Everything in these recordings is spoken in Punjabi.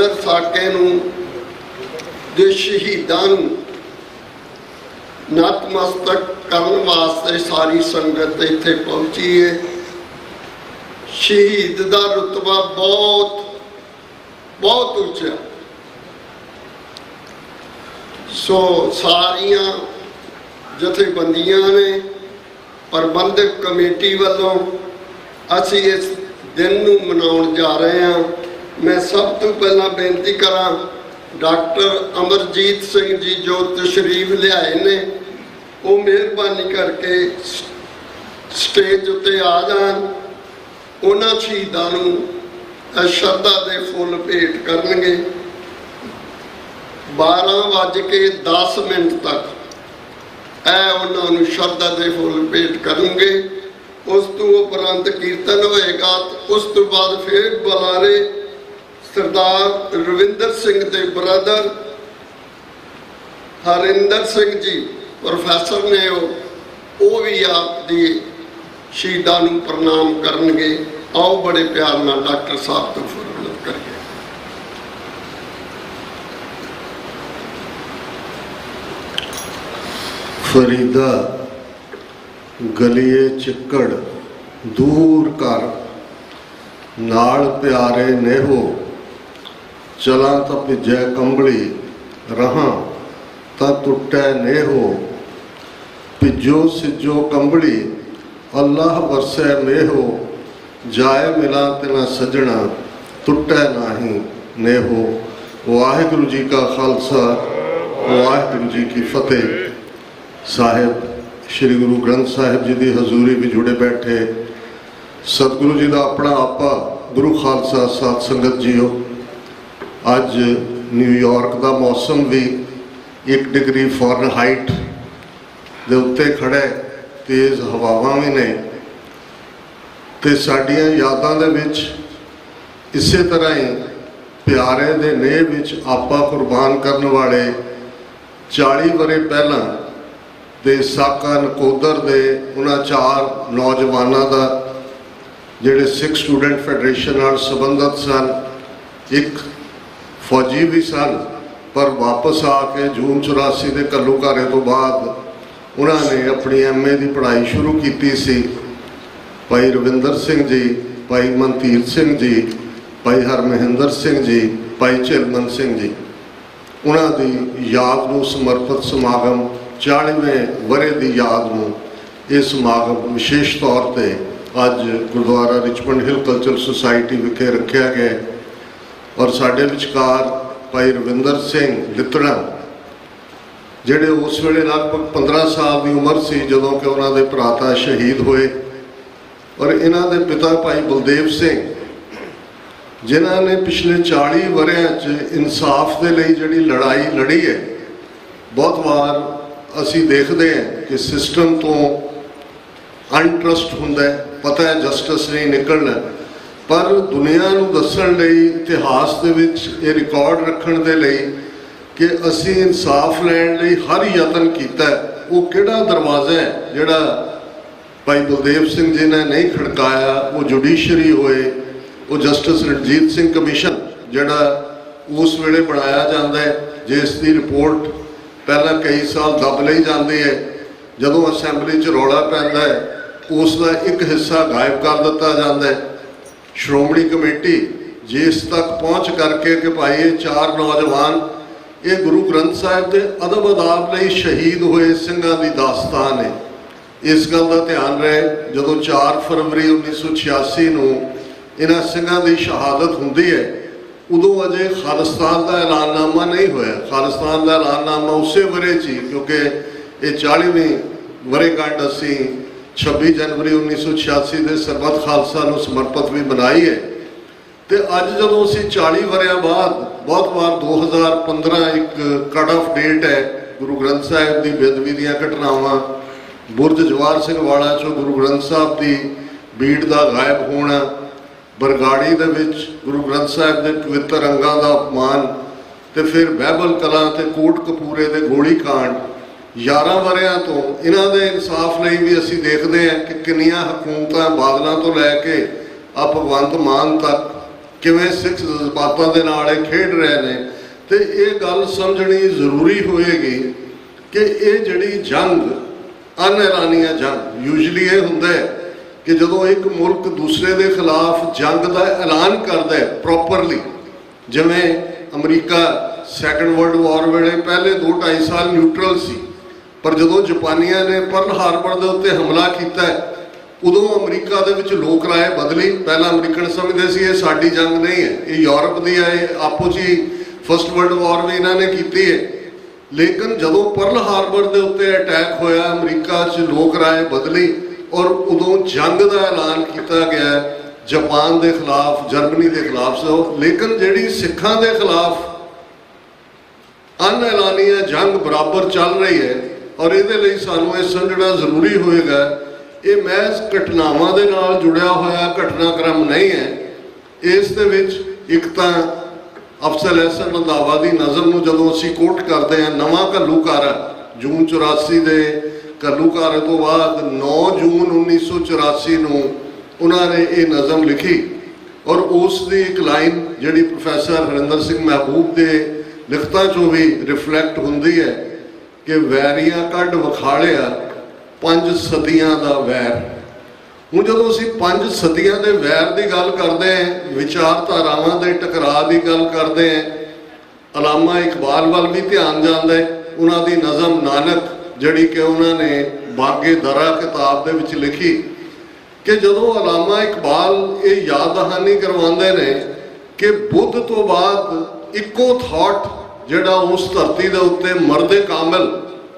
बहादुर साके दे शहीदां नूं नतमस्तक करन वास्ते सारी संगत इत्थे पहुंची है। शहीद दा रुतबा बहुत बहुत उच्चा। सो सारियां जथेबंदियां ने प्रबंधक कमेटी वालों असी इस दिन नूं मनाउण जा रहे हैं। मैं सब तो पहला बेनती करा डॉक्टर अमरजीत सिंह जी जो तशरीफ लियाए ने वो मेहरबानी करके स्टेज उत्ते आ जान। उन्हां शहीदां नूं श्रद्धा दे फुल भेंट करनगे। 12:10 तक उन्हां नूं श्रद्धा दे फुल भेंट करनगे। उस तो उपरंत कीर्तन होएगा। उस तो बाद फिर बुलारे सरदार रविंदर सिंह दे ब्रदर हरिंदर सिंह जी प्रोफैसर ने वो भी आप दी शहीदां नूं प्रणाम करनगे। आओ बड़े प्यार नाल डॉक्टर साहब तो फरमाइश करिए। फरीदा गलिए चिक्कड़ दूर कर नाल प्यारे नेहो चला तो भिजै कंबली रहा तो टुटै नेहो भिजो सिजो कंबली अल्लाह वरसै मेहो जाए मिला तेना सजना टुटै नाही नेहो। वाहिगुरु जी का खालसा वाहिगुरु जी की फतेह। साहिब श्री गुरु ग्रंथ साहिब जी की हजूरी भी जुड़े बैठे सतगुरु जी का अपना आपा गुरु खालसा साध संगत जीओ। अज न्यूयॉर्क का मौसम भी 1 डिग्री फॉरनहाइट दे उत्ते खड़ा, तेज़ हवावां भी ने ते साडियां यादां दे विच इसे तरह ही प्यारे दे नेह विच आपा कुर्बान करने वाले 40 वरे पहला दे साका नकोदर दे उन्हां 4 नौजवानों का जिहड़े सिख स्टूडेंट फैडरेशन नाल संबंधित सन। एक फौजी भी सन पर वापस आके जून 84 के घल्लूघारे तो बाद उन्होंने अपनी MA की पढ़ाई शुरू की सी। भाई रविंदर सिंह जी, भाई मनतीर सिंह जी, भाई हरमहिंदर सिंह जी, भाई झिलमन सिंह जी, उन्होंने याद को समर्पित समागम 40वें वरे की याद में यह समागम विशेष तौर पर अज Gurdwara Richmond Hill Cultural Society विखे रखा गया। और साढ़े विचकार भाई रविंदर सिंह लितड़ा जिहड़े उस वेले लगभग 15 साल की उम्र सी जदों कि उन्होंने भराता शहीद होए। और इन्हां दे पिता भाई बलदेव सिंह जिन्हां ने पिछले 40 वरियां च इंसाफ के लिए जिहड़ी लड़ाई लड़ी है। बहुत बार असी देखते हैं कि सिस्टम तो अनट्रस्ट हुंदा है, पता है जस्टिस नहीं निकलना, पर दुनिया नूं दस्सण लई इतिहास दे विच ये रिकॉर्ड रखण दे लई कि असी इंसाफ लैण लई हर यतन कीता है। वो किहड़ा दरवाज़ा है जिहड़ा भाई बलदेव सिंह जी ने नहीं खड़काया। वो जुडिशरी होए, वो जस्टिस रणजीत सिंह कमीशन जिहड़ा उस वेले बनाया जाता है जिसकी रिपोर्ट पहला कई साल दब लई जाती है। जदों असैंबली च रौला पैंदा है उसका एक हिस्सा गायब कर दिता जाता है। श्रोमणी कमेटी जिस तक पहुँच करके कि भाई ये 4 नौजवान ये गुरु ग्रंथ साहिब के अदब अदाब लई शहीद हुए सिंघां की दास्तान है। इस गल का ध्यान रहे जदों 4 फरवरी 1986 नूं इन्हां सिंघां की शहादत हुंदी है उदों अजे खालिस्तान का ऐलाननामा नहीं होया। खालिस्तान का ऐलाननामा उसे वरे च ही क्योंकि ये 40वीं वरेगंढ असी 26 जनवरी 1986 के सरबत खालसा नूं समर्पित भी बनाई है। तो अज जदों असी 40 वरियां बाद बहुत बार 2015 एक कट ऑफ डेट है गुरु ग्रंथ साहिब की बेदबी दीयां घटनावां, बुरज जवाहर सिंह वाला चो गुरु ग्रंथ साहिब की बीड़ का गायब होना, बरगाड़ी दे विच गुरु ग्रंथ साहिब के पवित्र अंगां का अपमान, तो फिर बहबल कलां ते कोट कपूरे के गोली कांड 11 वरियां तो इन्हां दे इंसाफ लई भी असी देखते हैं कि किन्नियां हुकूमतां बादलों तो लैके आ भगवंत मान तक ਕਿਵੇਂ ਸਿੱਖ ਜਜ਼ਬਾਤਾਂ ਦੇ ਨਾਲ ਇਹ ਖੇਡ ਰਹੇ ਨੇ। ਤੇ ਇਹ ਗੱਲ ਸਮਝਣੀ ਜ਼ਰੂਰੀ ਹੋਏਗੀ ਕਿ ਇਹ ਜਿਹੜੀ ਜੰਗ ਅਨਐਲਾਨੀਆ ਜੰਗ, ਯੂਜਲੀ ਇਹ ਹੁੰਦਾ ਹੈ ਕਿ ਜਦੋਂ ਇੱਕ ਮੁਲਕ ਦੂਸਰੇ ਦੇ ਖਿਲਾਫ ਜੰਗ ਦਾ ਐਲਾਨ ਕਰਦਾ ਹੈ ਪ੍ਰੋਪਰਲੀ, ਜਿਵੇਂ ਅਮਰੀਕਾ ਸੈਕੰਡ ਵਰਲਡ ਵਾਰ ਵੇਲੇ ਪਹਿਲੇ 2-2.5 ਸਾਲ ਨਿਊਟਰਲ ਸੀ, ਪਰ ਜਦੋਂ ਜਾਪਾਨੀਆਂ ਨੇ ਪਰਲ ਹਾਰਬਰ ਦੇ ਉੱਤੇ ਹਮਲਾ ਕੀਤਾ ਉਦੋਂ ਅਮਰੀਕਾ ਦੇ ਵਿੱਚ ਲੋਕ ਰਾਏ ਬਦਲੀ। ਪਹਿਲਾਂ ਅਮਰੀਕਨ ਸਮਝਦੇ ਸੀ ਇਹ ਸਾਡੀ ਜੰਗ ਨਹੀਂ ਹੈ, ਇਹ ਯੂਰਪ ਦੀ ਹੈ, ਇਹ ਆਪੋ 'ਚ ਹੀ ਫਸਟ ਵਰਲਡ ਵਾਰ ਵੀ ਇਹਨਾਂ ਨੇ ਕੀਤੀ ਹੈ। ਲੇਕਿਨ ਜਦੋਂ ਪਰਲ ਹਾਰਬਰ ਦੇ ਉੱਤੇ ਅਟੈਕ ਹੋਇਆ ਅਮਰੀਕਾ 'ਚ ਲੋਕ ਰਾਏ ਬਦਲੀ ਔਰ ਉਦੋਂ ਜੰਗ ਦਾ ਐਲਾਨ ਕੀਤਾ ਗਿਆ ਜਾਪਾਨ ਦੇ ਖਿਲਾਫ, ਜਰਮਨੀ ਦੇ ਖਿਲਾਫ। ਲੇਕਿਨ ਜਿਹੜੀ ਸਿੱਖਾਂ ਦੇ ਖਿਲਾਫ ਅਨਐਲਾਨੀਆ ਜੰਗ ਬਰਾਬਰ ਚੱਲ ਰਹੀ ਹੈ ਔਰ ਇਹਦੇ ਲਈ ਸਾਨੂੰ ਇਹ ਸਮਝਣਾ ਜ਼ਰੂਰੀ ਹੋਏਗਾ ਇਹ ਮਹਿਜ਼ ਘਟਨਾਵਾਂ ਦੇ ਨਾਲ ਜੁੜਿਆ ਹੋਇਆ ਘਟਨਾਕ੍ਰਮ ਨਹੀਂ ਹੈ। ਇਸ ਦੇ ਵਿੱਚ ਇੱਕ ਤਾਂ ਅਫਜ਼ਲ ਅਹਿਸਨ ਰੰਧਾਵਾ ਦੀ ਨਜ਼ਮ ਨੂੰ ਜਦੋਂ ਅਸੀਂ ਕੋਟ ਕਰਦੇ ਹਾਂ, ਨਵਾਂ ਘੱਲੂਘਾਰਾ ਜੂਨ 84 ਦੇ ਘੱਲੂਘਾਰੇ ਤੋਂ ਬਾਅਦ 9 ਜੂਨ 1984 ਨੂੰ ਉਹਨਾਂ ਨੇ ਇਹ ਨਜ਼ਮ ਲਿਖੀ ਔਰ ਉਸ ਦੀ ਇੱਕ ਲਾਈਨ ਜਿਹੜੀ ਪ੍ਰੋਫੈਸਰ ਹਰਿੰਦਰ ਸਿੰਘ ਮਹਿਬੂਬ ਦੇ ਲਿਖਤਾਂ 'ਚੋਂ ਵੀ ਰਿਫਲੈਕਟ ਹੁੰਦੀ ਹੈ ਕਿ ਵੈਰੀਆਂ ਕੱਢ ਵਿਖਾਲਿਆ 5 ਸਦੀਆਂ ਦਾ ਵੈਰ। ਹੁਣ ਜਦੋਂ ਅਸੀਂ 5 ਸਦੀਆਂ ਦੇ ਵੈਰ ਦੀ ਗੱਲ ਕਰਦੇ ਹਾਂ, ਵਿਚਾਰਧਾਰਾਵਾਂ ਦੇ ਟਕਰਾਅ ਦੀ ਗੱਲ ਕਰਦੇ ਹਾਂ, ਅਲਾਮਾ ਇਕਬਾਲ ਵੱਲ ਵੀ ਧਿਆਨ ਜਾਂਦਾ ਹੈ। ਉਹਨਾਂ ਦੀ ਨਜ਼ਮ ਨਾਨਕ ਜਿਹੜੀ ਕਿ ਉਹਨਾਂ ਨੇ ਬਾਗੇ ਦਰਾ ਕਿਤਾਬ ਦੇ ਵਿੱਚ ਲਿਖੀ ਕਿ ਜਦੋਂ ਅਲਾਮਾ ਇਕਬਾਲ ਇਹ ਯਾਦ ਦਹਾਨੀ ਕਰਵਾਉਂਦੇ ਨੇ ਕਿ ਬੁੱਧ ਤੋਂ ਬਾਅਦ ਇੱਕੋ ਥਾਟ ਜਿਹੜਾ ਉਸ ਧਰਤੀ ਦੇ ਉੱਤੇ ਮਰਦੇ ਕਾਮਿਲ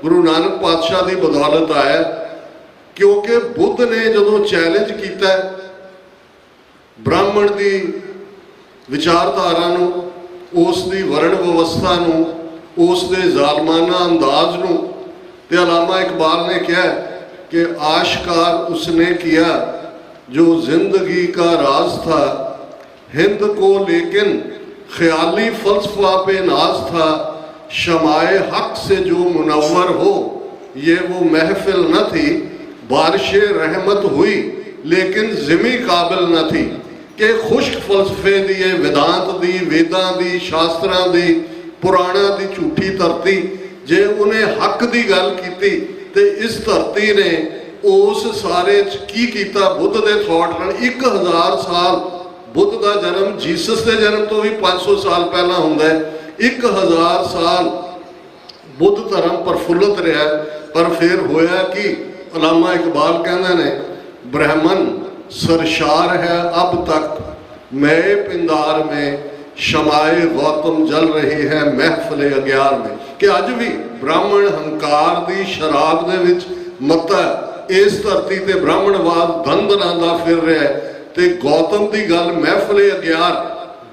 ਗੁਰੂ ਨਾਨਕ ਪਾਤਸ਼ਾਹ ਦੀ ਬਦੌਲਤ ਆਇਆ, ਕਿਉਂਕਿ ਬੁੱਧ ਨੇ ਜਦੋਂ ਚੈਲੰਜ ਕੀਤਾ ਬ੍ਰਾਹਮਣ ਦੀ ਵਿਚਾਰਧਾਰਾ ਨੂੰ, ਉਸ ਦੀ ਵਰਣ ਵਿਵਸਥਾ ਨੂੰ, ਉਸ ਦੇ ਜ਼ਾਲਮਾਨਾ ਅੰਦਾਜ਼ ਨੂੰ, ਤੇ ਅਲਾਮਾ ਇਕਬਾਲ ਨੇ ਕਿਹਾ कि आशकार उसने किया जो जिंदगी का राज था, हिंद को लेकिन ख्याली फलसफा पे नाज था, शमाए हक से जो मुनव्वर हो ये वो महफिल न थी, बारिश रहमत हुई लेकिन जिमी काबिल न थी। कि खुश्क फलसफे दी वेदांत दी, वेदां दी, शास्त्रां दी, पुराणा दी झूठी धरती जे उन्हें हक दी गल कीती ते इस धरती ने उस सारे की कीता बुद्ध दे थॉट नाल 1000 साल बुद्ध का जन्म जीसस के जन्म तो भी 500 साल पहला हुंदा है, 1000 साल बुद्ध धर्म प्रफुल्लित रहा। पर फिर होया कि अलामा इकबाल कहते ने ब्राह्मण सरशार है अब तक, मैं पिंदार में शमाए गौतम जल रही है महफिले अग्यार में। कि अज भी ब्राह्मण हंकार की शराब दे विच मत्ता इस धरती ते ब्राह्मणवाद धंधनांदा फिर रहा है, ते गौतम की गल महफिले अग्यार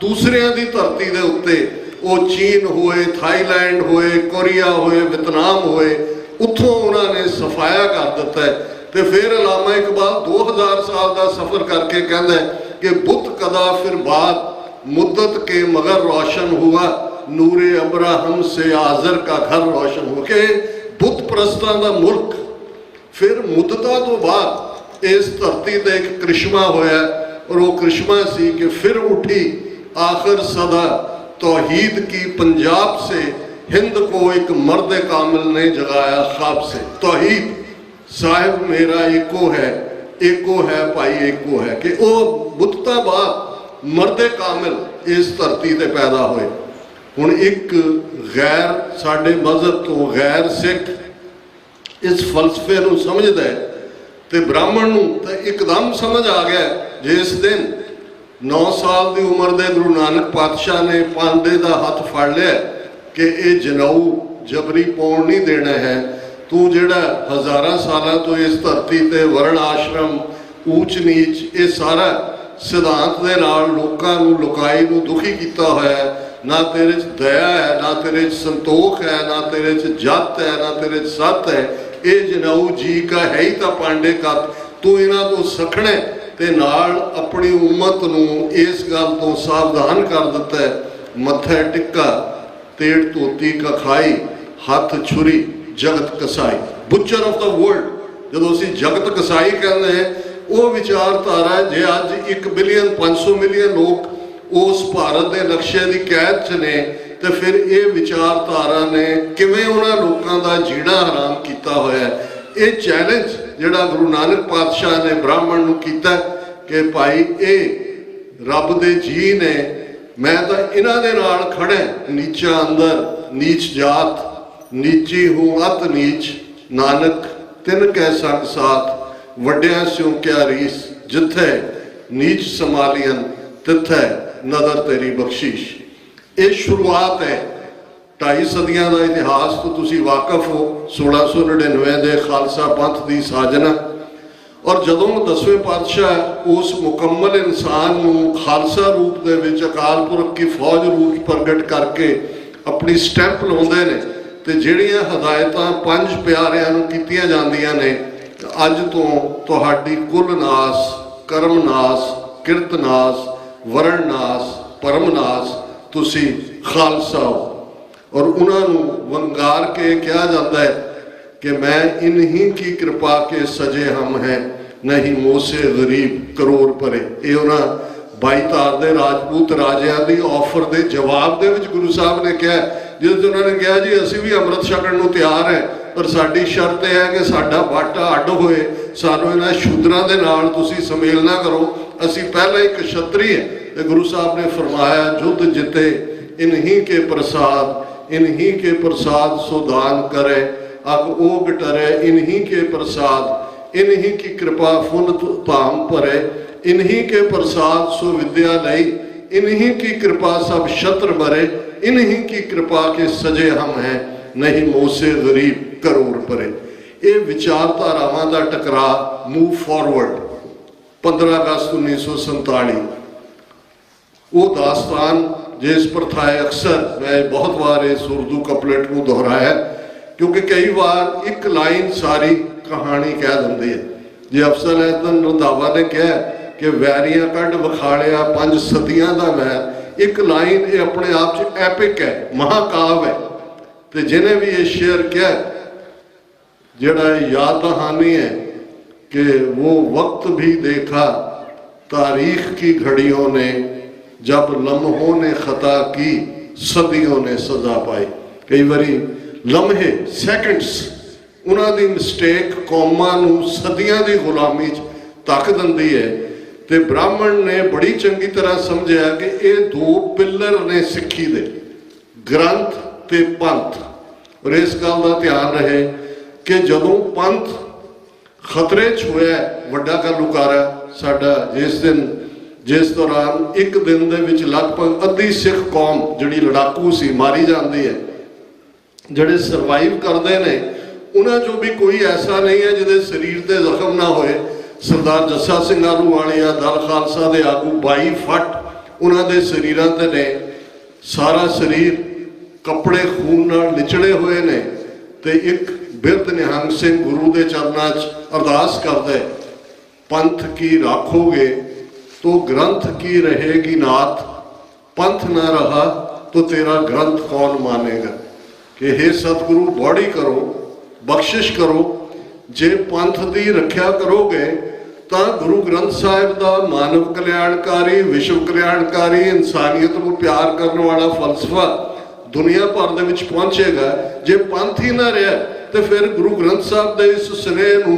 दूसरियां दी धरती दे उत्ते वो चीन होए, थाईलैंड होए, कोरिया होए, वियतनाम होए, उत्थों उन्होंने सफाया कर दिता है। तो फिर अलामा इकबाल 2000 साल का सफ़र करके कहता है कि बुत कदा फिर बाद मुद्दत के मगर रोशन हुआ, नूरे अब्राहम से आजर का घर रोशन हो। के बुत प्रस्तां दा मुल्क फिर मुद्दता तो बाद इस धरती ते एक करिश्मा होया, और वो करिश्मा सी कि फिर उठी आखिर सदा तौहीद की पंजाब से, हिंद को एक मर्द कामिल ने जगाया ख्वाब से। तौहीद साहिब मेरा एको है भाई एको है। कि वो बुद्दता बाद मर्दे कामिल इस धरती ते पैदा होए। हुण एक गैर साडे मजहब तो गैर सिख इस फलसफे नूं समझदा है ते ब्राह्मण नूं तां एकदम समझ आ गया जिस दिन 9 साल की उम्र दे गुरु नानक पातशाह ने पांडे का हथ फड़ लिया कि ये जनेऊ जबरी पाउण नहीं देना है, तू जिहड़ा हज़ारां सालां तो इस धरती ते वर्ण आश्रम ऊच नीच ये सारा सिद्धांत दे नाल लोकां नूं लुकाई नूं दुखी कीता होया है। ना तेरे च दया है, ना तेरे च संतोख है, ना तेरे च जत है, ना तेरे च सत है। ये जनेऊ जी का है ही तो पांडे का, तू इन्हां तो सखणे ते नाल अपनी उम्मत नूं इस गल तो सावधान कर दिता है। मत्थे टिक्का तेड़ धोती का खाई, हथ छुरी जगत कसाई। बुचर ऑफ द वर्ल्ड जो असीं जगत कसाई कहते हैं वो विचारधारा जे अज 1 बिलियन 500 मिलियन लोग उस भारत के नक्शे की कैद च ने, तो फिर ये विचारधारा ने किवें उन्हां लोकां दा जीना हराम किया होया है। ये चैलेंज जिहड़ा गुरु नानक पातशाह ने ब्राह्मण नूं कीता कि भाई ये रब दे जी ने, मैं तो इन्हां दे नाल खड़ा, नीचा अंदर नीच जात, नीची हूँ अत नीच, नानक तिन कै संग साथ, वड्डियां स्यों क्या रीस, जिथे नीच संभालियन तिथे नदर तेरी बख्शिश। ये शुरुआत है। 2.5 सदियां का इतिहास तो तुसी वाकफ हो। 1699 के खालसा पंथ की साजना, और जदों 10वें पातशाह उस मुकम्मल इंसान को खालसा रूप दे विच अकाल पुरख की फौज रूप प्रगट करके अपनी स्टैंप लाउंदे ने, ते जिहड़ियां हदायतां 5 प्यारिਆਂ ਨੂੰ ਕੀਤੀਆਂ ਜਾਂਦੀਆਂ ने, अज तो तुहाडी कुल नास, कर्म नास, किरत नास, वरण नास, परम नास, तुसी खालसा हो। और उन्होंने वंगार के कहा जाता है कि मैं इन्हीं की कृपा के सजे हम हैं, नहीं मोसे गरीब करोड़ परे। ये उन्होंने 22 तार के राजपूत राजियां की ऑफर के जवाब दे विच गुरु साहब ने कहा, जिस उन्होंने कहा जी असी भी अमृत छकण नूं तैयार है, पर साडी शर्त है कि साडा बाटा अड होए, सानू इन्हां शूद्रां दे नाल तुसीं समेल ना करो, असी पहले ही क्षत्रिय है। तो गुरु साहब ने फरमाया, युद्ध जिते इन्हीं के प्रसाद, इन्हीं के प्रसाद सो दान करे, अग ओग टरे इन्हीं के प्रसाद, इन्हीं की कृपा फुल धाम भरे, इन्हीं के प्रसाद सो विद्या लई, इन्हीं की कृपा सब शत्र मरे, इन्हीं की कृपा के सजे हम हैं, नहीं मोसे गरीब करोड़ परे। ये विचारधारावां दा टकरा मूव फॉरवर्ड 15 अगस्त 1947 वो दास्तान जिस पर था अक्सर मैं बहुत बार इस उर्दू कपलेट को दोहराया, क्योंकि कई बार एक लाइन सारी कहानी कह देंदी है। जी अफसल हैदन रंधावा ने कहा कि वैरियां कढ़ विखाड़िया 5 सदियां दा वैर, एक लाइन ये अपने आप च एपिक है, महाकाव्य है। तो जिन्हें भी ये शेयर किया, जड़ा याद दहानी है कि वो वक्त भी देखा तारीख की घड़ियों ने, जब लम्हों ने खता की सदियों ने सजा पाई। कई बारी लम्हे सैकंड्स उन्होंने मिसटेक कौमां नूं सदियां की गुलामी तक दिंदी है। तो ब्राह्मण ने बड़ी चंगी तरह समझा कि ये 2 पिलर ने सिक्खी दे, ग्रंथ ते पंथ। और इस गल का ध्यान रहे कि जदों पंथ खतरे च होया, वड्डा घल्लूकारा साडा जिस दौरान एक दिन दे विच लगभग अद्धी सिख कौम जिहड़ी लड़ाकू सी मारी जाती है, जिहड़े सरवाइव करते हैं उन्हां चों भी कोई ऐसा नहीं है जिहदे शरीर ते जख्म ना होए। सरदार जस्सा सिंह आलूवालिया दल खालसा दे आगू 22 फट उन्हां दे शरीरां ते ने, सारा शरीर कपड़े खून नाल लिचड़े हुए ने। ते एक बिरध निहंग सिंह गुरु के चरणों च अरदास करता है, पंथ की राखोगे तो ग्रंथ की रहेगी नाथ, पंथ ना रहा तो तेरा ग्रंथ कौन मानेगा। कि हे सतगुरु बॉडी करो, बख्शिश करो, जे पंथ की रख्या करोगे तो गुरु ग्रंथ साहिब का मानव कल्याणकारी, विश्व कल्याणकारी, इंसानियत को प्यार करने वाला फलसफा दुनिया भर दे विच पहुंचेगा। जे पंथ ही ना रहा तो फिर गुरु ग्रंथ साहब के इस स्नेह नूं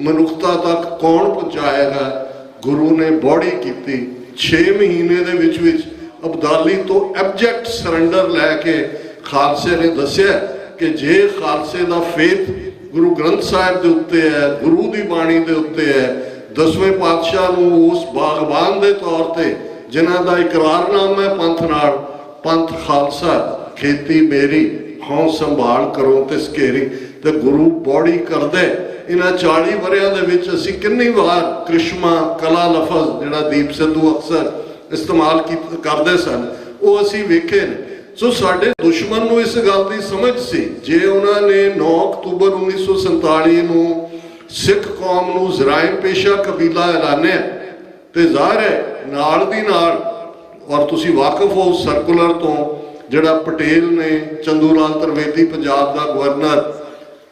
मनुखता तक कौन पहुंचाएगा। गुरु ने बॉडी की 6 महीने दे विच अबदाली तो एबजैक्ट सरैंडर लैके खालसे ने दसिया कि जे खालसे का फेथ गुरु ग्रंथ साहिब के उत्ते है, गुरु की बाणी के उत्ते है, 10वें पातशाह नूं उस बागबान के तौर पर जिन्हां दा इकरारनामा है पंथ नाल, पंथ खालसा खेती मेरी हों संभाल करो तिस घेरी। तो गुरु बॉडी करदे इन्हां 40 वरियां दे विच असीं कितनी बार कृष्मा कला लफज जिहड़ा दीप सिद्धू अक्सर इस्तेमाल करते सन वो असीं वेखे ने। सो साडे दुश्मन नूं इस गल की समझ सी, जे उन्होंने 9 अक्तूबर 1947 नूं सिख कौम नूं जराइम पेशा कबीला ऐलानिया तो ज़ाहिर है नाल दी नाल, और तुसीं वाकफ हो सर्कुलर तो जिहड़ा पटेल ने चंदू लाल त्रिवेदी पंजाब का गवर्नर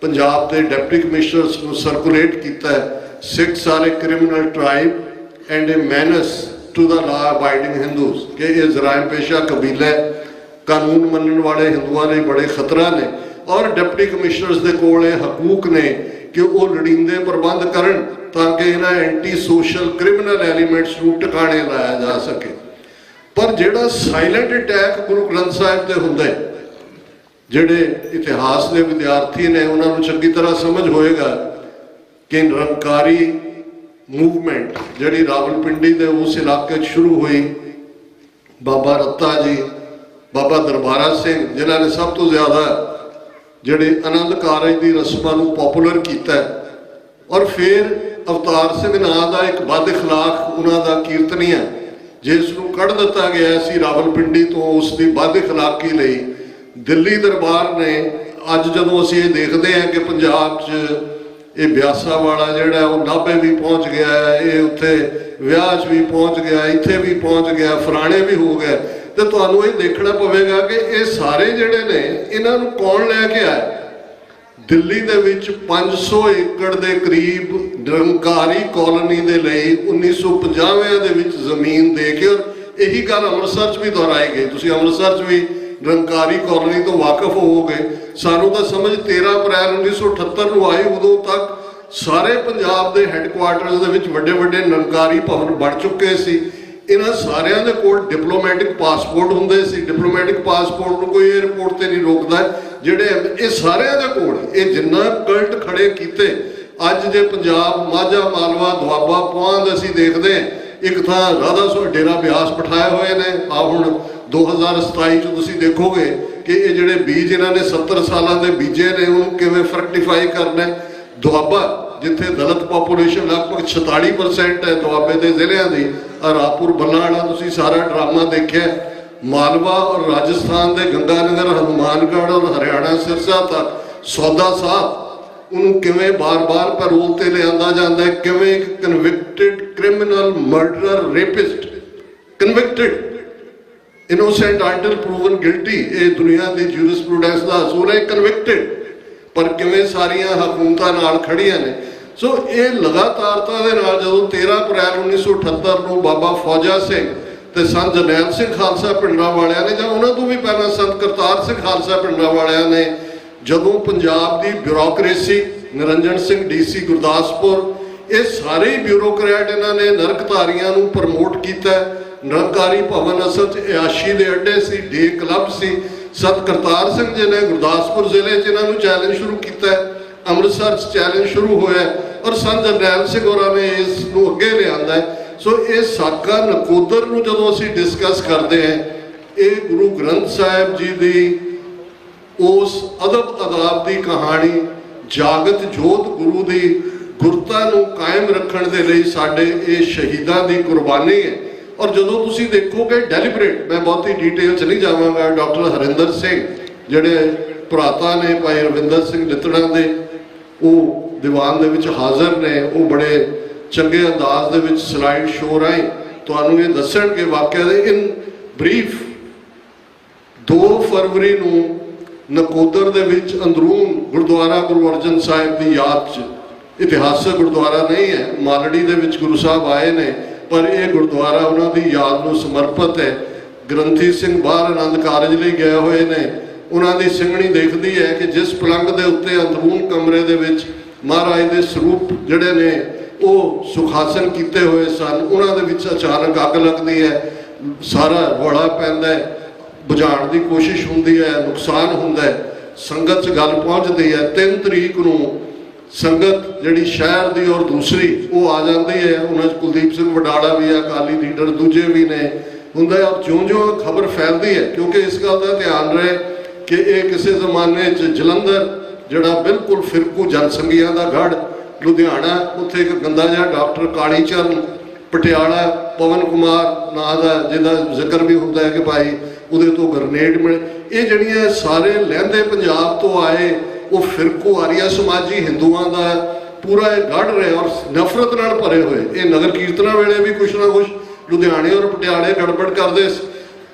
पंजाब के डिप्टी कमिश्नर्स को सर्कुलेट किया है, Sikhs are a criminal tribe and a menace to the law abiding Hindus कि ये जराइम पेशा कबीले कानून मनने वाले हिंदुओं लिए बड़े खतरा ने और डिप्टी कमिश्नर्स के कोल हकूक ने कि वो लोड़ींदे प्रबंध करन ताकि इन्हां एंटी सोशल क्रिमिनल एलीमेंट्स नूं टिकाणे लाया जा सके। पर जिहड़ा साइलेंट अटैक गुरु ग्रंथ साहिब ते हुंदा है, जिहड़े इतिहास के विद्यार्थी ने उन्होंने चंगी तरह समझ होएगा कि निरंकारी मूवमेंट जिहड़ी रावलपिंडी के उस इलाके शुरू हुई, बाबा रत्ता जी, बाबा दरबारा सिंह जिन्हों ने सब तो ज़्यादा जिहड़े आनंद कारज की रस्मां नूं पॉपुलर किया, और फिर अवतार सिंह नाम का एक बद खिलाफ उन्होंने कीर्तनीय जिसनूं कढ़ दिता गया सी रावलपिंडी तो उसकी बद खिलाकी लई दिल्ली दरबार ने अज जदों असीं ये देखते हैं कि पंजाब च ये ब्यासा वाला जिहड़ा वो नाभे भी पहुँच गया है, ये उत्थे विआह च भी पहुँच गया, इत्थे भी पहुँच गया, फलाणे भी हो गए, तो तुहानूं ये देखना पवेगा कि ये सारे जिहड़े ने इन्हां नूं कौन लैके आया। दिल्ली दे विच 500 एकड़ के करीब निरंकारी कॉलोनी के लिए 1950 दे विच जमीन दे के, और यही गल अमृतसर च भी दोहराई गई। तुसीं अमृतसर च भी निरंकारी कॉलोनी तो वाकफ होवोगे। सानू तो समझ 13 अप्रैल 1978 को आई, उदों तक सारे पंजाब के हैडकुआर्टर्स दे विच वड्डे वड्डे निरंकारी भवन बन चुके सी। इन्हां सारिਆਂ ਦੇ ਕੋਲ डिप्लोमैटिक पासपोर्ट हुंदे सी। डिप्लोमैटिक पासपोर्ट ਨੂੰ ਕੋਈ एयरपोर्ट ਤੇ नहीं रोकदा। ਜਿਹੜੇ ਇਹ ਸਾਰਿਆਂ ਦੇ ਕੋਲ ਇਹ ਜਿੰਨਾ ਕਲਟ ਖੜੇ ਕੀਤੇ, ਅੱਜ ਜੇ ਪੰਜਾਬ ਮਾਝਾ ਮਾਲਵਾ ਦੁਆਬਾ ਪੁਆਂਦ ਅਸੀਂ ਦੇਖਦੇ ਇੱਕ ਥਾਂ ਰਾਧਾ ਸੋ ਡੇਰਾ ਬਿਆਸ ਬਿਠਾਏ ਹੋਏ ਨੇ। ਆ ਹੁਣ 2027 ਚ ਤੁਸੀਂ ਦੇਖੋਗੇ ਕਿ ਇਹ ਜਿਹੜੇ ਬੀਜ ਇਹਨਾਂ ਨੇ 70 ਸਾਲਾਂ ਦੇ ਬੀਜੇ ਨੇ ਉਹਨੂੰ ਕਿਵੇਂ ਫਰਕਟੀਫਾਈ ਕਰਨਾ। ਦੁਆਬਾ जिथे दलित पॉपूलेशन लगभग 46% है दुआबे के जिलियां की, रायपुर बल्लाड़ा तुसीं सारा ड्रामा देखिया, मालवा और राजस्थान के गंगानगर हनुमानगढ़ और हरियाणा सिरसा तक सौदा साहब उन्होंने किवें बार बार पैरोल ते लिआंदा जांदा है, किवें एक convicted criminal murderer rapist convicted innocent until proven guilty, ये दुनिया की ज्यूरिस्प्रूडेंस का असूल है कन्विक्टेड, पर किवें सारियां हुकूमतां नाल खड़ियां ने। सो ये लगातारता दे नाल जदों 13 अप्रैल 1978 ਨੂੰ बाबा फौजा सिंह ते संत जरनैल सिंह खालसा पिंडरां वालियां ने, जां उन्हां तों भी पहलां संत करतार सिंह खालसा पिंडरां वालियां ने, जदों पंजाब की ब्यूरोक्रेसी निरंजन सिंह DC गुरदासपुर, ये सारे ब्यूरोक्रेट इन्हां ने नरकधारियां नूं प्रमोट किया। निरंकारी भवन असल च अयाशी दे अड्डे सी, डे क्लब सी। संत करतार सिंह जी ने गुरदासपुर जिले च इन्होंने चैलेंज शुरू किया, अमृतसर चैलेंज शुरू होया, और संत जरनैल सिंह होरां ने इसनूं अगे लिआंदा है। सो ये साका नकोदर नूं जदों असीं डिस्कस करते हैं, ये गुरु ग्रंथ साहिब जी की उस अदब अदाब की कहानी, जागत जोत गुरु की गुरता नूं कायम रखण दे लई साडे ये शहीदां दी कुर्बानी है। और जदों तुसीं देखोगे डेलीबरेट, मैं बहुत ही डिटेल च नहीं जावांगा, डॉक्टर हरिंदर सिंह जिहड़े भराता ने भाई रविंदर सिंह लितड़ा दे, वो दीवान दे विच हाज़र ने, वो बड़े चंगे अंदाज दे विच स्लाइड शो राहीं तुहानूं ये दस्सणगे वाकिया दे इन ब्रीफ। 2 फरवरी नूं नकोदर दे विच अंदरून गुरुद्वारा गुरु अर्जन साहिब की याद च, इतिहासक गुरुद्वारा नहीं है, मालड़ी दे विच गुरु साहब आए ने, पर यह गुरुद्वारा उन्होंने याद को समर्पित है। ग्रंथी सिंह बाहर आनंद कारज लिए गए हुए ने, उन्होंने सिंघणी देखती है कि जिस पलंग के उत्ते अंदरून कमरे दे विच महाराज के स्वरूप जिहड़े ने वो सुखासन किए हुए सन, उन्होंने विच अचानक अग लगती है, सारा रौला पैंदा है, बुझाण की कोशिश होंदी है, नुकसान होंदा है, संगत च गल पहुँचती है। 3 तरीक नूं संगत जिहड़ी शहर की और दूसरी वो आ जाती है, उन्होंने कुलदीप सिंह वडाला भी है, अकाली लीडर दूजे भी ने हुंदा है। और ज्यों ज्यों खबर फैलती है, क्योंकि इस गल का ध्यान रहे कि ये किसी जमाने जलंधर जिहड़ा बिल्कुल फिरकू जनसंघियां का गढ़, लुधियाना उत्थे एक गंदा जिहा डॉक्टर कालीचरण, पटियाला पवन कुमार नाम का जिहदा जिक्र भी होंदा है कि भाई उहदे तो ग्रनेड मिले, ये जिहड़ियां सारे लਹਿੰਦੇ पंजाब तो आए वो फिरकू आरिया समाजी हिंदुओं का पूरा गढ़ रहे और नफरत नाल भरे हुए। ये नगर कीर्तना वेले भी कुछ ना कुछ लुधियाने और पटियाले गड़बड़ करते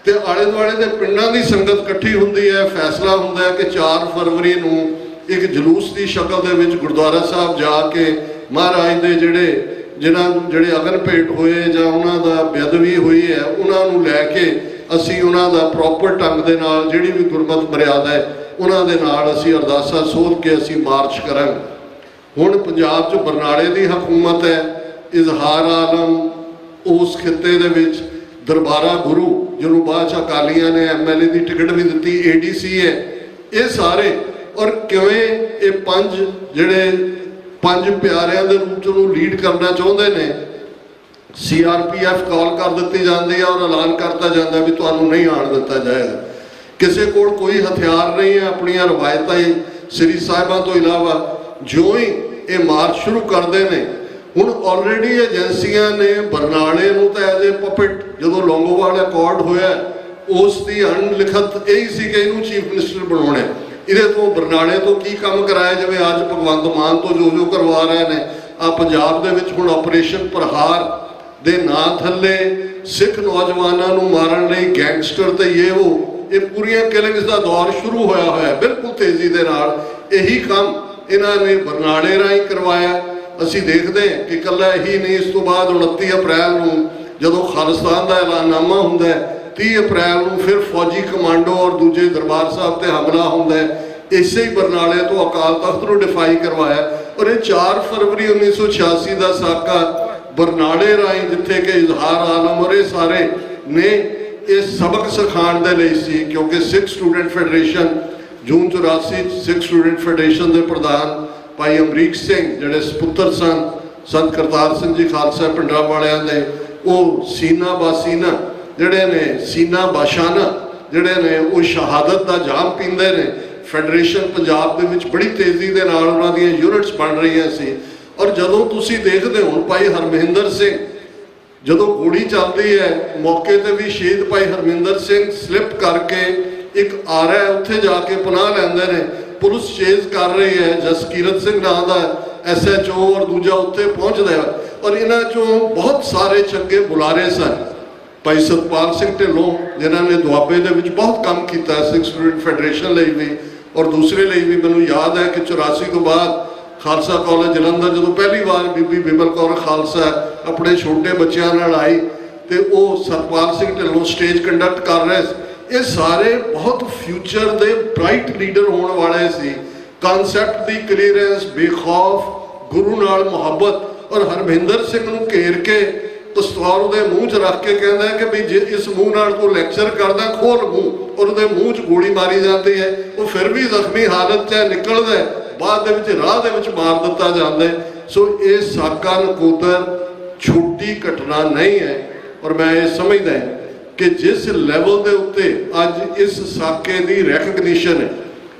ते आले दुआले के पिंडां की संगत इकट्ठी होंदी है। फैसला होंदा है कि 4 फरवरी नूं एक जलूस की शक्ल दे विच गुरुद्वारा साहब जाके महाराज दे जिहड़े ਜਿਨ੍ਹਾਂ ਜਿਹੜੇ ਅਗਨ ਭੇਟ ਹੋਏ ਜਾਂ ਉਹਨਾਂ ਦਾ ਬੇਅਦਬੀ ਹੋਈ ਹੈ, ਉਹਨਾਂ ਨੂੰ ਲੈ ਕੇ ਅਸੀਂ ਉਹਨਾਂ ਦਾ ਪ੍ਰੋਪਰ ਢੰਗ ਦੇ ਨਾਲ ਜਿਹੜੀ ਵੀ ਗੁਰਮਤਿ ਮਰਿਆਦਾ ਹੈ ਉਹਨਾਂ ਦੇ ਨਾਲ ਅਸੀਂ ਅਰਦਾਸਾਂ ਸੋਧ ਕੇ ਅਸੀਂ ਮਾਰਚ ਕਰਾਂਗੇ। ਹੁਣ ਪੰਜਾਬ 'ਚ ਬਰਨਾਲੇ ਦੀ ਹਕੂਮਤ ਹੈ, ਇਜ਼ਹਾਰ ਆਲਮ ਉਸ ਖਿੱਤੇ ਦੇ ਵਿੱਚ ਦਰਬਾਰਾ ਗੁਰੂ ਜਿਹਨੂੰ ਬਾਅਦ 'ਚ ਅਕਾਲੀਆਂ ਨੇ MLA ਦੀ ਟਿਕਟ ਵੀ ਦਿੱਤੀ, ADC ਹੈ, ਇਹ ਸਾਰੇ ਔਰ ਕਿਵੇਂ ਇਹ ਪੰਜ ਪਿਆਰਿਆਂ ਦੇ ਰੂਪ 'ਚ ਉਹਨੂੰ ਲੀਡ ਕਰਨਾ ਚਾਹੁੰਦੇ ਨੇ। CRPF ਕਾਲ ਕਰ ਦਿੱਤੀ ਜਾਂਦੀ ਹੈ ਔਰ ਐਲਾਨ ਕਰਤਾ ਜਾਂਦਾ ਵੀ ਤੁਹਾਨੂੰ ਨਹੀਂ ਆਉਣ ਦਿੱਤਾ ਜਾਏਗਾ। ਕਿਸੇ ਕੋਲ ਕੋਈ ਹਥਿਆਰ ਨਹੀਂ ਹੈ, ਆਪਣੀਆਂ ਰਵਾਇਤਾਂ ਹੀ ਸ੍ਰੀ ਸਾਹਿਬਾਂ ਤੋਂ ਇਲਾਵਾ। ਜਿਉਂ ਹੀ ਇਹ ਮਾਰਚ ਸ਼ੁਰੂ ਕਰਦੇ ਨੇ, ਹੁਣ ਆਲਰੇਡੀ ਏਜੰਸੀਆਂ ਨੇ ਬਰਨਾਲੇ ਨੂੰ ਤਾਂ ਐਜ਼ ਏ ਪਪਟ, ਜਦੋਂ ਲੌਂਗੋਵਾਲ ਅਕੋਰਡ ਹੋਇਆ ਉਸ ਦੀ ਅਣਲਿਖਤ ਇਹੀ ਸੀ ਕਿ ਇਹਨੂੰ ਚੀਫ ਮਿਨਿਸਟਰ ਬਣਾਉਣਾ। ਇਹਦੇ ਤੋਂ ਬਰਨਾਲੇ ਤੋਂ ਕੀ ਕੰਮ ਕਰਾਇਆ ਜਿਵੇਂ ਅੱਜ ਭਗਵੰਤ ਮਾਨ ਤੋਂ ਜੋ ਕਰਵਾ ਰਹੇ ਨੇ। ਪੰਜਾਬ ਦੇ ਵਿੱਚ ਹੁਣ ਆਪਰੇਸ਼ਨ ਪ੍ਰਹਾਰ ਦੇ ਨਾਂ ਥੱਲੇ ਸਿੱਖ ਨੌਜਵਾਨਾਂ ਨੂੰ ਮਾਰਨ ਲਈ ਗੈਂਗਸਟਰ ਤੇ ਇਹ ਪੂਰੀਆਂ ਕਿਲਿੰਗਸ ਦਾ ਦੌਰ ਸ਼ੁਰੂ ਹੋਇਆ ਬਿਲਕੁਲ ਤੇਜ਼ੀ ਦੇ ਨਾਲ। ਇਹੀ ਕੰਮ ਇਹਨਾਂ ਨੇ ਬਰਨਾਲੇ ਰਾਹੀਂ ਕਰਵਾਇਆ। ਅਸੀਂ ਦੇਖਦੇ ਕਿ ਇਕੱਲਾ ਇਹੀ ਨਹੀਂ, ਇਸ ਤੋਂ ਬਾਅਦ 29 ਅਪ੍ਰੈਲ ਨੂੰ ਜਦੋਂ ਖਾਲਿਸਤਾਨ ਦਾ ਐਲਾਨਨਾਮਾ ਹੁੰਦਾ ਹੈ, 30 ਅਪ੍ਰੈਲ ਨੂੰ ਫਿਰ ਫੌਜੀ ਕਮਾਂਡੋ ਔਰ ਦੂਜੇ ਦਰਬਾਰ ਸਾਹਿਬ ਤੇ ਹਮਲਾ ਹੁੰਦਾ ਹੈ। ਇਸੇ ਹੀ ਬਰਨਾਲੇ ਤੋਂ ਅਕਾਲ ਤਖਤ ਨੂੰ ਡਿਫਾਈ ਕਰਵਾਇਆ ਔਰ ਇਹ 4 ਫਰਵਰੀ 1986 ਦਾ ਸਾਕਾ ਬਰਨਾਲੇ ਰਾਹੀਂ, ਜਿੱਥੇ ਕਿ ਇਜ਼ਹਾਰ ਆਲਮ ਔਰ ਇਹ ਸਾਰੇ ਨੇ ਇਹ ਸਬਕ ਸਿਖਾਉਣ ਦੇ ਲਈ ਸੀ, ਕਿਉਂਕਿ ਸਿੱਖ ਸਟੂਡੈਂਟ ਫੈਡਰੇਸ਼ਨ ਜੂਨ 84 ਸਿੱਖ ਸਟੂਡੈਂਟ ਫੈਡਰੇਸ਼ਨ ਦੇ ਪ੍ਰਧਾਨ ਭਾਈ ਅਮਰੀਕ ਸਿੰਘ ਜਿਹੜੇ ਸਪੁੱਤਰ ਸਨ ਸੰਤ ਕਰਤਾਰ ਸਿੰਘ ਜੀ ਖਾਲਸਾ ਪਿੰਡਾਂ ਵਾਲਿਆਂ ਦੇ, ਉਹ ਸੀਨਾ ਬਾਸੀਨਾ ਜਿਹੜੇ ਨੇ, ਸੀਨਾ ਬਾਸ਼ਾਨਾ ਜਿਹੜੇ ਨੇ, ਉਹ ਸ਼ਹਾਦਤ ਦਾ ਜਾਮ ਪੀਂਦੇ ਨੇ। ਫੈਡਰੇਸ਼ਨ ਪੰਜਾਬ ਦੇ ਵਿੱਚ ਬੜੀ ਤੇਜ਼ੀ ਦੇ ਨਾਲ ਉਹਨਾਂ ਦੀਆਂ ਯੂਨਿਟਸ ਬਣ ਰਹੀਆਂ ਸੀ। ਔਰ ਜਦੋਂ ਤੁਸੀਂ ਦੇਖਦੇ ਹੋ ਭਾਈ ਹਰਮਿੰਦਰ ਸਿੰਘ ਜਦੋਂ ਗੋਲੀ ਚੱਲਦੀ ਹੈ, ਮੌਕੇ ਤੇ ਵੀ ਸ਼ਹੀਦ ਭਾਈ ਹਰਮਿੰਦਰ ਸਿੰਘ ਸਲਿੱਪ ਕਰਕੇ ਇੱਕ ਆ ਰਿਹਾ, ਉੱਥੇ ਜਾ ਕੇ ਪਨਾਹ ਲੈਂਦੇ ਨੇ। ਪੁਲਿਸ ਚੇਜ਼ ਕਰ ਰਹੀ ਹੈ, ਜਸਕੀਰਤ ਸਿੰਘ ਨਾਂ ਦਾ SHO ਔਰ ਦੂਜਾ ਉੱਥੇ ਪਹੁੰਚਦਾ ਹੈ। ਔਰ ਇਹਨਾਂ ਚੋਂ ਬਹੁਤ ਸਾਰੇ ਚੰਗੇ ਬੁਲਾਰੇ ਸਨ। ਭਾਈ ਸਤਪਾਲ ਸਿੰਘ ਢਿੱਲੋਂ ਜਿਨ੍ਹਾਂ ਨੇ ਦੁਆਬੇ ਦੇ ਵਿੱਚ ਬਹੁਤ ਕੰਮ ਕੀਤਾ ਸਿੱਖ ਸਟੂਡੈਂਟ ਫੈਡਰੇਸ਼ਨ ਲਈ ਵੀ ਔਰ ਦੂਸਰੇ ਲਈ ਵੀ। ਮੈਨੂੰ ਯਾਦ ਹੈ ਕਿ 84 ਤੋਂ ਬਾਅਦ ਖਾਲਸਾ ਕਾਲਜ ਜਲੰਧਰ ਜਦੋਂ ਪਹਿਲੀ ਵਾਰ ਬੀਬੀ ਬਿਮਲ ਕੌਰ ਖਾਲਸਾ ਆਪਣੇ ਛੋਟੇ ਬੱਚਿਆਂ ਨਾਲ ਆਈ ਤੇ ਉਹ ਸਤਪਾਲ ਸਿੰਘ ਢਿੱਲੋਂ ਸਟੇਜ ਕੰਡਕਟ ਕਰ ਰਹੇ ਸੀ। ਇਹ ਸਾਰੇ ਬਹੁਤ ਫਿਊਚਰ ਦੇ ਬ੍ਰਾਈਟ ਲੀਡਰ ਹੋਣ ਵਾਲੇ ਸੀ। ਕਨਸੈਪਟ ਦੀ ਕਲੀਅਰੈਂਸ, ਬੇਖੌਫ, ਗੁਰੂ ਨਾਲ ਮੁਹੱਬਤ। ਔਰ ਹਰਮਿੰਦਰ ਸਿੰਘ ਨੂੰ ਘੇਰ ਕੇ ਪਿਸਤੌਲ ਉਹਦੇ ਮੂੰਹ 'ਚ ਰੱਖ ਕੇ ਕਹਿੰਦਾ ਕਿ ਵੀ ਜੇ ਇਸ ਮੂੰਹ ਨਾਲ ਤੂੰ ਲੈਕਚਰ ਕਰਦਾ ਖੋਲ ਮੂੰਹ, ਔਰ ਉਹਦੇ ਮੂੰਹ 'ਚ ਗੋਲੀ ਮਾਰੀ ਜਾਂਦੀ ਹੈ। ਉਹ ਫਿਰ ਵੀ ਜ਼ਖਮੀ ਹਾਲਤ 'ਚ ਨਿਕਲਦਾ, ਬਾਅਦ ਦੇ ਵਿੱਚ ਰਾਹ ਦੇ ਵਿੱਚ ਮਾਰ ਦਿੱਤਾ ਜਾਂਦਾ। ਸੋ ਇਹ ਸਾਕਾ ਨਕੋਦਰ ਛੋਟੀ ਘਟਨਾ ਨਹੀਂ ਹੈ। ਔਰ ਮੈਂ ਇਹ ਸਮਝਦਾ ਕਿ ਜਿਸ ਲੈਵਲ ਦੇ ਉੱਤੇ ਅੱਜ ਇਸ ਸਾਕੇ ਦੀ ਰੈਕਗਨੀਸ਼ਨ ਹੈ,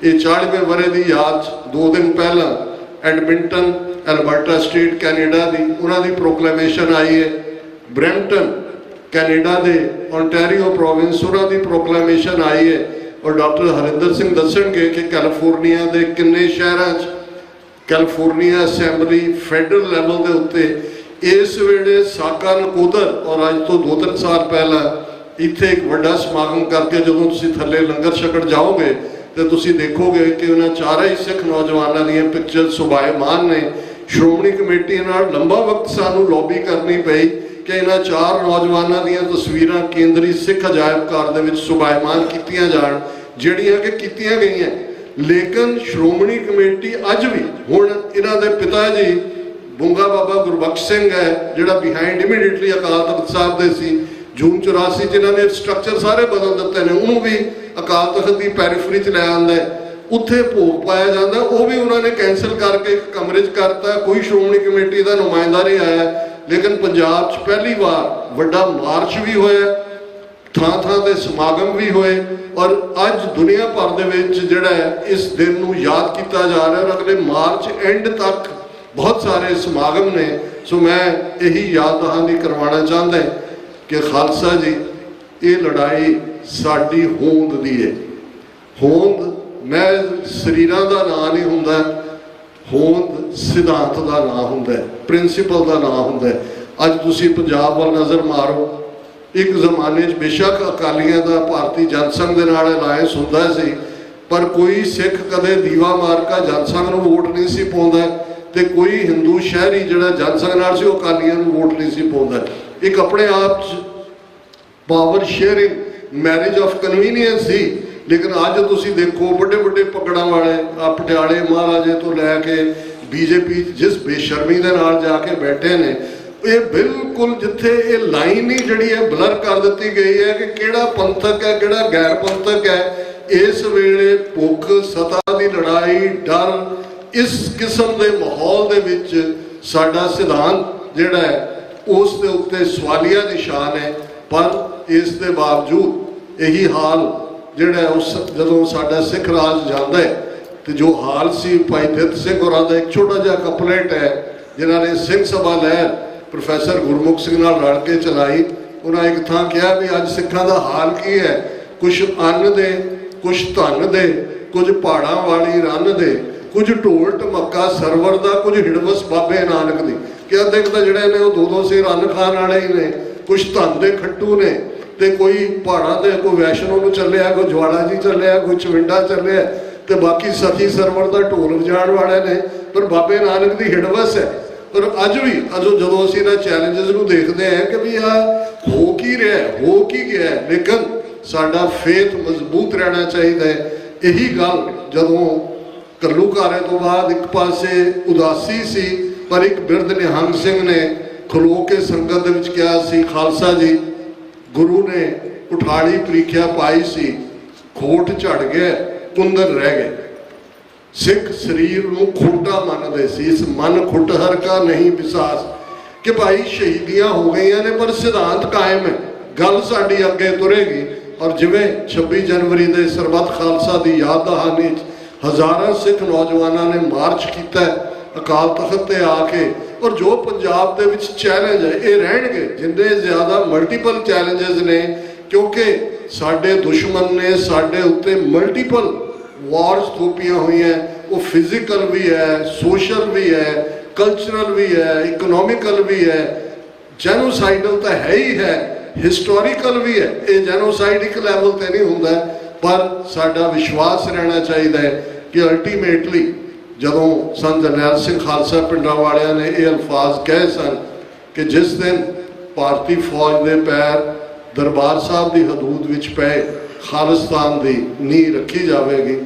ਇਹ 40ਵੇਂ ਵਰ੍ਹੇ ਦੀ ਯਾਦ 2 ਦਿਨ ਪਹਿਲਾਂ ਐਡਮਿੰਟਨ ਐਲਬਰਟਾ ਸਟੇਟ ਕੈਨੇਡਾ ਦੀ ਉਹਨਾਂ ਦੀ ਪ੍ਰੋਕਲੇਮੇਸ਼ਨ ਆਈ ਹੈ। ਬਰੈਂਪਟਨ ਕੈਨੇਡਾ ਦੇ ਓਨਟਾਰੀਓ ਪ੍ਰੋਵਿੰਸ ਉਹਨਾਂ ਦੀ ਪ੍ਰੋਕਲੇਮੇਸ਼ਨ ਆਈ ਹੈ। ਔਰ ਡਾਕਟਰ ਹਰਿੰਦਰ ਸਿੰਘ ਦੱਸਣਗੇ ਕਿ ਕੈਲੀਫੋਰਨੀਆ ਦੇ ਕਿੰਨੇ ਸ਼ਹਿਰਾਂ 'ਚ ਕੈਲੀਫੋਰਨੀਆ ਅਸੈਂਬਲੀ ਫੈਡਰਲ ਲੈਵਲ ਦੇ ਉੱਤੇ ਇਸ ਵੇਲੇ ਸਾਕਾ ਨਕੋਦਰ ਔਰ ਅੱਜ ਤੋਂ 2-3 ਸਾਲ ਪਹਿਲਾਂ ਇੱਥੇ ਇੱਕ ਵੱਡਾ ਸਮਾਗਮ ਕਰਕੇ ਜਦੋਂ ਤੁਸੀਂ ਥੱਲੇ ਲੰਗਰ ਛਕਣ ਜਾਓਗੇ ਤੇ ਤੁਸੀਂ ਦੇਖੋਗੇ ਕਿ ਉਹਨਾਂ ਚਾਰੇ ਹੀ ਸਿੱਖ ਨੌਜਵਾਨਾਂ ਦੀਆਂ ਪਿਕਚਰ ਸੁਭਾਇਮਾਨ ਨੇ। ਸ਼੍ਰੋਮਣੀ ਕਮੇਟੀ ਨਾਲ ਲੰਬਾ ਵਕਤ ਸਾਨੂੰ ਲੌਬੀ ਕਰਨੀ ਪਈ ਕਿ ਇਹਨਾਂ 4 ਨੌਜਵਾਨਾਂ ਦੀਆਂ ਤਸਵੀਰਾਂ ਕੇਂਦਰੀ ਸਿੱਖ ਅਜਾਇਬ ਘਰ ਦੇ ਵਿੱਚ ਸੁਭਾਇਮਾਨ ਕੀਤੀਆਂ ਜਾਣ, ਜਿਹੜੀਆਂ ਕਿ ਕੀਤੀਆਂ ਗਈਆਂ। ਲੇਕਿਨ ਸ਼੍ਰੋਮਣੀ ਕਮੇਟੀ ਅੱਜ ਵੀ, ਹੁਣ ਇਹਨਾਂ ਦੇ ਪਿਤਾ ਜੀ ਬੁੰਗਾ ਬਾਬਾ ਗੁਰਬਖਸ਼ ਸਿੰਘ ਹੈ ਜਿਹੜਾ ਬਿਹਾਈਂਡ ਇਮੀਡੀਏਟਲੀ ਅਕਾਲ ਤਖਤ ਸਾਹਿਬ ਦੇ ਸੀ, ਜੂਨ 84 'ਚ ਇਹਨਾਂ ਨੇ ਸਟਰਕਚਰ ਸਾਰੇ ਬਦਲ ਦਿੱਤੇ ਨੇ, ਉਹਨੂੰ ਵੀ ਅਕਾਲ ਤਖਤ ਦੀ ਪੈਰੀਫਰੀ 'ਚ ਲੈ ਆਉਂਦਾ, ਉੱਥੇ ਭੋਗ ਪਾਇਆ ਜਾਂਦਾ, ਉਹ ਵੀ ਉਹਨਾਂ ਨੇ ਕੈਂਸਲ ਕਰਕੇ ਇੱਕ ਕਮਰੇ 'ਚ ਕਰਤਾ। ਕੋਈ ਸ਼੍ਰੋਮਣੀ ਕਮੇਟੀ ਦਾ ਨੁਮਾਇੰਦਾ ਨਹੀਂ ਆਇਆ। ਲੇਕਿਨ ਪੰਜਾਬ 'ਚ ਪਹਿਲੀ ਵਾਰ ਵੱਡਾ ਮਾਰਚ ਵੀ ਹੋਇਆ, ਥਾਂ-ਥਾਂ ਤੇ ਸਮਾਗਮ ਵੀ ਹੋਏ ਔਰ ਅੱਜ ਦੁਨੀਆ ਭਰ ਦੇ ਵਿੱਚ ਜਿਹੜਾ ਇਸ ਦਿਨ ਨੂੰ ਯਾਦ ਕੀਤਾ ਜਾ ਰਿਹਾ ਔਰ ਅਗਲੇ ਮਾਰਚ ਐਂਡ ਤੱਕ ਬਹੁਤ ਸਾਰੇ ਸਮਾਗਮ ਨੇ। ਸੋ ਮੈਂ ਇਹੀ ਯਾਦ ਦਹਾਨੀ ਕਰਵਾਉਣਾ ਚਾਹੁੰਦਾ ਕਿ ਖਾਲਸਾ ਜੀ, ਇਹ ਲੜਾਈ ਸਾਡੀ ਹੋਂਦ ਦੀ ਹੈ। ਹੋਂਦ ਮੈਂ ਸਰੀਰਾਂ ਦਾ ਨਾਂ ਨਹੀਂ ਹੁੰਦਾ, ਹੋਂਦ ਸਿਧਾਂਤ ਦਾ ਨਾਂ ਹੁੰਦਾ, ਪ੍ਰਿੰਸੀਪਲ ਦਾ ਨਾਂ ਹੁੰਦਾ। ਅੱਜ ਤੁਸੀਂ ਪੰਜਾਬ ਵੱਲ ਨਜ਼ਰ ਮਾਰੋ, ਇੱਕ ਜ਼ਮਾਨੇ 'ਚ ਬੇਸ਼ੱਕ ਅਕਾਲੀਆਂ ਦਾ ਭਾਰਤੀ ਜਨਸੰਘ ਦੇ ਨਾਲ ਅਲਾਇੰਸ ਹੁੰਦਾ ਸੀ, ਪਰ ਕੋਈ ਸਿੱਖ ਕਦੇ ਦੀਵਾ ਮਾਰ ਕੇ ਜਨਸੰਘ ਨੂੰ ਵੋਟ ਨਹੀਂ ਸੀ ਪਾਉਂਦਾ। ਤੇ ਕੋਈ ਹਿੰਦੂ ਸ਼ਹਿਰੀ ਜਿਹੜਾ ਜਨਸੰਘ ਨਾਲ ਸੀ ਉਹ ਅਕਾਲੀਆਂ ਨੂੰ ਵੋਟ ਨਹੀਂ ਸੀ ਪਾਉਂਦਾ। ਇੱਕ ਆਪਣੇ ਆਪ 'ਚ power sharing marriage of convenience ਸੀ। ਲੇਕਿਨ ਅੱਜ ਤੁਸੀਂ ਦੇਖੋ ਵੱਡੇ ਵੱਡੇ ਪਕੜਾਂ ਵਾਲੇ ਪਟਿਆਲੇ ਮਹਾਰਾਜੇ ਤੋਂ ਲੈ ਕੇ ਬੀਜੇਪੀ ਜਿਸ ਬੇਸ਼ਰਮੀ ਦੇ ਨਾਲ ਜਾ ਕੇ ਬੈਠੇ ਨੇ, ਇਹ ਬਿਲਕੁਲ ਜਿੱਥੇ ਇਹ ਲਾਈਨ ਹੀ ਜਿਹੜੀ ਹੈ ਬਲਰ ਕਰ ਦਿੱਤੀ ਗਈ ਹੈ ਕਿ ਕਿਹੜਾ ਪੰਥਕ ਹੈ ਕਿਹੜਾ ਗੈਰ ਪੰਥਕ ਹੈ। ਇਸ ਵੇਲੇ ਭੁੱਖ, ਸੱਤਾ ਦੀ ਲੜਾਈ, ਡਰ, ਇਸ ਕਿਸਮ ਦੇ ਮਾਹੌਲ ਦੇ ਵਿੱਚ ਸਾਡਾ ਸਿਧਾਂਤ ਜਿਹੜਾ ਹੈ ਉਸ ਦੇ ਉੱਤੇ ਸਵਾਲੀਆ ਨਿਸ਼ਾਨ ਹੈ। ਪਰ ਇਸ ਦੇ ਬਾਵਜੂਦ ਇਹੀ ਹਾਲ ਜਿਹੜਾ ਉਸ ਜਦੋਂ ਸਾਡਾ ਸਿੱਖ ਰਾਜ ਜਾਂਦਾ ਹੈ ਤੇ ਜੋ ਹਾਲ ਸੀ ਭਾਈ ਦਿੱਤ ਸਿੰਘ ਹੋਰਾਂ ਦਾ ਇੱਕ ਛੋਟਾ ਜਿਹਾ ਕਪਲੇਟ ਹੈ ਜਿਨ੍ਹਾਂ ਨੇ ਸਿੰਘ ਸਭਾ ਲਹਿਰ ਪ੍ਰੋਫੈਸਰ ਗੁਰਮੁਖ ਸਿੰਘ ਨਾਲ ਰਲ ਕੇ ਚਲਾਈ। ਉਹਨਾਂ ਇੱਕ ਥਾਂ ਕਿਹਾ ਵੀ ਅੱਜ ਸਿੱਖਾਂ ਦਾ ਹਾਲ ਕੀ ਹੈ, ਕੁਛ ਅੰਨ ਦੇ, ਕੁਛ ਧਨ ਦੇ, ਕੁਝ ਪਹਾੜਾਂ ਵਾਲੀ ਰੰਨ ਦੇ, ਕੁਝ ਢੋਲ ਢਮੱਕਾ ਸਰਵਰ ਦਾ, ਕੁਝ ਹਿੜਵਸ ਬਾਬੇ ਨਾਨਕ ਦੀ। ਕਿ ਅੱਧੇ ਤਾਂ ਜਿਹੜੇ ਨੇ ਉਹ 2-2 ਸਿਰ ਅੰਨ ਖਾਣ ਵਾਲੇ ਹੀ ਨੇ, ਕੁਛ ਧਨ ਦੇ ਖੱਟੂ ਨੇ ਤੇ ਕੋਈ ਪਹਾੜਾਂ ਦੇ ਕੋਈ ਵੈਸ਼ਨੋ ਨੂੰ ਚੱਲਿਆ, ਕੋਈ ਜਵਾਲਾ ਜੀ ਚੱਲਿਆ, ਕੋਈ ਚਵਿੰਡਾ ਚੱਲਿਆ ਤੇ ਬਾਕੀ ਸਤੀ ਸਰਵਰ ਦਾ ਢੋਲ ਵਜਾਉਣ ਵਾਲੇ ਨੇ। ਪਰ ਬਾਬੇ ਨਾਨਕ ਦੀ ਹਿੜਵਸ ਹੈ। ਪਰ ਅੱਜ ਵੀ ਜਦੋਂ ਅਸੀਂ ਇਹਨਾਂ ਚੈਲੰਜਸ ਨੂੰ ਦੇਖਦੇ ਹਾਂ ਕਿ ਵੀ ਆ ਹੋ ਕੀ ਰਿਹਾ, ਹੋ ਕੀ ਗਿਆ, ਲੇਕਿਨ ਸਾਡਾ ਫੇਥ ਮਜ਼ਬੂਤ ਰਹਿਣਾ ਚਾਹੀਦਾ ਹੈ। ਇਹੀ ਗੱਲ ਜਦੋਂ ਘੱਲੂਘਾਰੇ ਤੋਂ ਬਾਅਦ ਇੱਕ ਪਾਸੇ ਉਦਾਸੀ ਸੀ, ਪਰ ਇੱਕ ਬਿਰਧ ਨਿਹੰਗ ਸਿੰਘ ਨੇ ਖਲੋ ਕੇ ਸੰਗਤ ਦੇ ਵਿੱਚ ਕਿਹਾ ਸੀ, ਖਾਲਸਾ ਜੀ ਗੁਰੂ ਨੇ ਉਠਾੜੀ ਪ੍ਰੀਖਿਆ ਪਾਈ ਸੀ, ਖੋਟ ਝੜ ਗਿਆ, ਕੁੰਦਨ ਰਹਿ ਗਏ। ਸਿੱਖ ਸਰੀਰ ਨੂੰ ਖੋਟਾ ਮੰਨਦੇ ਸੀ, ਇਸ ਮਨ ਖੁੱਟਹਰ ਕਾ ਨਹੀਂ ਵਿਸਾਸ, ਕਿ ਭਾਈ ਸ਼ਹੀਦੀਆਂ ਹੋ ਗਈਆਂ ਨੇ ਪਰ ਸਿਧਾਂਤ ਕਾਇਮ ਹੈ, ਗੱਲ ਸਾਡੀ ਅੱਗੇ ਤੁਰੇਗੀ। ਔਰ ਜਿਵੇਂ 26 ਜਨਵਰੀ ਦੇ ਸਰਬੱਤ ਖਾਲਸਾ ਦੀ ਯਾਦ ਦਹਾਨੀ 'ਚ ਹਜ਼ਾਰਾਂ ਸਿੱਖ ਨੌਜਵਾਨਾਂ ਨੇ ਮਾਰਚ ਕੀਤਾ ਅਕਾਲ ਤਖਤ ਤੇ ਆ ਕੇ, ਔਰ ਜੋ ਪੰਜਾਬ ਦੇ ਵਿੱਚ ਚੈਲੰਜ ਹੈ ਇਹ ਰਹਿਣਗੇ, ਜਿੰਨੇ ਜ਼ਿਆਦਾ ਮਲਟੀਪਲ ਚੈਲੰਜਸ ਨੇ, ਕਿਉਂਕਿ ਸਾਡੇ ਦੁਸ਼ਮਣ ਨੇ ਸਾਡੇ ਉੱਤੇ ਮਲਟੀਪਲ ਵਾਰਸ ਥੋਪੀਆਂ ਹੋਈਆਂ। ਉਹ ਫਿਜ਼ੀਕਲ ਵੀ ਹੈ, ਸੋਸ਼ਲ ਵੀ ਹੈ, ਕਲਚਰਲ ਵੀ ਹੈ, ਇਕਨੋਮਿਕਲ ਵੀ ਹੈ, ਜੈਨੋਸਾਈਡਲ ਤਾਂ ਹੈ ਹੀ ਹੈ, ਹਿਸਟੋਰੀਕਲ ਵੀ ਹੈ। ਇਹ ਜੈਨੋਸਾਈਡ ਇੱਕ ਲੈਵਲ ਤੇ ਨਹੀਂ ਹੁੰਦਾ, ਪਰ ਸਾਡਾ ਵਿਸ਼ਵਾਸ ਰਹਿਣਾ ਚਾਹੀਦਾ ਹੈ ਕਿ ਅਲਟੀਮੇਟਲੀ ਜਦੋਂ ਸੰਤ ਜਰਨੈਲ ਸਿੰਘ ਖਾਲਸਾ ਪਿੰਡਾਂ ਵਾਲਿਆਂ ਨੇ ਇਹ ਅਲਫਾਜ਼ ਕਹੇ ਸਨ ਕਿ ਜਿਸ ਦਿਨ ਭਾਰਤੀ ਫੌਜ ਦੇ ਪੈਰ ਦਰਬਾਰ ਸਾਹਿਬ ਦੀ ਹਦੂਦ ਵਿੱਚ ਪਏ, ਖਾਲਿਸਤਾਨ ਦੀ ਨੀਂਹ ਰੱਖੀ ਜਾਵੇਗੀ।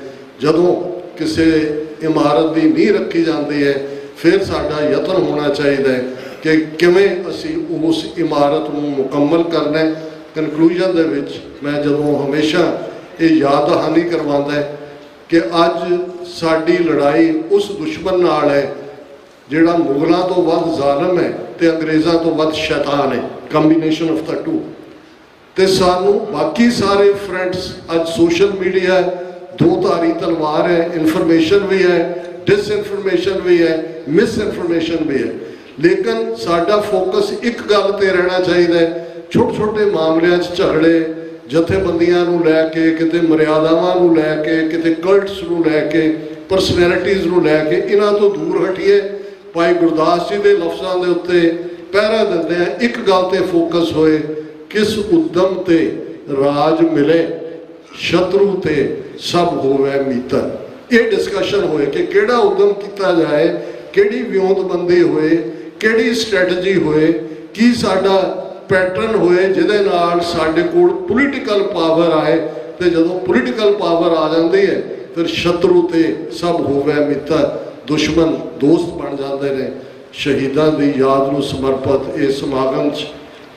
ਜਦੋਂ ਕਿਸੇ ਇਮਾਰਤ ਦੀ ਨੀਂਹ ਰੱਖੀ ਜਾਂਦੀ ਹੈ ਫਿਰ ਸਾਡਾ ਯਤਨ ਹੋਣਾ ਚਾਹੀਦਾ ਹੈ ਕਿ ਕਿਵੇਂ ਅਸੀਂ ਉਸ ਇਮਾਰਤ ਨੂੰ ਮੁਕੰਮਲ ਕਰਨਾ ਹੈ। ਕਨਕਲੂਜਨ ਦੇ ਵਿੱਚ ਮੈਂ ਜਦੋਂ ਹਮੇਸ਼ਾ ਇਹ ਯਾਦ ਦਹਾਨੀ ਕਰਵਾਉਂਦਾ ਹੈ ਕਿ ਅੱਜ ਸਾਡੀ ਲੜਾਈ ਉਸ ਦੁਸ਼ਮਣ ਨਾਲ ਹੈ ਜਿਹੜਾ ਮੁਗਲਾਂ ਤੋਂ ਵੱਧ ਜ਼ਾਲਮ ਹੈ ਤੇ ਅੰਗਰੇਜ਼ਾਂ ਤੋਂ ਵੱਧ ਸ਼ੈਤਾਨ ਹੈ, ਕੰਬੀਨੇਸ਼ਨ ਆਫ ਦਾ ਟੂ। ਤੇ ਸਾਨੂੰ ਬਾਕੀ ਸਾਰੇ ਫਰੰਟਸ ਅੱਜ ਸੋਸ਼ਲ ਮੀਡੀਆ ਦੋ ਧਾਰੀ ਤਲਵਾਰ ਹੈ, ਇਨਫੋਰਮੇਸ਼ਨ ਵੀ ਹੈ, ਡਿਸਇਨਫੋਰਮੇਸ਼ਨ ਵੀ ਹੈ, ਮਿਸਇਨਫੋਰਮੇਸ਼ਨ ਵੀ ਹੈ। ਲੇਕਿਨ ਸਾਡਾ ਫੋਕਸ ਇੱਕ ਗੱਲ ਤੇ ਰਹਿਣਾ ਚਾਹੀਦਾ ਹੈ, ਛੋਟੇ ਛੋਟੇ ਮਾਮਲਿਆਂ 'ਚ ਝਗੜੇ, ਜਥੇਬੰਦੀਆਂ ਨੂੰ ਲੈ ਕੇ, ਕਿਤੇ ਮਰਿਆਦਾਵਾਂ ਨੂੰ ਲੈ ਕੇ, ਕਿਤੇ ਕਲਟਸ ਨੂੰ ਲੈ ਕੇ, ਪਰਸਨੈਲਿਟੀਜ਼ ਨੂੰ ਲੈ ਕੇ, ਇਹਨਾਂ ਤੋਂ ਦੂਰ ਹਟੀਏ। ਭਾਈ ਗੁਰਦਾਸ ਜੀ ਦੇ ਲਫ਼ਜ਼ਾਂ ਦੇ ਉੱਤੇ ਪਹਿਰਾ ਦਿੰਦੇ ਆ, ਇੱਕ ਗੱਲ ਤੇ ਫੋਕਸ ਹੋਏ, ਕਿਸ ਉਦਮ ਤੇ ਰਾਜ ਮਿਲੇ, ਸ਼ਤਰੂ ਤੇ ਸਭ ਹੋਵੇ ਮੀਤਰ। ਇਹ ਡਿਸਕਸ਼ਨ ਹੋਏ ਕਿ ਕਿਹੜਾ ਉਦਮ ਕੀਤਾ ਜਾਏ, ਕਿਹੜੀ ਵਿਉਂਤਬੰਦੀ ਹੋਏ, ਕਿਹੜੀ ਸਟ੍ਰੈਟਜੀ ਹੋਏ, ਕੀ ਸਾਡਾ ਪੈਟਰਨ ਹੋਏ ਜਿਹਦੇ ਨਾਲ ਸਾਡੇ ਕੋਲ ਪੋਲੀਟੀਕਲ ਪਾਵਰ ਆਏ। ਤੇ ਜਦੋਂ ਪੋਲੀਟੀਕਲ ਪਾਵਰ ਆ ਜਾਂਦੀ ਹੈ ਫਿਰ ਸ਼ਤਰੂ ਤੇ ਸਭ ਹੋਵੇ ਮਿੱਤਰ, ਦੁਸ਼ਮਣ ਦੋਸਤ ਬਣ ਜਾਂਦੇ ਨੇ। ਸ਼ਹੀਦਾਂ ਦੀ ਯਾਦ ਨੂੰ ਸਮਰਪਿਤ ਇਸ ਸਮਾਗਮ 'ਚ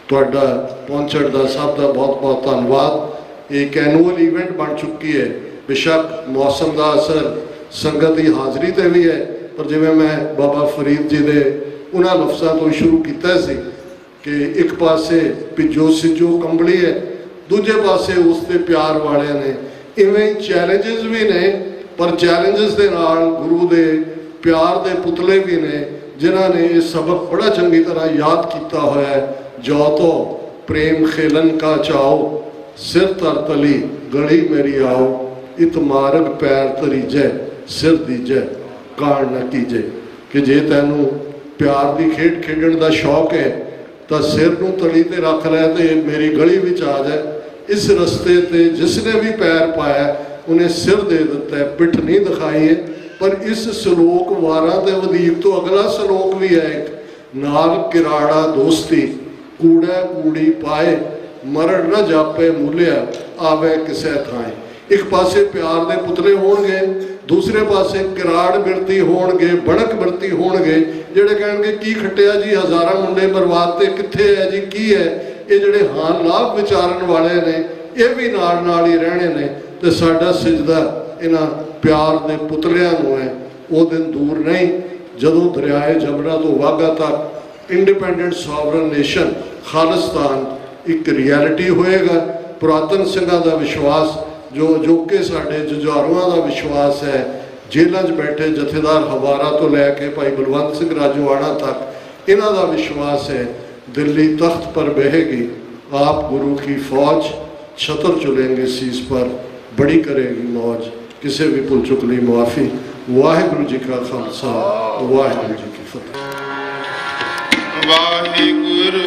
ਤੁਹਾਡਾ ਪਹੁੰਚਣ ਦਾ ਸਭ ਦਾ ਬਹੁਤ ਬਹੁਤ ਧੰਨਵਾਦ। ਇਹ ਇੱਕ ਐਨੂਅਲ ਇਵੈਂਟ ਬਣ ਚੁੱਕੀ ਹੈ। ਬੇਸ਼ੱਕ ਮੌਸਮ ਦਾ ਅਸਰ ਸੰਗਤ ਦੀ ਹਾਜ਼ਰੀ ਤੇ ਵੀ ਹੈ, ਪਰ ਜਿਵੇਂ ਮੈਂ ਬਾਬਾ ਫਰੀਦ ਜੀ ਦੇ ਉਹਨਾਂ ਲਫ਼ਜ਼ਾਂ ਤੋਂ ਸ਼ੁਰੂ ਕੀਤਾ ਸੀ ਕਿ ਇੱਕ ਪਾਸੇ ਭਿੱਜੋ ਸਿੱਜੋ ਕੰਬਲੀ ਹੈ, ਦੂਜੇ ਪਾਸੇ ਉਸ ਦੇ ਪਿਆਰ ਵਾਲਿਆਂ ਨੇ। ਇਵੇਂ ਚੈਲੰਜਸ ਵੀ ਨੇ, ਪਰ ਚੈਲੰਜਸ ਦੇ ਨਾਲ ਗੁਰੂ ਦੇ ਪਿਆਰ ਦੇ ਪੁਤਲੇ ਵੀ ਨੇ ਜਿਨ੍ਹਾਂ ਨੇ ਇਹ ਸਬਕ ਬੜਾ ਚੰਗੀ ਤਰ੍ਹਾਂ ਯਾਦ ਕੀਤਾ ਹੋਇਆ ਹੈ। ਜੋ ਤੋ ਪ੍ਰੇਮ ਖੇਲਨ ਕਾ ਚਾਓ, ਸਿਰ ਧਰ ਤਲੀ ਗਲੀ ਮੇਰੀ ਆਓ, ਇਤ ਮਾਰਗ ਪੈਰ ਤਰੀਜੈ, ਸਿਰ ਦੀਜੈ ਕਾਣ ਨਾ ਕੀਜੈ। ਕਿ ਜੇ ਤੈਨੂੰ ਪਿਆਰ ਦੀ ਖੇਡ ਖੇਡਣ ਦਾ ਸ਼ੌਕ ਹੈ ਤਾਂ ਸਿਰ ਨੂੰ ਤਲੀ ਤੇ ਰੱਖ ਲੈ ਤੇ ਮੇਰੀ ਗਲੀ ਵਿੱਚ ਆ ਜਾ। ਇਸ ਰਸਤੇ ਤੇ ਜਿਸ ਨੇ ਵੀ ਪੈਰ ਪਾਇਆ ਉਹਨੇ ਸਿਰ ਦੇ ਦਿੱਤਾ ਹੈ, ਪਿੱਠ ਨਹੀਂ ਦਿਖਾਈ ਹੈ। पर इस सलोक वारा ते वधीक तो अगला सलोक भी है एक, नाल किराड़ा दोस्ती कूड़ा कूड़ी पाए मरण न जापे मूलिया आवे किसे थाए। एक पासे प्यार दे पुतले होणगे, दूसरे पासे किराड़ बिरती होणगे, भड़क बिरती होणगे, ਜਿਹੜੇ ਕਹਿਣਗੇ ਕੀ ਖੱਟਿਆ ਜੀ, ਹਜ਼ਾਰਾਂ ਮੁੰਡੇ ਬਰਬਾਦ ਤੇ ਕਿੱਥੇ ਹੈ ਜੀ, ਕੀ ਹੈ ਇਹ ਜਿਹੜੇ ਹਾਂ ਲਾਭ ਵਿਚਾਰਨ ਵਾਲੇ ਨੇ ਇਹ ਵੀ ਨਾਲ ਨਾਲ ਹੀ ਰਹਿਣੇ ਨੇ। ਤੇ ਸਾਡਾ ਸਿਜਦਾ ਇਹਨਾਂ ਪਿਆਰ ਦੇ ਪੁਤਲਿਆਂ ਨੂੰ ਹੈ। ਉਹ ਦਿਨ ਦੂਰ ਨਹੀਂ ਜਦੋਂ ਦਰਿਆਏ ਜਮਨਾ ਤੋਂ ਵਾਘਾ ਤੱਕ ਇੰਡੀਪੈਂਡੈਂਟ ਸੋਵਰਨ ਨੇਸ਼ਨ ਖਾਲਿਸਤਾਨ ਇੱਕ ਰਿਐਲਿਟੀ ਹੋਏਗਾ। ਪੁਰਾਤਨ ਸਿੰਘਾਂ ਦਾ ਵਿਸ਼ਵਾਸ ਜੋ ਕਿ ਸਾਡੇ ਜੁਝਾਰੂਆਂ ਦਾ ਵਿਸ਼ਵਾਸ ਹੈ, ਜੇਲ੍ਹਾਂ 'ਚ ਬੈਠੇ ਜਥੇਦਾਰ ਹਵਾਰਾ ਤੋਂ ਲੈ ਕੇ ਭਾਈ ਬਲਵੰਤ ਸਿੰਘ ਰਾਜੋਆਣਾ ਤੱਕ ਇਹਨਾਂ ਦਾ ਵਿਸ਼ਵਾਸ ਹੈ ਦਿੱਲੀ ਤਖਤ ਪਰ ਬਹਿਗੀ ਆਪ ਗੁਰੂ ਕੀ ਫੌਜ, ਛਤਰ ਚੁਲੇਂਗੇ ਸੀਸ ਪਰ ਬੜੀ ਕਰੇਗੀ ਮੌਜ। ਕਿਸੇ ਵੀ ਭੁੱਲ ਚੁੱਕ ਲਈ ਮੁਆਫੀ। ਵਾਹਿਗੁਰੂ ਜੀ ਕਾ ਖਾਲਸਾ, ਵਾਹਿਗੁਰੂ ਜੀ ਕੀ ਫਤਿਹ। ਵਾਹਿਗੁਰੂ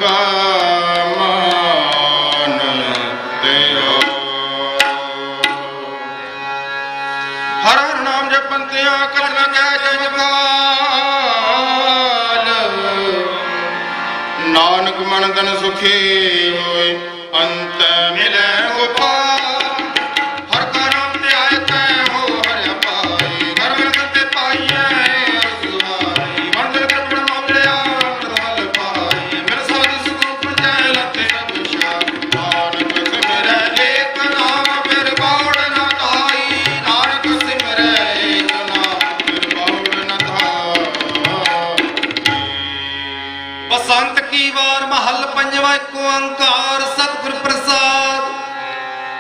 ਕਾ ਮਾਨ ਤੇਰਾ। ਹਰ ਹਰ ਨਾਮ ਜਪੰਤਿਆਂ ਕਤ ਨ ਕਹਿ ਜਮਕਾਲ। ਨਾਨਕ ਮਨ ਤਨ ਸੁਖੀ ਹੋਏ ਅੰਤ ਮਿਲੈ ਗੋਪਾਲ। ਹਰ ਕਾ ਨਾਮ ਧਿਆਇ ਕੈ ਹੋ ਹਰਿ ਪਾਈ। ਘਰ ਮਿਲ ਕੰਤੇ ਪਾਈਐ ਅਰਜ਼ੁਆਈ। ਮਨ ਦਿਲ ਤ੍ਰਿਪੜ ਮੌਲਿਆ ਅੰਮ੍ਰਿਤ ਮਲ ਪਾਈ। ਮਿਲ ਸਾਧ ਸੁਖ ਉਪਜੈ ਲਤੇ ਅਭਿਸ਼ਾ। ਨਾਨਕ ਸਿਮਰੈ ਏਕ ਨਾਮ ਫਿਰ ਬਾੜ ਨ ਧਾਈ। ਨਾਨਕ ਸਿਮਰੈ ਏਕ ਨਾਮ ਫਿਰ ਬਾੜ ਨ ਧਾਈ। ਬਸੰਤ ਕੀ ਵਾਰ ਮਹੱਲ ਪੰਜਵਾ ਏਕ ਓੰਕਾਰ ਸਤਿਗੁਰ ਪ੍ਰਸਾਦ।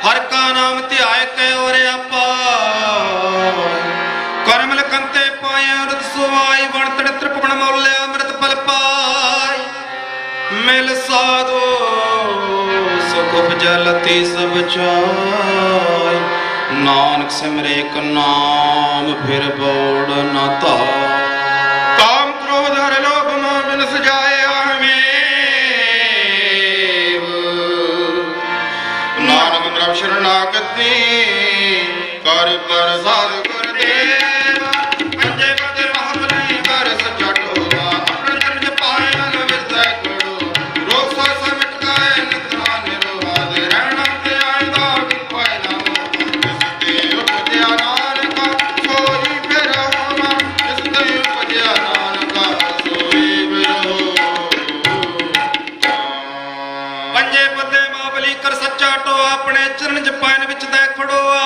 ਹਰ ਕਾ ਨਾਮ ਧਿਆਇ ਕੈ ਔਰਿਆ ਪਾਈ। ਕਰ ਮਿਲ ਕੰਤੇ ਪਾਏ ਅੰਮ੍ਰਿਤ ਸੁਆਈ। ਵਣ ਤੜ ਤ੍ਰਿਪਵਣ ਮੌਲਿਆ ਅੰਮ੍ਰਿਤ ਫਲ ਪਾਈ। ਮਿਲ ਸਾਧੋ ਸੁਖ ਉਪਜੈ ਲਤੀ ਸਭ ਚਾਈ। ਨਾਨਕ ਸਿਮਰੇ ਏਕ ਨਾਮ ਫਿਰ ਬੋੜ ਨ ਧਾਈ। ਕਾਮ ਕ੍ਰੋਧ ਹਰਿ ਲੋਭ ਮੋਹ ਬਿਨ ਸਜਾਏ ਆਹਵੇਂ। ਨਾਨਕ ਪ੍ਰਭ ਸ਼ਰਨਾਗਤੀ ਕਰ ਪ੍ਰਸਾਦ ਗੁਰਦੇਵ। ਪੰਜੇ ਪਦੇ ਮਹਾਬਲੀ ਕਰ ਸੱਚਾ ਟੋਆ। ਆਪਣੇ ਜਨ ਜਪਾਏ ਅਨ ਵਿਰਦੈ ਕਰੋ। ਰੋਗ ਸੋ ਮਿਟ ਗਏ ਨਿਤਨਾ ਨਿਰੋਆ। ਦੇ ਰਹਿਣਾ ਤੇ ਆਇਦਾ ਕਿਰਪਾਇ ਨਾਮੋ। ਜਿਸ ਤੇ ਉਪਜਿਆ ਨਾਨਕਾ ਸੋਈ ਫਿਰ ਹੋਵਾ। ਜਿਸ ਤੇ ਉਪਜਿਆ ਨਾਨਕਾ ਸੋਈ ਫਿਰ ਹੋਵਾ। ਪੰਜੇ ਪੱਦੇ ਮਾਬਲੀ ਕਰ ਸੱਚਾ ਟੋਆ। ਆਪਣੇ ਚਰਨ ਜਪਾਇਨ ਵਿੱਚ ਤੈ ਖੜੋਆ।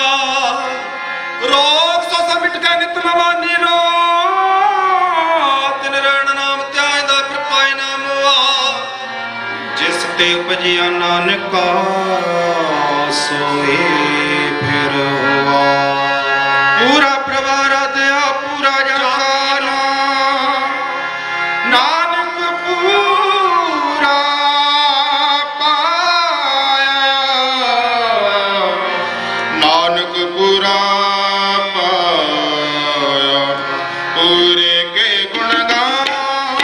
ਰੋਗ ਸੋ ਮਿਟ ਗਏ ਨਿਤ ਨਵਾ ਨੀਰੋ। ਤਿਨ ਰਹਿਣ ਨਾਮ ਧਿਆਇ ਦਾ ਪ੍ਰਪਾਇ ਨਾਮੁਆ। ਜਿਸ ਤੇ ਉਪਜਿਆ ਨਾਨਕਾ ਸੋਈ ਫਿਰ ਹੋਆ। ਪੂਰਾ ਪ੍ਰਵਾਰ ਦਿਆ ਪੂਰਾ ਜਨ ਖਾਨਾ। ਨਾਨਕ ਪੂਰਾ ਪਾਇਆ। ਨਾਨਕ ਪੂਰਾ ਪਾਇਆ। ਪੂਰੇ ਕੇ ਗੁਣ ਗਾਵਾਂ।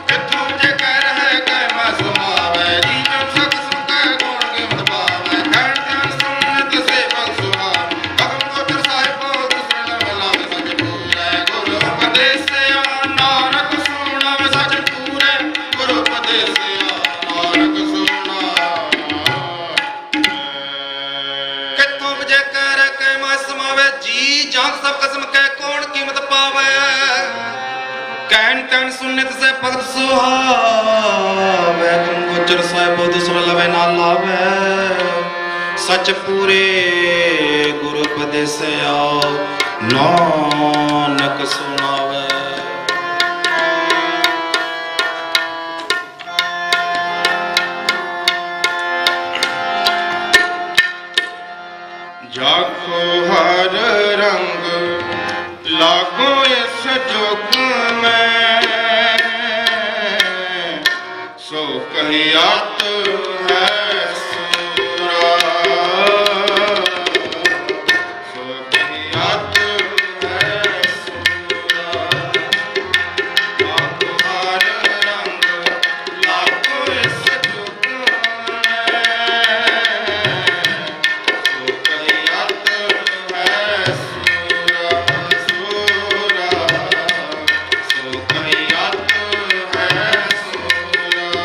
ਕਿਥੋਂ ਜੇ ਕਹਿ ਰਹਿ ਕੈ ਮੈਂ ਸੁਣਾਵੈ। ਜੀ ਜੋ ਸਖ ਸੁਖੈ ਗੁਣ ਗਿਵਤ ਪਾਵੈ। ਕਹਿਣ ਧਿਆਨ ਸੁਣਤ ਸੇਵਕ ਸੁਹਾਵੈ। ਕਦਮ ਕੋਚਰ ਸਾਹਿਬੋ ਸੁਣ ਲਾਵੇ ਸਚ ਪੂਰੈ। ਗੁਰ ਉਪਦੇਸਿਆ ਨਾਨਕ ਸੁਣਾਵੇ ਸਚ ਪੂਰੈ। ਗੁਰ ਉਪਦੇਸਿਆ ਨਾਨਕ ਸੁਣਾਵੇ। ਕਿਥੋਂ ਵਜੇ ਕਹਿ ਰਹਿ ਕੈ ਮੈਂ ਸਮਾਵੇ। ਜੀ ਜਾਂਗ ਸਭ ਕਸਮ ਕੈ ਕੌਣ ਕੀਮਤ ਪਾਵੈ। ਕਹਿਣ ਤੈਨ ਸੁਨਿਤ ਸੇ ਭਗਤ ਸੁਹਾਵੈ। ਗੁਰੂ ਗੋਚਰ ਸਾਹਿਬੋ ਦੁਸਰ ਲਵੇ ਨਾ ਲਾਵੈ। ਸਚ ਪੂਰੇ ਗੁਰੂ ਉਪਦੇਸਿਆ ਨਾਨਕ ਸੁਣਾਵੈ। ਜਾਗੋ ਹਰ ਰੰਗ ਲਾਗੋ ਇਸ ਜੁਗ ਮੈਂ। ਸੋ ਕਲਿਆਤ ਹੈ ਸੂਰਾ। ਸੋ ਕਲਿਆਤ ਹੈ ਸੂਰਾ। ਜਾਗੋ ਹਰ ਰੰਗ ਲਾਗੋ ਇਸ ਜੁਗ ਮੈਂ। ਸੋ ਕਲਿਆਤ ਹੈ ਸੂਰਾ। ਸੂਰਾ ਸੋ ਕਲਿਆਤ ਹੈ ਸੂਰਾ।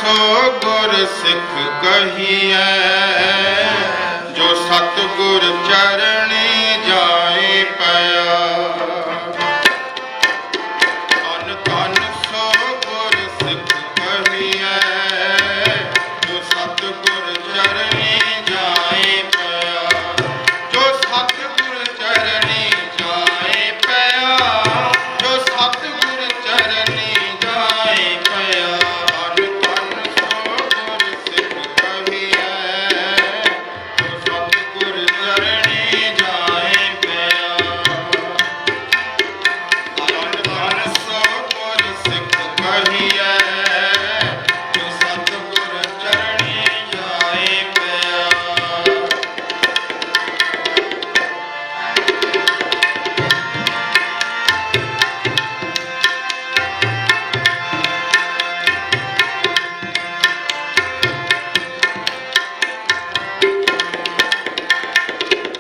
ਸੋ ਗੁਰ ਸਿੱਖ ਕਹੀਐ, ਜੋ ਸਤਿਗੁਰ ਚਰਣੀ ਜਾਏ ਪਿਆ। ਧੰਨ ਧੰਨ ਸੋ ਗੁਰ ਸਿੱਖ ਕਹੀਐ, ਜੋ ਸਤਿਗੁਰ ਚਰਣੀ ਜਾਏ ਪਿਆ। ਜੋ ਸਤਿਗੁਰ ਚਰਣੀ ਜਾਏ ਪਿਆ, ਜੋ ਸਤਿਗੁਰ ਚਰਣੀ ਜਾਏ ਪਿਆ। ਧੰਨ ਧੰਨ ਸੋ ਗੁਰ ਸਿੱਖ ਕਹੀਐ, ਜੋ ਸਤਿਗੁਰ ਚਰਣੀ ਜਾਏ ਪਿਆ। ਧੰਨ ਧੰਨ ਸੋ ਗੁਰ ਸਿੱਖ ਕਹੀਐ, ਜੋ ਸਤਿਗੁਰ ਚਰਣੀ ਜਾਏ ਪਿਆ।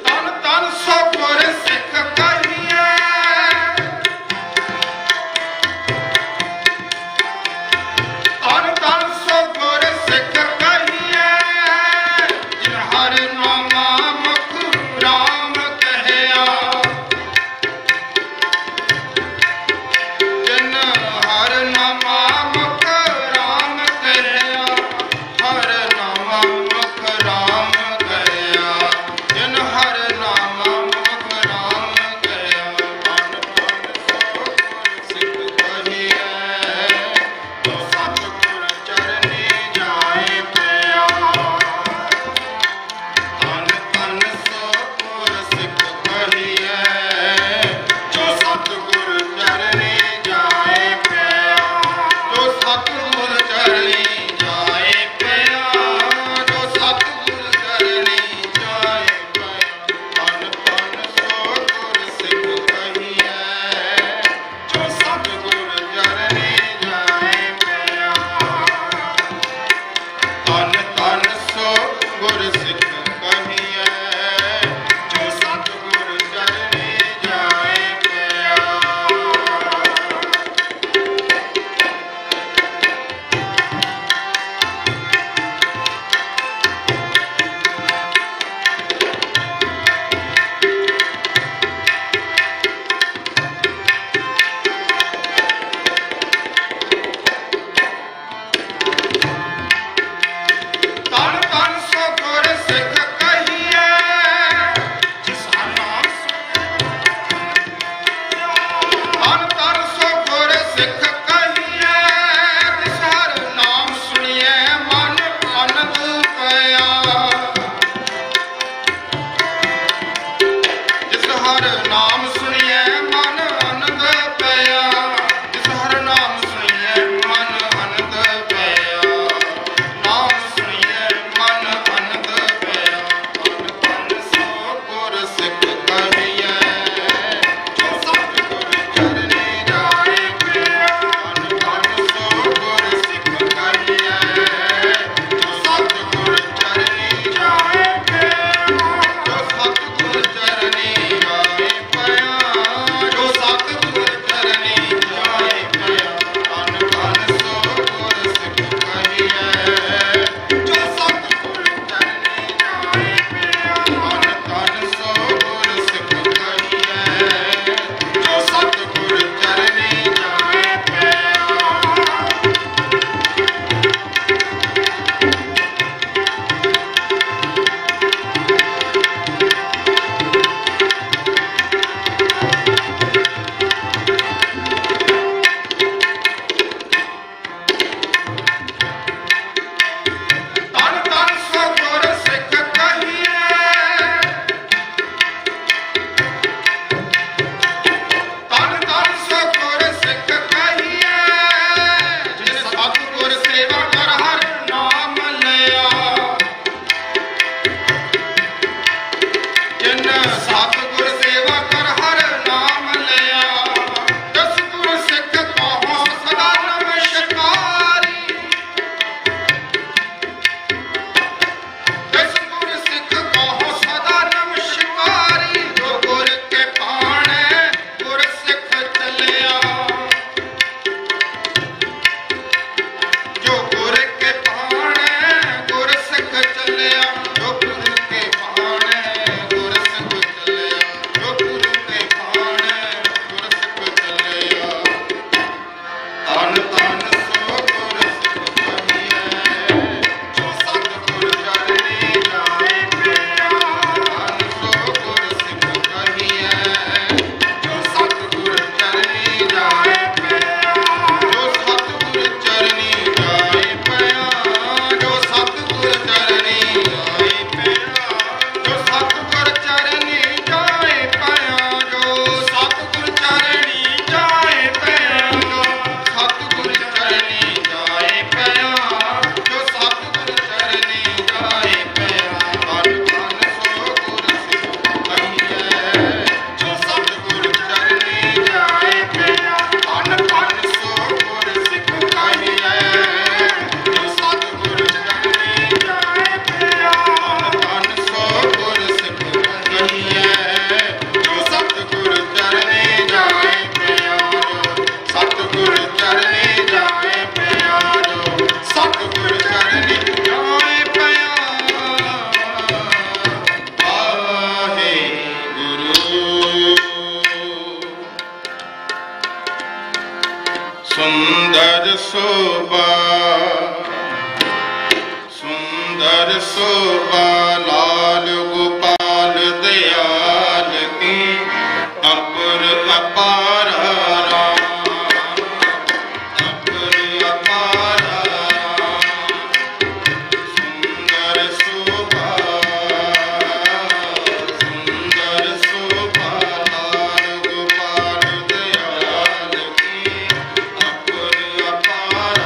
ਧੰਨ ਧੰਨ ਸੋ ਗੁਰ ਸਿੱਖ ਕਹੀਐ, ਧੰਨ ਧੰਨ ਸੋ ਗੁਰ ਸਿੱਖ ਕਹੀਐ, ਜਿਨ ਹਰਿ ਨਾਮਾ ਮੁਖ ਰਾਮ ਕਹਿਆ। ਜਿਨ ਹਰਿ ਨਾਮਾ ਮੁਖ ਰਾਮ ਕਹਿਆ, ਹਰਿ ਨਾਮਾ ਮੁਖ ਰਾਮ ਕਹਿਆ। ਜਿਨ ਹਰਿ ਨਾਮਾ ਮੁਖ ਰਾਮ ਕਹਿਆ। ਧੰਨ ਧੰਨ ਸੋ ਗੁਰ ਸਿੱਖ ਕਹੀਐ, ਜੋ ਸਤਿਗੁਰ ਚਰਣੀ ਜਾਏ ਪਿਆ। ਧੰਨ ਧੰਨ ਸੋ ਗੁਰ ਸਿੱਖ ਕਹੀਐ, ਜੋ ਸਤਿਗੁਰ ਚਰਣੀ ਜਾਏ ਪਿਆ। ਜੋ ਸਤਿਗੁਰ ਚਰਣੀ ਜਾਏ ਪਿਆ, ਜੋ ਸਤਿਗੁਰ ਚਰਣੀ ਜਾਏ ਪਿਆ। ਧੰਨ ਧੰਨ ਸੋ ਗੁਰ ਸਿੱਖ ਕਹੀਐ, ਜੋ ਸਤਿਗੁਰ ਚਰਣੀ ਜਾਏ ਪਿਆ। ਧੰਨ ਧੰਨ ਸੋ ਗੁਰ ਸਿੱਖ ਕਹੀਐ, ਜੋ ਸਤਿਗੁਰ ਚਰਣੀ ਜਾਏ ਪਿਆ। ਧੰਨ ਧੰਨ ਸੋ ਗੁਰ ਸਿੱਖ ਕਹੀਐ, ਜਿਸ ਹਰਿ ਨਾਮ ਧੰਨ ਧੰਨ ਸੋ ਗੁਰ ਸਿੱਖ ਕਹੀਐ, ਜਿਸ ਹਰਿ ਨਾਮ ਸੁਣੀਐ ਮਨ ਆਨੰਦ ਪਿਆ। ਜਿਸ ਹਰਿ ਨਾਮ ਸੁਣੀਐ ਮਨ ਆਨੰਦ ਪਿਆ। ਜਿਸ ਹਰਿ ਨਾਮ ਸੁਣੀਐ ਮਨ ਆਨੰਦ ਪਿਆ। ਨਾਮ ਸੁਣੀਐ ਮਨ ਆਨੰਦ ਪਿਆ। ਧੰਨ ਧੰਨ ਸੋ ਗੁਰ ਸਿੱਖ ਕਹੀਐ, ਜੋ ਸਤਿਗੁਰ ਚਰਣੀ ਜਾਏ ਪਿਆ। ਧੰਨ ਧੰਨ ਸੋ ਗੁਰ ਸਿੱਖ ਕਹੀਐ, ਜੋ ਸਤਿਗੁਰ ਚਰਣੀ ਜਾਏ ਪਿਆ। ਜੋ ਸਤਿਗੁਰ ਚਰਣੀ ਜਾਏ ਪਿਆ। ਅਪਾਰ ਰਾਮ ਅਪਾਰ ਸੁੰਦਰ ਸੁਭਾ ਲਾਲ ਗੋਪਾਲ ਦਿਆਲ ਕੀ ਅਪਰ ਅਪਾਰ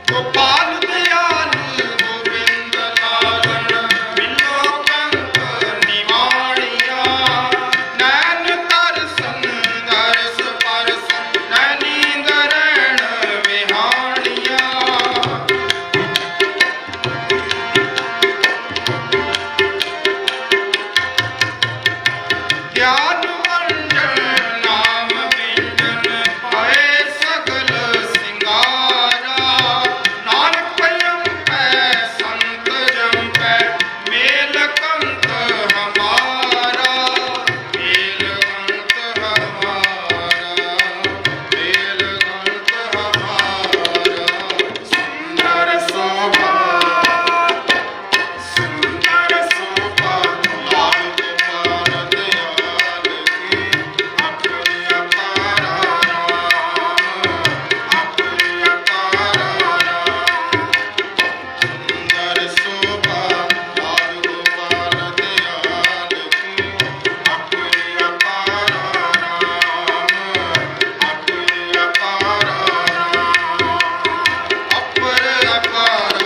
ਗੋਪਾਲ ਦਿਆਲ ਗੋਬਿੰਦ ਲਾਲਨ ਮਿਲੋ ਕੰਤ ਨਿਵਾਣਿਆ ਨੈਣ ਤਰਸਨ ਦਰਸ ਪਰਸਨ ਨੈਣੀ ਦਰਣ ਵਿਹਾਣਿਆ ਗਿਆਨ ਵੰਡਨ ਨਾਮ ਵਿੰਡਨ ਪਾਏ ਸਗਲ ਸਿੰਗਾਰਾ ਨਾਨਕ ਜੰਪੈ ਸੰਤ ਜੰਪੈ ਮੇਲ ਕੰਤ ਹਮਾਰਾ ਮੇਲ ਕੰਤ ਹਮਾਰਾ ਮੇਲ ਕੰਤ ਹਮਾਰਾ ਸੁੰਦਰ ਸੋਭਾ ਲਾਲ ਗੋਪਾਲ ਦਿਆਲ ਕੀ ਅਪਰ ਅਪਾਰ ਸੁੰਦਰ ਸੋਭਾ ਲਾਲ ਗੋਪਾਲ ਦਿਆਲ ਕੀ ਅਪਰ ਅਪਾਰ ਅਪਰ ਅਪਾਰ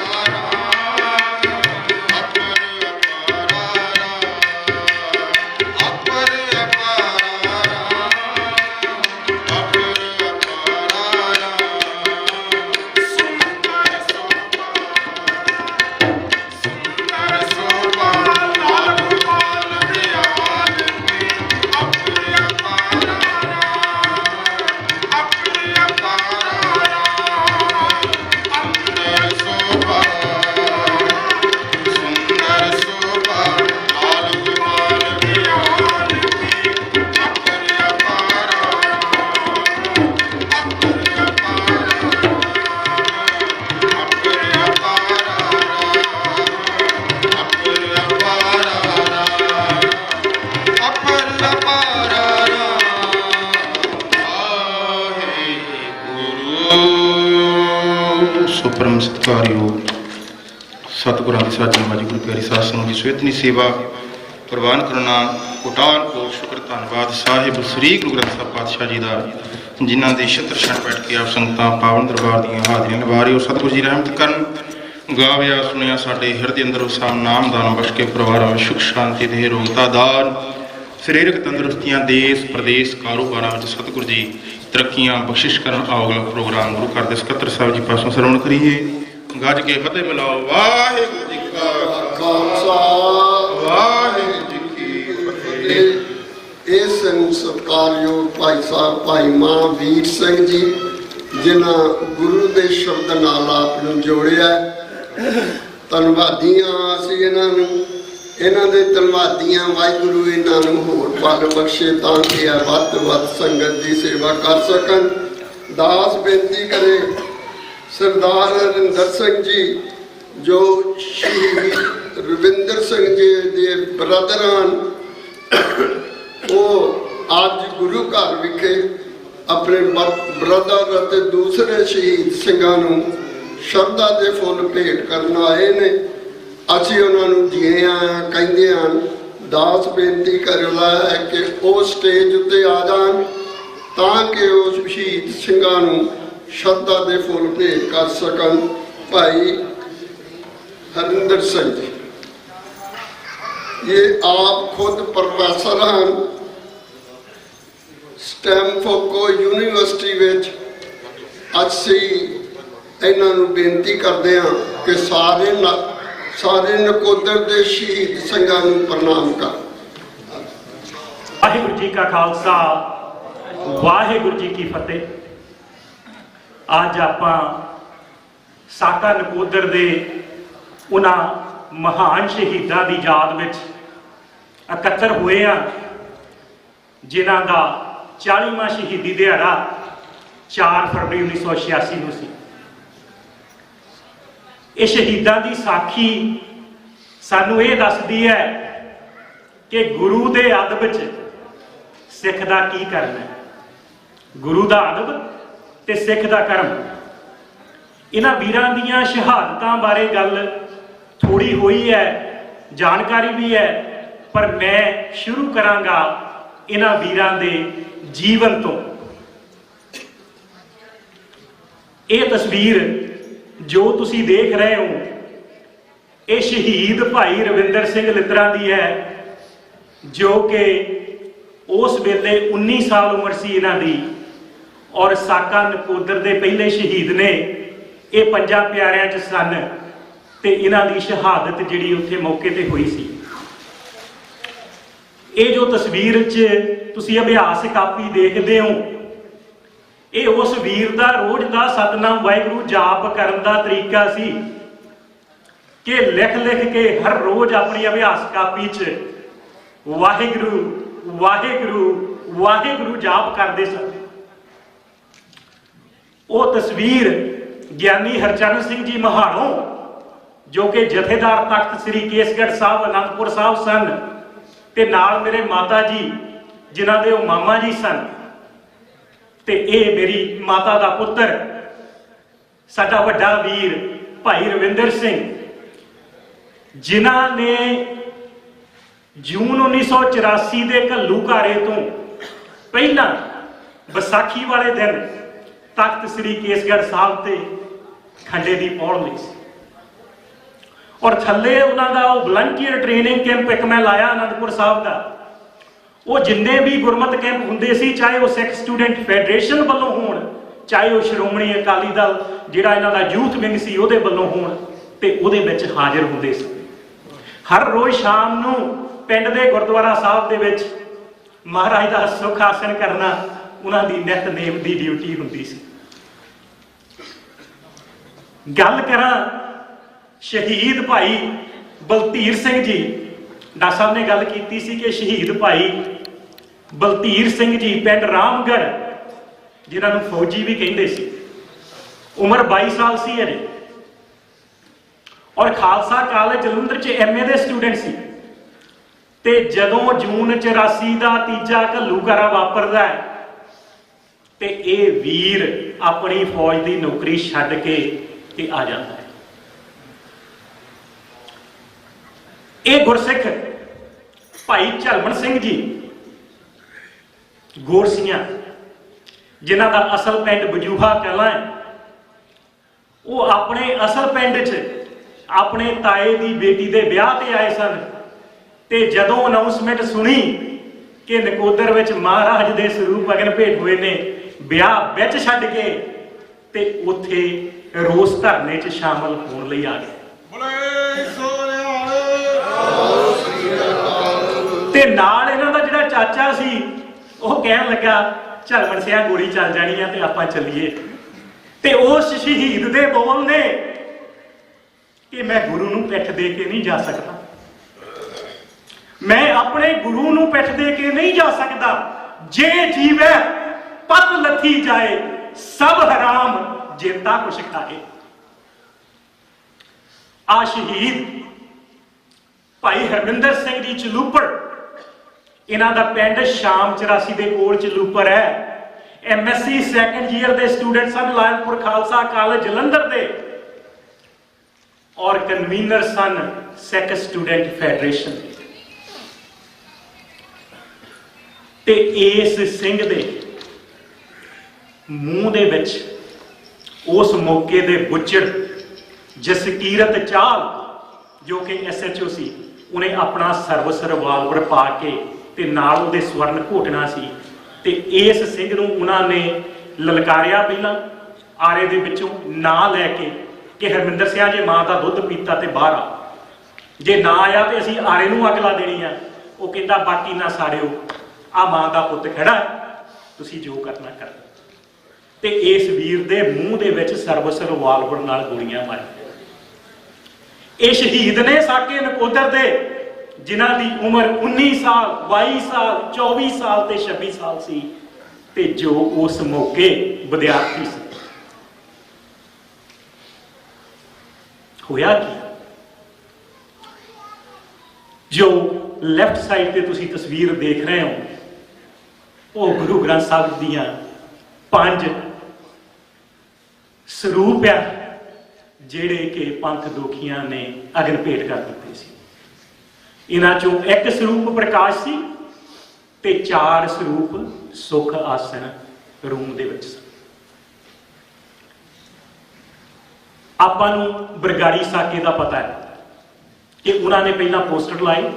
ਅਪਰ ਅਪਾਰ ਸੋ ਪਰਮ ਸਤਿਕਾਰਯੋਗ ਸਤਿਗੁਰਾਂ ਦੀ ਸਾਜੀ ਮਾਜੀ ਗੁਰੂ ਪਿਆਰੀ ਸਾਧ ਸੰਗਤ ਦੀ ਸਵੇਤਨੀ ਸੇਵਾ ਪ੍ਰਵਾਨ ਕਰਨਾ ਕੋਟਾਨ ਕੋ ਸ਼ੁਕਰ ਧੰਨਵਾਦ ਸਾਹਿਬ ਸ੍ਰੀ ਗੁਰੂ ਗ੍ਰੰਥ ਸਾਹਿਬ ਪਾਤਸ਼ਾਹ ਜੀ ਦਾ ਜਿਨ੍ਹਾਂ ਦੇ ਛਤਰ ਛਣ ਬੈਠ ਕੇ ਆਪ ਸੰਗਤਾਂ ਪਾਵਨ ਦਰਬਾਰ ਦੀਆਂ ਹਾਜ਼ਰੀਆਂ ਨਿਭਾ ਰਹੇ ਹੋ। ਸਤਿਗੁਰੂ ਜੀ ਰਹਿਮਤ ਕਰਨ ਗਾਵਿਆ ਸੁਣਿਆ ਸਾਡੇ ਹਿਰਦੇ ਅੰਦਰ ਉਸਾਮ ਨਾਮ ਦਾਨ ਬਖਸ਼ ਕੇ ਪਰਿਵਾਰਾਂ ਵਿੱਚ ਸੁਖ ਸ਼ਾਂਤੀ ਦੇ ਰੋਗਤਾ ਦਾਨ ਸਰੀਰਕ ਤੰਦਰੁਸਤੀਆਂ ਦੇਸ਼ ਪ੍ਰਦੇਸ਼ ਕਾਰੋਬਾਰਾਂ ਵਿੱਚ ਸਤਿਗੁਰੂ ਜੀ ਤਰੱਕੀਆਂ ਬਖਸ਼ਿਸ਼ ਕਰਨ। ਆਓ ਅਗਲਾ ਪ੍ਰੋਗਰਾਮ ਗੁਰੂ ਘਰ ਦੇ ਸਕੱਤਰ ਸਾਹਿਬ ਜੀ ਪਾਸੋਂ ਸਰਵਣ ਕਰੀਏ। ਗੱਜ ਕੇ ਫਤਿਹ ਮਿਲਾਓ। ਵਾਹਿਗੁਰੂ ਜੀ ਕਾ ਖਾਲਸਾ ਵਾਹਿਗੁਰੂ ਜੀ ਕੀ ਫਤਿਹ। ਇਹ ਸਿੰਘ ਸਤਿਕਾਰਯੋਗ ਭਾਈ ਸਾਹਿਬ ਭਾਈ ਮਹਾਂਵੀਰ ਸਿੰਘ ਜੀ, ਜਿਨ੍ਹਾਂ ਗੁਰੂ ਦੇ ਸ਼ਬਦ ਨਾਲ ਆਪ ਨੂੰ ਜੋੜਿਆ। ਧੰਨਵਾਦੀਆਂ ਅਸੀਂ ਇਹਨਾਂ ਨੂੰ, ਇਹਨਾਂ ਦੇ ਧੰਨਵਾਦੀਆਂ। ਵਾਹਿਗੁਰੂ ਇਹਨਾਂ ਨੂੰ ਹੋਰ ਫਲ ਬਖਸ਼ੇ ਤਾਂ ਕਿ ਇਹ ਵੱਧ ਤੋਂ ਵੱਧ ਸੰਗਤ ਦੀ ਸੇਵਾ ਕਰ ਸਕਣ। ਦਾਸ ਬੇਨਤੀ ਕਰੇ ਸਰਦਾਰ ਹਰਿੰਦਰ ਸਿੰਘ ਜੀ, ਜੋ ਸ਼ਹੀਦ ਰਵਿੰਦਰ ਸਿੰਘ ਜੀ ਦੇ ਬ੍ਰਦਰ ਹਨ, ਉਹ ਅੱਜ ਗੁਰੂ ਘਰ ਵਿਖੇ ਆਪਣੇ ਬ੍ਰਦਰ ਅਤੇ ਦੂਸਰੇ ਸ਼ਹੀਦ ਸਿੰਘਾਂ ਨੂੰ ਸ਼ਰਧਾ ਦੇ ਫੁੱਲ ਭੇਟ ਕਰਨ ਆਏ ਨੇ। ਅਸੀਂ ਉਹਨਾਂ ਨੂੰ ਜੀ ਆਇਆਂ ਕਹਿੰਦੇ ਹਨ। ਦਾਸ ਬੇਨਤੀ ਕਰਦਾ ਹੈ ਕਿ ਉਹ ਸਟੇਜ ਉੱਤੇ ਆ ਜਾਣ ਤਾਂ ਕਿ ਉਹ ਸ਼ਹੀਦ ਸਿੰਘਾਂ ਨੂੰ ਸ਼ਰਧਾ ਦੇ ਫੁੱਲ ਭੇਟ ਕਰ ਸਕਣ। ਭਾਈ ਹਰਿੰਦਰ ਸਿੰਘ ਜੀ ਇਹ ਆਪ ਖੁਦ ਪ੍ਰੋਫੈਸਰ ਹਨ ਸਟੈਮਫੋਰਡ ਯੂਨੀਵਰਸਿਟੀ ਵਿੱਚ। ਅਸੀਂ ਇਹਨਾਂ ਨੂੰ ਬੇਨਤੀ ਕਰਦੇ ਹਾਂ ਕਿ ਸਾਰੇ ਨਕੋਦਰ ਦੇ ਸ਼ਹੀਦ ਸਿੰਘਾਂ ਨੂੰ ਪ੍ਰਣਾਮ ਕਰ। ਵਾਹਿਗੁਰੂ ਜੀ ਕਾ ਖਾਲਸਾ, ਵਾਹਿਗੁਰੂ ਜੀ ਕੀ ਫਤਿਹ। ਅੱਜ ਆਪਾਂ ਸਾਕਾ ਨਕੋਦਰ ਦੇ ਉਹਨਾਂ ਮਹਾਨ ਸ਼ਹੀਦਾਂ ਦੀ ਯਾਦ ਵਿੱਚ ਇਕੱਤਰ ਹੋਏ ਆ, ਜਿਨ੍ਹਾਂ ਦਾ 40ਵਾਂ ਸ਼ਹੀਦੀ ਦਿਹਾੜਾ 4 ਫਰਵਰੀ 1986 ਨੂੰ ਸੀ। ਇਹ ਸ਼ਹੀਦਾਂ ਦੀ ਸਾਖੀ ਸਾਨੂੰ ਇਹ ਦੱਸਦੀ ਹੈ ਕਿ ਗੁਰੂ ਦੇ ਅਦਬ ਵਿੱਚ ਸਿੱਖ ਦਾ ਕੀ ਕਰਨਾ ਹੈ। ਗੁਰੂ ਦਾ ਅਦਬ ਤੇ ਸਿੱਖ ਦਾ ਕਰਮ। ਇਹਨਾਂ ਵੀਰਾਂ ਦੀਆਂ ਸ਼ਹਾਦਤਾਂ ਬਾਰੇ ਗੱਲ ਥੋੜੀ ਹੋਈ ਹੈ, ਜਾਣਕਾਰੀ ਵੀ ਹੈ, ਪਰ ਮੈਂ ਸ਼ੁਰੂ ਕਰਾਂਗਾ ਇਹਨਾਂ ਵੀਰਾਂ ਦੇ ਜੀਵਨ ਤੋਂ। ਇਹ ਤਸਵੀਰ ਜੋ ਤੁਸੀਂ ਦੇਖ ਰਹੇ ਹੋ, ਇਹ ਸ਼ਹੀਦ ਭਾਈ ਰਵਿੰਦਰ ਸਿੰਘ ਲਿੱਤਰਾਂ ਦੀ ਹੈ, ਜੋ ਕਿ ਉਸ ਵੇਲੇ 19 ਸਾਲ ਉਮਰ ਸੀ ਇਹਨਾਂ ਦੀ, ਔਰ ਸਾਕਾ ਨਕੋਦਰ ਦੇ ਪਹਿਲੇ ਸ਼ਹੀਦ ਨੇ। ਇਹ 5 ਪਿਆਰਿਆਂ 'ਚ ਸਨ ਤੇ ਇਹਨਾਂ ਦੀ ਸ਼ਹਾਦਤ ਜਿਹੜੀ ਉੱਥੇ ਮੌਕੇ ਤੇ ਹੋਈ ਸੀ। ਇਹ ਜੋ ਤਸਵੀਰ 'ਚ ਤੁਸੀਂ ਅਭਿਆਸ ਕਾਪੀ ਦੇਖਦੇ ਹੋ, ਇਹ ਉਸ ਵੀਰ ਦਾ ਰੋਜ਼ ਦਾ ਸਤਨਾਮ ਵਾਹਿਗੁਰੂ ਜਾਪ ਕਰਨ ਦਾ ਤਰੀਕਾ ਸੀ ਕਿ ਲਿਖ ਲਿਖ ਕੇ ਹਰ ਰੋਜ਼ ਆਪਣੀ ਅਭਿਆਸ ਕਾਪੀ 'ਚ ਵਾਹਿਗੁਰੂ ਵਾਹਿਗੁਰੂ ਵਾਹਿਗੁਰੂ ਜਾਪ ਕਰਦੇ ਸਨ। ਉਹ ਤਸਵੀਰ ਗਿਆਨੀ ਹਰਚਰਨ ਸਿੰਘ ਜੀ ਮਹਾੜੋਂ, ਜੋ ਕਿ ਜਥੇਦਾਰ ਤਖਤ ਸ੍ਰੀ ਕੇਸਗੜ੍ਹ ਸਾਹਿਬ ਅਨੰਦਪੁਰ ਸਾਹਿਬ ਸਨ, ਤੇ ਨਾਲ ਮੇਰੇ ਮਾਤਾ ਜੀ ਜਿਨ੍ਹਾਂ ਦੇ ਉਹ ਮਾਮਾ ਜੀ ਸਨ, ਤੇ ਇਹ ਮੇਰੀ ਮਾਤਾ ਦਾ ਪੁੱਤਰ ਸਾਡਾ ਵੱਡਾ ਵੀਰ ਭਾਈ ਰਵਿੰਦਰ ਸਿੰਘ, ਜਿਨ੍ਹਾਂ ਨੇ ਜੂਨ 1984 ਦੇ ਘੱਲੂਘਾਰੇ ਤੋਂ ਪਹਿਲਾਂ ਵਿਸਾਖੀ ਵਾਲੇ ਦਿਨ ਤਖਤ ਸ੍ਰੀ ਕੇਸਗੜ੍ਹ ਸਾਹਿਬ ਤੇ ਖੰਡੇ ਦੀ ਪੌੜ ਲਈ ਸੀ। ਔਰ ਥੱਲੇ ਉਹਨਾਂ ਦਾ ਉਹ ਵਲੰਟੀਅਰ ਟ੍ਰੇਨਿੰਗ ਕੈਂਪ ਇੱਕ ਮੈਂ ਲਾਇਆ ਅਨੰਦਪੁਰ ਸਾਹਿਬ ਦਾ। ਉਹ ਜਿੰਨੇ ਵੀ ਗੁਰਮਤਿ ਕੈਂਪ ਹੁੰਦੇ ਸੀ, ਚਾਹੇ ਉਹ ਸਿੱਖ ਸਟੂਡੈਂਟ ਫੈਡਰੇਸ਼ਨ ਵੱਲੋਂ ਹੋਣ, ਚਾਹੇ ਉਹ ਸ਼੍ਰੋਮਣੀ ਅਕਾਲੀ ਦਲ ਜਿਹੜਾ ਇਹਨਾਂ ਦਾ ਯੂਥ ਵਿੰਗ ਸੀ ਉਹਦੇ ਵੱਲੋਂ ਹੋਣ, ਤੇ ਉਹਦੇ ਵਿੱਚ ਹਾਜ਼ਰ ਹੁੰਦੇ ਸੀ। ਹਰ ਰੋਜ਼ ਸ਼ਾਮ ਨੂੰ ਪਿੰਡ ਦੇ ਗੁਰਦੁਆਰਾ ਸਾਹਿਬ ਦੇ ਵਿੱਚ ਮਹਾਰਾਜ ਦਾ ਸੁਖ ਆਸਣ ਕਰਨਾ ਉਹਨਾਂ ਦੀ ਨਿਤਨੇਮ ਦੀ ਡਿਊਟੀ ਹੁੰਦੀ ਸੀ। ਗੱਲ ਕਰਾਂ ਸ਼ਹੀਦ ਭਾਈ ਬਲਧੀਰ ਸਿੰਘ ਜੀ, ਡਾਕਟਰ ਸਾਹਿਬ ਨੇ ਗੱਲ ਕੀਤੀ ਸੀ ਕਿ ਸ਼ਹੀਦ ਭਾਈ ਬਲਧੀਰ ਸਿੰਘ ਜੀ ਪਿੰਡ ਰਾਮਗੜ੍ਹ, ਜਿਨ੍ਹਾਂ ਨੂੰ ਫੌਜੀ ਵੀ ਕਹਿੰਦੇ ਸੀ, ਉਮਰ 22 ਸਾਲ ਸੀ ਅਜੇ, ਔਰ ਖਾਲਸਾ ਕਾਲਜ ਜਲੰਧਰ 'ਚ MA ਦੇ ਸਟੂਡੈਂਟ ਸੀ। ਤੇ ਜਦੋਂ ਜੂਨ 84 ਦਾ ਤੀਜਾ ਘੱਲੂਘਾਰਾ ਵਾਪਰਦਾ ਹੈ, ਤੇ ਇਹ ਵੀਰ ਆਪਣੀ ਫੌਜ ਦੀ ਨੌਕਰੀ ਛੱਡ ਕੇ ਤੇ ਆ ਜਾਂਦਾ ਹੈ। ਇਹ ਗੁਰਸਿੱਖ ਭਾਈ ਝਲਮਣ ਸਿੰਘ ਜੀ ਗੋਰਸੀਆਂ, ਜਿਨ੍ਹਾਂ ਦਾ ਅਸਲ ਪਿੰਡ ਬਜੂਹਾ ਕਲਾਂ ਹੈ, ਉਹ ਆਪਣੇ ਅਸਲ ਪਿੰਡ 'ਚ ਆਪਣੇ ਤਾਏ ਦੀ ਬੇਟੀ ਦੇ ਵਿਆਹ ਤੇ ਆਏ ਸਨ। ਤੇ ਜਦੋਂ ਅਨਾਉਂਸਮੈਂਟ ਸੁਣੀ ਕਿ ਨਕੋਦਰ ਵਿੱਚ ਮਹਾਰਾਜ ਦੇ ਸਰੂਪ ਅਗਨ ਭੇਟ ਹੋਏ ਨੇ, ਵਿਆਹ ਵਿੱਚ ਛੱਡ ਕੇ ਤੇ ਉੱਥੇ ਰੋਸ ਧਰਨੇ 'ਚ ਸ਼ਾਮਲ ਹੋਣ ਲਈ ਆ ਗਏ। ਤੇ ਨਾਲ ਇਹਨਾਂ ਦਾ ਜਿਹੜਾ ਚਾਚਾ ਸੀ ਉਹ ਕਹਿਣ ਲੱਗਾ ਚੱਲ ਮਨਸਿਆ ਗੋਲੀ ਚੱਲ ਜਾਣੀ ਆ ਤੇ ਆਪਾਂ ਚੱਲੀਏ। ਤੇ ਉਸ ਸ਼ਹੀਦ ਦੇ ਬੋਲ ਨੇ ਕਿ ਮੈਂ ਗੁਰੂ ਨੂੰ ਪਿੱਠ ਦੇ ਕੇ ਨਹੀਂ ਜਾ ਸਕਦਾ, ਮੈਂ ਆਪਣੇ ਗੁਰੂ ਨੂੰ ਪਿੱਠ ਦੇ ਕੇ ਨਹੀਂ ਜਾ ਸਕਦਾ, ਜੇ ਜੀਵੈ ਪਤ ਲੱਥੀ ਜਾਏ ਸਭ ਹਰਾਮ ਜੇਤਾ ਕੁਛ ਖਾਏ। ਆ ਸ਼ਹੀਦ ਭਾਈ ਹਰਮਿੰਦਰ ਸਿੰਘ ਜੀ ਚਲੂਪਰ, ਇਹਨਾਂ ਦਾ ਪਿੰਡ ਸ਼ਾਮ 84 ਦੇ ਕੋਲ ਚਲੂਪਰ ਹੈ। MSc ਸੈਕੰਡ ਈਅਰ ਦੇ ਸਟੂਡੈਂਟ ਸਨ ਲਾਇਨਪੁਰ ਖਾਲਸਾ ਕਾਲਜ ਜਲੰਧਰ ਦੇ, ਔਰ ਕਨਵੀਨਰ ਸਨ ਸਿੱਖ ਸਟੂਡੈਂਟ ਫੈਡਰੇਸ਼ਨ। ਤੇ ਇਸ ਸਿੰਘ ਦੇ ਮੂੰਹ ਦੇ ਵਿੱਚ ਉਸ ਮੌਕੇ ਦੇ ਬੁੱਚੜ ਜਸਕੀਰਤ ਚਾਲ ਜੋ ਕਿ SHO ਸੀ, ਉਹਨੇ ਆਪਣਾ ਸਰਵਿਸ ਰਿਵਾਲਵਰ ਪਾ ਕੇ ਤੇ ਨਾਲ ਉਹਦੇ ਸਵਰਨ ਘੋਟਣਾ ਸੀ। ਤੇ ਇਸ ਸਿੰਘ ਨੂੰ ਉਹਨਾਂ ਨੇ ਲਲਕਾਰਿਆ ਪਹਿਲਾਂ ਆਰੇ ਦੇ ਵਿੱਚੋਂ ਨਾਂ ਲੈ ਕੇ ਕਿ ਹਰਮਿੰਦਰ ਸਿੰਘ ਜੇ ਮਾਂ ਦਾ ਦੁੱਧ ਪੀਤਾ ਤੇ ਬਾਹਰ ਆ, ਜੇ ਨਾ ਆਇਆ ਤੇ ਅਸੀਂ ਆਰੇ ਨੂੰ ਅੱਗ ਲਾ ਦੇਣੀ ਆ। ਉਹ ਕਹਿੰਦਾ ਬਾਕੀ ਨਾ ਸਾੜਿਓ, ਆ ਮਾਂ ਦਾ ਪੁੱਤ ਖੜਾ, ਤੁਸੀਂ ਜੋ ਕਰਨਾ ਕਰੋ। ਤੇ ਇਸ ਵੀਰ ਦੇ ਮੂੰਹ ਦੇ ਵਿੱਚ ਸਰਵਿਸ ਰਿਵਾਲਵਰ ਨਾਲ ਗੋਲੀਆਂ ਮਾਰੀਆਂ। ਇਹ ਸ਼ਹੀਦ ਨੇ ਸਾਕੇ ਨਕੋਦਰ ਦੇ, ਜਿਨ੍ਹਾਂ ਦੀ ਉਮਰ 19 ਸਾਲ 22 ਸਾਲ 24 ਸਾਲ ਤੇ 26 ਸਾਲ ਸੀ, ਤੇ ਜੋ ਉਸ ਮੌਕੇ ਵਿਦਿਆਰਥੀ ਸੀ। ਹੋਇਆ ਕੀ, ਜੋ ਲੈਫਟ ਸਾਈਡ ਤੇ ਤੁਸੀਂ ਤਸਵੀਰ ਦੇਖ ਰਹੇ ਹੋ ਉਹ ਗੁਰੂ ਗ੍ਰੰਥ ਸਾਹਿਬ ਦੀਆਂ 5 ਸਰੂਪ ਆ ਜਿਹੜੇ ਕਿ ਪੰਥ ਦੋਖੀਆਂ ਨੇ ਅਗਨ ਭੇਟ ਕਰ ਦਿੱਤੇ ਸੀ। ਇਹਨਾਂ ਚੋਂ ਇੱਕ ਸਰੂਪ ਪ੍ਰਕਾਸ਼ ਸੀ ਤੇ 4 ਸਰੂਪ ਸੁਖ ਆਸਣ ਰੂਮ ਦੇ ਵਿੱਚ ਸਨ। ਆਪਾਂ ਨੂੰ ਬਰਗਾੜੀ ਸਾਕੇ ਦਾ ਪਤਾ ਹੈ ਕਿ ਉਹਨਾਂ ਨੇ ਪਹਿਲਾਂ ਪੋਸਟਰ ਲਾਏ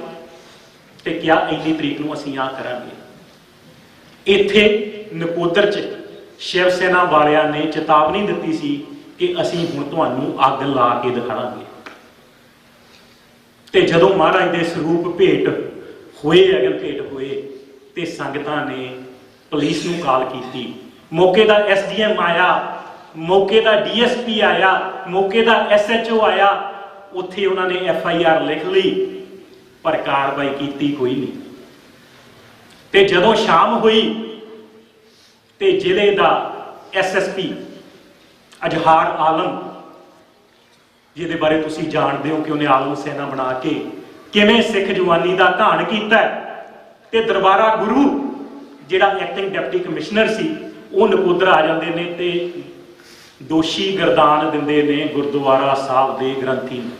ਤੇ ਕਿਹਾ ਇੰਨੀ ਤਰੀਕ ਨੂੰ ਅਸੀਂ ਆਹ ਕਰਾਂਗੇ। ਇੱਥੇ ਨਕੋਦਰ 'ਚ ਸ਼ਿਵ ਸੈਨਾ ਵਾਲਿਆਂ ਨੇ ਚੇਤਾਵਨੀ ਦਿੱਤੀ ਸੀ ਕਿ ਅਸੀਂ ਹੁਣ ਤੁਹਾਨੂੰ ਅੱਗ ਲਾ ਕੇ ਦਿਖਾਵਾਂਗੇ। ਤੇ ਜਦੋਂ ਮਹਾਰਾਜ ਦੇ ਸਰੂਪ ਭੇਟ ਹੋਏ, ਅਗਨ ਭੇਟ ਹੋਏ, ਤੇ ਸੰਗਤਾਂ ਨੇ ਪੁਲਿਸ ਨੂੰ ਕਾਲ ਕੀਤੀ। ਮੌਕੇ ਦਾ SDM ਆਇਆ, ਮੌਕੇ ਦਾ DSP ਆਇਆ, ਮੌਕੇ ਦਾ SHO ਆਇਆ। ਉੱਥੇ ਉਹਨਾਂ ਨੇ FIR ਲਿਖ ਲਈ, ਪਰ ਕਾਰਵਾਈ ਕੀਤੀ ਕੋਈ ਨਹੀਂ। ਤੇ ਜਦੋਂ ਸ਼ਾਮ ਹੋਈ ਤੇ ਜ਼ਿਲ੍ਹੇ ਦਾ SSP ਅਜਹਾਰ ਆਲਮ, ਜਿਹਦੇ ਬਾਰੇ ਤੁਸੀਂ ਜਾਣਦੇ ਹੋ ਕਿ ਉਹਨੇ ਆਲਮ ਸੈਨਾ ਬਣਾ ਕੇ ਕਿਵੇਂ ਸਿੱਖ ਜਵਾਨੀ ਦਾ ਘਾਣ ਕੀਤਾ, ਤੇ ਦਰਬਾਰਾ ਗੁਰੂ ਜਿਹੜਾ ਐਕਟਿੰਗ ਡਿਪਟੀ ਕਮਿਸ਼ਨਰ ਸੀ, ਉਹ ਨਕੋਦਰ ਆ ਜਾਂਦੇ ਨੇ ਤੇ ਦੋਸ਼ੀ ਗਰਦਾਨ ਦਿੰਦੇ ਨੇ ਗੁਰਦੁਆਰਾ ਸਾਹਿਬ ਦੇ ਗ੍ਰੰਥੀ ਨੂੰ।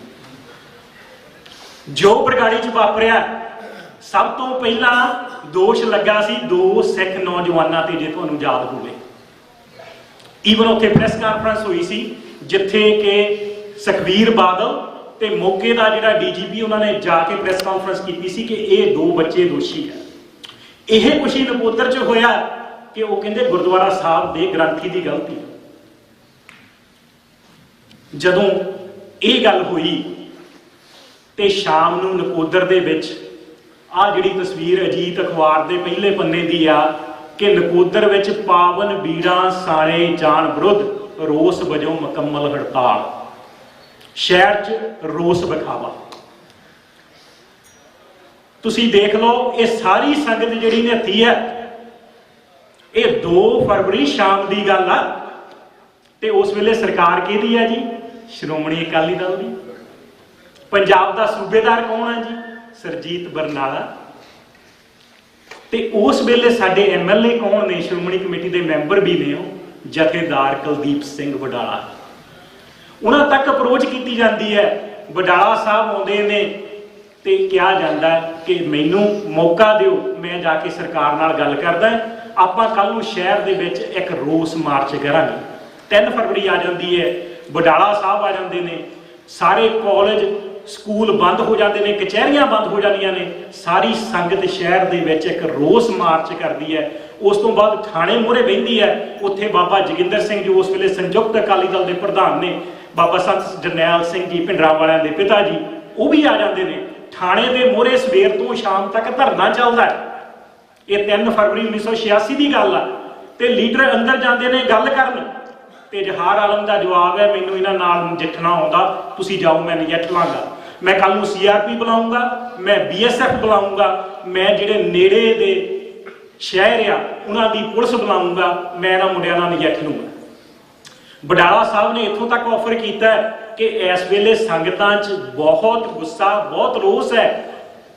ਜੋ ਬਰਗਾੜੀ 'ਚ ਵਾਪਰਿਆ, ਸਭ ਤੋਂ ਪਹਿਲਾਂ ਦੋਸ਼ ਲੱਗਾ ਸੀ 2 ਸਿੱਖ ਨੌਜਵਾਨਾਂ ਤੇ, ਜੇ ਤੁਹਾਨੂੰ ਯਾਦ ਹੋਵੇ। ਈਵਨ ਉੱਥੇ ਪ੍ਰੈਸ ਕਾਨਫਰੰਸ ਹੋਈ ਸੀ ਜਿੱਥੇ ਕਿ ਸੁਖਬੀਰ ਬਾਦਲ ਤੇ ਮੌਕੇ ਦਾ ਜਿਹੜਾ DGP, ਉਹਨਾਂ ਨੇ ਜਾ ਕੇ ਪ੍ਰੈਸ ਕਾਨਫਰੰਸ ਕੀਤੀ ਸੀ ਕਿ ਇਹ 2 ਬੱਚੇ ਦੋਸ਼ੀ ਹੈ। ਇਹ ਕੁਛ ਹੀ ਨਕੋਦਰ 'ਚ ਹੋਇਆ ਕਿ ਉਹ ਕਹਿੰਦੇ ਗੁਰਦੁਆਰਾ ਸਾਹਿਬ ਦੇ ਗ੍ਰੰਥੀ ਦੀ ਗਲਤੀ। ਜਦੋਂ ਇਹ ਗੱਲ ਹੋਈ ਤੇ ਸ਼ਾਮ ਨੂੰ ਨਕੋਦਰ ਦੇ ਵਿੱਚ ਆਹ ਜਿਹੜੀ ਤਸਵੀਰ ਅਜੀਤ ਅਖਬਾਰ ਦੇ ਪਹਿਲੇ ਪੰਨੇ ਦੀ ਆ ਕਿ ਨਕੋਦਰ ਵਿੱਚ ਪਾਵਨ ਬੀੜਾਂ ਸਾਲੇ ਜਾਣ ਵਿਰੁੱਧ ਰੋਸ ਵਜੋਂ ਮੁਕੰਮਲ ਹੜਤਾਲ, ਸ਼ਹਿਰ 'ਚ ਰੋਸ ਵਿਖਾਵਾ। ਤੁਸੀਂ ਦੇਖ ਲਓ, ਇਹ ਸਾਰੀ ਸੰਗਤ ਜਿਹੜੀ ਨਿਹੱਥੀ ਹੈ, ਇਹ 2 ਫਰਵਰੀ ਸ਼ਾਮ ਦੀ ਗੱਲ ਆ। ਤੇ ਉਸ ਵੇਲੇ ਸਰਕਾਰ ਕਿਹਦੀ ਹੈ ਜੀ? ਸ਼੍ਰੋਮਣੀ ਅਕਾਲੀ ਦਲ ਦੀ। ਪੰਜਾਬ ਦਾ ਸੂਬੇਦਾਰ ਕੌਣ ਹੈ ਜੀ? ਸਰਜੀਤ ਬਰਨਾਲਾ। ਤੇ ਉਸ ਵੇਲੇ ਸਾਡੇ MLA ਕੌਣ ਨੇ? ਸ਼੍ਰੋਮਣੀ ਕਮੇਟੀ ਦੇ ਮੈਂਬਰ ਵੀ ਨੇ, ਉਹ ਜਥੇਦਾਰ ਕੁਲਦੀਪ ਸਿੰਘ ਵਡਾਲਾ। ਉਹਨਾਂ ਤੱਕ ਅਪਰੋਚ ਕੀਤੀ ਜਾਂਦੀ ਹੈ। ਵਡਾਲਾ ਸਾਹਿਬ ਆਉਂਦੇ ਨੇ ਤੇ ਕਿਹਾ ਜਾਂਦਾ ਕਿ ਮੈਨੂੰ ਮੌਕਾ ਦਿਓ, ਮੈਂ ਜਾ ਕੇ ਸਰਕਾਰ ਨਾਲ ਗੱਲ ਕਰਦਾ, ਆਪਾਂ ਕੱਲ ਨੂੰ ਸ਼ਹਿਰ ਦੇ ਵਿੱਚ ਇੱਕ ਰੋਸ ਮਾਰਚ ਕਰਾਂਗੇ। 3 ਫਰਵਰੀ ਆ ਜਾਂਦੀ ਹੈ, ਵਡਾਲਾ ਸਾਹਿਬ ਆ ਜਾਂਦੇ ਨੇ, ਸਾਰੇ ਕਾਲਜ ਸਕੂਲ ਬੰਦ ਹੋ ਜਾਂਦੇ ਨੇ, ਕਚਹਿਰੀਆਂ ਬੰਦ ਹੋ ਜਾਂਦੀਆਂ ਨੇ, ਸਾਰੀ ਸੰਗਤ ਸ਼ਹਿਰ ਦੇ ਵਿੱਚ ਇੱਕ ਰੋਸ ਮਾਰਚ ਕਰਦੀ ਹੈ। ਉਸ ਤੋਂ ਬਾਅਦ ਥਾਣੇ ਮੂਹਰੇ ਬਹਿੰਦੀ ਹੈ, ਉੱਥੇ ਬਾਬਾ ਜੋਗਿੰਦਰ ਸਿੰਘ ਜੋ ਉਸ ਵੇਲੇ ਸੰਯੁਕਤ ਅਕਾਲੀ ਦਲ ਦੇ ਪ੍ਰਧਾਨ ਨੇ, ਬਾਬਾ ਸੰਤ ਜਰਨੈਲ ਸਿੰਘ ਜੀ ਭਿੰਡਰਾਂ ਵਾਲਿਆਂ ਦੇ ਪਿਤਾ ਜੀ, ਉਹ ਵੀ ਆ ਜਾਂਦੇ ਨੇ। ਥਾਣੇ ਦੇ ਮੂਹਰੇ ਸਵੇਰ ਤੋਂ ਸ਼ਾਮ ਤੱਕ ਧਰਨਾ ਚੱਲਦਾ ਹੈ। ਇਹ 3 ਫਰਵਰੀ 1986 ਦੀ ਗੱਲ ਆ। ਤੇ ਲੀਡਰ ਅੰਦਰ ਜਾਂਦੇ ਨੇ ਗੱਲ ਕਰਨ, ਤੇ ਜਹਾਰ ਆਲਮ ਦਾ ਜਵਾਬ ਹੈ, ਮੈਨੂੰ ਇਹਨਾਂ ਨਾਲ ਨਜਿੱਠਣਾ ਆਉਂਦਾ, ਤੁਸੀਂ ਜਾਓ, ਮੈਂ ਨਜਿੱਠ ਲਾਂਗਾ। ਮੈਂ ਕੱਲ ਨੂੰ CRP ਬੁਲਾਊਂਗਾ, ਮੈਂ BSF ਬੁਲਾਊਂਗਾ, ਮੈਂ ਜਿਹੜੇ ਨੇੜੇ ਦੇ ਸ਼ਹਿਰ ਆ ਉਹਨਾਂ ਦੀ ਪੁਲਿਸ ਬੁਲਾਊਂਗਾ, ਮੈਂ ਇਹਨਾਂ ਮੁੰਡਿਆਂ ਨਾਲ ਨਜਿੱਠ ਲੂੰਗਾ। ਵਡਾਲਾ ਸਾਹਿਬ ਨੇ ਇੱਥੋਂ ਤੱਕ ਆਫਰ ਕੀਤਾ ਕਿ ਇਸ ਵੇਲੇ ਸੰਗਤਾਂ 'ਚ ਬਹੁਤ ਗੁੱਸਾ, ਬਹੁਤ ਰੋਸ ਹੈ,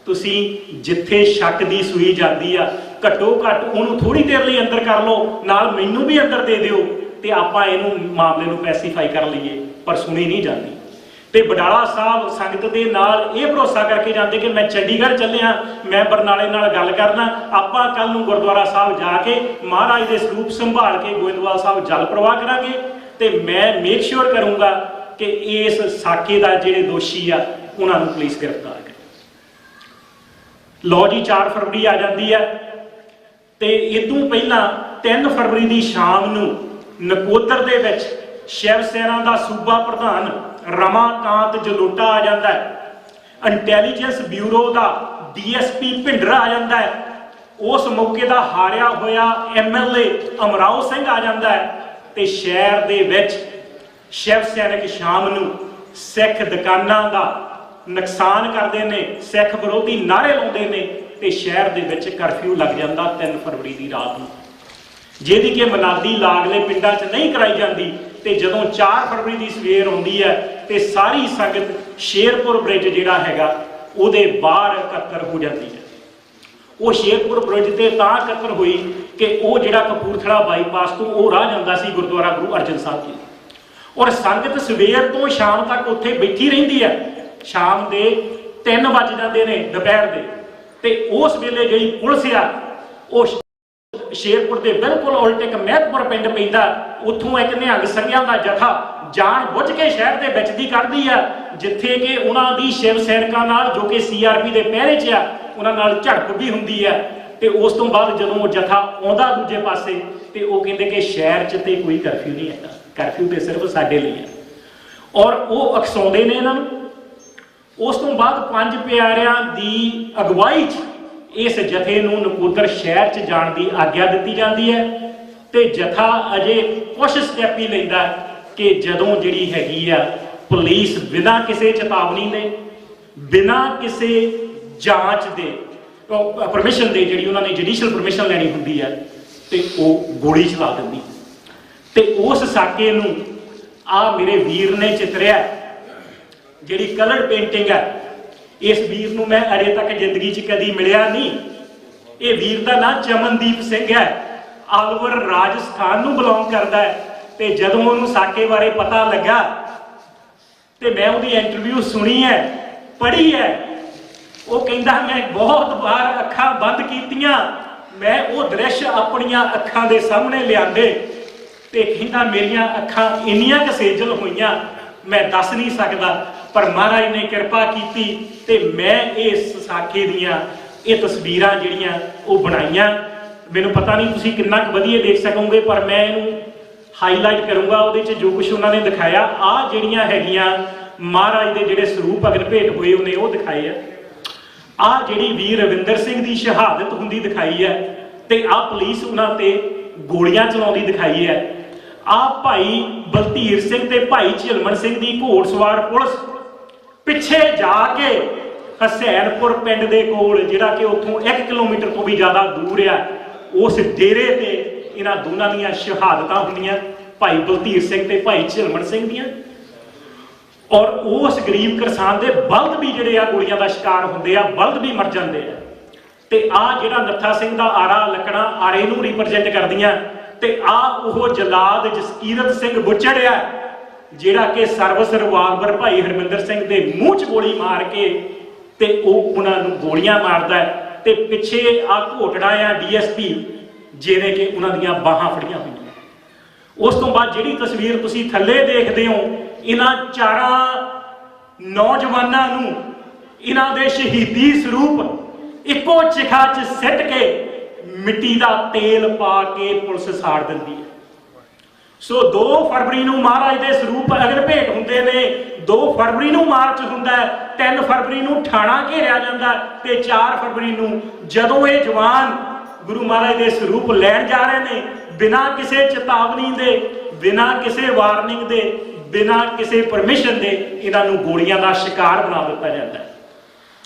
ਤੁਸੀਂ ਜਿੱਥੇ ਸ਼ੱਕ ਦੀ ਸੂਈ ਜਾਂਦੀ ਆ ਘੱਟੋ ਘੱਟ ਉਹਨੂੰ ਥੋੜੀ ਦੇਰ ਲਈ ਅੰਦਰ ਕਰ ਲਓ, ਨਾਲ ਮੈਨੂੰ ਵੀ ਅੰਦਰ ਦੇ ਦਿਓ ਤੇ ਆਪਾਂ ਇਹਨੂੰ ਮਾਮਲੇ ਨੂੰ ਪੈਸੀਫਾਈ ਕਰ ਲਈਏ। ਪਰ ਸੁਣੀ ਨਹੀਂ ਜਾਂਦੀ। ਤੇ ਵਡਾਲਾ ਸਾਹਿਬ ਸੰਗਤ ਦੇ ਨਾਲ ਇਹ ਭਰੋਸਾ ਕਰਕੇ ਜਾਂਦੇ ਕਿ ਮੈਂ ਚੰਡੀਗੜ੍ਹ ਚੱਲਿਆ, ਮੈਂ ਬਰਨਾਲੇ ਨਾਲ ਗੱਲ ਕਰਨਾ, ਆਪਾਂ ਕੱਲ ਨੂੰ ਗੁਰਦੁਆਰਾ ਸਾਹਿਬ ਜਾ ਕੇ ਮਹਾਰਾਜ ਦੇ ਸਰੂਪ ਸੰਭਾਲ ਕੇ ਗੋਇੰਦਵਾਲ ਸਾਹਿਬ ਜਲ ਪ੍ਰਵਾਹ ਕਰਾਂਗੇ, ਤੇ ਮੈਂ ਮੇਕ ਸ਼ੋਰ ਕਰੂੰਗਾ ਕਿ ਇਸ ਸਾਕੇ ਦਾ ਜਿਹੜੇ ਦੋਸ਼ੀ ਆ ਉਹਨਾਂ ਨੂੰ ਪੁਲਿਸ ਗ੍ਰਿਫਤਾਰ ਕਰੇ। ਲਓ ਜੀ, 4 ਫਰਵਰੀ ਆ ਜਾਂਦੀ ਹੈ, ਤੇ ਇਹ ਤੋਂ ਪਹਿਲਾਂ 3 ਫਰਵਰੀ ਦੀ ਸ਼ਾਮ ਨੂੰ ਨਕੋਦਰ ਦੇ ਵਿੱਚ ਸ਼ਿਵ ਸੈਨਾ ਦਾ ਸੂਬਾ ਪ੍ਰਧਾਨ ਰਮਾਕਾਂਤ ਜਲੋਟਾ ਆ ਜਾਂਦਾ ਹੈ। ਇੰਟੈਲੀਜੈਂਸ ਬਿਊਰੋ ਦਾ DSP ਭਿੰਡਰਾ ਆ ਜਾਂਦਾ ਹੈ। ਉਸ ਮੌਕੇ ਦਾ ਹਾਰਿਆ ਹੋਇਆ MLA ਅਮਰਾਓ ਸਿੰਘ ਆ ਜਾਂਦਾ ਹੈ। ਤੇ ਸ਼ਹਿਰ ਦੇ ਵਿੱਚ ਸ਼ਿਵ ਸੈਨਿਕ ਸ਼ਾਮ ਨੂੰ ਸਿੱਖ ਦੁਕਾਨਾਂ ਦਾ ਨੁਕਸਾਨ ਕਰਦੇ ਨੇ, ਸਿੱਖ ਵਿਰੋਧੀ ਨਾਅਰੇ ਲਾਉਂਦੇ ਨੇ, ਤੇ ਸ਼ਹਿਰ ਦੇ ਵਿੱਚ ਕਰਫਿਊ ਲੱਗ ਜਾਂਦਾ 3 ਫਰਵਰੀ ਦੀ ਰਾਤ ਨੂੰ, ਜਿਹਦੀ ਕਿ ਮਨਾਦੀ ਲਾਗਲੇ ਪਿੰਡਾਂ 'ਚ ਨਹੀਂ ਕਰਾਈ ਜਾਂਦੀ। ਤੇ ਜਦੋਂ 4 ਫਰਵਰੀ ਦੀ ਸਵੇਰ ਆਉਂਦੀ ਹੈ ਤੇ ਸਾਰੀ ਸੰਗਤ ਸ਼ੇਰਪੁਰ ਬ੍ਰਿਜ ਜਿਹੜਾ ਹੈਗਾ ਉਹਦੇ ਬਾਹਰ ਇਕੱਤਰ ਹੋ ਜਾਂਦੀ ਹੈ। ਉਹ ਸ਼ੇਰਪੁਰ ਬ੍ਰਿਜ ਤੇ ਤਾਂ ਇਕੱਤਰ ਹੋਈ ਕਿ ਉਹ ਜਿਹੜਾ ਕਪੂਰਥਲਾ ਬਾਈਪਾਸ ਤੋਂ ਉਹ ਰਾਹ ਜਾਂਦਾ ਸੀ ਗੁਰਦੁਆਰਾ ਗੁਰੂ ਅਰਜਨ ਸਾਹਿਬ ਜੀ, ਔਰ ਸੰਗਤ ਸਵੇਰ ਤੋਂ ਸ਼ਾਮ ਤੱਕ ਉੱਥੇ ਬੈਠੀ ਰਹਿੰਦੀ ਹੈ। ਸ਼ਾਮ ਦੇ 3 ਵੱਜ ਜਾਂਦੇ ਨੇ ਦੁਪਹਿਰ ਦੇ, ਤੇ ਉਸ ਵੇਲੇ ਜਿਹੜੀ ਪੁਲਿਸ ਆ ਉਹ ਸ਼ੇਰਪੁਰ ਦੇ ਬਿਲਕੁਲ ਉਲਟ ਇੱਕ ਮਹਿਤਪੁਰ ਪਿੰਡ ਪੈਂਦਾ, ਉੱਥੋਂ ਇੱਕ ਨਿਹੰਗ ਸਿੰਘਾਂ ਦਾ ਜਥਾ ਜਾਣ ਬੁੱਝ ਕੇ ਸ਼ਹਿਰ ਦੇ ਵਿੱਚ ਦੀ ਕੱਢਦੀ ਆ, ਜਿੱਥੇ ਕਿ ਉਹਨਾਂ ਦੀ ਸ਼ਿਵ ਸੈਨਿਕਾਂ ਨਾਲ ਜੋ ਕਿ CRP ਦੇ ਪਹਿਰੇ 'ਚ ਆ ਉਹਨਾਂ ਨਾਲ ਝੜਪ ਵੀ ਹੁੰਦੀ ਹੈ। ਤੇ ਉਸ ਤੋਂ ਬਾਅਦ ਜਦੋਂ ਉਹ ਜਥਾ ਆਉਂਦਾ ਦੂਜੇ ਪਾਸੇ, ਤੇ ਉਹ ਕਹਿੰਦੇ ਕਿ ਸ਼ਹਿਰ 'ਚ ਤੇ ਕੋਈ ਕਰਫਿਊ ਨਹੀਂ ਹੈਗਾ, ਕਰਫਿਊ ਤੇ ਸਿਰਫ ਸਾਡੇ ਲਈ ਹੈ, ਔਰ ਉਹ ਅਕਸਾਉਂਦੇ ਨੇ ਇਹਨਾਂ ਨੂੰ। ਉਸ ਤੋਂ ਬਾਅਦ 5 ਪਿਆਰਿਆਂ ਦੀ ਅਗਵਾਈ 'ਚ ਇਸ ਜਥੇ ਨੂੰ ਨਕੋਦਰ ਸ਼ਹਿਰ 'ਚ ਜਾਣ ਦੀ ਆਗਿਆ ਦਿੱਤੀ ਜਾਂਦੀ ਹੈ। ਤੇ ਜਥਾ ਅਜੇ ਕੁਛ ਸਟੈਪ ਹੀ ਲੈਂਦਾ ਕਿ ਜਦੋਂ ਜਿਹੜੀ ਹੈਗੀ ਆ ਪੁਲਿਸ ਬਿਨਾਂ ਕਿਸੇ ਚੇਤਾਵਨੀ ਦੇ, ਬਿਨਾਂ ਕਿਸੇ ਜਾਂਚ ਦੇ ਪਰਮਿਸ਼ਨ ਦੇ, ਜਿਹੜੀ ਉਹਨਾਂ ਨੇ ਜੁਡੀਸ਼ੀਅਲ ਪਰਮਿਸ਼ਨ ਲੈਣੀ ਹੁੰਦੀ ਹੈ, ਤੇ ਉਹ ਗੋਲੀ ਚਲਾ ਦਿੰਦੀ। ਤੇ ਉਸ ਸਾਕੇ ਨੂੰ ਆ ਮੇਰੇ ਵੀਰ ਨੇ ਚਿਤਰਿਆ, ਜਿਹੜੀ ਕਲਰਡ ਪੇਂਟਿੰਗ ਹੈ। ਇਸ ਵੀਰ ਨੂੰ ਮੈਂ ਅਜੇ ਤੱਕ ਜ਼ਿੰਦਗੀ 'ਚ ਕਦੀ ਮਿਲਿਆ ਨਹੀਂ। ਇਹ ਵੀਰ ਦਾ ਨਾਂ ਚਮਨਦੀਪ ਸਿੰਘ ਹੈ, ਆਲਵਰ ਰਾਜਸਥਾਨ ਨੂੰ ਬਿਲੋਂਗ ਕਰਦਾ ਹੈ। ਤੇ ਜਦੋਂ ਉਹਨੂੰ ਸਾਕੇ ਬਾਰੇ ਪਤਾ ਲੱਗਾ ਤੇ ਮੈਂ ਉਹਦੀ ਇੰਟਰਵਿਊ ਸੁਣੀ ਹੈ, ਪੜ੍ਹੀ ਹੈ, ਉਹ ਕਹਿੰਦਾ ਮੈਂ ਬਹੁਤ ਵਾਰ ਅੱਖਾਂ ਬੰਦ ਕੀਤੀਆਂ, ਮੈਂ ਉਹ ਦ੍ਰਿਸ਼ ਆਪਣੀਆਂ ਅੱਖਾਂ ਦੇ ਸਾਹਮਣੇ ਲਿਆਂਦੇ, ਤੇ ਕਹਿੰਦਾ ਮੇਰੀਆਂ ਅੱਖਾਂ ਇੰਨੀਆਂ ਕੁ ਸੇਜਲ ਹੋਈਆਂ ਮੈਂ ਦੱਸ ਨਹੀਂ ਸਕਦਾ, ਪਰ ਮਹਾਰਾਜ ਨੇ ਕਿਰਪਾ ਕੀਤੀ ਤੇ ਮੈਂ ਇਸ ਸਾਕੇ ਦੀਆਂ ਇਹ ਤਸਵੀਰਾਂ ਜਿਹੜੀਆਂ ਉਹ ਬਣਾਈਆਂ। ਮੈਨੂੰ ਪਤਾ ਨਹੀਂ ਤੁਸੀਂ ਕਿੰਨਾ ਕੁ ਵਧੀਆ ਦੇਖ ਸਕੋਗੇ, ਪਰ ਮੈਂ ਇਹਨੂੰ ਹਾਈਲਾਈਟ ਕਰੂੰਗਾ। ਉਹਦੇ 'ਚ ਜੋ ਕੁਝ ਉਹਨਾਂ ਨੇ ਦਿਖਾਇਆ, ਆਹ ਜਿਹੜੀਆਂ ਹੈਗੀਆਂ ਮਹਾਰਾਜ ਦੇ ਜਿਹੜੇ ਸਰੂਪ ਅਗਨ ਭੇਟ ਹੋਏ ਉਹਨੇ ਉਹ ਦਿਖਾਏ ਆ। ਆਹ ਜਿਹੜੀ ਵੀਰ ਰਵਿੰਦਰ ਸਿੰਘ ਦੀ ਸ਼ਹਾਦਤ ਹੁੰਦੀ ਦਿਖਾਈ ਹੈ, ਤੇ ਆਹ ਪੁਲਿਸ ਉਹਨਾਂ ਤੇ ਗੋਲੀਆਂ ਚਲਾਉਂਦੀ ਦਿਖਾਈ ਹੈ। ਆਹ ਭਾਈ ਬਲਧੀਰ ਸਿੰਘ ਤੇ ਭਾਈ ਝਿਲਮਣ ਸਿੰਘ ਦੀ ਘੋੜਸਵਾਰ ਪੁਲਿਸ ਪਿੱਛੇ ਜਾ ਕੇ ਹਸੈਨਪੁਰ ਪਿੰਡ ਦੇ ਕੋਲ, ਜਿਹੜਾ ਕਿ ਉੱਥੋਂ 1 ਕਿਲੋਮੀਟਰ ਤੋਂ ਵੀ ਜ਼ਿਆਦਾ ਦੂਰ ਆ, ਉਸ ਡੇਰੇ ਤੇ ਇਹਨਾਂ ਦੋਨਾਂ ਦੀਆਂ ਸ਼ਹਾਦਤਾਂ ਹੁੰਦੀਆਂ, ਭਾਈ ਬਲਧੀਰ ਸਿੰਘ ਤੇ ਭਾਈ ਝਿਲਮਣ ਸਿੰਘ ਦੀਆਂ। ਔਰ ਉਸ ਗਰੀਬ ਕਿਸਾਨ ਦੇ ਬਲਦ ਵੀ ਜਿਹੜੇ ਆ ਗੋਲੀਆਂ ਦਾ ਸ਼ਿਕਾਰ ਹੁੰਦੇ ਆ, ਬਲਦ ਵੀ ਮਰ ਜਾਂਦੇ ਆ। ਤੇ ਆਹ ਜਿਹੜਾ ਨੱਥਾ ਸਿੰਘ ਦਾ ਆਰਾ, ਲੱਕੜਾਂ ਆਰੇ ਨੂੰ ਰਿਪਰੈਜ਼ੈਂਟ ਕਰਦੀਆਂ। ਤੇ ਆਹ ਉਹ ਜਲਾਦ ਜਸਕੀਰਤ ਸਿੰਘ ਬੁੱਚੜ ਆ, ਜਿਹੜਾ ਕਿ ਸਰਵਿਸ ਰਿਵਾਲਵਰ ਭਾਈ ਹਰਮਿੰਦਰ ਸਿੰਘ ਦੇ ਮੂੰਹ 'ਚ ਗੋਲੀ ਮਾਰ ਕੇ ਤੇ ਉਹ ਉਹਨਾਂ ਨੂੰ ਗੋਲੀਆਂ ਮਾਰਦਾ। ਤੇ ਪਿੱਛੇ ਆ ਘੋਟੜਾ ਆ DSP, ਜਿਹਨੇ ਕਿ ਉਹਨਾਂ ਦੀਆਂ ਬਾਹਾਂ ਫੜੀਆਂ ਹੋਈਆਂ। ਉਸ ਤੋਂ ਬਾਅਦ ਜਿਹੜੀ ਤਸਵੀਰ ਤੁਸੀਂ ਥੱਲੇ ਦੇਖਦੇ ਹੋ, ਇਹਨਾਂ 4 ਨੌਜਵਾਨਾਂ ਨੂੰ ਇਹਨਾਂ ਦੇ ਸ਼ਹੀਦੀ ਸਰੂਪ ਇੱਕੋ ਚਿਖਾ 'ਚ ਸਿੱਟ ਕੇ ਮਿੱਟੀ ਦਾ ਤੇਲ ਪਾ ਕੇ ਪੁਲਿਸ ਸਾੜ ਦਿੰਦੀ ਹੈ। ਸੋ 2 ਫਰਵਰੀ ਨੂੰ ਮਹਾਰਾਜ ਦੇ ਸਰੂਪ ਅਗਰ ਭੇਟ ਹੁੰਦੇ ਨੇ, 2 ਫਰਵਰੀ ਨੂੰ ਮਾਰਚ ਹੁੰਦਾ, 3 ਫਰਵਰੀ ਨੂੰ ਠਾਣਾ ਘੇਰਿਆ ਜਾਂਦਾ, ਤੇ 4 ਫਰਵਰੀ ਨੂੰ ਜਦੋਂ ਇਹ ਜਵਾਨ ਗੁਰੂ ਮਹਾਰਾਜ ਦੇ ਸਰੂਪ ਲੈਣ ਜਾ ਰਹੇ ਨੇ, ਬਿਨਾਂ ਕਿਸੇ ਚੇਤਾਵਨੀ ਦੇ, ਬਿਨਾਂ ਕਿਸੇ ਵਾਰਨਿੰਗ ਦੇ, ਬਿਨਾਂ ਕਿਸੇ ਪਰਮਿਸ਼ਨ ਦੇ ਇਹਨਾਂ ਨੂੰ ਗੋਲੀਆਂ ਦਾ ਸ਼ਿਕਾਰ ਬਣਾ ਦਿੱਤਾ ਜਾਂਦਾ ਹੈ।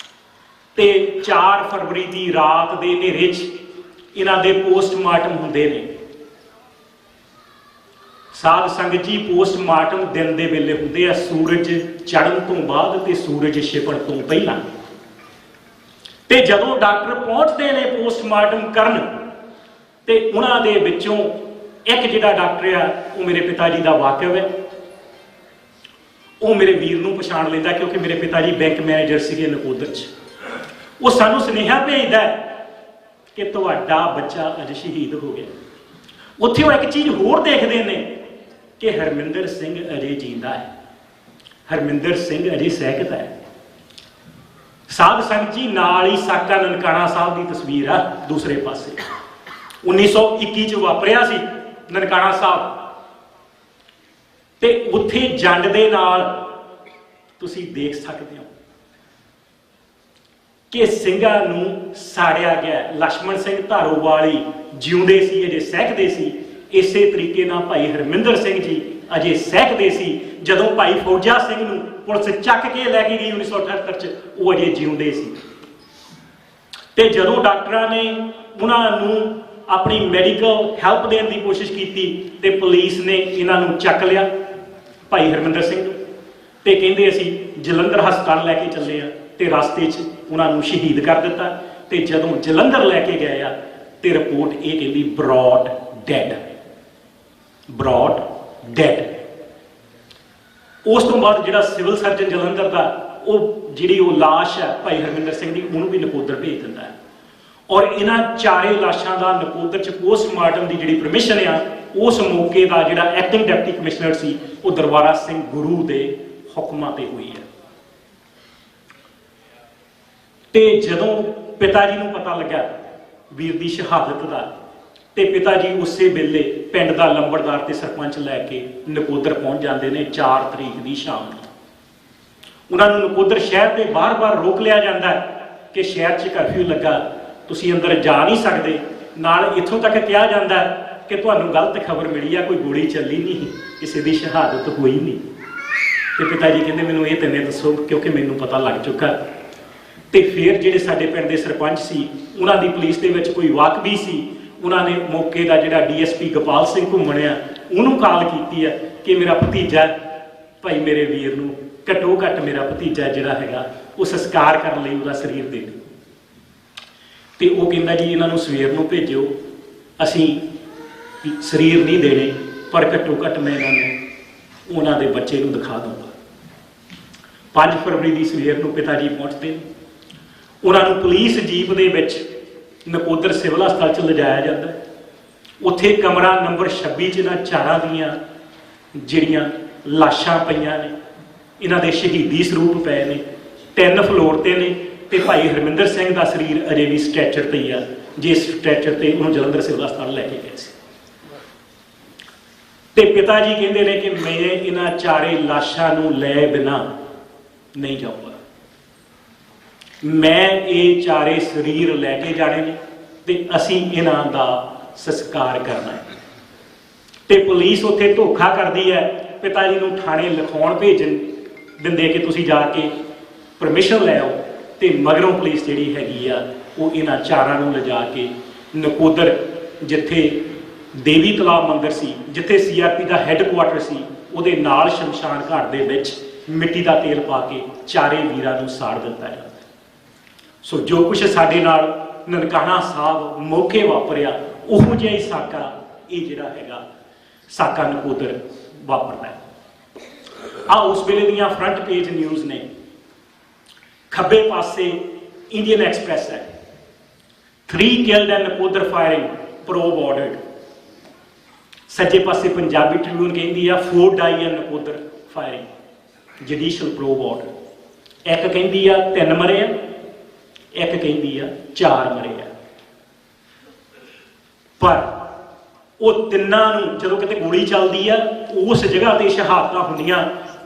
ਤੇ 4 ਫਰਵਰੀ ਦੀ ਰਾਤ ਦੇ ਹਨੇਰੇ 'ਚ ਇਹਨਾਂ ਦੇ ਪੋਸਟਮਾਰਟਮ ਹੁੰਦੇ ਨੇ। ਸਾਧ ਸੰਗਤ ਜੀ, ਪੋਸਟਮਾਰਟਮ ਦਿਨ ਦੇ ਵੇਲੇ ਹੁੰਦੇ ਆ, ਸੂਰਜ ਚੜ੍ਹਨ ਤੋਂ ਬਾਅਦ ਤੇ ਸੂਰਜ ਛਿਪਣ ਤੋਂ ਪਹਿਲਾਂ। ਤੇ ਜਦੋਂ ਡਾਕਟਰ ਪਹੁੰਚਦੇ ਨੇ ਪੋਸਟਮਾਰਟਮ ਕਰਨ, ਤੇ ਉਹਨਾਂ ਦੇ ਵਿੱਚੋਂ ਇੱਕ ਜਿਹੜਾ ਡਾਕਟਰ ਆ ਉਹ ਮੇਰੇ ਪਿਤਾ ਜੀ ਦਾ ਵਾਕਿਫ ਹੈ। ਉਹ ਮੇਰੇ ਵੀਰ ਨੂੰ ਪਛਾਣ ਲੈਂਦਾ, ਕਿਉਂਕਿ ਮੇਰੇ ਪਿਤਾ ਜੀ ਬੈਂਕ ਮੈਨੇਜਰ ਸੀਗੇ ਨਕੋਦਰ 'ਚ। ਉਹ ਸਾਨੂੰ ਸੁਨੇਹਾ ਭੇਜਦਾ ਕਿ ਤੁਹਾਡਾ ਬੱਚਾ ਅੱਜ ਸ਼ਹੀਦ ਹੋ ਗਿਆ। ਉੱਥੇ ਉਹ ਇੱਕ ਚੀਜ਼ ਹੋਰ ਦੇਖਦੇ ਨੇ ਕਿ ਹਰਮਿੰਦਰ ਸਿੰਘ ਅਜੇ ਜਿੰਦਾ ਹੈ, ਹਰਮਿੰਦਰ ਸਿੰਘ ਅਜੇ ਸਹਿਕਦਾ ਹੈ। ਸਾਧ ਸੰਗਤ ਜੀ, ਨਾਲ ਹੀ ਸਾਕਾ ਨਨਕਾਣਾ ਸਾਹਿਬ ਦੀ ਤਸਵੀਰ ਆ ਦੂਸਰੇ ਪਾਸੇ। 1921 ਚ ਵਾਪਰਿਆ ਸੀ ਨਨਕਾਣਾ ਸਾਹਿਬ, ਤੇ ਉੱਥੇ ਜੰਡ ਦੇ ਨਾਲ ਤੁਸੀਂ ਦੇਖ ਸਕਦੇ ਹੋ ਕਿ ਸਿੰਘਾਂ ਨੂੰ ਸਾੜਿਆ ਗਿਆ। ਲక్ష్మణ ਸਿੰਘ ਧਾਰੋਵਾਲੀ ਜਿਉਂਦੇ ਸੀ, ਅਜੇ ਸਹਿਕਦੇ ਸੀ। ਇਸੇ ਤਰੀਕੇ ਨਾਲ ਭਾਈ ਹਰਮਿੰਦਰ ਸਿੰਘ ਜੀ ਅਜੇ ਸਹਿਕਦੇ ਸੀ। ਜਦੋਂ ਭਾਈ ਫੌਜਾ ਸਿੰਘ ਨੂੰ ਪੁਲਿਸ ਚੱਕ ਕੇ ਲੈ ਕੇ ਗਈ 1978 ਚ, ਉਹ ਅਜੇ ਜਿਉਂਦੇ ਸੀ। ਤੇ ਜਦੋਂ ਡਾਕਟਰਾਂ ਨੇ ਉਹਨਾਂ ਨੂੰ ਆਪਣੀ ਮੈਡੀਕਲ ਹੈਲਪ ਦੇਣ ਦੀ ਕੋਸ਼ਿਸ਼ ਕੀਤੀ, ਤੇ ਪੁਲਿਸ ਨੇ ਇਹਨਾਂ ਨੂੰ ਚੱਕ ਲਿਆ, ਭਾਈ ਹਰਮਿੰਦਰ ਸਿੰਘ ਨੂੰ, ਤੇ ਕਹਿੰਦੇ ਅਸੀਂ ਜਲੰਧਰ ਹਸਪਤਾਲ ਲੈ ਕੇ ਚੱਲੇ ਆ, ਤੇ ਰਸਤੇ 'ਚ ਉਹਨਾਂ ਨੂੰ ਸ਼ਹੀਦ ਕਰ ਦਿੱਤਾ। ਤੇ ਜਦੋਂ ਜਲੰਧਰ ਲੈ ਕੇ ਗਏ ਆ, ਤੇ ਰਿਪੋਰਟ ਇਹ ਕਹਿੰਦੀ ਬ੍ਰੌਡ ਡੈਡ, ਬ੍ਰੌਡ ਡੈਡ। ਉਸ ਤੋਂ ਬਾਅਦ ਜਿਹੜਾ ਸਿਵਲ ਸਰਜਨ ਜਲੰਧਰ ਦਾ, ਉਹ ਜਿਹੜੀ ਉਹ ਲਾਸ਼ ਹੈ ਭਾਈ ਹਰਮਿੰਦਰ ਸਿੰਘ ਦੀ, ਉਹਨੂੰ ਵੀ ਨਕੋਦਰ ਭੇਜ ਦਿੰਦਾ ਹੈ। ਔਰ ਇਹਨਾਂ 4 ਲਾਸ਼ਾਂ ਦਾ ਨਕੋਦਰ 'ਚ ਪੋਸਟਮਾਰਟਮ ਦੀ ਜਿਹੜੀ ਪਰਮਿਸ਼ਨ ਆ, ਉਸ ਮੌਕੇ ਦਾ ਜਿਹੜਾ ਐਕਟਿੰਗ ਡਿਪਟੀ ਕਮਿਸ਼ਨਰ ਸੀ, ਉਹ ਦਰਬਾਰਾ ਸਿੰਘ ਗੁਰੂ ਦੇ ਹੁਕਮਾਂ ਤੇ ਹੋਈ ਹੈ। ਤੇ ਜਦੋਂ ਪਿਤਾ ਜੀ ਨੂੰ ਪਤਾ ਲੱਗਾ ਵੀਰ ਦੀ ਸ਼ਹਾਦਤ ਦਾ, ਤੇ ਪਿਤਾ ਜੀ ਉਸੇ ਵੇਲੇ ਪਿੰਡ ਦਾ ਲੰਬੜਦਾਰ ਤੇ ਸਰਪੰਚ ਲੈ ਕੇ ਨਕੋਦਰ ਪਹੁੰਚ ਜਾਂਦੇ ਨੇ 4 ਤਰੀਕ ਦੀ ਸ਼ਾਮ ਨੂੰ। ਉਹਨਾਂ ਨੂੰ ਨਕੋਦਰ ਸ਼ਹਿਰ ਦੇ ਬਾਹਰ-ਬਾਹਰ ਰੋਕ ਲਿਆ ਜਾਂਦਾ ਕਿ ਸ਼ਹਿਰ 'ਚ ਕਰਫਿਊ ਲੱਗਾ, ਤੁਸੀਂ ਅੰਦਰ ਜਾ ਨਹੀਂ ਸਕਦੇ। ਨਾਲ ਇੱਥੋਂ ਤੱਕ ਕਿਹਾ ਜਾਂਦਾ ਕਿ ਤੁਹਾਨੂੰ ਗਲਤ ਖਬਰ ਮਿਲੀ ਆ, ਕੋਈ ਗੋਲੀ ਚੱਲੀ ਨਹੀਂ, ਕਿਸੇ ਦੀ ਸ਼ਹਾਦਤ ਹੋਈ ਨਹੀਂ। ਤੇ ਪਿਤਾ ਜੀ ਕਹਿੰਦੇ ਮੈਨੂੰ ਇਹ ਤਿੰਨੇ ਦੱਸੋ, ਕਿਉਂਕਿ ਮੈਨੂੰ ਪਤਾ ਲੱਗ ਚੁੱਕਾ। ਤੇ ਫਿਰ ਜਿਹੜੇ ਸਾਡੇ ਪਿੰਡ ਦੇ ਸਰਪੰਚ ਸੀ, ਉਹਨਾਂ ਦੀ ਪੁਲਿਸ ਦੇ ਵਿੱਚ ਕੋਈ ਵਾਕਫੀ ਸੀ, ਉਹਨਾਂ ਨੇ ਮੌਕੇ ਦਾ ਜਿਹੜਾ ਡੀਐਸਪੀ ਗੋਪਾਲ ਸਿੰਘ ਘੁੰਮਣਿਆ, ਉਹਨੂੰ ਕਾਲ ਕੀਤੀ ਹੈ ਕਿ ਮੇਰਾ ਭਤੀਜਾ ਭਾਈ ਮੇਰੇ ਵੀਰ ਨੂੰ ਘੱਟੋ ਘੱਟ ਮੇਰਾ ਭਤੀਜਾ ਜਿਹੜਾ ਹੈਗਾ ਉਹ ਸੰਸਕਾਰ ਕਰਨ ਲਈ ਉਹਦਾ ਸਰੀਰ ਦੇ ਦਿਓ। ਤੇ ਉਹ ਕਹਿੰਦਾ ਜੀ ਇਹਨਾਂ ਨੂੰ ਸਵੇਰ ਨੂੰ ਭੇਜਿਓ, ਅਸੀਂ ਸਰੀਰ ਨਹੀਂ ਦੇਣੇ, ਪਰ ਘੱਟੋ ਘੱਟ ਮੈਂ ਇਹਨਾਂ ਨੂੰ ਉਹਨਾਂ ਦੇ ਬੱਚੇ ਨੂੰ ਦਿਖਾ ਦਊਂਗਾ। 5 ਫਰਵਰੀ ਦੀ ਸਵੇਰ ਨੂੰ ਪਿਤਾ ਜੀ ਪਹੁੰਚਦੇ, ਉਹਨਾਂ ਨੂੰ ਪੁਲਿਸ ਜੀਪ ਦੇ ਵਿੱਚ ਨਕੋਦਰ ਸਿਵਲ ਹਸਪਤਾਲ 'ਚ ਲਿਜਾਇਆ ਜਾਂਦਾ। ਉੱਥੇ ਕਮਰਾ ਨੰਬਰ 26 'ਚ ਇਹਨਾਂ 4 ਦੀਆਂ ਜਿਹੜੀਆਂ ਲਾਸ਼ਾਂ ਪਈਆਂ ਨੇ, ਇਹਨਾਂ ਦੇ ਸ਼ਹੀਦੀ ਸਰੂਪ ਪਏ ਨੇ, 3 ਫਲੋਰ ਤੇ ਨੇ। ਤੇ ਭਾਈ ਹਰਮਿੰਦਰ ਸਿੰਘ ਦਾ ਸਰੀਰ ਅਜੇ ਵੀ ਸਟ੍ਰੈਚਰ ਤੇ ਹੀ ਆ, ਜਿਸ ਸਟ੍ਰੈਚਰ ਤੇ ਉਹਨੂੰ ਜਲੰਧਰ ਸਿਵਲ ਹਸਪਤਾਲ ਲੈ ਕੇ ਗਏ ਸੀ। ਤੇ ਪਿਤਾ ਜੀ ਕਹਿੰਦੇ ਨੇ ਕਿ ਮੈਂ ਇਹਨਾਂ 4 ਲਾਸ਼ਾਂ ਨੂੰ ਲੈ ਬਿਨਾਂ ਨਹੀਂ ਜਾਊਂਗਾ, ਮੈਂ ਇਹ 4 ਸਰੀਰ ਲੈ ਕੇ ਜਾਣੇ ਨੇ ਤੇ ਅਸੀਂ ਇਹਨਾਂ ਦਾ ਸੰਸਕਾਰ ਕਰਨਾ ਹੈ। ਤੇ ਪੁਲਿਸ ਉੱਥੇ ਧੋਖਾ ਕਰਦੀ ਹੈ, ਪਿਤਾ ਜੀ ਨੂੰ ਥਾਣੇ ਲਿਖਾਉਣ ਭੇਜਣ ਦਿੰਦੇ ਕਿ ਤੁਸੀਂ ਜਾ ਕੇ ਪਰਮਿਸ਼ਨ ਲੈ ਆਓ। ਤੇ ਮਗਰੋਂ ਪੁਲਿਸ ਜਿਹੜੀ ਹੈਗੀ ਆ ਉਹ ਇਹਨਾਂ 4 ਨੂੰ ਲਿਜਾ ਕੇ ਨਕੋਦਰ, ਜਿੱਥੇ ਦੇਵੀ ਤਲਾਬ ਮੰਦਿਰ ਸੀ, ਜਿੱਥੇ ਸੀਆਰਪੀ ਦਾ ਹੈੱਡਕੁਆਟਰ ਸੀ, ਉਹਦੇ ਨਾਲ ਸ਼ਮਸ਼ਾਨ ਘਾਟ ਦੇ ਵਿੱਚ ਮਿੱਟੀ ਦਾ ਤੇਲ ਪਾ ਕੇ 4 ਵੀਰਾਂ ਨੂੰ ਸਾੜ ਦਿੱਤਾ ਜਾਂਦਾ। ਸੋ ਜੋ ਕੁਛ ਸਾਡੇ ਨਾਲ ਨਨਕਾਣਾ ਸਾਹਿਬ ਮੌਕੇ ਵਾਪਰਿਆ, ਉਹੋ ਜਿਹਾ ਹੀ ਸਾਕਾ ਇਹ ਜਿਹੜਾ ਹੈਗਾ ਸਾਕਾ ਨਕੋਦਰ ਵਾਪਰਦਾ ਹੈ। ਆ ਉਸ ਵੇਲੇ ਦੀਆਂ ਫਰੰਟ ਪੇਜ ਨਿਊਜ਼ ਨੇ। ਖੱਬੇ ਪਾਸੇ ਇੰਡੀਅਨ ਐਕਸਪ੍ਰੈਸ ਹੈ, 3 killed and Nakodar firing, probe ordered. ਸੱਜੇ ਪਾਸੇ ਪੰਜਾਬੀ ਟ੍ਰਿਬਿਊਨ ਕਹਿੰਦੀ ਆ 4 die and Nakodar firing, judicial probe order. ਇੱਕ ਕਹਿੰਦੀ ਆ 3 ਮਰੇ ਆ, ਇੱਕ ਕਹਿੰਦੀ ਆ 4 ਮਰੇ ਆ। पर वो तिन्नां नूं जदों किते गोली चलदी आ उस जगह ते शहादतां हुंदियां,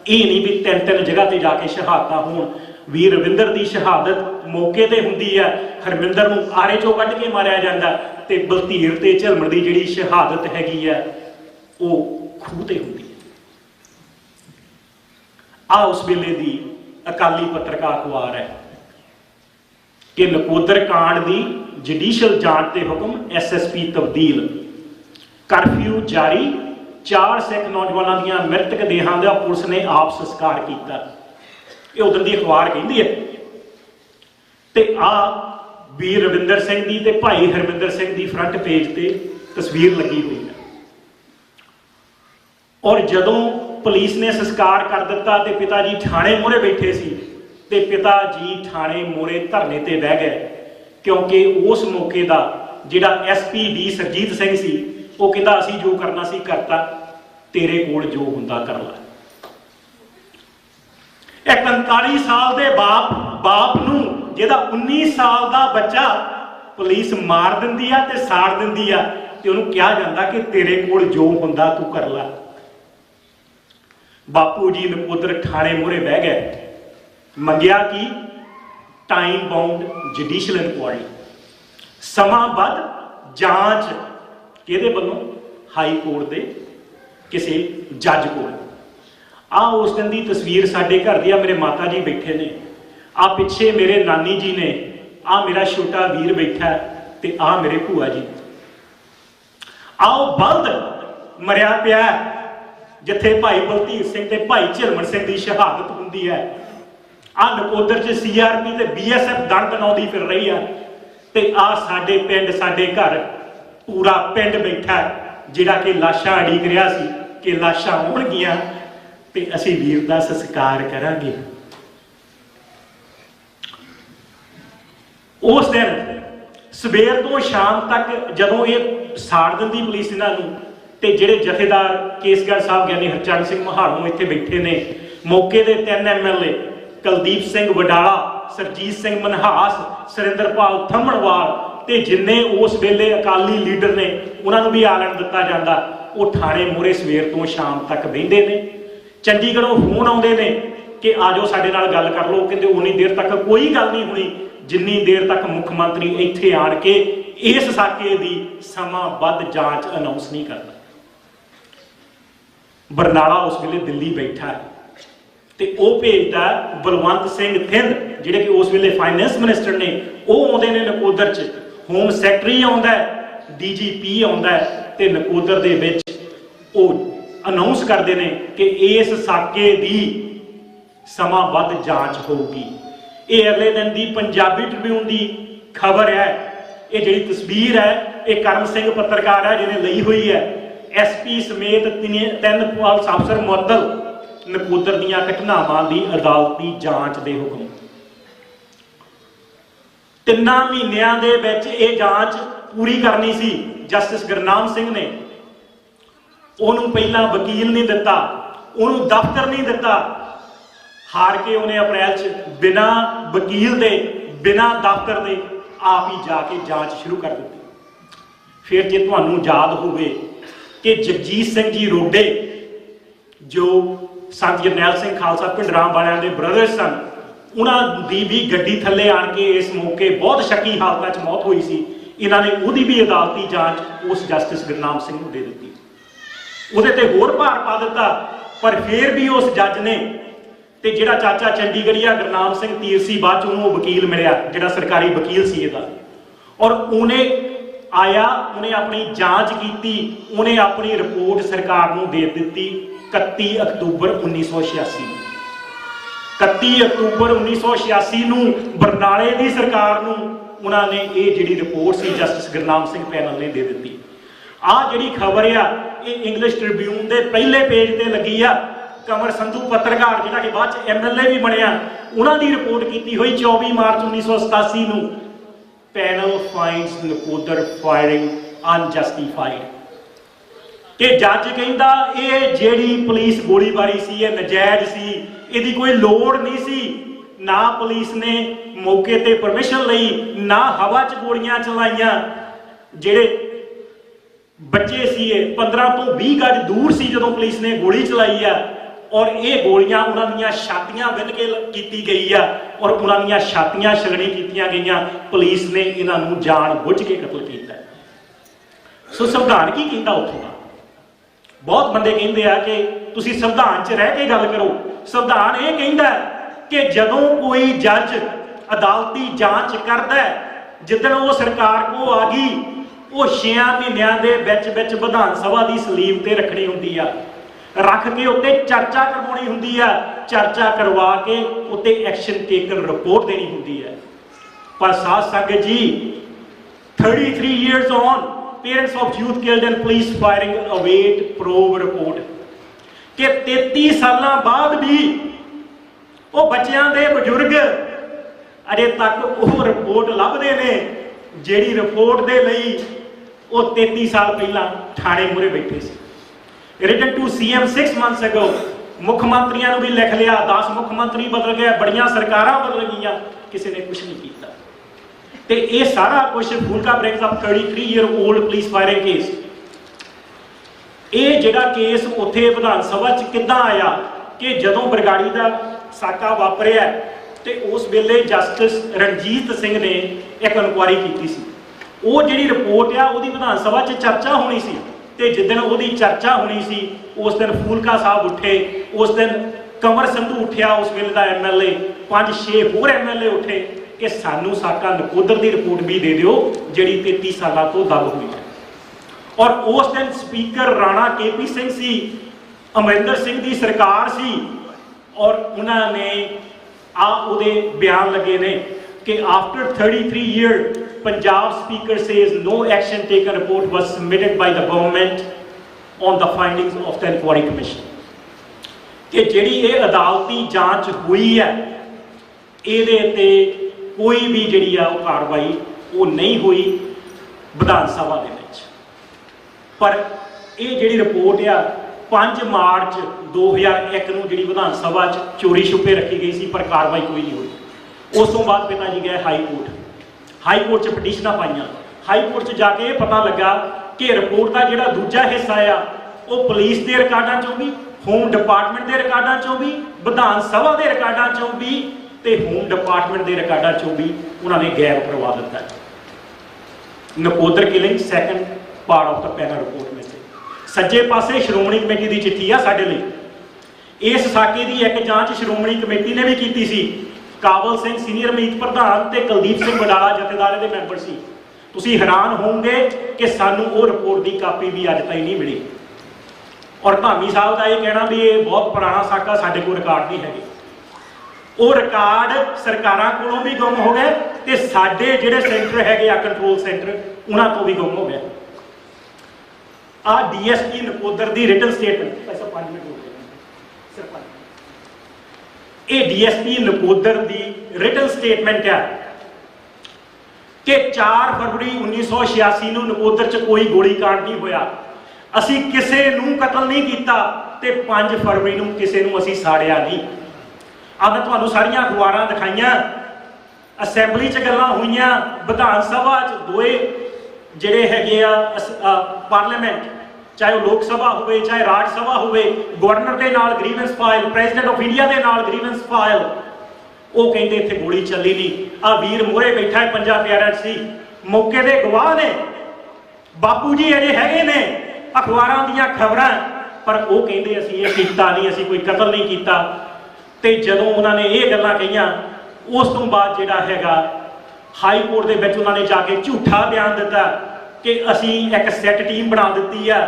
ये नहीं भी तीन तीन जगह ते जाके शहादतां होण। वीर रविंदर की शहादत मौके ते हुंदी है, हरमिंदर नूं आरे चों कढ के मारिया जांदा, ते बलधीर ते झलमण की जिहड़ी शहादत हैगी है वो खूह ते हुंदी है। आ उस वेले दी अकाली पत्रकार अखबार है कि नकोदर कांड की जुडिशल जांच के हुक्म, SSP तब्दील, करफ्यू जारी, 4 सिख नौजवानों दी मृतक देहां दा पुलिस ने आप संस्कार किया। ये उधर की अखबार कहती है। ते आ वीर रविंदर सिंह दी ते भाई हरमिंदर सिंह दी फ्रंट पेज ते तस्वीर लगी हुई है। और जदों पुलिस ने संस्कार कर दिता ते पिता जी थाने मोहरे बैठे सी, ते पिता जी थाने मोहरे धरने ते बह गए, क्योंकि उस मौके का जिहड़ा SP डी सरजीत सिंह सी वो कहता असीं जो करना सी करता, तेरे कोल जो हुंदा कर ला। एक 45 साल के बाप नूं जिहदा 19 साल का बच्चा पुलिस मार दिंदी है ते साड़ दिंदी है, ते उहनूं कहा जांदा कि तेरे कोल जो हुंदा तू कर ला। बापू जी नकोदर थाने मोहरे बह गए, मंगिया कि टाइम बाउंड जुडिशल इनक्वायरी, समाबद्ध जांच किहदे वल्लों, हाई कोर्ट के किसी जज कोल। आ उस दिन की तस्वीर साडे घर दी, मेरे माता जी बैठे ने, आ पिछे मेरे नानी जी ने, आ मेरा छोटा वीर बैठा है, ते आ मेरे भूआ जी। आओ बल्द मरिया पिया जिथे भाई बलधीर सिंह ते भाई झलमण सिंह की शहादत हुंदी है। आ नकोदर च CRP ते BSF दंड तनाउंदी फिर रही है, ते आ साडे पिंड साडे घर पूरा पिंड बैठा है जिहड़ा कि लाशां अड़ीक रहा सी कि लाशां आउणगियां ते असीं वीर दा संस्कार करांगे। उस दिन सवेर तो शाम तक जदों ये साड़ दिंदी पुलिस इन्हां नूं, ते जिहड़े जथेदार केसगढ़ साहब ज्ञानी हरचंद सिंह महालों इत्थे बैठे ने, मौके दे 3 MLA कुलदीप सिंह वडाला, सरजीत सिंह मनहास, सुरिंदरपाल थम्मणवाल ते जिन्ने उस वेले अकाली लीडर ने उन्होंने भी आलण दिता जाता, वो थाने मोहरे सवेर तो शाम तक बहिंदे ने। चंडीगढ़ों फोन आउंदे ने कि आ जाओ साडे नाल गल कर लो, कहते उन्नी देर तक कोई गल नहीं होनी जिन्नी देर तक मुख मंत्री इत्थे आण के इस साके की समाबद्ध जांच अनाउंस नहीं करता। बरनाला उस वेले दिल्ली बैठा है, तो वह भेजता बलवंत सिंह थिंद जिहड़े कि उस वेले फाइनैंस मिनिस्टर ने, वो आउंदे ने नकोदर च, होम सैकटरी आउंदा है, DGP आउंदा है, ते नकोदर दे विच वो अनाउंस करते हैं कि इस साके की समाबद्ध जांच होगी। ये अगले दिन की पंजाबी ट्रिब्यून की खबर है। ये जी तस्वीर है, ये करम सिंह पत्रकार है जिन्हें ली हुई है। SP समेत 3 पुलिस अफसर मुअत्तल, नकोदर दीयां घटनावां की अदालती जांच के हुक्म। 3 महीनों दे विच ये जांच पूरी करनी सी। जस्टिस गुरनाम सिंह ने उन्होंने पहला वकील नहीं दिता, उन्होंने दफ्तर नहीं दिता, हार के उन्हें अप्रैल च बिना वकील दे बिना दफ्तर दे आप ही जाके जांच शुरू कर दी। फिर जे तुहानूं याद होवे कि जगजीत सिंह जी रोडे जो संत जरनैल सिंह खालसा भिंडरां वालियां दे ब्रदर सन, उन्होंने भी गड्डी थले आण के इस मौके बहुत शक्की हालत च मौत हुई सी। इन्होंने उहदी भी अदालती जांच उस जस्टिस गुरनाम सिंह नूं दे दी, उहदे ते होर भार पा दिता। पर फिर भी उस जज ने ते जिहड़ा चाचा चंडीगढ़िया गुरनाम सिंह तीरसी बाद चों वकील मिलिया जिहड़ा सरकारी वकील सी इहदा, और उन्हें आया, उन्हें अपनी जांच की, उन्हें अपनी रिपोर्ट सरकार नूं दे दी 31 अक्तूबर 1986। 31 अक्तूबर 1986 नूं बरनाले की सरकार नूं उन्होंने ये जिहड़ी report C justice Gurnam Singh panel ने दे दी। आ जिहड़ी खबर आ ये इंग्लिश ट्रिब्यून के पहले पेज ते लगी आ। कंवर संधू पत्रकार जिहड़ा कि बाद MLA भी बनया, उन्होंने रिपोर्ट की हुई 24 मार्च 1987 नूं, panel finds Nakodar firing unjustified. कि जज कहंदा ये जिहड़ी पुलिस गोलीबारी सी ये नजायज सी, इहदी कोई लोड़ नहीं सी, ना पुलिस ने मौके ते परमिशन लई, ना हवा च गोलियां चलाइयां। जिहड़े ਬੱਚੇ ਸੀ, ਇਹ 15 ਤੋਂ 20 ਗਜ ਦੂਰ ਸੀ ਜਦੋਂ ਪੁਲਿਸ ਨੇ ਗੋਲੀ ਚਲਾਈ ਆ, ਔਰ ਇਹ ਗੋਲੀਆਂ ਉਹਨਾਂ ਦੀਆਂ ਛਾਤੀਆਂ ਵਿੰਨ ਕੇ ਕੀਤੀ ਗਈ ਆ, ਔਰ ਉਹਨਾਂ ਦੀਆਂ ਛਾਤੀਆਂ ਛਲਣੀ ਕੀਤੀਆਂ ਗਈਆਂ। ਪੁਲਿਸ ਨੇ ਇਹਨਾਂ ਨੂੰ ਜਾਣ ਬੁੱਝ ਕੇ ਕਤਲ ਕੀਤਾ। ਸੋ ਸੰਵਿਧਾਨ ਕੀ ਕਹਿੰਦਾ ਉੱਥੋਂ ਦਾ? ਬਹੁਤ ਬੰਦੇ ਕਹਿੰਦੇ ਆ ਕਿ ਤੁਸੀਂ ਸੰਵਿਧਾਨ 'ਚ ਰਹਿ ਕੇ ਗੱਲ ਕਰੋ। ਸੰਵਿਧਾਨ ਇਹ ਕਹਿੰਦਾ ਕਿ ਜਦੋਂ ਕੋਈ ਜੱਜ ਅਦਾਲਤੀ ਜਾਂਚ ਕਰਦਾ, ਜਿੱਦਣ ਉਹ ਸਰਕਾਰ ਕੋ ਆ ਗਈ, ਉਹ 6 ਮਹੀਨਿਆਂ ਦੇ ਵਿੱਚ ਵਿਧਾਨ ਸਭਾ ਦੀ ਸਲੀਬ ਤੇ ਰੱਖਣੀ ਹੁੰਦੀ ਆ, ਰੱਖ ਕੇ ਉੱਤੇ ਚਰਚਾ ਕਰਵਾਉਣੀ ਹੁੰਦੀ ਆ, ਚਰਚਾ ਕਰਵਾ ਕੇ ਉੱਤੇ ਐਕਸ਼ਨ ਟੇਕਨ ਰਿਪੋਰਟ ਦੇਣੀ ਹੁੰਦੀ ਹੈ। ਪਰ ਸਾਧ ਸੰਗਤ ਜੀ, 33 years on, parents of youth killed in police firing await probe report, ਕਿ 33 ਸਾਲਾਂ ਬਾਅਦ ਵੀ ਉਹ ਬੱਚਿਆਂ ਦੇ ਬਜ਼ੁਰਗ ਅਜੇ ਤੱਕ ਉਹ ਰਿਪੋਰਟ ਲੱਭਦੇ ਨੇ, ਜਿਹੜੀ ਰਿਪੋਰਟ ਦੇ ਲਈ ਉਹ 33 ਸਾਲ ਪਹਿਲਾਂ ਥਾਣੇ ਮੂਹਰੇ ਬੈਠੇ ਸੀ। Written to CM 6 months ago, ਮੁੱਖ ਮੰਤਰੀਆਂ ਨੂੰ ਵੀ ਲਿਖ ਲਿਆ, 10 ਮੁੱਖ ਮੰਤਰੀ ਬਦਲ ਗਏ, ਬੜੀਆਂ ਸਰਕਾਰਾਂ ਬਦਲ ਗਈਆਂ, ਕਿਸੇ ਨੇ ਕੁਝ ਨਹੀਂ ਕੀਤਾ। ਤੇ ਇਹ ਸਾਰਾ ਕੁਝ Phoolka brings up 33-year-old police firing case. ਇਹ ਜਿਹੜਾ ਕੇਸ ਉੱਥੇ ਵਿਧਾਨ ਸਭਾ 'ਚ ਕਿੱਦਾਂ ਆਇਆ ਕਿ ਜਦੋਂ ਬਰਗਾੜੀ ਦਾ ਸਾਕਾ ਵਾਪਰਿਆ ਤੇ ਉਸ ਵੇਲੇ ਜਸਟਿਸ ਰਣਜੀਤ ਸਿੰਘ ਨੇ ਇੱਕ ਇਨਕੁਆਇਰੀ ਕੀਤੀ ਸੀ। ਉਹ ਜਿਹੜੀ ਰਿਪੋਰਟ ਆ ਉਹਦੀ ਵਿਧਾਨ ਸਭਾ 'ਚ ਚਰਚਾ ਹੋਣੀ ਸੀ, ਤੇ ਜਿੱਦਣ ਉਹਦੀ ਚਰਚਾ ਹੋਣੀ ਸੀ ਉਸ ਦਿਨ ਫੂਲਕਾ ਸਾਹਿਬ ਉੱਠੇ, ਉਸ ਦਿਨ ਕੰਵਰ ਸੰਧੂ ਉੱਠਿਆ, ਉਸ ਵੇਲੇ ਦਾ MLA, 5-6 ਹੋਰ MLA ਉੱਠੇ ਕਿ ਸਾਨੂੰ ਸਾਕਾ ਨਕੋਦਰ ਦੀ ਰਿਪੋਰਟ ਵੀ ਦੇ ਦਿਓ ਜਿਹੜੀ 33 ਸਾਲਾਂ ਤੋਂ ਦਬ ਹੋਈ ਹੈ। ਔਰ ਉਸ ਦਿਨ ਸਪੀਕਰ ਰਾਣਾ KP ਸਿੰਘ ਸੀ, ਅਮਰਿੰਦਰ ਸਿੰਘ ਦੀ ਸਰਕਾਰ ਸੀ, ਔਰ ਉਹਨਾਂ ਨੇ ਉਹਦੇ ਬਿਆਨ ਲੱਗੇ ਨੇ ਕਿ after 33 years Punjab Speaker says no action taken report was submitted by the government on the findings of the inquiry commission, ਕਿ ਜਿਹੜੀ ਇਹ ਅਦਾਲਤੀ ਜਾਂਚ ਹੋਈ ਹੈ ਇਹਦੇ ਤੇ ਕੋਈ ਵੀ ਜਿਹੜੀ ਆ ਉਹ ਕਾਰਵਾਈ ਉਹ ਨਹੀਂ ਹੋਈ ਵਿਧਾਨ ਸਭਾ ਦੇ ਵਿੱਚ। ਪਰ ਇਹ ਜਿਹੜੀ ਰਿਪੋਰਟ ਆ 5 ਮਾਰਚ 2001 ਨੂੰ ਜਿਹੜੀ ਵਿਧਾਨ ਸਭਾ 'ਚ ਚੋਰੀ ਛੁਪੇ ਰੱਖੀ ਗਈ ਸੀ, ਪਰ ਕਾਰਵਾਈ ਕੋਈ ਨਹੀਂ ਹੋਈ। ਉਸ ਤੋਂ ਬਾਅਦ ਪਿਤਾ ਜੀ ਗਏ ਹਾਈ ਕੋਰਟ 'ਚ ਪਟੀਸ਼ਨਾਂ ਪਾਈਆਂ। ਹਾਈ ਕੋਰਟ 'ਚ ਜਾ ਕੇ ਇਹ ਪਤਾ ਲੱਗਾ ਕਿ ਰਿਪੋਰਟ ਦਾ ਜਿਹੜਾ ਦੂਜਾ ਹਿੱਸਾ ਆ ਉਹ ਪੁਲਿਸ ਦੇ ਰਿਕਾਰਡਾਂ 'ਚੋਂ ਵੀ, ਹੋਮ ਡਿਪਾਰਟਮੈਂਟ ਦੇ ਰਿਕਾਰਡਾਂ 'ਚੋਂ ਵੀ, ਵਿਧਾਨ ਸਭਾ ਦੇ ਰਿਕਾਰਡਾਂ 'ਚੋਂ ਵੀ, ਤੇ ਹੋਮ ਡਿਪਾਰਟਮੈਂਟ ਦੇ ਰਿਕਾਰਡਾਂ 'ਚੋਂ ਵੀ ਉਹਨਾਂ ਨੇ ਗਾਇਬ ਕਰਵਾ ਦਿੱਤਾ। Nakodar killing second part of the panel report ਵਿੱਚ ਸੱਜੇ ਪਾਸੇ ਸ਼੍ਰੋਮਣੀ ਕਮੇਟੀ ਦੀ ਚਿੱਠੀ ਆ ਸਾਡੇ ਲਈ। ਇਸ ਸਾਕੇ ਦੀ ਇੱਕ ਜਾਂਚ ਸ਼੍ਰੋਮਣੀ ਕਮੇਟੀ ਨੇ ਵੀ ਕੀਤੀ ਸੀ। ਕਾਬਲ ਸਿੰਘ ਸੀਨੀਅਰ ਮੀਤ ਪ੍ਰਧਾਨ ਤੇ ਕੁਲਦੀਪ ਸਿੰਘ ਵਡਾਲਾ ਜਥੇਦਾਰ ਦੇ ਮੈਂਬਰ ਸੀ। ਤੁਸੀਂ ਹੈਰਾਨ ਹੋਵੋਗੇ ਕਿ ਸਾਨੂੰ ਉਹ ਰਿਪੋਰਟ ਦੀ ਕਾਪੀ ਵੀ ਅੱਜ ਤਾਈਂ ਨਹੀਂ ਮਿਲੀ। ਔਰ ਧਾਮੀ ਸਾਹਿਬ ਦਾ ਇਹ ਕਹਿਣਾ ਵੀ ਇਹ ਬਹੁਤ ਪੁਰਾਣਾ ਸਾਕਾ, ਸਾਡੇ ਕੋਲ ਰਿਕਾਰਡ ਨਹੀਂ ਹੈਗੇ। ਉਹ ਰਿਕਾਰਡ ਸਰਕਾਰਾਂ ਕੋਲੋਂ ਵੀ ਗੁੰਮ ਹੋ ਗਏ ਤੇ ਸਾਡੇ ਜਿਹੜੇ ਸੈਂਟਰ ਹੈਗੇ ਆ ਕੰਟਰੋਲ ਸੈਂਟਰ, ਉਹਨਾਂ ਤੋਂ ਵੀ ਗੁੰਮ ਹੋ ਗਏ। ਆ DSP ਨਕੋਦਰ ਦੀ ਰਿਟਨ ਸਟੇਟਮੈਂਟ, ਐਸਾ 5 ਮਿੰਟ ਹੋ ਗਏ ਸਿਰਫ। ਇਹ DSP ਨਕੋਦਰ ਦੀ ਰਿਟਨ ਸਟੇਟਮੈਂਟ ਹੈ ਕਿ 4 ਫਰਵਰੀ 1986 ਨੂੰ ਨਕੋਦਰ 'ਚ ਕੋਈ ਗੋਲੀकांड ਨਹੀਂ ਹੋਇਆ, ਅਸੀਂ ਕਿਸੇ ਨੂੰ ਕਤਲ ਨਹੀਂ ਕੀਤਾ, ਤੇ 5 ਫਰਵਰੀ ਨੂੰ ਕਿਸੇ ਨੂੰ ਅਸੀਂ ਸਾੜਿਆ ਨਹੀਂ। ਆ ਮੈਂ ਤੁਹਾਨੂੰ ਸਾਰੀਆਂ ਅਖਬਾਰਾਂ ਦਿਖਾਈਆਂ, ਅਸੈਂਬਲੀ 'ਚ ਗੱਲਾਂ ਹੋਈਆਂ, ਵਿਧਾਨ ਸਭਾ 'ਚ ਦੋਏ ਜਿਹੜੇ ਹੈਗੇ ਆ ਪਾਰਲੀਮੈਂਟ, ਚਾਹੇ ਉਹ ਲੋਕ ਸਭਾ ਹੋਵੇ ਚਾਹੇ ਰਾਜ ਸਭਾ ਹੋਵੇ, ਗਵਰਨਰ ਦੇ ਨਾਲ grievance file, president of India ਦੇ ਨਾਲ ਗ੍ਰੀਵੈਂਸ ਫਾਈਲ। ਉਹ ਕਹਿੰਦੇ ਇੱਥੇ ਗੋਲੀ ਚੱਲੀ ਨਹੀਂ। ਆ ਵੀਰ ਮੋਹਰੇ ਬੈਠਾ ਹੈ, ਪੰਜਾਬ ਪਿਆਰਾ ਸੀ, ਮੌਕੇ ਦੇ ਗਵਾਹ ਨੇ, ਬਾਪੂ ਜੀ ਅਜੇ ਹੈਗੇ ਨੇ, ਅਖਬਾਰਾਂ ਦੀਆਂ ਖਬਰਾਂ, ਪਰ ਉਹ ਕਹਿੰਦੇ ਅਸੀਂ ਇਹ ਕੀਤਾ ਨਹੀਂ, ਅਸੀਂ ਕੋਈ ਕਤਲ ਨਹੀਂ ਕੀਤਾ। ਤੇ ਜਦੋਂ ਉਹਨਾਂ ਨੇ ਇਹ ਗੱਲਾਂ ਕਹੀਆਂ, ਉਸ ਤੋਂ ਬਾਅਦ ਜਿਹੜਾ ਹੈਗਾ ਹਾਈ ਕੋਰਟ ਦੇ ਵਿੱਚ ਉਹਨਾਂ ਨੇ ਜਾ ਕੇ ਝੂਠਾ ਬਿਆਨ ਦਿੱਤਾ ਕਿ ਅਸੀਂ ਇੱਕ ਸੈੱਟ ਟੀਮ ਬਣਾ ਦਿੱਤੀ ਆ,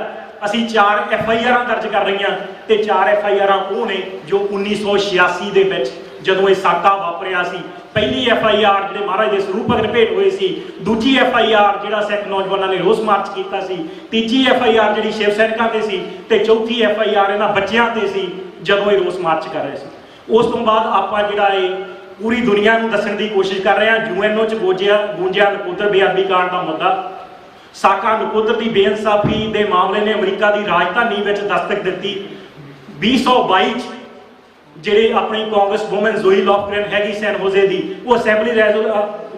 ਅਸੀਂ 4 FIRs ਦਰਜ ਕਰ ਰਹੀਆਂ, ਤੇ 4 FIRs ਉਹ ਨੇ ਜੋ 1986 ਦੇ ਵਿੱਚ ਜਦੋਂ ਇਹ ਸਾਕਾ ਵਾਪਰਿਆ ਸੀ। ਪਹਿਲੀ FIR ਜਿਹੜੇ ਮਹਾਰਾਜ ਦੇ ਸਰੂਪ ਭਗਤ ਭੇਟ ਹੋਏ ਸੀ, ਦੂਜੀ FIR ਜਿਹੜਾ ਸਿੱਖ ਨੌਜਵਾਨਾਂ ਨੇ ਰੋਸ ਮਾਰਚ ਕੀਤਾ ਸੀ, ਤੀਜੀ FIR ਜਿਹੜੀ ਸ਼ਿਵ ਸੈਨਿਕਾਂ ਤੇ ਸੀ, ਤੇ ਚੌਥੀ FIR ਇਹਨਾਂ ਬੱਚਿਆਂ ਤੇ ਸੀ ਜਦੋਂ ਇਹ ਰੋਸ ਮਾਰਚ ਕਰ ਰਹੇ ਸੀ। ਉਸ ਤੋਂ ਬਾਅਦ ਆਪਾਂ ਜਿਹੜਾ ਇਹ ਪੂਰੀ ਦੁਨੀਆ ਨੂੰ ਦੱਸਣ ਦੀ ਕੋਸ਼ਿਸ਼ ਕਰ ਰਹੇ ਹਾਂ। UNO 'ਚ ਗੂੰਜਿਆ ਨਕੋਦਰ ਬੇਅਦਬੀ ਕਾਂਡ ਦਾ ਮੁੱਦਾ। ਸਾਕਾ ਨਕੋਦਰ ਦੀ ਬੇਇਨਸਾਫੀ ਦੇ ਮਾਮਲੇ ਨੇ ਅਮਰੀਕਾ ਦੀ ਰਾਜਧਾਨੀ ਵਿੱਚ ਦਸਤਕ ਦਿੱਤੀ। 2022 'ਚ ਜਿਹੜੇ ਆਪਣੀ ਕਾਂਗਰਸ ਵੂਮਨ ਜ਼ੋਈ ਲੌਫਗ੍ਰੈਨ ਹੈਗੀ ਸੈਨ ਹੋਜ਼ੇ ਦੀ, ਉਹ ਅਸੈਂਬਲੀ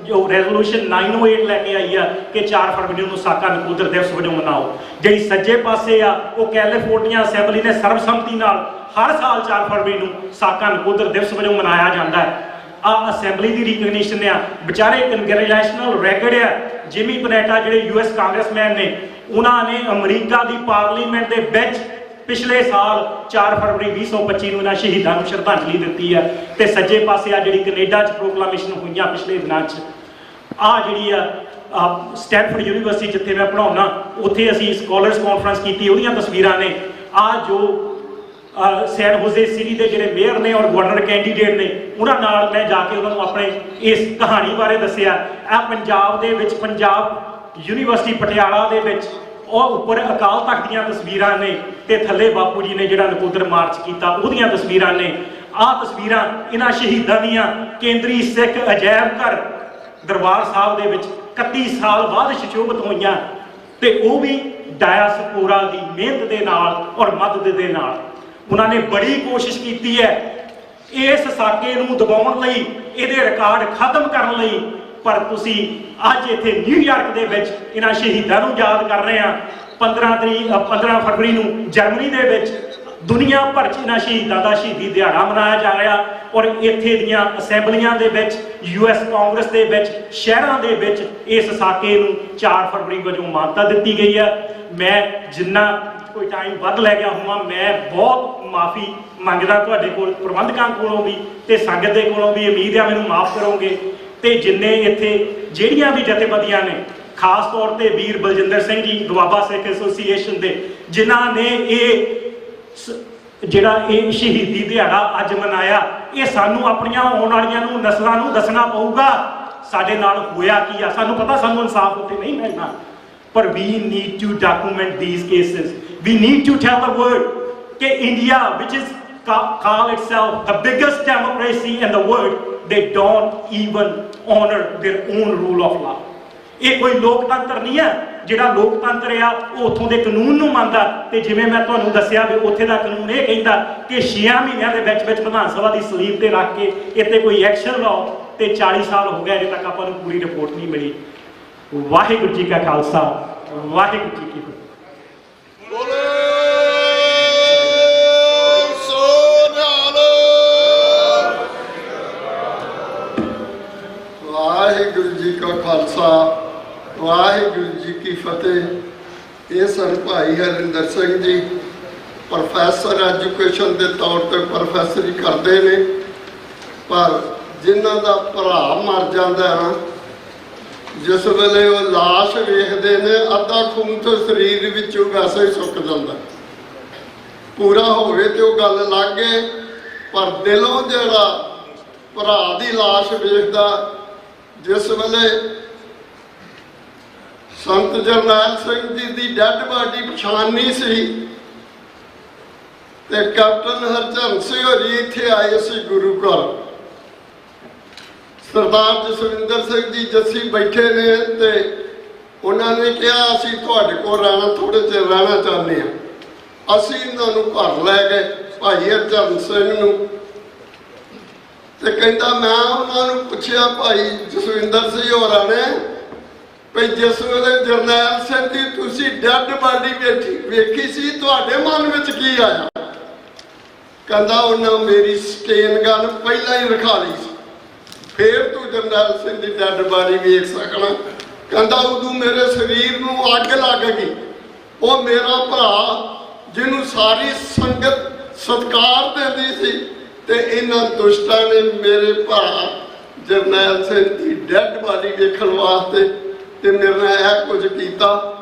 ਜੋ ਰੈਜ਼ੋਲੂਸ਼ਨ 908 ਲੈ ਕੇ ਆਈ ਆ ਕਿ 4 ਫਰਵਰੀ ਨੂੰ ਸਾਕਾ ਨਕੋਦਰ ਦਿਵਸ ਵਜੋਂ ਮਨਾਓ। ਜਿਹੜੀ ਸੱਜੇ ਪਾਸੇ ਆ ਉਹ ਕੈਲੀਫੋਰਨੀਆ ਅਸੈਂਬਲੀ ਨੇ ਸਰਬਸੰਮਤੀ ਨਾਲ ਹਰ ਸਾਲ 4 ਫਰਵਰੀ ਨੂੰ ਸਾਕਾ ਨਕੋਦਰ ਦਿਵਸ ਵਜੋਂ ਮਨਾਇਆ ਜਾਂਦਾ ਹੈ। ਆ ਅਸੈਂਬਲੀ ਦੀ ਰਿਕਗਨੀਸ਼ਨ ਆ, ਵਿਚਾਰੇ ਕੰਗ੍ਰੈਚੁਲੇਸ਼ਨਲ ਰੈਕਡ ਆ। ਜਿਮੀ ਪਨੇਟਾ ਜਿਹੜੇ US ਕਾਂਗਰਸਮੈਨ ਨੇ, ਉਹਨਾਂ ਨੇ ਅਮਰੀਕਾ ਦੀ ਪਾਰਲੀਮੈਂਟ ਦੇ ਵਿੱਚ ਪਿਛਲੇ ਸਾਲ 4 ਫਰਵਰੀ 2025 ਨੂੰ ਇਹਨਾਂ ਸ਼ਹੀਦਾਂ ਨੂੰ ਸ਼ਰਧਾਂਜਲੀ ਦਿੱਤੀ ਹੈ। ਤੇ ਸੱਜੇ ਪਾਸੇ ਆ ਜਿਹੜੀ ਕੈਨੇਡਾ 'ਚ ਪ੍ਰੋਕਲਾਮੇਸ਼ਨ ਹੋਈਆਂ ਪਿਛਲੇ ਦਿਨਾਂ 'ਚ, ਆ ਜਿਹੜੀ ਆ ਸਟੈਨਫੋਰਡ ਯੂਨੀਵਰਸਿਟੀ ਜਿੱਥੇ ਮੈਂ ਪੜ੍ਹਾਉਣਾ, ਉੱਥੇ ਅਸੀਂ ਸਕਾਲਰਸ ਕਾਨਫਰੰਸ ਕੀਤੀ, ਉਹਦੀਆਂ ਤਸਵੀਰਾਂ ਨੇ। ਆ ਜੋ ਸੈਨ ਹੋਜ਼ੇ ਸਿਟੀ ਦੇ ਜਿਹੜੇ ਮੇਅਰ ਨੇ ਔਰ ਗਵਰਨਰ ਕੈਂਡੀਡੇਟ ਨੇ, ਉਹਨਾਂ ਨਾਲ ਮੈਂ ਜਾ ਕੇ ਉਹਨਾਂ ਨੂੰ ਆਪਣੇ ਇਸ ਕਹਾਣੀ ਬਾਰੇ ਦੱਸਿਆ। ਇਹ ਪੰਜਾਬ ਦੇ ਵਿੱਚ, ਪੰਜਾਬ ਯੂਨੀਵਰਸਿਟੀ ਪਟਿਆਲਾ ਦੇ ਵਿੱਚ, ਉਹ ਉੱਪਰ ਅਕਾਲ ਤਖਤ ਦੀਆਂ ਤਸਵੀਰਾਂ ਨੇ ਤੇ ਥੱਲੇ ਬਾਪੂ ਜੀ ਨੇ ਜਿਹੜਾ ਨਕੋਦਰ ਮਾਰਚ ਕੀਤਾ ਉਹਦੀਆਂ ਤਸਵੀਰਾਂ ਨੇ। ਆਹ ਤਸਵੀਰਾਂ ਇਹਨਾਂ ਸ਼ਹੀਦਾਂ ਦੀਆਂ ਕੇਂਦਰੀ ਸਿੱਖ ਅਜਾਇਬ ਘਰ ਦਰਬਾਰ ਸਾਹਿਬ ਦੇ ਵਿੱਚ 31 ਸਾਲ ਬਾਅਦ ਸੁਸ਼ੋਭਿਤ ਹੋਈਆਂ, ਤੇ ਉਹ ਵੀ ਡਾਇਸਪੋਰਾ ਦੀ ਮਿਹਨਤ ਦੇ ਨਾਲ ਔਰ ਮਦਦ ਦੇ ਨਾਲ। ਉਹਨਾਂ ਨੇ ਬੜੀ ਕੋਸ਼ਿਸ਼ ਕੀਤੀ ਹੈ ਇਸ ਸਾਕੇ ਨੂੰ ਦਬਾਉਣ ਲਈ, ਇਹਦੇ ਰਿਕਾਰਡ ਖਤਮ ਕਰਨ ਲਈ, ਪਰ ਤੁਸੀਂ ਅੱਜ ਇੱਥੇ ਨਿਊਯਾਰਕ ਦੇ ਵਿੱਚ ਇਹਨਾਂ ਸ਼ਹੀਦਾਂ ਨੂੰ ਯਾਦ ਕਰ ਰਹੇ ਆ। 15 ਫਰਵਰੀ ਨੂੰ ਜਰਮਨੀ ਦੇ ਵਿੱਚ ਦੁਨੀਆ ਭਰ 'ਚ ਇਹਨਾਂ ਸ਼ਹੀਦਾਂ ਦਾ ਸ਼ਹੀਦੀ ਦਿਹਾੜਾ ਮਨਾਇਆ ਜਾ ਰਿਹਾ, ਔਰ ਇੱਥੇ ਦੀਆਂ ਅਸੈਂਬਲੀਆਂ ਦੇ ਵਿੱਚ, US ਕਾਂਗਰਸ ਦੇ ਵਿੱਚ, ਸ਼ਹਿਰਾਂ ਦੇ ਵਿੱਚ ਇਸ ਸਾਕੇ ਨੂੰ 4 ਫਰਵਰੀ ਵਜੋਂ ਮਾਨਤਾ ਦਿੱਤੀ ਗਈ ਹੈ। ਮੈਂ ਜਿੰਨਾ ਕੋਈ ਟਾਈਮ ਵੱਧ ਲੈ ਗਿਆ ਹੋਵਾਂ, ਮੈਂ ਬਹੁਤ ਮਾਫੀ ਮੰਗਦਾ ਤੁਹਾਡੇ ਕੋਲ, ਪ੍ਰਬੰਧਕਾਂ ਕੋਲੋਂ ਵੀ ਤੇ ਸੰਗਤ ਦੇ ਕੋਲੋਂ ਵੀ। ਉਮੀਦ ਹੈ ਮੈਨੂੰ ਮਾਫ ਕਰੋਗੇ। ਤੇ ਜਿੰਨੇ ਇੱਥੇ ਜਿਹੜੀਆਂ ਵੀ ਜਥੇਬੰਦੀਆਂ ਨੇ, ਖਾਸ ਤੌਰ ਤੇ ਵੀਰ ਬਲਜਿੰਦਰ ਸਿੰਘ ਜੀ ਦੁਆਬਾ ਸਿੱਖ ਐਸੋਸੀਏਸ਼ਨ ਦੇ, ਜਿਨ੍ਹਾਂ ਨੇ ਜਿਹੜਾ ਇਹ ਸ਼ਹੀਦੀ ਦਿਹਾੜਾ ਅੱਜ ਮਨਾਇਆ, ਇਹ ਸਾਨੂੰ ਆਪਣੀਆਂ ਆਉਣ ਵਾਲੀਆਂ ਨੂੰ ਨਸਲਾਂ ਨੂੰ ਦੱਸਣਾ ਪਊਗਾ ਸਾਡੇ ਨਾਲ ਹੋਇਆ ਕੀ ਆ। ਸਾਨੂੰ ਪਤਾ ਸਾਨੂੰ ਇਨਸਾਫ ਉੱਥੇ ਨਹੀਂ ਮਿਲਣਾ, ਪਰ we need to document these cases. We need to tell the world ਕਿ India, which is call itself the biggest democracy in the world, they don't even honor their own rule of law. ਇਹ ਕੋਈ ਲੋਕਤੰਤਰ ਨਹੀਂ ਹੈ। ਜਿਹੜਾ ਲੋਕਤੰਤਰ ਆ ਉਹ ਉੱਥੋਂ ਦੇ ਕਾਨੂੰਨ ਨੂੰ ਮੰਨਦਾ, ਤੇ ਜਿਵੇਂ ਮੈਂ ਤੁਹਾਨੂੰ ਦੱਸਿਆ ਵੀ ਉੱਥੇ ਦਾ ਕਾਨੂੰਨ ਇਹ ਕਹਿੰਦਾ ਕਿ 6 ਮਹੀਨਿਆਂ ਦੇ ਵਿੱਚ ਵਿਧਾਨ ਸਭਾ ਦੀ ਸਲੀਪ ਤੇ ਰੱਖ ਕੇ ਇੱਥੇ ਕੋਈ ਐਕਸ਼ਨ ਲਾਓ, ਤੇ 40 ਸਾਲ ਹੋ ਗਏ ਅਜੇ ਤੱਕ ਆਪਾਂ ਨੂੰ ਪੂਰੀ ਰਿਪੋਰਟ ਨਹੀਂ ਮਿਲੀ। ਵਾਹਿਗੁਰੂ ਜੀ ਕਾ ਖਾਲਸਾ, ਵਾਹਿਗੁਰੂ ਜੀ ਕੀ ਫਤਿਹ। ਵਾਹਿਗੁਰੂ ਜੀ ਕਾ ਖਾਲਸਾ, ਵਾਹਿਗੁਰੂ ਜੀ ਕੀ ਫਤਿਹ। ਇਹ ਸਨ ਭਾਈ ਹਰਿੰਦਰ ਸਿੰਘ ਜੀ, ਪ੍ਰੋਫੈਸਰ ਐਜੂਕੇਸ਼ਨ ਦੇ ਤੌਰ ਤੇ ਪ੍ਰੋਫੈਸਰੀ ਕਰਦੇ ਨੇ, ਪਰ ਜਿਨ੍ਹਾਂ ਦਾ ਭਰਾ ਮਰ ਜਾਂਦਾ ਨਾ, ਜਿਸ ਵੇਲੇ ਉਹ ਲਾਸ਼ ਵੇਖਦੇ ਨੇ, ਅੱਧਾ ਖੂਨ ਤੋਂ ਸਰੀਰ ਵਿੱਚੋਂ ਵੈਸੇ ਹੀ ਸੁੱਕ ਜਾਂਦਾ। ਪੂਰਾ ਹੋਵੇ ਤੇ ਉਹ ਗੱਲ ਲੱਗ ਗਏ, ਪਰ ਦਿਲੋਂ ਜਿਹੜਾ ਭਰਾ ਦੀ ਲਾਸ਼ ਵੇਖਦਾ, ਜਿਸ ਵੇਲੇ ਸੰਤ ਜਰਨੈਲ ਸਿੰਘ ਜੀ ਦੀ ਡੈਡ ਬਾਡੀ ਪਛਾਣਨੀ ਸੀ ਤੇ ਕੈਪਟਨ ਹਰਚਰਨ ਸਿੰਘ ਹੋਰੀ ਇੱਥੇ ਆਏ ਸੀ ਗੁਰੂ ਘਰ। ਸਰਦਾਰ ਜਸਵਿੰਦਰ ਸਿੰਘ ਜੀ ਜੱਸੀ ਬੈਠੇ ਨੇ ਤੇ ਉਹਨਾਂ ਨੇ ਕਿਹਾ ਅਸੀਂ ਤੁਹਾਡੇ ਕੋਲ ਰਹਿਣਾ, ਥੋੜੇ ਚਿਰ ਰਹਿਣਾ ਚਾਹੁੰਦੇ ਹਾਂ। ਅਸੀਂ ਇਹਨਾਂ ਨੂੰ ਘਰ ਲੈ ਗਏ, ਭਾਈ ਹਰਚਰਨ ਸਿੰਘ ਨੂੰ, ਤੇ ਕਹਿੰਦਾ ਮੈਂ ਉਹਨਾਂ ਨੂੰ ਪੁੱਛਿਆ ਭਾਈ ਜਸਵਿੰਦਰ ਸਿੰਘ ਹੋਰਾਂ ਨੇ ਵੀ ਜਿਸ ਵੇਲੇ ਜਰਨੈਲ ਸਿੰਘ ਦੀ ਤੁਸੀਂ ਡੈਡ ਬਾਡੀ ਵੇਖੀ ਸੀ, ਤੁਹਾਡੇ ਮਨ ਵਿੱਚ ਕੀ ਆਇਆ? ਕਹਿੰਦਾ ਉਹਨਾਂ ਮੇਰੀ ਸਟੇਨ ਗਨ ਪਹਿਲਾਂ ਹੀ ਰਖਾ ਲਈ ਸੀ, ਫੇਰ ਤੂੰ ਜਰਨੈਲ ਸਿੰਘ ਦੀ ਡੈਡ ਬਾਡੀ ਵੇਖ ਸਕਣਾ। ਕਹਿੰਦਾ ਉਦੋਂ ਮੇਰੇ ਸਰੀਰ ਨੂੰ ਅੱਗ ਲੱਗ ਗਈ। ਉਹ ਮੇਰਾ ਭਰਾ ਜਿਹਨੂੰ ਸਾਰੀ ਸੰਗਤ ਸਤਿਕਾਰ ਦਿੰਦੀ ਸੀ, ਤੇ ਇਹਨਾਂ ਦੁਸ਼ਟਾਂ ਨੇ ਮੇਰੇ ਭਰਾ ਜਰਨੈਲ ਸਿੰਘ ਦੀ ਡੈਡ ਬਾਡੀ ਵੇਖਣ ਵਾਸਤੇ ਤੇ ਮੇਰੇ ਨਾਲ ਇਹ ਕੁਝ ਕੀਤਾ।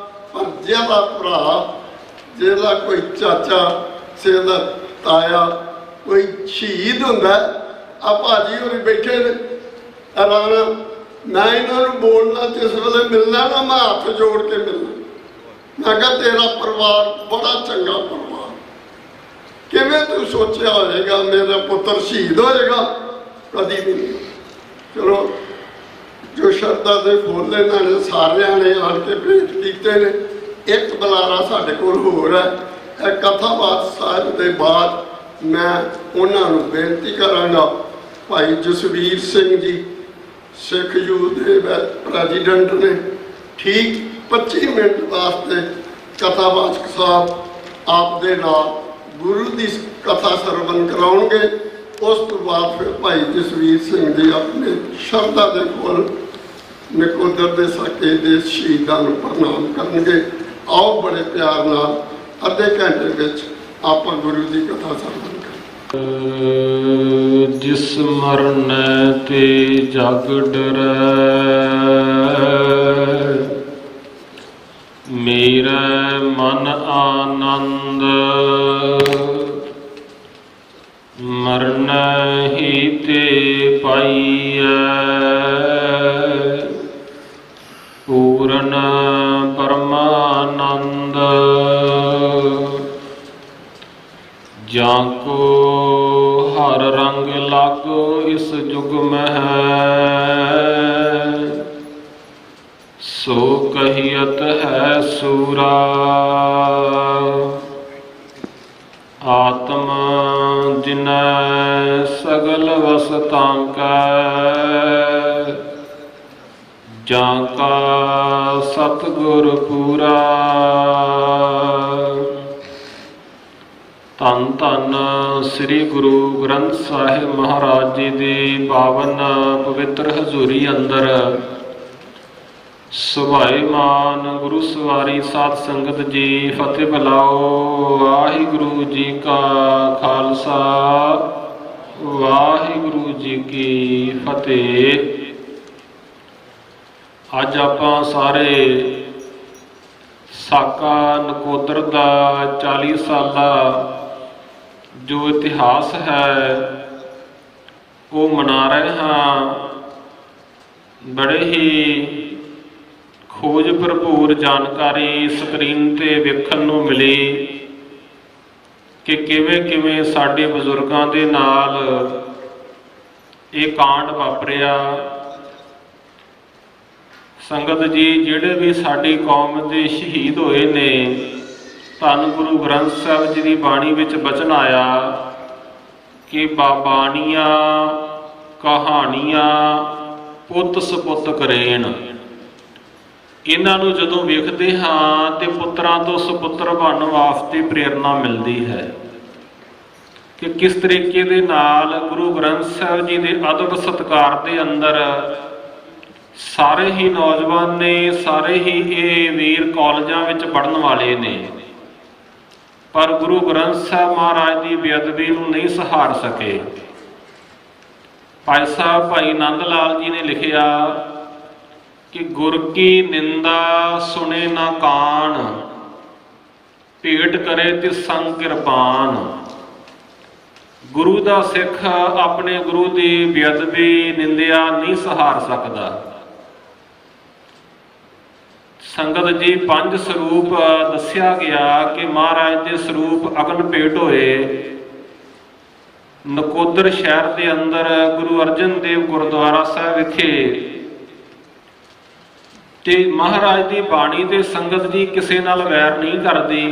ਪਰ ਜਿਹਦਾ ਭਰਾ, ਜਿਹਦਾ ਕੋਈ ਚਾਚਾ, ਜਿਹਦਾ ਤਾਇਆ ਕੋਈ ਸ਼ਹੀਦ ਹੁੰਦਾ, ਆ ਭਾਜੀ ਹੋਰੀ ਬੈਠੇ ਨੇ ਆਰਾਮ, ਮੈਂ ਇਹਨਾਂ ਨੂੰ ਬੋਲਣਾ ਜਿਸ ਵੇਲੇ ਮਿਲਣਾ ਨਾ, ਮੈਂ ਹੱਥ ਜੋੜ ਕੇ ਮਿਲਣਾ। ਮੈਂ ਕਿਹਾ ਤੇਰਾ ਪਰਿਵਾਰ ਬੜਾ ਚੰਗਾ ਪਰਿਵਾਰ, ਕਿਵੇਂ ਤੂੰ ਸੋਚਿਆ ਹੋਏਗਾ ਮੇਰਾ ਪੁੱਤਰ ਸ਼ਹੀਦ ਹੋਏਗਾ? ਕਦੀ ਵੀ ਨਹੀਂ। ਚਲੋ ਜੋ ਸ਼ਰਧਾ ਦੇ ਫੁੱਲ ਇਹਨਾਂ ਨੇ ਸਾਰਿਆਂ ਨੇ ਆਣ ਕੇ ਭੇਟ ਕੀਤੇ ਨੇ। ਇੱਕ ਬੁਲਾਰਾ ਸਾਡੇ ਕੋਲ ਹੋਰ ਹੈ। ਇਹ ਕਥਾਵਾਦ ਸਾਹਿਬ ਦੇ ਬਾਅਦ ਮੈਂ ਉਹਨਾਂ ਨੂੰ ਬੇਨਤੀ ਕਰਾਂਗਾ, ਭਾਈ ਜਸਵੀਰ ਸਿੰਘ ਜੀ ਸਿੱਖ ਯੂਥ ਦੇ ਪ੍ਰੈਜ਼ੀਡੈਂਟ ਨੇ ਠੀਕ 25 ਮਿੰਟ ਵਾਸਤੇ ਕਥਾਵਾਚਕ ਸਾਹਿਬ ਆਪ ਦੇ ਨਾਲ ਗੁਰੂ ਦੀ ਕਥਾ ਸਰਵਣ ਕਰਾਉਣਗੇ। ਉਸ ਤੋਂ ਬਾਅਦ ਫਿਰ ਭਾਈ ਜਸਵੀਰ ਸਿੰਘ ਜੀ ਆਪਣੇ ਸ਼ਰਧਾ ਦੇ ਕੋਲ ਨਕੋਦਰ ਦੇ ਸਾਕੇ ਦੇ ਸ਼ਹੀਦਾਂ ਨੂੰ ਪ੍ਰਣਾਮ ਕਰਨਗੇ। ਆਓ ਬੜੇ ਪਿਆਰ ਨਾਲ ਅੱਧੇ ਘੰਟੇ ਵਿੱਚ ਆਪਾਂ ਗੁਰੂ ਦੀ ਕਥਾ ਸਰਵਣ ਕਰਾਂਗੇ। ਜਿਸ ਮਰਨ ਤੇ ਜਗ ਡਰੈ, ਮੇਰਾ ਮਨ ਆਨੰਦ, ਮਰਨ ਹੀ ਤੇ ਪਾਈਐ, ਪੂਰਨ ਪਰਮਾਨੰਦ। ਜਾਂ ਕੋ ਹਰ ਰੰਗ ਲਾਗੋ ਇਸ ਜੁਗ ਮਹਿ, ਸੋ ਕਹੀਅਤ ਹੈ ਸੂਰਾ। ਆਤਮ ਜਿਨੈ ਸਗਲ ਵਸਤਾਂ ਕੈ, ਜਾਂ ਕਾ ਸਤਿਗੁਰ ਪੂਰਾ। ਧੰਨ ਧੰਨ ਸ੍ਰੀ ਗੁਰੂ ਗ੍ਰੰਥ ਸਾਹਿਬ ਮਹਾਰਾਜ ਜੀ ਦੀ ਪਾਵਨ ਪਵਿੱਤਰ ਹਜ਼ੂਰੀ ਅੰਦਰ ਸੁਭਾਈਮਾਨ ਗੁਰੂ ਸਵਾਰੀ ਸਾਧ ਸੰਗਤ ਜੀ ਫਤਿਹ ਬੁਲਾਓ। ਵਾਹਿਗੁਰੂ ਜੀ ਕਾ ਖਾਲਸਾ, ਵਾਹਿਗੁਰੂ ਜੀ ਕੀ ਫਤਿਹ। ਅੱਜ ਆਪਾਂ ਸਾਰੇ ਸਾਕਾ ਨਕੋਦਰ ਦਾ 40 ਸਾਲਾ ਜੋ ਇਤਿਹਾਸ ਹੈ ਉਹ ਮਨਾ ਰਹੇ ਹਾਂ। ਬੜੇ ਹੀ ਖੋਜ ਭਰਪੂਰ ਜਾਣਕਾਰੀ ਸਕਰੀਨ ਤੇ ਵੇਖਣ ਨੂੰ ਮਿਲੀ ਕਿ ਕਿਵੇਂ ਕਿਵੇਂ ਸਾਡੇ ਬਜ਼ੁਰਗਾਂ ਦੇ ਨਾਲ ਇਹ ਕਾਂਡ ਵਾਪਰਿਆ। ਸੰਗਤ ਜੀ, ਜਿਹੜੇ ਵੀ ਸਾਡੀ ਕੌਮ ਦੇ ਸ਼ਹੀਦ ਹੋਏ ਨੇ, ਧੰਨ ਗੁਰੂ ਗ੍ਰੰਥ ਸਾਹਿਬ ਜੀ ਦੀ ਬਾਣੀ ਵਿੱਚ ਬਚਨ ਆਇਆ ਕਿ ਬਾਣੀਆਂ ਕਹਾਣੀਆਂ ਪੁੱਤ ਸਪੁੱਤ ਕਰੇਣ। ਇਹਨਾਂ ਨੂੰ ਜਦੋਂ ਵੇਖਦੇ ਹਾਂ ਤੇ ਪੁੱਤਰਾਂ ਤੋਂ ਸੁਪੁੱਤਰ ਬਣਨ ਵਾਸਤੇ ਪ੍ਰੇਰਨਾ ਮਿਲਦੀ ਹੈ ਕਿ ਕਿਸ ਤਰੀਕੇ ਦੇ ਨਾਲ ਗੁਰੂ ਗ੍ਰੰਥ ਸਾਹਿਬ ਜੀ ਦੇ ਅਦਬ ਸਤਿਕਾਰ ਦੇ ਅੰਦਰ ਸਾਰੇ ਹੀ ਨੌਜਵਾਨ ਨੇ, ਸਾਰੇ ਹੀ ਇਹ ਵੀਰ ਕਾਲਜਾਂ ਵਿੱਚ ਪੜ੍ਹਨ ਵਾਲੇ ਨੇ, ਪਰ ਗੁਰੂ ਗ੍ਰੰਥ ਸਾਹਿਬ ਮਹਾਰਾਜ ਦੀ ਬੇਅਦਬੀ ਨੂੰ ਨਹੀਂ ਸਹਾਰ ਸਕੇ। ਭਾਈ ਸਾਹਿਬ ਭਾਈ ਆਨੰਦ ਲਾਲ ਜੀ ਨੇ ਲਿਖਿਆ ਕਿ ਗੁਰ ਕੀ ਨਿੰਦਾ ਸੁਣੇ ਨਾ ਕਾਣ, ਭੇਟ ਕਰੇ ਤਿਸ ਸੰਗ ਕਿਰਪਾਨ। ਗੁਰੂ ਦਾ ਸਿੱਖ ਆਪਣੇ ਗੁਰੂ ਦੀ ਬੇਅਦਬੀ ਨਿੰਦਿਆ ਨਹੀਂ ਸਹਾਰ ਸਕਦਾ। ਸੰਗਤ ਜੀ, 5 ਸਰੂਪ ਦੱਸਿਆ ਗਿਆ ਕਿ ਮਹਾਰਾਜ ਦੇ ਸਰੂਪ ਅਗਨ ਭੇਟ ਹੋਏ। ਨਕੋਦਰ ਸ਼ਹਿਰ ਦੇ ਅੰਦਰ ਗੁਰੂ ਅਰਜਨ ਦੇਵ ਗੁਰਦੁਆਰਾ ਸਾਹਿਬ ਵਿਖੇ ਤੇ ਮਹਾਰਾਜ ਦੀ ਬਾਣੀ ਦੇ ਸੰਗਤ ਜੀ ਕਿਸੇ ਨਾਲ ਵੈਰ ਨਹੀਂ ਕਰਦੀ।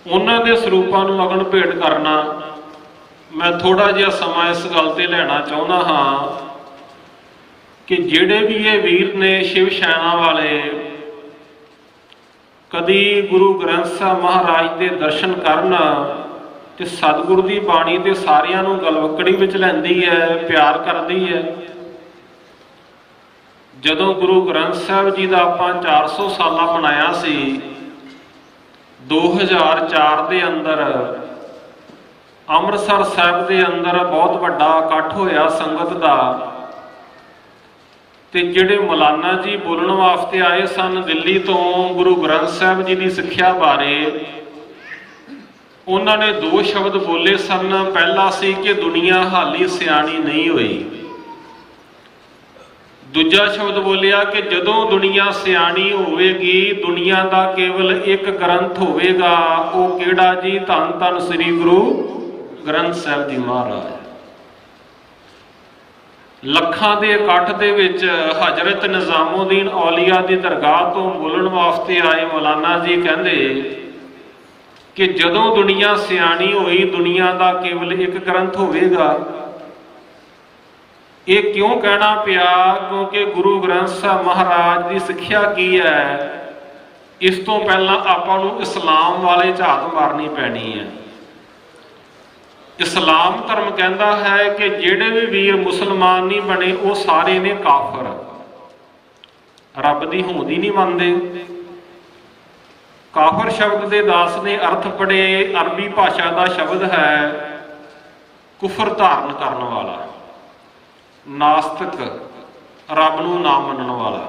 ਉਹਨਾਂ ਦੇ ਸਰੂਪਾਂ ਨੂੰ ਅਗਨ ਭੇਟ ਕਰਨਾ, ਮੈਂ ਥੋੜਾ ਜਿਹਾ ਸਮਾਂ ਇਸ ਗੱਲ ਤੇ ਲੈਣਾ ਚਾਹੁੰਦਾ ਹਾਂ ਕਿ ਜਿਹੜੇ ਵੀ ਇਹ ਵੀਰ ਨੇ ਸ਼ਿਵ ਸੈਨਾ ਵਾਲੇ, ਕਦੀ ਗੁਰੂ ਗ੍ਰੰਥ ਸਾਹਿਬ ਮਹਾਰਾਜ ਦੇ ਦਰਸ਼ਨ ਕਰਨ ਤੇ ਸਤਿਗੁਰੂ ਦੀ ਬਾਣੀ ਤੇ ਸਾਰਿਆਂ ਨੂੰ ਗਲਵੱਕੜੀ ਵਿੱਚ ਲੈਂਦੀ ਹੈ, ਪਿਆਰ ਕਰਦੀ ਹੈ। ਜਦੋਂ ਗੁਰੂ ਗ੍ਰੰਥ ਸਾਹਿਬ ਜੀ ਦਾ ਆਪਾਂ 400 ਸਾਲਾ ਮਨਾਇਆ ਸੀ 2004 ਦੇ ਅੰਦਰ, ਅੰਮ੍ਰਿਤਸਰ ਸਾਹਿਬ ਦੇ ਅੰਦਰ ਬਹੁਤ ਵੱਡਾ ਇਕੱਠ ਹੋਇਆ ਸੰਗਤ ਦਾ, ਤੇ ਜਿਹੜੇ ਮੌਲਾਨਾ ਜੀ ਬੋਲਣ ਵਾਸਤੇ ਆਏ ਸਨ ਦਿੱਲੀ ਤੋਂ ਗੁਰੂ ਗ੍ਰੰਥ ਸਾਹਿਬ ਜੀ ਦੀ ਸਿੱਖਿਆ ਬਾਰੇ, ਉਹਨਾਂ ਨੇ 2 ਸ਼ਬਦ ਬੋਲੇ ਸਨ। ਪਹਿਲਾ ਸੀ ਕਿ ਦੁਨੀਆ ਹਾਲੀ ਸਿਆਣੀ ਨਹੀਂ ਹੋਈ। ਦੂਜਾ ਸ਼ਬਦ ਬੋਲਿਆ ਕਿ ਜਦੋਂ ਦੁਨੀਆ ਸਿਆਣੀ ਹੋਵੇਗੀ, ਦੁਨੀਆ ਦਾ ਕੇਵਲ ਇੱਕ ਗ੍ਰੰਥ ਹੋਵੇਗਾ। ਉਹ ਕਿਹੜਾ ਜੀ? ਧੰਨ ਧੰਨ ਸ੍ਰੀ ਗੁਰੂ ਗ੍ਰੰਥ ਸਾਹਿਬ ਜੀ ਮਹਾਰਾਜ। ਲੱਖਾਂ ਦੇ ਇਕੱਠ ਦੇ ਵਿੱਚ ਹਜ਼ਰਤ ਨਿਜ਼ਾਮੁਦੀਨ ਔਲੀਆ ਦੀ ਦਰਗਾਹ ਤੋਂ ਬੋਲਣ ਵਾਸਤੇ ਆਏ ਮੌਲਾਨਾ ਜੀ ਕਹਿੰਦੇ ਕਿ ਜਦੋਂ ਦੁਨੀਆ ਸਿਆਣੀ ਹੋਈ, ਦੁਨੀਆ ਦਾ ਕੇਵਲ ਇੱਕ ਗ੍ਰੰਥ ਹੋਵੇਗਾ। ਇਹ ਕਿਉਂ ਕਹਿਣਾ ਪਿਆ? ਕਿਉਂਕਿ ਗੁਰੂ ਗ੍ਰੰਥ ਸਾਹਿਬ ਮਹਾਰਾਜ ਦੀ ਸਿੱਖਿਆ ਕੀ ਹੈ, ਇਸ ਤੋਂ ਪਹਿਲਾਂ ਆਪਾਂ ਨੂੰ ਇਸਲਾਮ ਵਾਲੇ ਝਾਤ ਮਾਰਨੀ ਪੈਣੀ ਹੈ। ਇਸਲਾਮ ਧਰਮ ਕਹਿੰਦਾ ਹੈ ਕਿ ਜਿਹੜੇ ਵੀ ਵੀਰ ਮੁਸਲਮਾਨ ਨਹੀਂ ਬਣੇ ਉਹ ਸਾਰੇ ਨੇ ਕਾਫਰ, ਰੱਬ ਦੀ ਹੋਂਦ ਹੀ ਨਹੀਂ ਮੰਨਦੇ। ਕਾਫਰ ਸ਼ਬਦ ਦੇ ਦਾਸ ਨੇ ਅਰਥ ਪੜ੍ਹੇ, ਅਰਬੀ ਭਾਸ਼ਾ ਦਾ ਸ਼ਬਦ ਹੈ ਕੁਫਰ ਧਾਰਨ ਕਰਨ ਵਾਲਾ, ਨਾਸਤਿਕ, ਰੱਬ ਨੂੰ ਨਾ ਮੰਨਣ ਵਾਲਾ।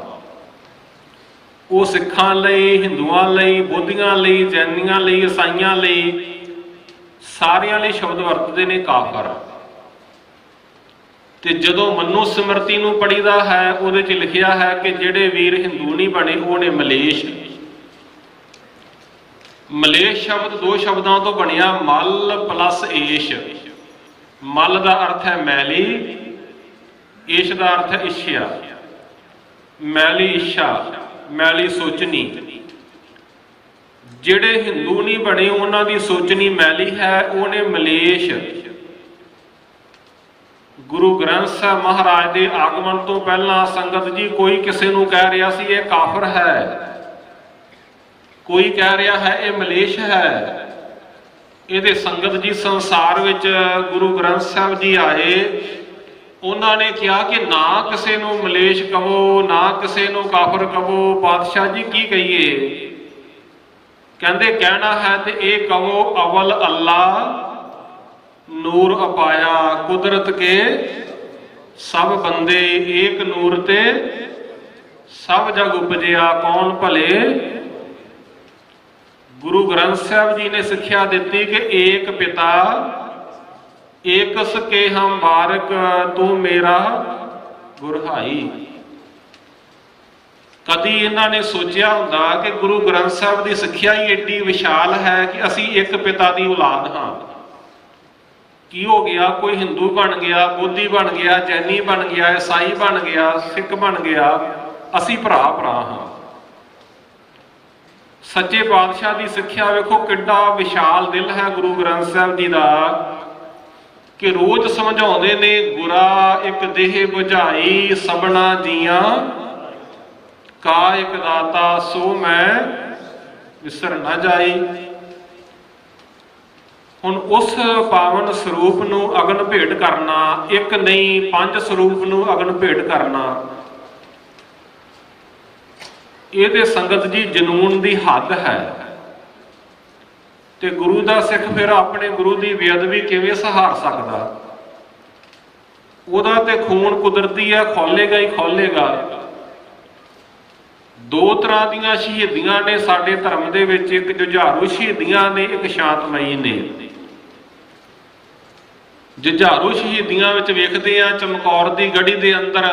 ਉਹ ਸਿੱਖਾਂ ਲਈ, ਹਿੰਦੂਆਂ ਲਈ, ਬੋਧੀਆਂ ਲਈ, ਜੈਨੀਆਂ ਲਈ, ਈਸਾਈਆਂ ਲਈ, ਸਾਰਿਆਂ ਲਈ ਸ਼ਬਦ ਵਰਤਦੇ ਨੇ ਕਾਫਰ। ਤੇ ਜਦੋਂ ਮਨੂ ਸਿਮਰਤੀ ਨੂੰ ਪੜੀਦਾ ਹੈ ਉਹਦੇ 'ਚ ਲਿਖਿਆ ਹੈ ਕਿ ਜਿਹੜੇ ਵੀਰ ਹਿੰਦੂ ਨਹੀਂ ਬਣੇ ਉਹ ਨੇ ਮਲੇਸ਼। ਮਲੇਸ਼ ਸ਼ਬਦ ਦੋ ਸ਼ਬਦਾਂ ਤੋਂ ਬਣਿਆ, ਮਲ ਪਲੱਸ ਏਸ਼। ਮਲ ਦਾ ਅਰਥ ਹੈ ਮੈਲੀ, ਏਸ਼ ਦਾ ਅਰਥ ਹੈ ਇੱਛਾ। ਮੈਲੀ ਇੱਛਾ, ਮੈਲੀ ਸੋਚਣੀ। ਜਿਹੜੇ ਹਿੰਦੂ ਨਹੀਂ ਬਣੇ ਉਹਨਾਂ ਦੀ ਸੋਚਣੀ ਮੈਲੀ ਹੈ, ਉਹ ਨੇ ਮਲੇਸ਼। ਗੁਰੂ ਗ੍ਰੰਥ ਸਾਹਿਬ ਮਹਾਰਾਜ ਦੇ ਆਗਮਨ ਤੋਂ ਪਹਿਲਾਂ ਸੰਗਤ ਜੀ ਕੋਈ ਕਿਸੇ ਨੂੰ ਕਹਿ ਰਿਹਾ ਸੀ ਇਹ ਕਾਫਰ ਹੈ, ਕੋਈ ਕਹਿ ਰਿਹਾ ਹੈ ਇਹ ਮਲੇਸ਼ ਹੈ। ਇਹਦੇ ਸੰਗਤ ਜੀ ਸੰਸਾਰ ਵਿੱਚ ਗੁਰੂ ਗ੍ਰੰਥ ਸਾਹਿਬ ਜੀ ਆਏ, ਉਹਨਾਂ ਨੇ ਕਿਹਾ ਕਿ ਨਾ ਕਿਸੇ ਨੂੰ ਮਲੇਸ਼ ਕਹੋ, ਨਾ ਕਿਸੇ ਨੂੰ ਕਾਫਰ ਕਹੋ। ਪਾਤਸ਼ਾਹ ਜੀ ਕੀ ਕਹੀਏ? ਕਹਿੰਦੇ ਕਹਿਣਾ ਹੈ ਤੇ ਇਹ ਕਹੋ ਅਵਲ ਅੱਲਾ ਨੂਰ ਅਪਾਇਆ, ਕੁਦਰਤ ਕੇ ਸਭ ਬੰਦੇ ਏਕ ਨੂਰ ਤੇ ਸਭ ਜਗ ਉਪਜਿਆ ਕੌਣ ਭਲੇ। ਗੁਰੂ ਗ੍ਰੰਥ ਸਾਹਿਬ ਜੀ ਨੇ ਸਿੱਖਿਆ ਦਿੱਤੀ ਕਿ ਏਕ ਪਿਤਾ ਏਕਸ ਕੇ ਹਮ ਬਾਰਕ ਤੂੰ ਮੇਰਾ ਗੁਰਹਾਈ। ਕਦੀ ਇਹਨਾਂ ਨੇ ਸੋਚਿਆ ਹੁੰਦਾ ਕਿ ਗੁਰੂ ਗ੍ਰੰਥ ਸਾਹਿਬ ਦੀ ਸਿੱਖਿਆ ਹੀ ਏਡੀ ਵਿਸ਼ਾਲ ਹੈ ਕਿ ਅਸੀਂ ਇੱਕ ਪਿਤਾ ਦੀ ਔਲਾਦ ਹਾਂ। ਕੀ ਹੋ ਗਿਆ? ਕੋਈ ਹਿੰਦੂ ਬਣ ਗਿਆ, ਬੋਧੀ ਬਣ ਗਿਆ, ਜੈਨੀ ਬਣ ਗਿਆ, ਈਸਾਈ ਬਣ ਗਿਆ, ਸਿੱਖ ਬਣ ਗਿਆ, ਅਸੀਂ ਭਰਾ ਭਰਾ ਹਾਂ। ਸੱਚੇ ਪਾਤਸ਼ਾਹ ਦੀ ਸਿੱਖਿਆ ਵੇਖੋ ਕਿੱਡਾ ਵਿਸ਼ਾਲ ਦਿਲ ਹੈ ਗੁਰੂ ਗ੍ਰੰਥ ਸਾਹਿਬ ਜੀ ਦਾ, ਕਿ ਰੋਜ਼ ਸਮਝਾਉਂਦੇ ਨੇ ਗੁਰਾ ਇੱਕ ਦੇਹ ਬੁਝਾਈ ਸਭਨਾ ਜੀਆਂ ਕਾ ਇੱਕ ਦਾਤਾ ਸੋ ਮੈਂ ਵਿਸਰ ਨਾ ਜਾਈ। ਹੁਣ ਉਸ ਪਾਵਨ ਸਰੂਪ ਨੂੰ ਅਗਨ ਭੇਟ ਕਰਨਾ, ਇੱਕ ਨਹੀਂ ਪੰਜ ਸਰੂਪ ਨੂੰ ਅਗਨ ਭੇਟ ਕਰਨਾ, ਇਹਦੇ ਸੰਗਤ ਜੀ ਜਨੂਨ ਦੀ ਹੱਦ ਹੈ। ਤੇ ਗੁਰੂ ਦਾ ਸਿੱਖ ਫਿਰ ਆਪਣੇ ਗੁਰੂ ਦੀ ਬੇਅਦਬੀ ਕਿਵੇਂ ਸਹਾਰ ਸਕਦਾ? ਉਹਦਾ ਤੇ ਖੂਨ ਕੁਦਰਤੀ ਹੈ, ਖੋਲੇਗਾ ਹੀ ਖੋਲੇਗਾ। ਦੋ ਤਰ੍ਹਾਂ ਦੀਆਂ ਸ਼ਹੀਦੀਆਂ ਨੇ ਸਾਡੇ ਧਰਮ ਦੇ ਵਿੱਚ, ਇੱਕ ਜੁਝਾਰੂ ਸ਼ਹੀਦੀਆਂ ਨੇ, ਇੱਕ ਸ਼ਾਂਤਮਈ ਨੇ। ਜੁਝਾਰੂ ਸ਼ਹੀਦੀਆਂ ਵਿੱਚ ਵੇਖਦੇ ਆ ਚਮਕੌਰ ਦੀ ਗੜੀ ਦੇ ਅੰਦਰ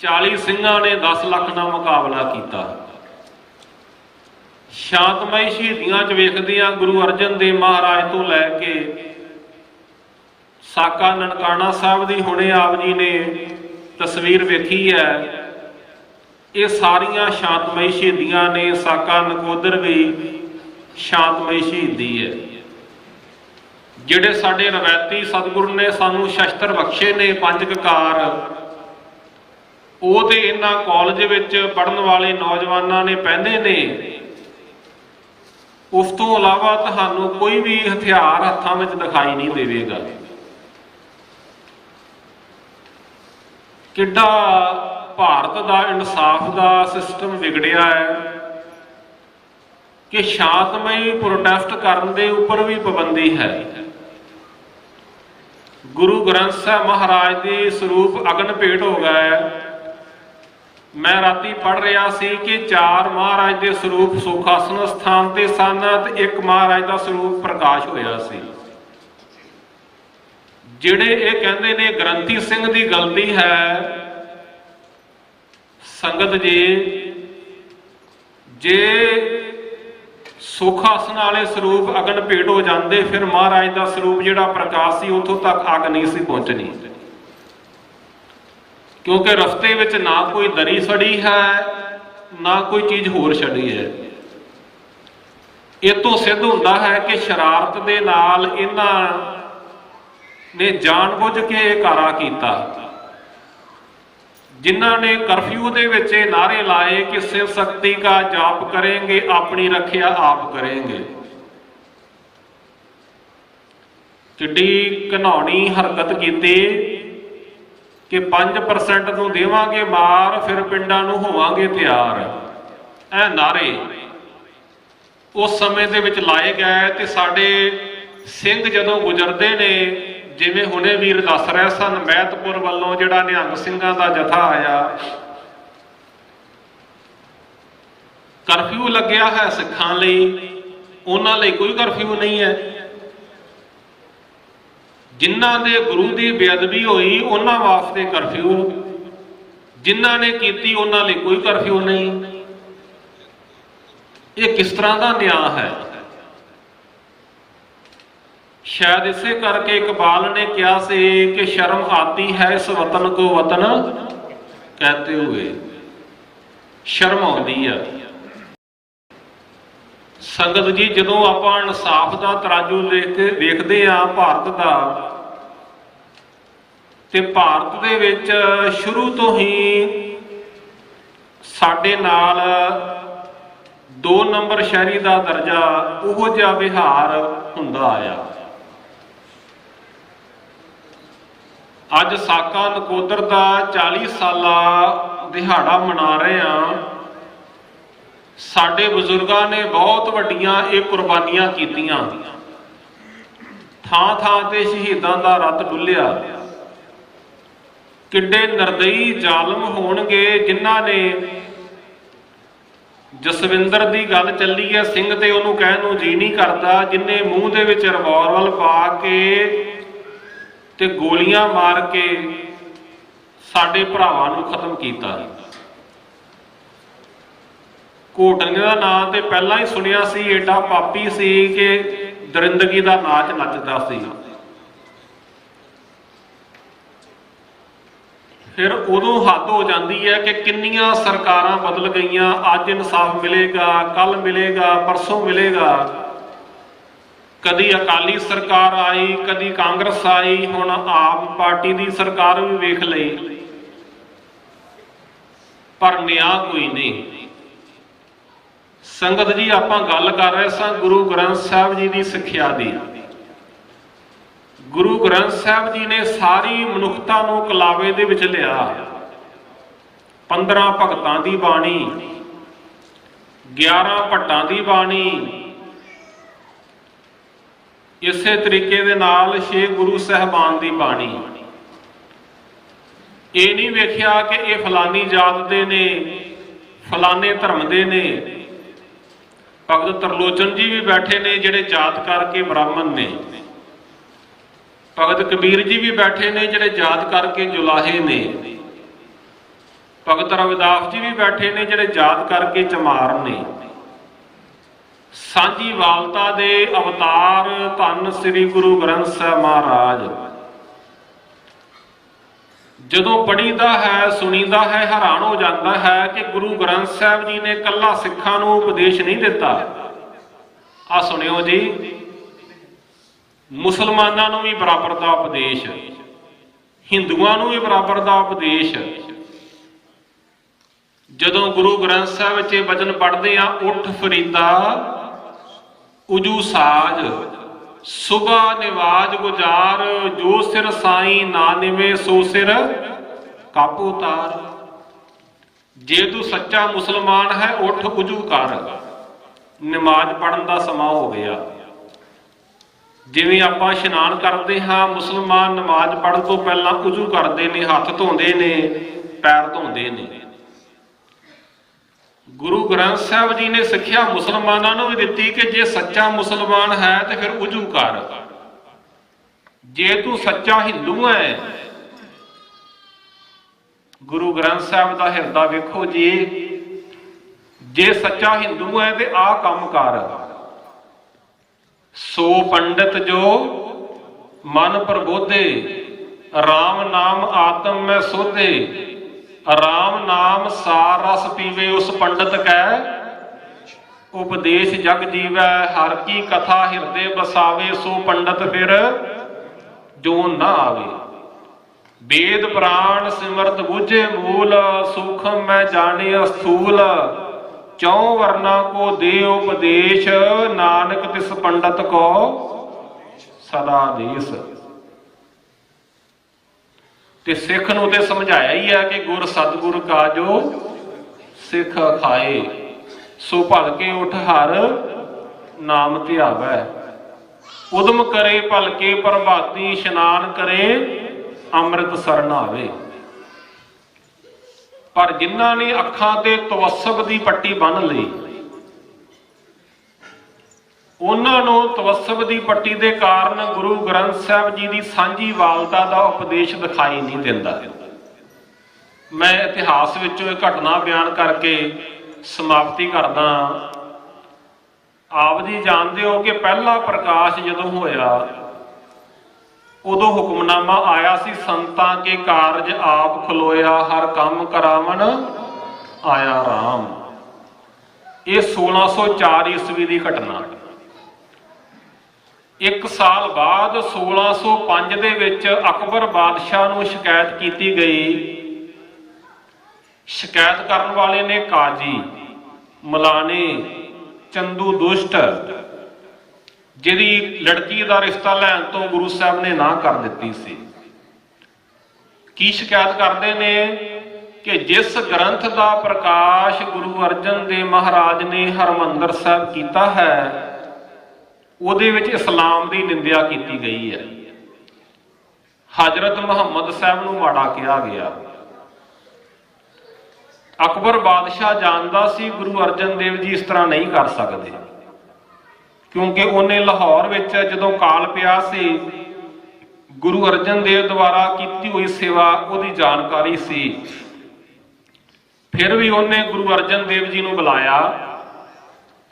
40 ਸਿੰਘਾਂ ਨੇ 10 ਲੱਖ ਨਾਲ ਮੁਕਾਬਲਾ ਕੀਤਾ। ਸ਼ਾਂਤਮਈ ਸ਼ਹੀਦੀਆਂ 'ਚ ਵੇਖਦੇ ਆ ਗੁਰੂ ਅਰਜਨ ਦੇਵ ਮਹਾਰਾਜ ਤੋਂ ਲੈ ਕੇ ਸਾਕਾ ਨਨਕਾਣਾ ਸਾਹਿਬ ਦੀ ਹੁਣੇ ਆਪ ਜੀ ਨੇ ਤਸਵੀਰ ਵੇਖੀ ਹੈ। ਇਹ ਸਾਰੀਆਂ ਸ਼ਾਂਤਮਈ ਸ਼ਹੀਦੀਆਂ ਨੇ। ਸਾਕਾ ਨਕੋਦਰ ਵੀ ਸ਼ਾਂਤਮਈ ਸ਼ਹੀਦੀ ਹੈ। ਜਿਹੜੇ ਸਾਡੇ ਰਵਾਇਤੀ ਸਤਿਗੁਰੂ ਨੇ ਸਾਨੂੰ ਸ਼ਸਤਰ ਬਖਸ਼ੇ ਨੇ 5 ਕਕਾਰ, ਉਹ ਤੇ ਇਹਨਾਂ ਕਾਲਜ ਵਿੱਚ ਪੜ੍ਹਨ ਵਾਲੇ ਨੌਜਵਾਨਾਂ ਨੇ ਪਹਿਨੇ ਨੇ। ਉਸ ਤੋਂ ਇਲਾਵਾ ਤੁਹਾਨੂੰ ਕੋਈ ਵੀ ਹਥਿਆਰ ਹੱਥਾਂ ਵਿੱਚ ਦਿਖਾਈ ਨਹੀਂ ਦੇਵੇਗਾ। ਕਿੱਡਾ ਭਾਰਤ ਦਾ ਇਨਸਾਫ ਦਾ ਸਿਸਟਮ ਵਿਗੜਿਆ ਹੈ ਕਿ ਸ਼ਾਂਤਮਈ ਪ੍ਰੋਟੈਸਟ ਕਰਨ ਦੇ ਉੱਪਰ ਵੀ ਪਾਬੰਦੀ ਹੈ। ਗੁਰੂ ਗ੍ਰੰਥ ਸਾਹਿਬ ਮਹਾਰਾਜ ਦੇ ਸਰੂਪ ਅਗਨ ਭੇਟ ਹੋ ਗਏ। ਮੈਂ ਰਾਤੀ ਪੜ੍ਹ ਰਿਹਾ ਸੀ ਕਿ 4 ਮਹਾਰਾਜ ਦੇ ਸਰੂਪ ਸੁਖਾਸਨ ਸਥਾਨ ਤੇ ਸਨ ਤੇ 1 ਮਹਾਰਾਜ ਦਾ ਸਰੂਪ ਪ੍ਰਕਾਸ਼ ਹੋਇਆ ਸੀ। ਜਿਹੜੇ ਇਹ ਕਹਿੰਦੇ ਨੇ ਗ੍ਰੰਥੀ ਸਿੰਘ ਦੀ ਗਲਤੀ ਹੈ, ਸੰਗਤ ਜੀ, ਜੇ ਸੁਖਾਸਨ ਵਾਲੇ ਸਰੂਪ ਅਗਨ ਭੇਟ ਹੋ ਜਾਂਦੇ ਫਿਰ ਮਹਾਰਾਜ ਦਾ ਸਰੂਪ ਜਿਹੜਾ ਪ੍ਰਕਾਸ਼ ਸੀ ਉੱਥੋਂ ਤੱਕ ਅੱਗ ਨਹੀਂ ਸੀ ਪਹੁੰਚਣੀ, ਕਿਉਂਕਿ ਰਸਤੇ ਵਿੱਚ ਨਾ ਕੋਈ ਦਰੀ ਸੜੀ ਹੈ ਨਾ ਕੋਈ ਚੀਜ਼ ਹੋਰ ਛੜੀ ਹੈ। ਇਹ ਤੋਂ ਸਿੱਧ ਹੁੰਦਾ ਹੈ ਕਿ ਸ਼ਰਾਰਤ ਦੇ ਨਾਲ ਇਹਨਾਂ ਨੇ ਜਾਣਬੁੱਝ ਕੇ ਇਹ ਕਾਰਾ ਕੀਤਾ, ਜਿਨ੍ਹਾਂ ਨੇ ਕਰਫਿਊ ਦੇ ਵਿੱਚ ਇਹ ਨਾਅਰੇ ਲਾਏ ਕਿ शिव शक्ति का जाप करेंगे, अपनी रखिया आप करेंगे। किड्डी घिनौनी हरकत की कि 5% ਨੂੰ ਦੇਵਾਂਗੇ ਮਾਰ, ਫਿਰ ਪਿੰਡਾਂ ਨੂੰ ਹੋਵਾਂਗੇ ਤਿਆਰ। ਇਹ ਨਾਅਰੇ ਉਸ ਸਮੇਂ ਦੇ ਵਿੱਚ ਲਾਏ ਗਏ ਤੇ ਸਾਡੇ ਸਿੰਘ ਜਦੋਂ ਗੁਜ਼ਰਦੇ ਨੇ, ਜਿਵੇਂ ਹੁਣੇ ਵੀਰ ਦੱਸ ਰਹੇ ਸਨ, ਮਹਿਤਪੁਰ ਵੱਲੋਂ ਜਿਹੜਾ ਨਿਹੰਗ ਸਿੰਘਾਂ ਦਾ ਜਥਾ ਆਇਆ, ਕਰਫਿਊ ਲੱਗਿਆ ਹੈ ਸਿੱਖਾਂ ਲਈ, ਉਹਨਾਂ ਲਈ ਕੋਈ ਕਰਫਿਊ ਨਹੀਂ ਹੈ। ਜਿਨ੍ਹਾਂ ਦੇ ਗੁਰੂ ਦੀ ਬੇਅਦਬੀ ਹੋਈ ਉਹਨਾਂ ਵਾਸਤੇ ਕਰਫਿਊ, ਜਿਨ੍ਹਾਂ ਨੇ ਕੀਤੀ ਉਹਨਾਂ ਲਈ ਕੋਈ ਕਰਫਿਊ ਨਹੀਂ। ਇਹ ਕਿਸ ਤਰ੍ਹਾਂ ਦਾ ਨਿਆਂ ਹੈ? शायद इसे करके इकबाल ने क्या से कि शर्म आती है इस वतन को वतन कहते हुए, शर्म आती है। संगत जी जदों आपां इंसाफ दा तराजू देखते हैं भारत दा, ते भारत दे विच शुरू तो ही साडे नाल 2 नंबर शहरी दा दर्जा उहो जिहा विहार हुंदा आया। ਅੱਜ ਸਾਕਾ ਨਕੋਦਰ ਦਾ 40 ਸਾਲਾ ਦਿਹਾੜਾ ਮਨਾ ਰਹੇ ਹਾਂ। ਸਾਡੇ ਬਜ਼ੁਰਗਾਂ ਨੇ ਬਹੁਤ ਵੱਡੀਆਂ ਇਹ ਕੁਰਬਾਨੀਆਂ ਕੀਤੀਆਂ, ਥਾਂ ਥਾਂ ਤੇ ਸ਼ਹੀਦਾਂ ਦਾ ਰਤ ਡੁੱਲਿਆ। ਕਿੱਡੇ ਨਿਰਦਈ ਜ਼ਾਲਮ ਹੋਣਗੇ ਜਿਨ੍ਹਾਂ ਨੇ ਜਸਵਿੰਦਰ ਦੀ ਗੱਲ ਚੱਲੀ ਹੈ ਸਿੰਘ ਤੇ ਉਹਨੂੰ ਕਹਿਣ ਨੂੰ ਜੀ ਨਹੀਂ ਕਰਦਾ, ਜਿਨ੍ਹਾਂ ਮੂੰਹ ਦੇ ਵਿੱਚ ਰਿਵਾਲਵਰ ਪਾ ਕੇ ਤੇ ਗੋਲੀਆਂ ਮਾਰ ਕੇ ਸਾਡੇ ਭਰਾਵਾਂ ਨੂੰ ਖਤਮ ਕੀਤਾ। ਘੋਟਣੇ ਦਾ ਨਾਂ ਤੇ ਪਹਿਲਾਂ ਹੀ ਸੁਣਿਆ ਸੀ, ਏਡਾ ਪਾਪੀ ਸੀ ਕਿ ਦਰਿੰਦਗੀ ਦਾ ਨਾਚ ਨੱਚਦਾ ਸੀ। ਫਿਰ ਉਦੋਂ ਹੱਦ ਹੋ ਜਾਂਦੀ ਹੈ ਕਿ ਕਿੰਨੀਆਂ ਸਰਕਾਰਾਂ ਬਦਲ ਗਈਆਂ, ਅੱਜ ਇਨਸਾਫ ਮਿਲੇਗਾ, ਕੱਲ ਮਿਲੇਗਾ, ਪਰਸੋਂ ਮਿਲੇਗਾ। ਕਦੀ ਅਕਾਲੀ ਸਰਕਾਰ ਆਈ, ਕਦੀ ਕਾਂਗਰਸ ਆਈ, ਹੁਣ ਆਮ ਪਾਰਟੀ ਦੀ ਸਰਕਾਰ ਵੀ ਵੇਖ ਲਈ, ਪਰ ਨਿਆਂ ਕੋਈ ਨਹੀਂ। ਸੰਗਤ ਜੀ ਆਪਾਂ ਗੱਲ ਕਰ ਰਹੇ ਸਾਂ ਗੁਰੂ ਗ੍ਰੰਥ ਸਾਹਿਬ ਜੀ ਦੀ ਸਿੱਖਿਆ ਦੀ। ਗੁਰੂ ਗ੍ਰੰਥ ਸਾਹਿਬ ਜੀ ਨੇ ਸਾਰੀ ਮਨੁੱਖਤਾ ਨੂੰ ਕਲਾਵੇ ਦੇ ਵਿੱਚ ਲਿਆ। 15 ਭਗਤਾਂ ਦੀ ਬਾਣੀ, 11 ਭੱਟਾਂ ਦੀ ਬਾਣੀ, ਇਸੇ ਤਰੀਕੇ ਦੇ ਨਾਲ 6 ਗੁਰੂ ਸਾਹਿਬਾਨ ਦੀ ਬਾਣੀ। ਇਹ ਨਹੀਂ ਵੇਖਿਆ ਕਿ ਇਹ ਫਲਾਨੀ ਜਾਤ ਦੇ ਨੇ, ਫਲਾਨੇ ਧਰਮ ਦੇ ਨੇ। ਭਗਤ ਤਰਲੋਚਨ ਜੀ ਵੀ ਬੈਠੇ ਨੇ ਜਿਹੜੇ ਜਾਤ ਕਰਕੇ ਬ੍ਰਾਹਮਣ ਨੇ, ਭਗਤ ਕਬੀਰ ਜੀ ਵੀ ਬੈਠੇ ਨੇ ਜਿਹੜੇ ਜਾਤ ਕਰਕੇ ਜੁਲਾਹੇ ਨੇ, ਭਗਤ ਰਵਿਦਾਸ ਜੀ ਵੀ ਬੈਠੇ ਨੇ ਜਿਹੜੇ ਜਾਤ ਕਰਕੇ ਚਮਾਰ ਨੇ। ਸਾਂਝੀ ਵਾਲਤਾ ਦੇ ਅਵਤਾਰ ਧੰਨ ਸ੍ਰੀ ਗੁਰੂ ਗ੍ਰੰਥ ਸਾਹਿਬ ਮਹਾਰਾਜ। ਜਦੋਂ ਪੜ੍ਹੀਦਾ ਹੈ, ਸੁਣੀਦਾ ਹੈ, ਹੈਰਾਨ ਹੋ ਜਾਂਦਾ ਹੈ ਕਿ ਗੁਰੂ ਗ੍ਰੰਥ ਸਾਹਿਬ ਜੀ ਨੇ ਕੱਲਾ ਸਿੱਖਾਂ ਨੂੰ ਉਪਦੇਸ਼ ਨਹੀਂ ਦਿੱਤਾ। ਆ ਸੁਣਿਓ ਜੀ, ਮੁਸਲਮਾਨਾਂ ਨੂੰ ਵੀ ਬਰਾਬਰ ਦਾ ਉਪਦੇਸ਼, ਹਿੰਦੂਆਂ ਨੂੰ ਵੀ ਬਰਾਬਰ ਦਾ ਉਪਦੇਸ਼। ਜਦੋਂ ਗੁਰੂ ਗ੍ਰੰਥ ਸਾਹਿਬ ਵਿੱਚ ਇਹ ਵਚਨ ਪੜ੍ਹਦੇ ਆ, ਉੱਠ ਫਰੀਦਾ ਉਜੂ ਸਾਜ, ਸੁਬਾ ਨਿਵਾਜ ਗੁਜ਼ਾਰ, ਜੋ ਸਿਰ ਸਾਈਂ ਨਾ ਨਿਵੇ ਸੋ ਸਿਰ ਕਾਬੂ ਉਤਾਰ। ਜੇ ਤੂੰ ਸੱਚਾ ਮੁਸਲਮਾਨ ਹੈ ਉੱਠ ਉਜੂ ਕਰ। ਨਮਾਜ਼ ਪੜ੍ਹਨ ਦਾ ਸਮਾਂ ਹੋ ਗਿਆ। ਜਿਵੇਂ ਆਪਾਂ ਇਸ਼ਨਾਨ ਕਰਦੇ ਹਾਂ, ਮੁਸਲਮਾਨ ਨਮਾਜ਼ ਪੜ੍ਹਨ ਤੋਂ ਪਹਿਲਾਂ ਉਜੂ ਕਰਦੇ ਨੇ, ਹੱਥ ਧੋਂਦੇ ਨੇ, ਪੈਰ ਧੋਂਦੇ ਨੇ। ਗੁਰੂ ਗ੍ਰੰਥ ਸਾਹਿਬ ਜੀ ਨੇ ਸਿੱਖਿਆ ਮੁਸਲਮਾਨਾਂ ਨੂੰ ਵੀ ਦਿੱਤੀ ਕਿ ਜੇ ਸੱਚਾ ਮੁਸਲਮਾਨ ਹੈ ਤੇ ਫਿਰ ਉਜੂ ਕਰ। ਜੇ ਤੂੰ ਸੱਚਾ ਹਿੰਦੂ ਹੈ, ਗੁਰੂ ਗ੍ਰੰਥ ਸਾਹਿਬ ਦਾ ਹਿਰਦਾ ਵੇਖੋ ਜੀ, ਜੇ ਸੱਚਾ ਹਿੰਦੂ ਹੈ ਤੇ ਆਹ ਕੰਮ ਕਰ। ਸੋ ਪੰਡਿਤ ਜੋ ਮਨ ਪ੍ਰਬੋਧੇ, ਰਾਮ ਨਾਮ ਆਤਮ ਮੈਂ ਸੋਧੇ, ਰਾਮ ਨਾਮ ਸਾਰ ਰਸ ਪੀਵੇ, ਉਸ ਪੰਡਤ ਕੈ ਉਪਦੇਸ਼ ਜਗ ਜੀਵੈ, ਹਰ ਕੀ ਕਥਾ ਹਿਰਦੇ ਬਸਾਵੇ, ਸੋ ਪੰਡਤ ਫਿਰ ਜੋ ਨਾ ਆਵੇ। वेद प्राण सिमरत बुझे मूल, सूखम मैं जाने स्थूल। चौ वर्णा को दे उपदेश, नानक तिस पंडित को सदा देश। ते सिख नूं ते समझाया ही है कि गुर सतगुर का जो सिख खाए, सो भलके उठ हर नाम ध्यावै। उदम करे भलके प्रभाती, इशनान करे ਅੰਮ੍ਰਿਤ ਸਰਨਾਵੇ। ਪਰ ਜਿਨ੍ਹਾਂ ਨੇ ਅੱਖਾਂ ਤੇ ਤਵੱਸਬ ਦੀ ਪੱਟੀ ਬੰਨ੍ਹ ਲਈ, ਉਹਨਾਂ ਨੂੰ ਤਵੱਸਬ ਦੀ ਪੱਟੀ ਦੇ ਕਾਰਨ ਗੁਰੂ ਗ੍ਰੰਥ ਸਾਹਿਬ ਜੀ ਦੀ ਸਾਂਝੀ ਵਾਲਤਾ ਦਾ ਉਪਦੇਸ਼ ਦਿਖਾਈ ਨਹੀਂ ਦਿੰਦਾ। ਮੈਂ ਇਤਿਹਾਸ ਵਿੱਚੋਂ ਇਹ ਘਟਨਾ ਬਿਆਨ ਕਰਕੇ ਸਮਾਪਤੀ ਕਰਦਾ। ਆਪ ਜੀ ਜਾਣਦੇ ਹੋ ਕਿ ਪਹਿਲਾ ਪ੍ਰਕਾਸ਼ ਜਦੋਂ ਹੋਇਆ, ਉਦੋਂ ਹੁਕਮਨਾਮਾ ਆਇਆ ਸੀ, ਸੰਤਾਂ ਕੇ ਕਾਰਜ ਆਪ ਖਲੋਇਆ, ਹਰ ਕੰਮ ਕਰਾਵਣ ਆਇਆ ਰਾਮ। ਇਹ 1604 ਈਸਵੀ ਦੀ ਘਟਨਾ। ਇੱਕ ਸਾਲ ਬਾਅਦ 1605 ਦੇ ਵਿੱਚ ਅਕਬਰ ਬਾਦਸ਼ਾਹ ਨੂੰ ਸ਼ਿਕਾਇਤ ਕੀਤੀ ਗਈ। ਸ਼ਿਕਾਇਤ ਕਰਨ ਵਾਲੇ ਨੇ ਕਾਜੀ ਮਲਾਣੇ ਚੰਦੂ ਦੁਸ਼ਟ, ਜਿਹਦੀ ਲੜਕੀ ਦਾ ਰਿਸ਼ਤਾ ਲੈਣ ਤੋਂ ਗੁਰੂ ਸਾਹਿਬ ਨੇ ਨਾ ਕਰ ਦਿੱਤੀ ਸੀ। ਕੀ ਸ਼ਿਕਾਇਤ ਕਰਦੇ ਨੇ ਕਿ ਜਿਸ ਗ੍ਰੰਥ ਦਾ ਪ੍ਰਕਾਸ਼ ਗੁਰੂ ਅਰਜਨ ਦੇਵ ਮਹਾਰਾਜ ਨੇ ਹਰਮੰਦਰ ਸਾਹਿਬ ਕੀਤਾ ਹੈ, ਉਹਦੇ ਵਿੱਚ ਇਸਲਾਮ ਦੀ ਨਿੰਦਿਆ ਕੀਤੀ ਗਈ ਹੈ। ਹਜ਼ਰਤ ਮੁਹੰਮਦ ਸਾਹਿਬ ਨੂੰ ਮਾੜਾ ਕਿਹਾ ਗਿਆ। ਅਕਬਰ ਬਾਦਸ਼ਾਹ ਜਾਣਦਾ ਸੀ ਗੁਰੂ ਅਰਜਨ ਦੇਵ ਜੀ ਇਸ ਤਰ੍ਹਾਂ ਨਹੀਂ ਕਰ ਸਕਦੇ, ਕਿਉਂਕਿ ਉਹਨੇ ਲਾਹੌਰ ਵਿੱਚ ਜਦੋਂ ਕਾਲ ਪਿਆ ਸੀ, ਗੁਰੂ ਅਰਜਨ ਦੇਵ ਦੁਆਰਾ ਕੀਤੀ ਹੋਈ ਸੇਵਾ ਉਹਦੀ ਜਾਣਕਾਰੀ ਸੀ। ਫਿਰ ਵੀ ਉਹਨੇ ਗੁਰੂ ਅਰਜਨ ਦੇਵ ਜੀ ਨੂੰ ਬੁਲਾਇਆ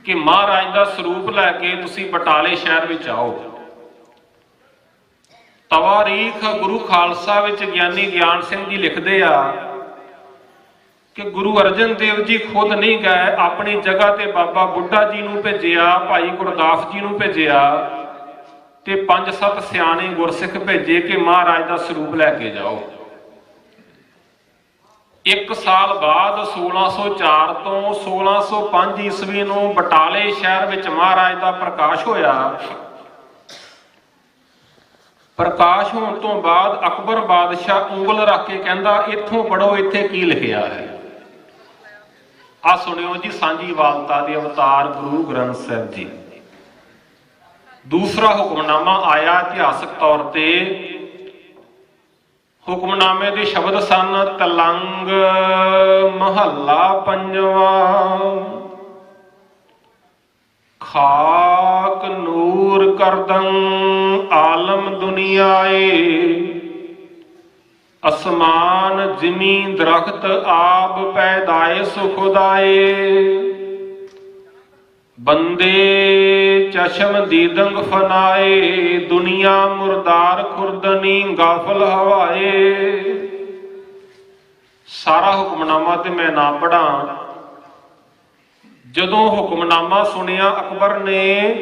ਕਿ ਮਹਾਰਾਜ ਦਾ ਸਰੂਪ ਲੈ ਕੇ ਤੁਸੀਂ ਬਟਾਲੇ ਸ਼ਹਿਰ ਵਿੱਚ ਆਓ। ਤਵਾਰੀਖ ਗੁਰੂ ਖਾਲਸਾ ਵਿੱਚ ਗਿਆਨੀ ਗਿਆਨ ਸਿੰਘ ਜੀ ਲਿਖਦੇ ਆ ਕਿ ਗੁਰੂ ਅਰਜਨ ਦੇਵ ਜੀ ਖੁਦ ਨਹੀਂ ਗਏ, ਆਪਣੀ ਜਗ੍ਹਾ ਤੇ ਬਾਬਾ ਬੁੱਢਾ ਜੀ ਨੂੰ ਭੇਜਿਆ, ਭਾਈ ਗੁਰਦਾਸ ਜੀ ਨੂੰ ਭੇਜਿਆ ਤੇ 5-7 ਸਿਆਣੇ ਗੁਰਸਿੱਖ ਭੇਜੇ ਕਿ ਮਹਾਰਾਜ ਦਾ ਸਰੂਪ ਲੈ ਕੇ ਜਾਓ। ਇੱਕ ਸਾਲ ਬਾਅਦ 1604 ਤੋਂ 1605 ਈਸਵੀ ਨੂੰ ਬਟਾਲੇ ਸ਼ਹਿਰ ਵਿੱਚ ਮਹਾਰਾਜ ਦਾ ਪ੍ਰਕਾਸ਼ ਹੋਇਆ। ਪ੍ਰਕਾਸ਼ ਹੋਣ ਤੋਂ ਬਾਅਦ ਅਕਬਰ ਬਾਦਸ਼ਾਹ ਉਂਗਲ ਰੱਖ ਕੇ ਕਹਿੰਦਾ, ਇੱਥੋਂ ਪੜੋ, ਇੱਥੇ ਕੀ ਲਿਖਿਆ ਹੈ। ਆ ਸੁਣਿਓ ਜੀ, ਸਾਂਝੀ ਵਾਲਤਾ ਦੇ ਅਵਤਾਰ ਗੁਰੂ ਗ੍ਰੰਥ ਸਾਹਿਬ ਜੀ। ਦੂਸਰਾ ਹੁਕਮਨਾਮਾ ਆਇਆ ਇਤਿਹਾਸਕ ਤੌਰ ਤੇ। ਹੁਕਮਨਾਮੇ ਦੇ ਸ਼ਬਦ ਸਨ, ਤਲੰਗ ਮਹੱਲਾ ਪੰਜਵਾਂ। ਖਾਕ ਨੂਰ ਕਰਦੰ ਆਲਮ ਦੁਨੀਆਏ, ਅਸਮਾਨ ਜ਼ਮੀਨ ਦਰਖਤ ਆਪ ਪੈਦਾਏ ਸੋ ਖੁਦਾਏ। ਬੰਦੇ ਚਸ਼ਮ ਦੀਦੰਗ ਫਨਾਏ, ਦੁਨੀਆ ਮੁਰਦਾਰ ਖੁਰਦਨੀ ਗਾਫਲ ਹਵਾਏ। ਸਾਰਾ ਹੁਕਮਨਾਮਾ ਤੇ ਮੈਂ ਨਾ ਪੜਾਂ। ਜਦੋਂ ਹੁਕਮਨਾਮਾ ਸੁਣਿਆ ਅਕਬਰ ਨੇ,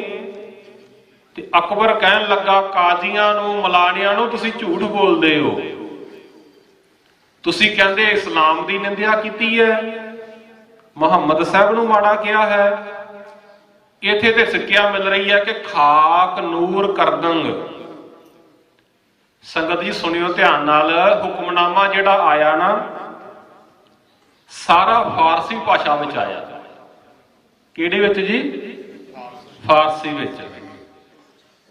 ਤੇ ਅਕਬਰ ਕਹਿਣ ਲੱਗਾ ਕਾਜ਼ੀਆਂ ਨੂੰ, ਮਲਾਣਿਆਂ ਨੂੰ, ਤੁਸੀਂ ਝੂਠ ਬੋਲਦੇ ਹੋ। ਤੁਸੀਂ ਕਹਿੰਦੇ ਇਸਲਾਮ ਦੀ ਨਿੰਦਿਆ ਕੀਤੀ ਹੈ, ਮੁਹੰਮਦ ਸਾਹਿਬ ਨੂੰ ਮਾੜਾ ਕਿਹਾ ਹੈ। ਇੱਥੇ ਤੇ ਸਿੱਖਿਆ ਮਿਲ ਰਹੀ ਹੈ ਕਿ ਖਾਕ ਨੂਰ ਕਰਦੰਗ। ਸੰਗਤ ਜੀ ਸੁਣਿਓ ਧਿਆਨ ਨਾਲ, ਹੁਕਮਨਾਮਾ ਜਿਹੜਾ ਆਇਆ ਨਾ, ਸਾਰਾ ਫਾਰਸੀ ਭਾਸ਼ਾ ਵਿੱਚ ਆਇਆ। ਕਿਹੜੇ ਵਿੱਚ ਜੀ? ਫਾਰਸੀ ਵਿੱਚ।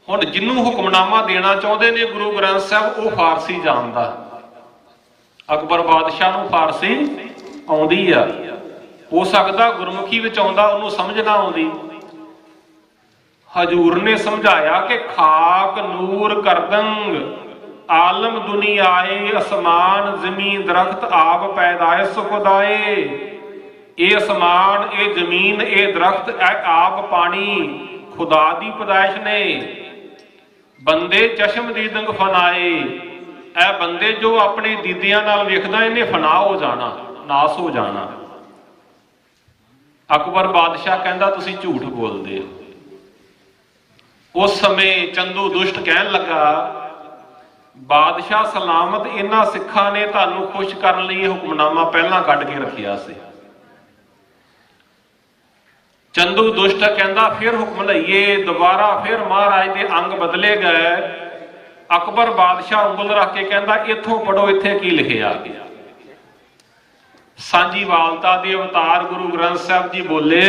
ਹੁਣ ਜਿਹਨੂੰ ਹੁਕਮਨਾਮਾ ਦੇਣਾ ਚਾਹੁੰਦੇ ਨੇ ਗੁਰੂ ਗ੍ਰੰਥ ਸਾਹਿਬ, ਉਹ ਫਾਰਸੀ ਜਾਣਦਾ। ਅਕਬਰ ਬਾਦਸ਼ਾਹ ਨੂੰ ਫਾਰਸੀ ਆਉਂਦੀ ਆ, ਹੋ ਸਕਦਾ ਗੁਰਮੁਖੀ ਵਿੱਚ ਆਉਂਦਾ, ਉਹਨੂੰ ਸਮਝ ਨਾ ਆਉਂਦੀ। ਹਜੂਰ ਨੇ ਸਮਝਾਇਆ ਕਿ ਖਾਕ ਨੂਰ ਕਰਦੰਗ ਆਲਮ ਦੁਨੀਆਏ, ਅਸਮਾਨ ਜ਼ਮੀਨ ਦਰਖਤ ਆਪ ਪੈਦਾਏ ਸੋ ਖੁਦਾਏ। ਇਹ ਅਸਮਾਨ, ਇਹ ਜ਼ਮੀਨ, ਇਹ ਦਰਖਤ, ਇਹ ਆਪ ਪਾਣੀ ਖੁਦਾ ਦੀ ਪੈਦਾਇਸ਼ ਨੇ। ਬੰਦੇ ਚਸ਼ਮ ਦੀਦੰਗ ਫਨਾਏ, ਇਹ ਬੰਦੇ ਜੋ ਆਪਣੇ ਦੀਦਿਆਂ ਨਾਲ ਵੇਖਦਾ, ਇਹਨੇ ਫਨਾ ਹੋ ਜਾਣਾ, ਨਾਸ ਹੋ ਜਾਣਾ। ਅਕਬਰ ਬਾਦਸ਼ਾਹ ਕਹਿੰਦਾ ਤੁਸੀਂ ਝੂਠ ਬੋਲਦੇ ਹੋ। ਉਸ ਸਮੇਂ ਚੰਦੂ ਦੁਸ਼ਟ ਕਹਿਣ ਲੱਗਾ ਬਾਦਸ਼ਾਹ ਸਲਾਮਤ ਇਹਨਾਂ ਸਿੱਖਾਂ ਨੇ ਤੁਹਾਨੂੰ ਖੁਸ਼ ਕਰਨ ਲਈ ਇਹ ਹੁਕਮਨਾਮਾ ਪਹਿਲਾਂ ਕੱਢ ਕੇ ਰੱਖਿਆ ਸੀ। ਚੰਦੂ ਦੁਸ਼ਟ ਕਹਿੰਦਾ ਫਿਰ ਹੁਕਮ ਲਈਏ। ਦੁਬਾਰਾ ਫਿਰ ਮਹਾਰਾਜ ਦੇ ਅੰਗ ਬਦਲੇ ਗਏ। ਅਕਬਰ ਬਾਦਸ਼ਾਹ ਉਂਗਲ ਰੱਖ ਕੇ ਕਹਿੰਦਾ ਇੱਥੋਂ ਪੜੋ, ਇੱਥੇ ਕੀ ਲਿਖਿਆ ਗਿਆ। ਸਾਂਝੀਵਾਲਤਾ ਦੇ ਅਵਤਾਰ ਗੁਰੂ ਗ੍ਰੰਥ ਸਾਹਿਬ ਜੀ ਬੋਲੇ,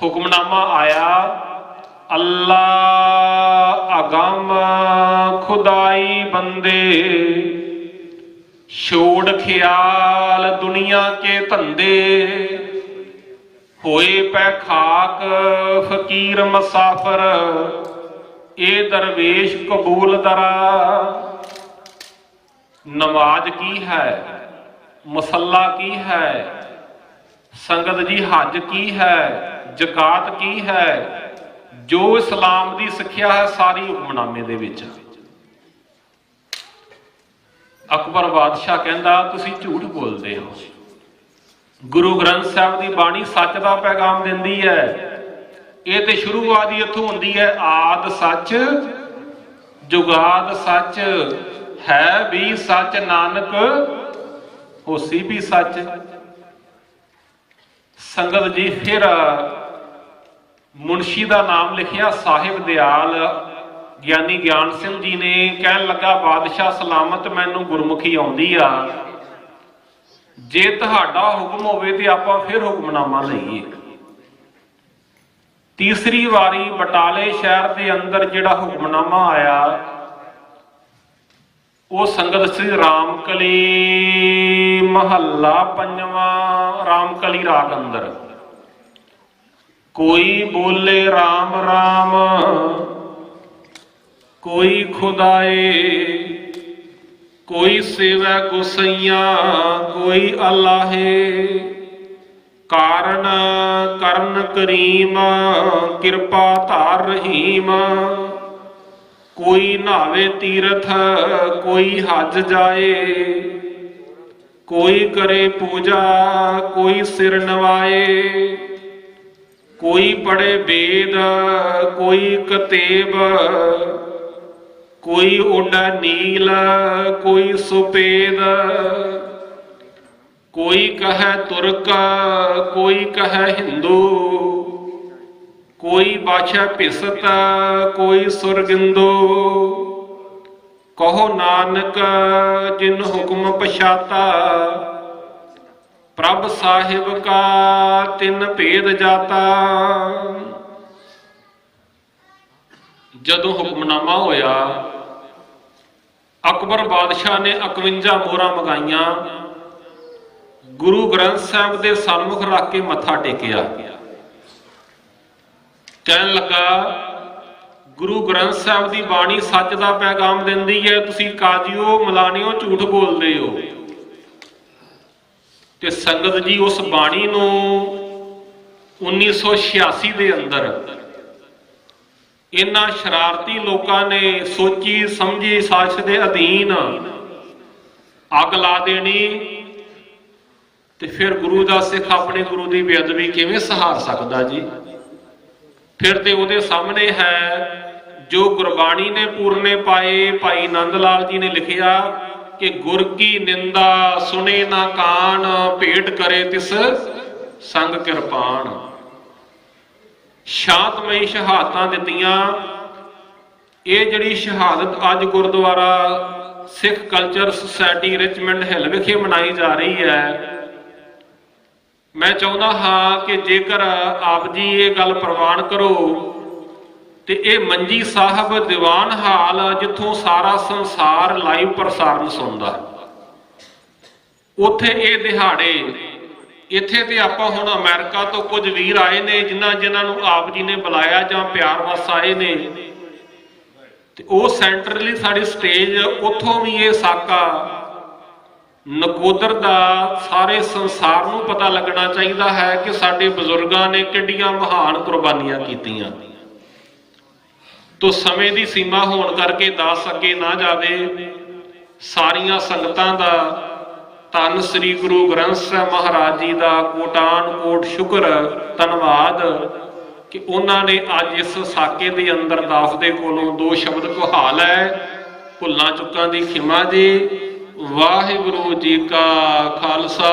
ਹੁਕਮਨਾਮਾ ਆਇਆ, ਅੱਲਾ ਅਗੰਮ ਖੁਦਾਈ ਬੰਦੇ, ਛੋੜ ਖਿਆਲ ਦੁਨੀਆ ਕੇ ਧੰਦੇ, ਹੋਏ ਪੈ ਖਾਕ ਫਕੀਰ ਮਸਾਫਰ, ਇਹ ਦਰਵੇਸ਼ ਕਬੂਲ ਦਰਾ। ਨਮਾਜ਼ ਕੀ ਹੈ, ਮਸੱਲਾ ਕੀ ਹੈ, ਸੰਗਤ ਜੀ ਹੱਜ ਕੀ ਹੈ, ਜ਼ਕਾਤ ਕੀ ਹੈ, ਜੋ ਇਸਲਾਮ ਦੀ ਸਿੱਖਿਆ ਹੈ ਸਾਰੀ ਹੁਕਮਨਾਮੇ ਦੇ ਵਿੱਚ। ਅਕਬਰ ਬਾਦਸ਼ਾਹ ਕਹਿੰਦਾ ਤੁਸੀਂ ਝੂਠ ਬੋਲਦੇ ਹੋ। ਗੁਰੂ ਗ੍ਰੰਥ ਸਾਹਿਬ ਦੀ ਬਾਣੀ ਸੱਚ ਦਾ ਪੈਗਾਮ ਦਿੰਦੀ ਹੈ। ਇਹ ਤੇ ਸ਼ੁਰੂਆਤ ਹੀ ਇੱਥੋਂ ਹੁੰਦੀ ਹੈ, ਆਦ ਸੱਚ ਜੁਗਾਦ ਸੱਚ, ਹੈ ਵੀ ਸੱਚ ਨਾਨਕ ਹੋਸੀ ਵੀ ਸੱਚ। ਸੰਗਤ ਜੀ ਫਿਰ ਮੁਨਸ਼ੀ ਦਾ ਨਾਮ ਲਿਖਿਆ ਸਾਹਿਬ ਦਿਆਲ ਗਿਆਨੀ ਗਿਆਨ ਸਿੰਘ ਜੀ ਨੇ। ਕਹਿਣ ਲੱਗਾ ਬਾਦਸ਼ਾਹ ਸਲਾਮਤ ਮੈਨੂੰ ਗੁਰਮੁਖੀ ਆਉਂਦੀ ਆ, ਜੇ ਤੁਹਾਡਾ ਹੁਕਮ ਹੋਵੇ ਤੇ ਆਪਾਂ ਫਿਰ ਹੁਕਮਨਾਮਾ ਲਈਏ। ਤੀਸਰੀ ਵਾਰੀ ਬਟਾਲੇ ਸ਼ਹਿਰ ਦੇ ਅੰਦਰ ਜਿਹੜਾ ਹੁਕਮਨਾਮਾ ਆਇਆ ਉਹ ਸੰਗਤ ਸ੍ਰੀ ਰਾਮਕਲੀ ਮਹੱਲਾ 5ਵਾਂ, ਰਾਮਕਲੀ ਰਾਗ ਅੰਦਰ। ਕੋਈ ਬੋਲੇ ਰਾਮ ਰਾਮ, ਕੋਈ ਖੁਦਾਏ, ਕੋਈ ਸੇਵੈ ਗੁਸਈਆ, ਕੋਈ ਅੱਲਾਹੇ, ਕਾਰਨ ਕਰਨ ਕਰੀਮ, ਕਿਰਪਾ ਧਾਰ ਰਹੀਮ। ਕੋਈ ਨਹਾਵੇ ਤੀਰਥ, ਕੋਈ ਹਜ ਜਾਏ, ਕੋਈ ਕਰੇ ਪੂਜਾ, ਕੋਈ ਸਿਰ ਨਵਾਏ, ਕੋਈ ਪੜੇ ਵੇਦ, ਕੋਈ ਕਤੇਬ, ਕੋਈ ਓਡਾ ਨੀਲ, ਕੋਈ ਸੁਪੇਦ, ਕੋਈ ਕਹੈ ਤੁਰਕ, ਕੋਈ ਕਹੈ ਹਿੰਦੂ, ਕੋਈ ਬਾਛੈ ਭਿਸਤ, ਕੋਈ ਸੁਰਗਿੰਦੂ। ਕਹੋ ਨਾਨਕ ਜਿਨ ਹੁਕਮ ਪਛਾਤਾ, ਪ੍ਰਭ ਸਾਹਿਬ ਕਾ ਤਿਨ ਭੇਦ ਜਾਤਾ। ਜਦੋਂ ਹੁਕਮਨਾਮਾ ਹੋਇਆ ਅਕਬਰ ਬਾਦਸ਼ਾਹ ਨੇ 51 ਮੋਹਰਾਂ ਮੰਗਾਈਆਂ, ਗੁਰੂ ਗ੍ਰੰਥ ਸਾਹਿਬ ਦੇ ਸਨਮੁਖ ਰੱਖ ਕੇ ਮੱਥਾ ਟੇਕਿਆ। ਕਹਿਣ ਲੱਗਾ ਗੁਰੂ ਗ੍ਰੰਥ ਸਾਹਿਬ ਦੀ ਬਾਣੀ ਸੱਚ ਦਾ ਪੈਗਾਮ ਦਿੰਦੀ ਹੈ, ਤੁਸੀਂ ਕਾਜੀਓ ਮਲਾਣਿਓ ਝੂਠ ਬੋਲਦੇ ਹੋ। ਤੇ ਸੰਗਤ ਜੀ ਉਸ ਬਾਣੀ ਨੂੰ 1986 ਦੇ ਅੰਦਰ ਇਹਨਾਂ ਸ਼ਰਾਰਤੀ ਲੋਕਾਂ ਨੇ ਸੋਚੀ ਸਮਝੀ ਸਾਜ਼ਿਸ਼ ਦੇ ਅਧੀਨ ਅੱਗ ਲਾ ਦੇਣੀ। ਤੇ ਫਿਰ ਗੁਰੂ ਦਾ ਸਿੱਖ ਆਪਣੇ ਗੁਰੂ ਦੀ ਬੇਅਦਬੀ ਕਿਵੇਂ ਸਹਾਰ ਸਕਦਾ ਜੀ। ਫਿਰ ਤੇ ਉਹਦੇ ਸਾਹਮਣੇ ਹੈ ਜੋ ਗੁਰਬਾਣੀ ਨੇ ਪੂਰਨੇ ਪਾਏ। ਭਾਈ ਨੰਦ ਲਾਲ ਜੀ ਨੇ ਲਿਖਿਆ ਕਿ ਗੁਰ ਕੀ ਨਿੰਦਾ ਸੁਣੇ ਨਾ ਕਾਨ, ਭੇਟ ਕਰੇ ਤਿਸ ਸੰਗ ਕਿਰਪਾਨ। ਸ਼ਾਂਤਮਈ ਸ਼ਹਾਦਤਾਂ ਦਿੱਤੀਆਂ। ਇਹ ਜਿਹੜੀ ਸ਼ਹਾਦਤ ਅੱਜ ਗੁਰਦੁਆਰਾ ਸਿੱਖ ਕਲਚਰ ਸੁਸਾਇਟੀ ਰਿਚਮੰਡ ਹਿੱਲ ਵਿਖੇ ਮਨਾਈ ਜਾ ਰਹੀ ਹੈ, ਮੈਂ ਚਾਹੁੰਦਾ ਹਾਂ ਕਿ ਜੇਕਰ ਆਪ ਜੀ ਇਹ ਗੱਲ ਪ੍ਰਵਾਨ ਕਰੋ ਤੇ ਇਹ ਮੰਜੀ ਸਾਹਿਬ ਦੀਵਾਨ ਹਾਲ, ਜਿੱਥੋਂ ਸਾਰਾ ਸੰਸਾਰ ਲਾਈਵ ਪ੍ਰਸਾਰਣ ਸੁਣਦਾ, ਉੱਥੇ ਇਹ ਦਿਹਾੜੇ, ਇੱਥੇ ਤੇ ਆਪਾਂ ਹੁਣ ਅਮਰੀਕਾ ਤੋਂ ਕੁਝ ਵੀਰ ਆਏ ਨੇ ਜਿਨ੍ਹਾਂ ਨੂੰ ਆਪ ਜੀ ਨੇ ਬੁਲਾਇਆ ਜਾਂ ਪਿਆਰ ਵਸ ਆਏ ਨੇ, ਤੇ ਉਹ ਸੈਂਟਰਲੀ ਸਾਡੀ ਸਟੇਜ, ਉੱਥੋਂ ਵੀ ਇਹ ਸਾਕਾ ਨਕੋਦਰ ਦਾ ਸਾਰੇ ਸੰਸਾਰ ਨੂੰ ਪਤਾ ਲੱਗਣਾ ਚਾਹੀਦਾ ਹੈ ਕਿ ਸਾਡੇ ਬਜ਼ੁਰਗਾਂ ਨੇ ਕਿੱਡੀਆਂ ਮਹਾਨ ਕੁਰਬਾਨੀਆਂ ਕੀਤੀਆਂ। ਤੋ ਸਮੇਂ ਦੀ ਸੀਮਾ ਹੋਣ ਕਰਕੇ ਦੱਸ ਅੱਗੇ ਨਾ ਜਾਵੇ। ਸਾਰੀਆਂ ਸੰਗਤਾਂ ਦਾ ਧੰਨ ਸ੍ਰੀ ਗੁਰੂ ਗ੍ਰੰਥ ਸਾਹਿਬ ਮਹਾਰਾਜ ਜੀ ਦਾ ਕੋਟਾਨ ਕੋਟ ਸ਼ੁਕਰ ਧੰਨਵਾਦ ਕਿ ਉਹਨਾਂ ਨੇ ਅੱਜ ਇਸ ਸਾਕੇ ਦੇ ਅੰਦਰ ਦਾਸ ਦੇ ਕੋਲੋਂ 2 ਸ਼ਬਦ ਕੁਹਾਲ ਹੈ ਭੁੱਲਾਂ ਚੁੱਕਾਂ ਦੀ ਖਿਮਾ ਜੀ। ਵਾਹਿਗੁਰੂ ਜੀ ਕਾ ਖਾਲਸਾ,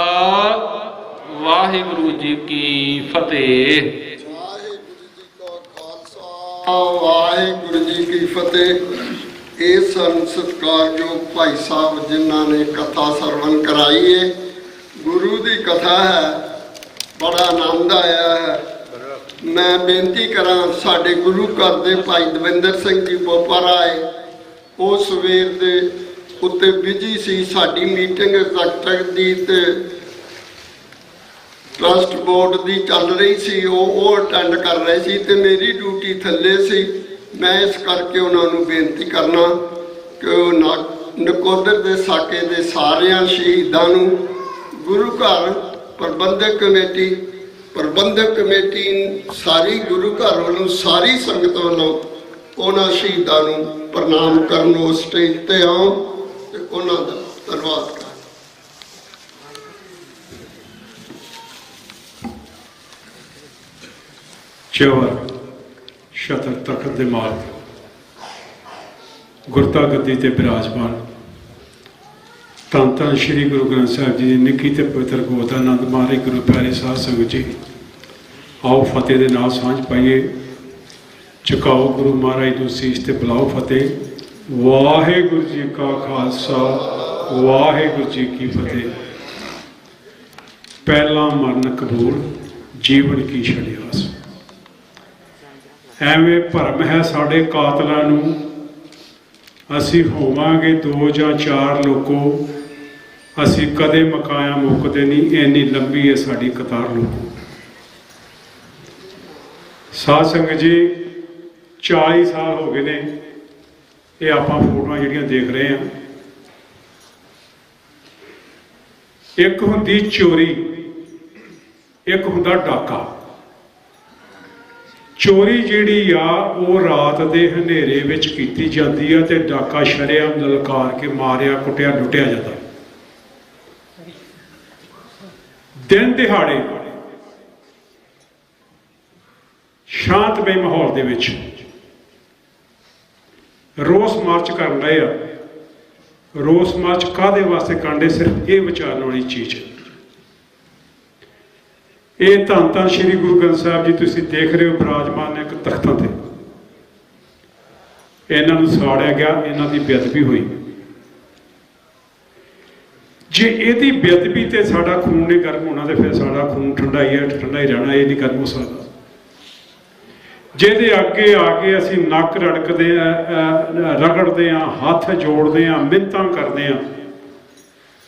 ਵਾਹਿਗੁਰੂ ਜੀ ਕੀ ਫਤਿਹ। ਵਾਹਿਗੁਰੂ ਜੀ ਕੀ ਫਤਿਹ। ਇਹ ਸਨ ਸਤਿਕਾਰਯੋਗ ਭਾਈ ਸਾਹਿਬ ਜਿਨ੍ਹਾਂ ਨੇ ਕਥਾ ਸਰਵਣ ਕਰਾਈ ਹੈ। ਗੁਰੂ ਦੀ ਕਥਾ ਹੈ, ਬੜਾ ਆਨੰਦ ਆਇਆ ਹੈ। ਮੈਂ ਬੇਨਤੀ ਕਰਾਂ, ਸਾਡੇ ਗੁਰੂ ਘਰ ਦੇ ਭਾਈ ਦਵਿੰਦਰ ਸਿੰਘ ਜੀ ਬੋਪਰ ਆਏ, ਉਹ ਸਵੇਰ ਦੇ ਉੱਤੇ ਬਿਜੀ ਸੀ। ਸਾਡੀ ਮੀਟਿੰਗ ਐਗਜ਼ੈਕਟਿਵ ਦੀ ਤੇ ਟਰਸਟ ਬੋਰਡ ਦੀ ਚੱਲ ਰਹੀ ਸੀ, ਉਹ ਅਟੈਂਡ ਕਰ ਰਹੇ ਸੀ ਤੇ ਮੇਰੀ ਡਿਊਟੀ ਥੱਲੇ ਸੀ। ਮੈਂ ਇਸ ਕਰਕੇ ਉਹਨਾਂ ਨੂੰ ਬੇਨਤੀ ਕਰਨਾ ਕਿ ਉਹ ਨਕੋਦਰ ਦੇ ਸਾਕੇ ਦੇ ਸਾਰਿਆਂ ਸ਼ਹੀਦਾਂ ਨੂੰ ਗੁਰੂ ਘਰ ਪ੍ਰਬੰਧਕ ਕਮੇਟੀ ਸਾਰੀ ਗੁਰੂ ਘਰ ਵੱਲੋਂ, ਸਾਰੀ ਸੰਗਤ ਵੱਲੋਂ ਉਹਨਾਂ ਸ਼ਹੀਦਾਂ ਨੂੰ ਪ੍ਰਣਾਮ ਕਰਨ ਉਸ ਸਟੇਜ ਤੇ ਆਓ ਤੇ ਉਹਨਾਂ ਦਾ ਧੰਨਵਾਦ ਕਰ। ਚੌਰ ਸ਼ਤਰ ਤਖਤ ਦੇ ਮਾਲਕ, ਗੁਰਤਾ ਗੱਦੀ ਤੇ ਬਿਰਾਜਮਾਨ ਧੰਨ ਧੰਨ ਸ਼੍ਰੀ ਗੁਰੂ ਗ੍ਰੰਥ ਸਾਹਿਬ ਜੀ ਦੀ ਨਿੱਕੀ ਤੇ ਪਵਿੱਤਰ ਗੋਦ ਦਾ ਆਨੰਦ ਮਾਰੇ ਗੁਰੂ ਪਿਆਰੇ ਸਾਧ ਸੰਗਤ ਜੀ। ਆਓ ਫਤਿਹ ਦੇ ਨਾਲ ਸਾਂਝ ਪਾਈਏ। ਝੁਕਾਓ ਗੁਰੂ ਮਹਾਰਾਜ ਨੂੰ ਸੀਸ ਤੇ ਬੁਲਾਓ ਫਤਿਹ। ਵਾਹਿਗੁਰੂ ਜੀ ਕਾ ਖਾਲਸਾ, ਵਾਹਿਗੁਰੂ ਜੀ ਕੀ ਫਤਿਹ। ਪਹਿਲਾ ਮਰਨ ਕਬੂਲ, ਜੀਵਨ ਕੀ ਛੜਿਆਸ। ਐਵੇਂ ਭਰਮ ਹੈ ਸਾਡੇ ਕਾਤਲਾਂ ਨੂੰ, ਅਸੀਂ ਹੋਵਾਂਗੇ 2 ਜਾਂ 4 ਲੋਕੋ, ਅਸੀਂ ਕਦੇ ਮਕਾਇਆ ਮੁੱਕਦੇ ਨਹੀਂ। ਇੰਨੀ ਲੰਬੀ ਹੈ ਸਾਡੀ ਕਤਾਰ ਲੋਕੋ। ਸਾਧ ਸੰਗਤ ਜੀ, 40 ਸਾਲ ਹੋ ਗਏ ਨੇ ਇਹ ਆਪਾਂ ਫੋਟੋਆਂ ਜਿਹੜੀਆਂ ਦੇਖ ਰਹੇ ਹਾਂ। ਇੱਕ ਹੁੰਦੀ ਚੋਰੀ, ਇੱਕ ਹੁੰਦਾ ਡਾਕਾ। ਚੋਰੀ ਜਿਹੜੀ ਆ ਉਹ ਰਾਤ ਦੇ ਹਨੇਰੇ ਵਿੱਚ ਕੀਤੀ ਜਾਂਦੀ ਆ ਤੇ ਡਾਕਾ ਸ਼ਰੇਆਮ ਲਲਕਾਰ ਕੇ ਮਾਰਿਆ ਕੁੱਟਿਆ ਲੁੱਟਿਆ ਜਾਂਦਾ। ਦਿਨ ਦਿਹਾੜੇ ਸ਼ਾਂਤਮਈ ਮਾਹੌਲ ਦੇ ਵਿੱਚ ਰੋਸ ਮਾਰਚ ਕਰਨ ਰਹੇ ਆ। ਰੋਸ ਮਾਰਚ ਕਾਹਦੇ ਵਾਸਤੇ ਕਰਦੇ? ਸਿਰਫ ਇਹ ਵਿਚਾਰਨ ਵਾਲੀ ਚੀਜ਼। ਇਹ ਧੰਨ ਧੰਨ ਸ਼੍ਰੀ ਗੁਰੂ ਗ੍ਰੰਥ ਸਾਹਿਬ ਜੀ ਤੁਸੀਂ ਦੇਖ ਰਹੇ ਹੋ ਬਿਰਾਜਮਾਨ ਨੇ ਇੱਕ ਤਖਤਾਂ ਤੇ। ਇਹਨਾਂ ਨੂੰ ਸਾੜਿਆ ਗਿਆ, ਇਹਨਾਂ ਦੀ ਬੇਅਦਬੀ ਹੋਈ। ਜੇ ਇਹਦੀ ਬੇਅਦਬੀ ਤੇ ਸਾਡਾ ਖੂਨ ਨਹੀਂ ਗਰਮ ਹੋਣਾ ਤੇ ਫਿਰ ਸਾਡਾ ਖੂਨ ਠੰਡਾ ਹੀ ਹੈ, ਠੰਡਾ ਹੀ ਰਹਿਣਾ। ਇਹ ਨਹੀਂ ਗਰਮ ਹੋ ਸਕਦਾ। ਜਿਹਦੇ ਅੱਗੇ ਆ ਕੇ ਅਸੀਂ ਨੱਕ ਰੜਕਦੇ ਰਗੜਦੇ ਹਾਂ, ਹੱਥ ਜੋੜਦੇ ਹਾਂ, ਮਿੰਨਤਾਂ ਕਰਦੇ ਹਾਂ।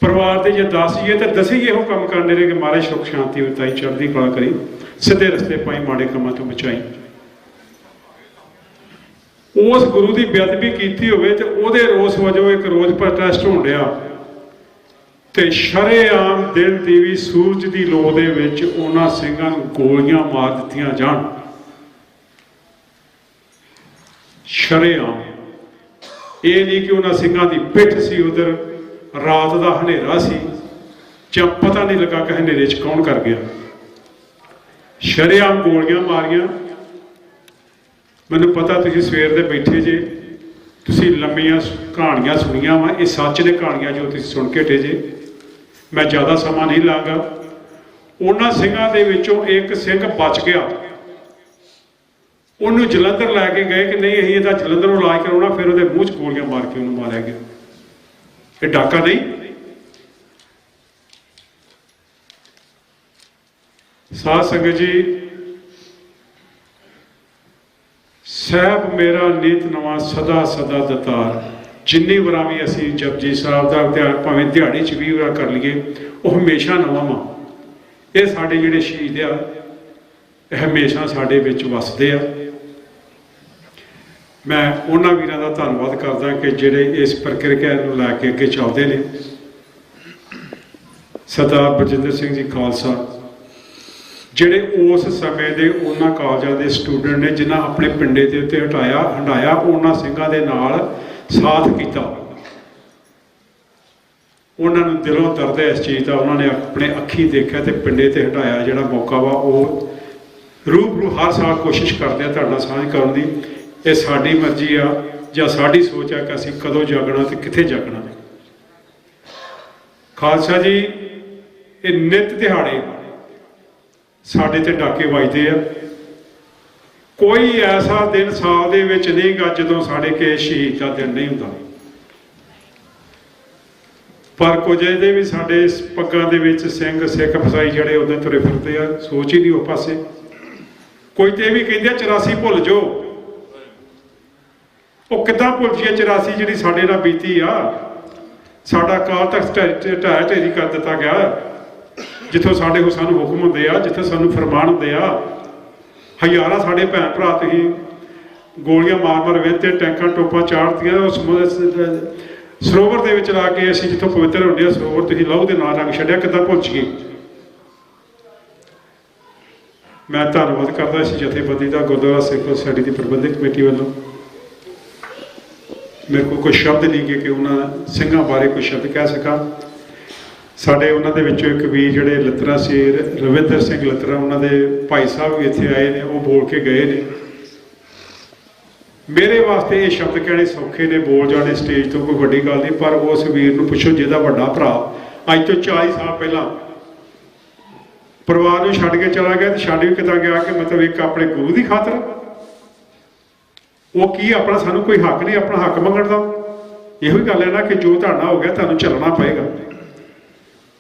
ਪਰਿਵਾਰ ਦੇ ਜੇ ਦੱਸੀਏ ਤਾਂ ਦਸੀਂ ਇਹੋ ਕੰਮ ਕਰਨੇ ਰਹੇ ਕਿ ਮਹਾਰਾਜ ਸੁੱਖ ਸ਼ਾਂਤੀ ਵਰਤਾਈ, ਚੜ੍ਹਦੀ ਕਲਾ ਕਰੀ, ਸਿੱਧੇ ਰਸਤੇ ਪਾਈ, ਮਾੜੇ ਕੰਮਾਂ ਤੋਂ ਬਚਾਈ। ਉਸ ਗੁਰੂ ਦੀ ਬੇਅਦਬੀ ਕੀਤੀ ਹੋਵੇ ਤੇ ਉਹਦੇ ਰੋਸ ਵਜੋਂ ਇੱਕ ਰੋਜ਼ ਪ੍ਰੋਟੈਸਟ ਹੋਣ ਡਿਆ ਤੇ ਸ਼ਰੇਆਮ ਦਿਨ ਦੀ ਵੀ ਸੂਰਜ ਦੀ ਲੋ ਦੇ ਵਿੱਚ ਉਹਨਾਂ ਸਿੰਘਾਂ ਨੂੰ ਗੋਲੀਆਂ ਮਾਰ ਦਿੱਤੀਆਂ ਜਾਣ। ਸ਼ਰੇਆਮ। ਇਹ ਨਹੀਂ ਕਿ ਉਹਨਾਂ ਸਿੰਘਾਂ ਦੀ ਪਿੱਠ ਸੀ ਉਧਰ, ਰਾਤ ਦਾ ਹਨੇਰਾ ਸੀ ਜਾਂ ਪਤਾ ਨਹੀਂ ਲੱਗਾ ਕਿ ਹਨੇਰੇ 'ਚ ਕੌਣ ਕਰ ਗਿਆ। ਸ਼ਰੇਆਮ ਗੋਲੀਆਂ ਮਾਰੀਆਂ। ਮੈਨੂੰ ਪਤਾ ਤੁਸੀਂ ਸਵੇਰ ਦੇ ਬੈਠੇ ਜੇ, ਤੁਸੀਂ ਲੰਮੀਆਂ ਕਹਾਣੀਆਂ ਸੁਣੀਆਂ ਵਾ। ਇਹ ਸੱਚ ਨੇ ਕਹਾਣੀਆਂ ਜੋ ਤੁਸੀਂ ਸੁਣ ਕੇ ਹਟੇ ਜੇ। ਮੈਂ ਜ਼ਿਆਦਾ ਸਮਾਂ ਨਹੀਂ ਲਾਂਗਾ। ਉਹਨਾਂ ਸਿੰਘਾਂ ਦੇ ਵਿੱਚੋਂ ਇੱਕ ਸਿੰਘ ਬਚ ਗਿਆ। ਉਹਨੂੰ ਜਲੰਧਰ ਲੈ ਕੇ ਗਏ ਕਿ ਨਹੀਂ ਅਸੀਂ ਇਹਦਾ ਜਲੰਧਰੋਂ ਇਲਾਜ ਕਰਾਉਣਾ। ਫਿਰ ਉਹਦੇ ਮੂੰਹ 'ਚ ਗੋਲੀਆਂ ਮਾਰ ਕੇ ਉਹਨੂੰ ਮਾਰਿਆ ਗਿਆ। ਇਹ ਡਾਕਾ ਨਹੀਂ। ਸਾਧ ਸੰਗਤ ਜੀ, ਸਾਹਿਬ ਮੇਰਾ ਨੀਤ ਨਵਾਂ ਸਦਾ ਸਦਾ ਦਤਾਰ। ਜਿੰਨੀ ਵਾਰਾਂ ਵੀ ਅਸੀਂ ਜਪਜੀ ਸਾਹਿਬ ਦਾ ਧਿਆਨ ਭਾਵੇਂ ਦਿਹਾੜੀ 'ਚ 20 ਵਾਰ ਕਰ ਲਈਏ, ਉਹ ਹਮੇਸ਼ਾ ਨਵਾਂ ਵਾ। ਇਹ ਸਾਡੇ ਜਿਹੜੇ ਸ਼ਹੀਦ ਆ, ਇਹ ਹਮੇਸ਼ਾ ਸਾਡੇ ਵਿੱਚ ਵਸਦੇ ਆ। ਮੈਂ ਉਹਨਾਂ ਵੀਰਾਂ ਦਾ ਧੰਨਵਾਦ ਕਰਦਾ ਕਿ ਜਿਹੜੇ ਇਸ ਪ੍ਰਕਿਰਿਆ ਨੂੰ ਲੈ ਕੇ ਅੱਗੇ ਚੱਲਦੇ ਨੇ। ਸਰਦਾਰ ਬਰਜਿੰਦਰ ਸਿੰਘ ਜੀ ਖਾਲਸਾ, ਜਿਹੜੇ ਉਸ ਸਮੇਂ ਦੇ ਉਹਨਾਂ ਕਾਲਜਾਂ ਦੇ ਸਟੂਡੈਂਟ ਨੇ ਜਿਨ੍ਹਾਂ ਆਪਣੇ ਪਿੰਡੇ ਦੇ ਉੱਤੇ ਹੰਡਾਇਆ ਉਹਨਾਂ ਸਿੰਘਾਂ ਦੇ ਨਾਲ ਸਾਥ ਕੀਤਾ। ਉਹਨਾਂ ਨੂੰ ਦਿਲੋਂ ਦਰਦ ਹੈ ਇਸ ਚੀਜ਼ ਦਾ। ਉਹਨਾਂ ਨੇ ਆਪਣੇ ਅੱਖੀਂ ਦੇਖਿਆ ਤੇ ਪਿੰਡੇ ਤੇ ਹੰਡਾਇਆ ਜਿਹੜਾ ਮੌਕਾ ਵਾ ਉਹ ਰੂਬਰੂ ਹਰ ਸਾਲ ਕੋਸ਼ਿਸ਼ ਕਰਦੇ ਆ ਤੁਹਾਡੇ ਨਾਲ ਸਾਂਝ ਕਰਨ ਦੀ। ਇਹ ਸਾਡੀ ਮਰਜ਼ੀ ਆ ਜਾਂ ਸਾਡੀ ਸੋਚ ਹੈ ਕਿ ਅਸੀਂ ਕਦੋਂ ਜਾਗਣਾ ਤੇ ਕਿੱਥੇ ਜਾਗਣਾ। ਖਾਲਸਾ ਜੀ, ਇਹ ਨਿੱਤ ਦਿਹਾੜੇ ਸਾਡੇ ਤੇ ਡਾਕੇ ਵੱਜਦੇ ਆ। ਕੋਈ ਐਸਾ ਦਿਨ ਸਾਲ ਦੇ ਵਿੱਚ ਨਹੀਂ ਗਾ ਜਦੋਂ ਸਾਡੇ ਕੇ ਸ਼ਹੀਦ ਦਾ ਦਿਨ ਨਹੀਂ ਹੁੰਦਾ। ਪਰ ਕੁਝ ਇਹਦੇ ਵੀ ਸਾਡੇ ਪੱਗਾਂ ਦੇ ਵਿੱਚ ਸਿੰਘ ਸਿੱਖ ਫਸਾਈ ਜਿਹੜੇ ਉਹਦੇ ਤੁਰੇ ਫਿਰਦੇ ਆ, ਸੋਚ ਹੀ ਨਹੀਂ ਉਹ ਪਾਸੇ। ਕੋਈ ਤੇ ਇਹ ਵੀ ਕਹਿੰਦੇ 84 ਭੁੱਲ ਜਾਓ। ਉਹ ਕਿੱਦਾਂ ਭੁੱਲ ਜੀਏ 84 ਜਿਹੜੀ ਸਾਡੇ ਨਾਲ ਬੀਤੀ ਆ। ਸਾਡਾ ਕਾਲ ਤੱਕ ਢਾਹ ਢੇਰੀ ਕਰ ਦਿੱਤਾ ਗਿਆ। ਜਿੱਥੋਂ ਸਾਡੇ ਸਾਨੂੰ ਹੁਕਮ ਹੁੰਦੇ ਆ, ਜਿੱਥੇ ਸਾਨੂੰ ਫਰਮਾਨ ਹੁੰਦੇ ਆ। ਹਜ਼ਾਰਾਂ ਸਾਡੇ ਭੈਣ ਭਰਾ ਤੁਸੀਂ ਗੋਲੀਆਂ ਮਾਰ ਮਾਰ ਵੇਤੇ ਟੈਂਕਾਂ ਟੋਪਾਂ ਚਾੜਤੀਆਂ। ਉਸ ਸਰੋਵਰ ਦੇ ਵਿੱਚ ਲਾ ਕੇ ਅਸੀਂ ਜਿੱਥੋਂ ਪਵਿੱਤਰ ਹੁੰਦੇ ਆ ਸਰੋਵਰ ਤੁਸੀਂ ਲਹੂ ਦੇ ਨਾਲ ਰੰਗ ਛੱਡਿਆ, ਕਿੱਦਾਂ ਭੁੱਲ ਜੀਏ। ਮੈਂ ਧੰਨਵਾਦ ਕਰਦਾ ਇਸ ਜਥੇਬੰਦੀ ਦਾ, ਗੁਰਦੁਆਰਾ ਸਿੱਖ ਸੁਸਾਇਟੀ ਦੀ ਪ੍ਰਬੰਧਕ ਕਮੇਟੀ ਵੱਲੋਂ। ਮੇਰੇ ਕੋਲ ਕੋਈ ਸ਼ਬਦ ਨਹੀਂ ਕਿ ਉਹਨਾਂ ਸਿੰਘਾਂ ਬਾਰੇ ਕੋਈ ਸ਼ਬਦ ਕਹਿ ਸਕਾਂ। ਸਾਡੇ ਉਹਨਾਂ ਦੇ ਵਿੱਚੋਂ ਇੱਕ ਵੀਰ ਜਿਹੜੇ ਲੱਤਰਾ ਸੀ, ਰਵਿੰਦਰ ਸਿੰਘ ਲੱਤਰਾ, ਉਹਨਾਂ ਦੇ ਭਾਈ ਸਾਹਿਬ ਵੀ ਇੱਥੇ ਆਏ ਨੇ, ਉਹ ਬੋਲ ਕੇ ਗਏ ਨੇ। ਮੇਰੇ ਵਾਸਤੇ ਇਹ ਸ਼ਬਦ ਕਹਿਣੇ ਸੌਖੇ ਨੇ, ਬੋਲ ਜਾਣੇ ਸਟੇਜ ਤੋਂ, ਕੋਈ ਵੱਡੀ ਗੱਲ ਨਹੀਂ। ਪਰ ਉਸ ਵੀਰ ਨੂੰ ਪੁੱਛੋ ਜਿਹਦਾ ਵੱਡਾ ਭਰਾ ਅੱਜ ਤੋਂ 40 ਸਾਲ ਪਹਿਲਾਂ ਪਰਿਵਾਰ ਨੂੰ ਛੱਡ ਕੇ ਚਲਾ ਗਿਆ, ਤੇ ਛੱਡ ਵੀ ਕਿੱਦਾਂ ਗਿਆ ਕਿ ਮਤਲਬ ਇੱਕ ਆਪਣੇ ਗੁਰੂ ਦੀ ਖਾਤਰ। ਉਹ ਕੀ ਆਪਣਾ ਸਾਨੂੰ ਕੋਈ ਹੱਕ ਨਹੀਂ ਆਪਣਾ ਹੱਕ ਮੰਗਣ ਦਾ। ਇਹੋ ਹੀ ਗੱਲ ਹੈ ਨਾ ਕਿ ਜੋ ਤੁਹਾਡਾ ਹੋ ਗਿਆ ਤੁਹਾਨੂੰ ਚੱਲਣਾ ਪਏਗਾ।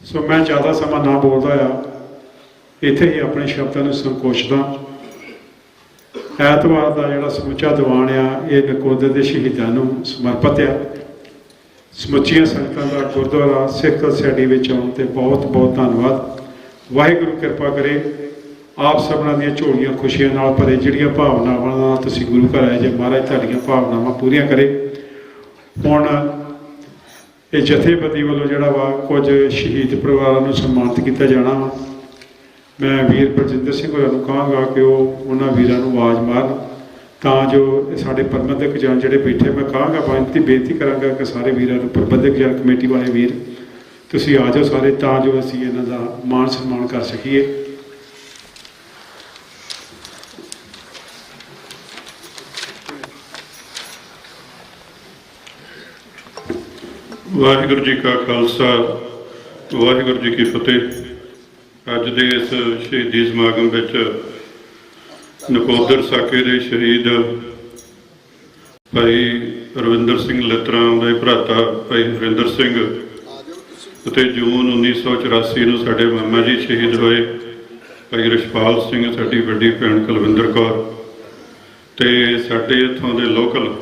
ਸੋ ਮੈਂ ਜ਼ਿਆਦਾ ਸਮਾਂ ਨਾ ਬੋਲਦਾ ਆ, ਇੱਥੇ ਹੀ ਆਪਣੇ ਸ਼ਬਦਾਂ ਨੂੰ ਸੰਕੋਚਦਾ। ਐਤਵਾਰ ਦਾ ਜਿਹੜਾ ਸਮੁੱਚਾ ਦੀਵਾਨ ਆ ਇਹ ਨਕੋਦਰ ਦੇ ਸ਼ਹੀਦਾਂ ਨੂੰ ਸਮਰਪਿਤ ਆ। ਸਮੁੱਚੀਆਂ ਸੰਗਤਾਂ ਦਾ ਗੁਰਦੁਆਰਾ ਸਿੱਖ ਸੁਸਾਇਟੀ ਵਿੱਚ ਆਉਣ ਤੇ ਬਹੁਤ ਬਹੁਤ ਧੰਨਵਾਦ। ਵਾਹਿਗੁਰੂ ਕਿਰਪਾ ਕਰੇ ਆਪ ਸਭਨਾਂ ਦੀਆਂ ਝੋਲੀਆਂ ਖੁਸ਼ੀਆਂ ਨਾਲ ਭਰੇ। ਜਿਹੜੀਆਂ ਭਾਵਨਾਵਾਂ ਨਾਲ ਤੁਸੀਂ ਗੁਰੂ ਘਰ ਆਏ ਜੇ, ਮਹਾਰਾਜ ਤੁਹਾਡੀਆਂ ਭਾਵਨਾਵਾਂ ਪੂਰੀਆਂ ਕਰੇ। ਹੁਣ ਇਹ ਜਥੇਬੰਦੀ ਵੱਲੋਂ ਜਿਹੜਾ ਵਾ ਕੁਝ ਸ਼ਹੀਦ ਪਰਿਵਾਰਾਂ ਨੂੰ ਸਨਮਾਨਿਤ ਕੀਤਾ ਜਾਣਾ ਵਾ। ਮੈਂ ਵੀਰ ਬਲਜਿੰਦਰ ਸਿੰਘ ਹੋਰਾਂ ਨੂੰ ਕਹਾਂਗਾ ਕਿ ਉਹ ਉਹਨਾਂ ਵੀਰਾਂ ਨੂੰ ਆਵਾਜ਼ ਮਾਰਨ ਤਾਂ ਜੋ ਸਾਡੇ ਪ੍ਰਬੰਧਕ ਜਨ ਜਿਹੜੇ ਬੈਠੇ, ਮੈਂ ਕਹਾਂਗਾ ਬੇਨਤੀ ਕਰਾਂਗਾ ਕਿ ਸਾਰੇ ਵੀਰਾਂ ਨੂੰ, ਪ੍ਰਬੰਧਕ ਜਨ ਕਮੇਟੀ ਵਾਲੇ ਵੀਰ ਤੁਸੀਂ ਆ ਜਾਓ ਸਾਰੇ, ਤਾਂ ਜੋ ਅਸੀਂ ਇਹਨਾਂ ਦਾ ਮਾਣ ਸਨਮਾਨ ਕਰ ਸਕੀਏ। ਵਾਹਿਗੁਰੂ ਜੀ ਕਾ ਖਾਲਸਾ, ਵਾਹਿਗੁਰੂ ਜੀ ਕੀ ਫਤਿਹ। ਅੱਜ ਦੇ ਇਸ ਸ਼ਹੀਦੀ ਸਮਾਗਮ ਵਿੱਚ ਨਕੋਦਰ ਸਾਕੇ ਦੇ ਸ਼ਹੀਦ ਭਾਈ ਰਵਿੰਦਰ ਸਿੰਘ ਲੱਤਰਾ ਦੇ ਭਰਾਤਾ ਭਾਈ ਹਰਿੰਦਰ ਸਿੰਘ ਅਤੇ ਜੂਨ 1984 ਨੂੰ ਸਾਡੇ ਮਾਮਾ ਜੀ ਸ਼ਹੀਦ ਹੋਏ ਭਾਈ ਰਛਪਾਲ ਸਿੰਘ, ਸਾਡੀ ਵੱਡੀ ਭੈਣ ਕੁਲਵਿੰਦਰ ਕੌਰ ਤੇ ਸਾਡੇ ਇੱਥੋਂ ਦੇ ਲੋਕਲ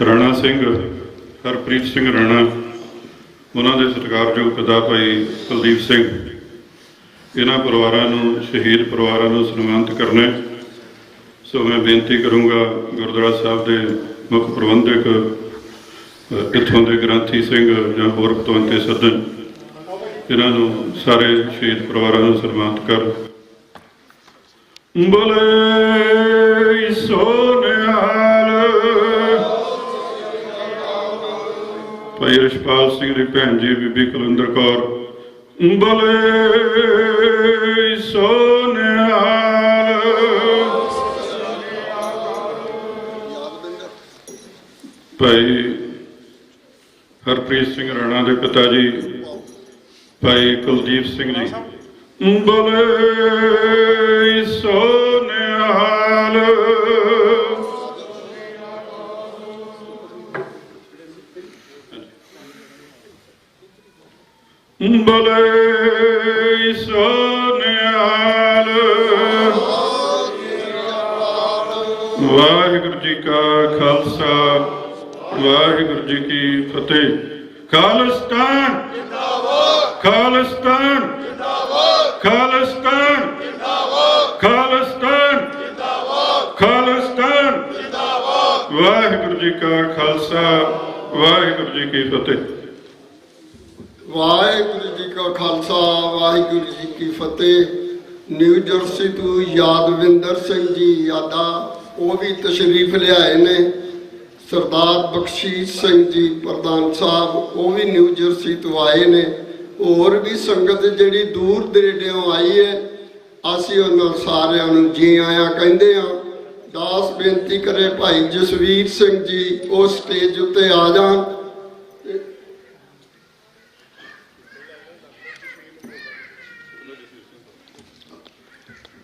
ਰਾਣਾ ਸਿੰਘ, ਹਰਪ੍ਰੀਤ ਸਿੰਘ ਰਾਣਾ, ਉਹਨਾਂ ਦੇ ਸਤਿਕਾਰਯੋਗ ਪਿਤਾ ਭਾਈ ਕੁਲਦੀਪ ਸਿੰਘ। ਇਹਨਾਂ ਪਰਿਵਾਰਾਂ ਨੂੰ, ਸ਼ਹੀਦ ਪਰਿਵਾਰਾਂ ਨੂੰ ਸਨਮਾਨਿਤ ਕਰਨਾ। ਸੋ ਮੈਂ ਬੇਨਤੀ ਕਰੂੰਗਾ ਗੁਰਦੁਆਰਾ ਸਾਹਿਬ ਦੇ ਮੁੱਖ ਪ੍ਰਬੰਧਕ, ਇੱਥੋਂ ਦੇ ਗ੍ਰੰਥੀ ਸਿੰਘ ਜਾਂ ਹੋਰ ਪਤਵੰਤੇ ਸੱਜਣ, ਇਹਨਾਂ ਨੂੰ ਸਾਰੇ ਸ਼ਹੀਦ ਪਰਿਵਾਰਾਂ ਨੂੰ ਸਨਮਾਨਿਤ ਕਰ। ਬੋਲੇ ਸੋ ਨਿਹਾਲ। ਭਾਈ ਰਛਪਾਲ ਸਿੰਘ ਦੀ ਭੈਣ ਜੀ ਬੀਬੀ ਕੁਲਵਿੰਦਰ ਕੌਰ, ਬੋਲੇ ਸੋ ਨਿਹਾਲ। ਭਾਈ ਹਰਪ੍ਰੀਤ ਸਿੰਘ ਰਾਣਾ ਦੇ ਪਿਤਾ ਜੀ ਭਾਈ ਕੁਲਦੀਪ ਸਿੰਘ ਜੀ, ਬੋਲੇ ਸੋ ਨਿਹਾਲ। ਬੋਲੇ ਸੋ ਨਿਹਾਲ। ਵਾਹਿਗੁਰੂ ਜੀ ਕਾ ਖਾਲਸਾ, ਵਾਹਿਗੁਰੂ ਜੀ ਕੀ ਫਤਿਹ। ਖਾਲਿਸਤਾਨ ਜਿੰਦਾਬਾਦ, ਖਾਲਿਸਤਾਨ ਜਿੰਦਾਬਾਦ, ਖਾਲਿਸਤਾਨ ਜਿੰਦਾਬਾਦ, ਖਾਲਿਸਤਾਨ ਜਿੰਦਾਬਾਦ, ਖਾਲਿਸਤਾਨ ਜਿੰਦਾਬਾਦ। ਵਾਹਿਗੁਰੂ ਜੀ ਕਾ ਖਾਲਸਾ, ਵਾਹਿਗੁਰੂ ਜੀ ਕੀ ਫਤਿਹ। ਵਾਹਿਗੁਰੂ ਜੀ ਕਾ ਖਾਲਸਾ, ਵਾਹਿਗੁਰੂ ਜੀ ਕੀ ਫਤਿਹ। ਨਿਊ ਜਰਸੀ ਤੋਂ ਯਾਦਵਿੰਦਰ ਸਿੰਘ ਜੀ ਯਾਦਾ, ਉਹ ਵੀ ਤਸ਼ਰੀਫ ਲਿਆਏ ਨੇ। ਸਰਦਾਰ ਬਖਸ਼ੀਸ਼ ਸਿੰਘ ਜੀ ਪ੍ਰਧਾਨ ਸਾਹਿਬ, ਉਹ ਵੀ ਨਿਊ ਜਰਸੀ ਤੋਂ ਆਏ ਨੇ। ਹੋਰ ਵੀ ਸੰਗਤ ਜਿਹੜੀ ਦੂਰ ਦਰੇਡਿਓਂ ਆਈ ਹੈ, ਅਸੀਂ ਉਹਨਾਂ ਸਾਰਿਆਂ ਨੂੰ ਜੀ ਆਇਆਂ ਕਹਿੰਦੇ ਹਾਂ। ਦਾਸ ਬੇਨਤੀ ਕਰੇ ਭਾਈ ਜਸਵੀਰ ਸਿੰਘ ਜੀ ਉਹ ਸਟੇਜ ਉੱਤੇ ਆ ਜਾਣ।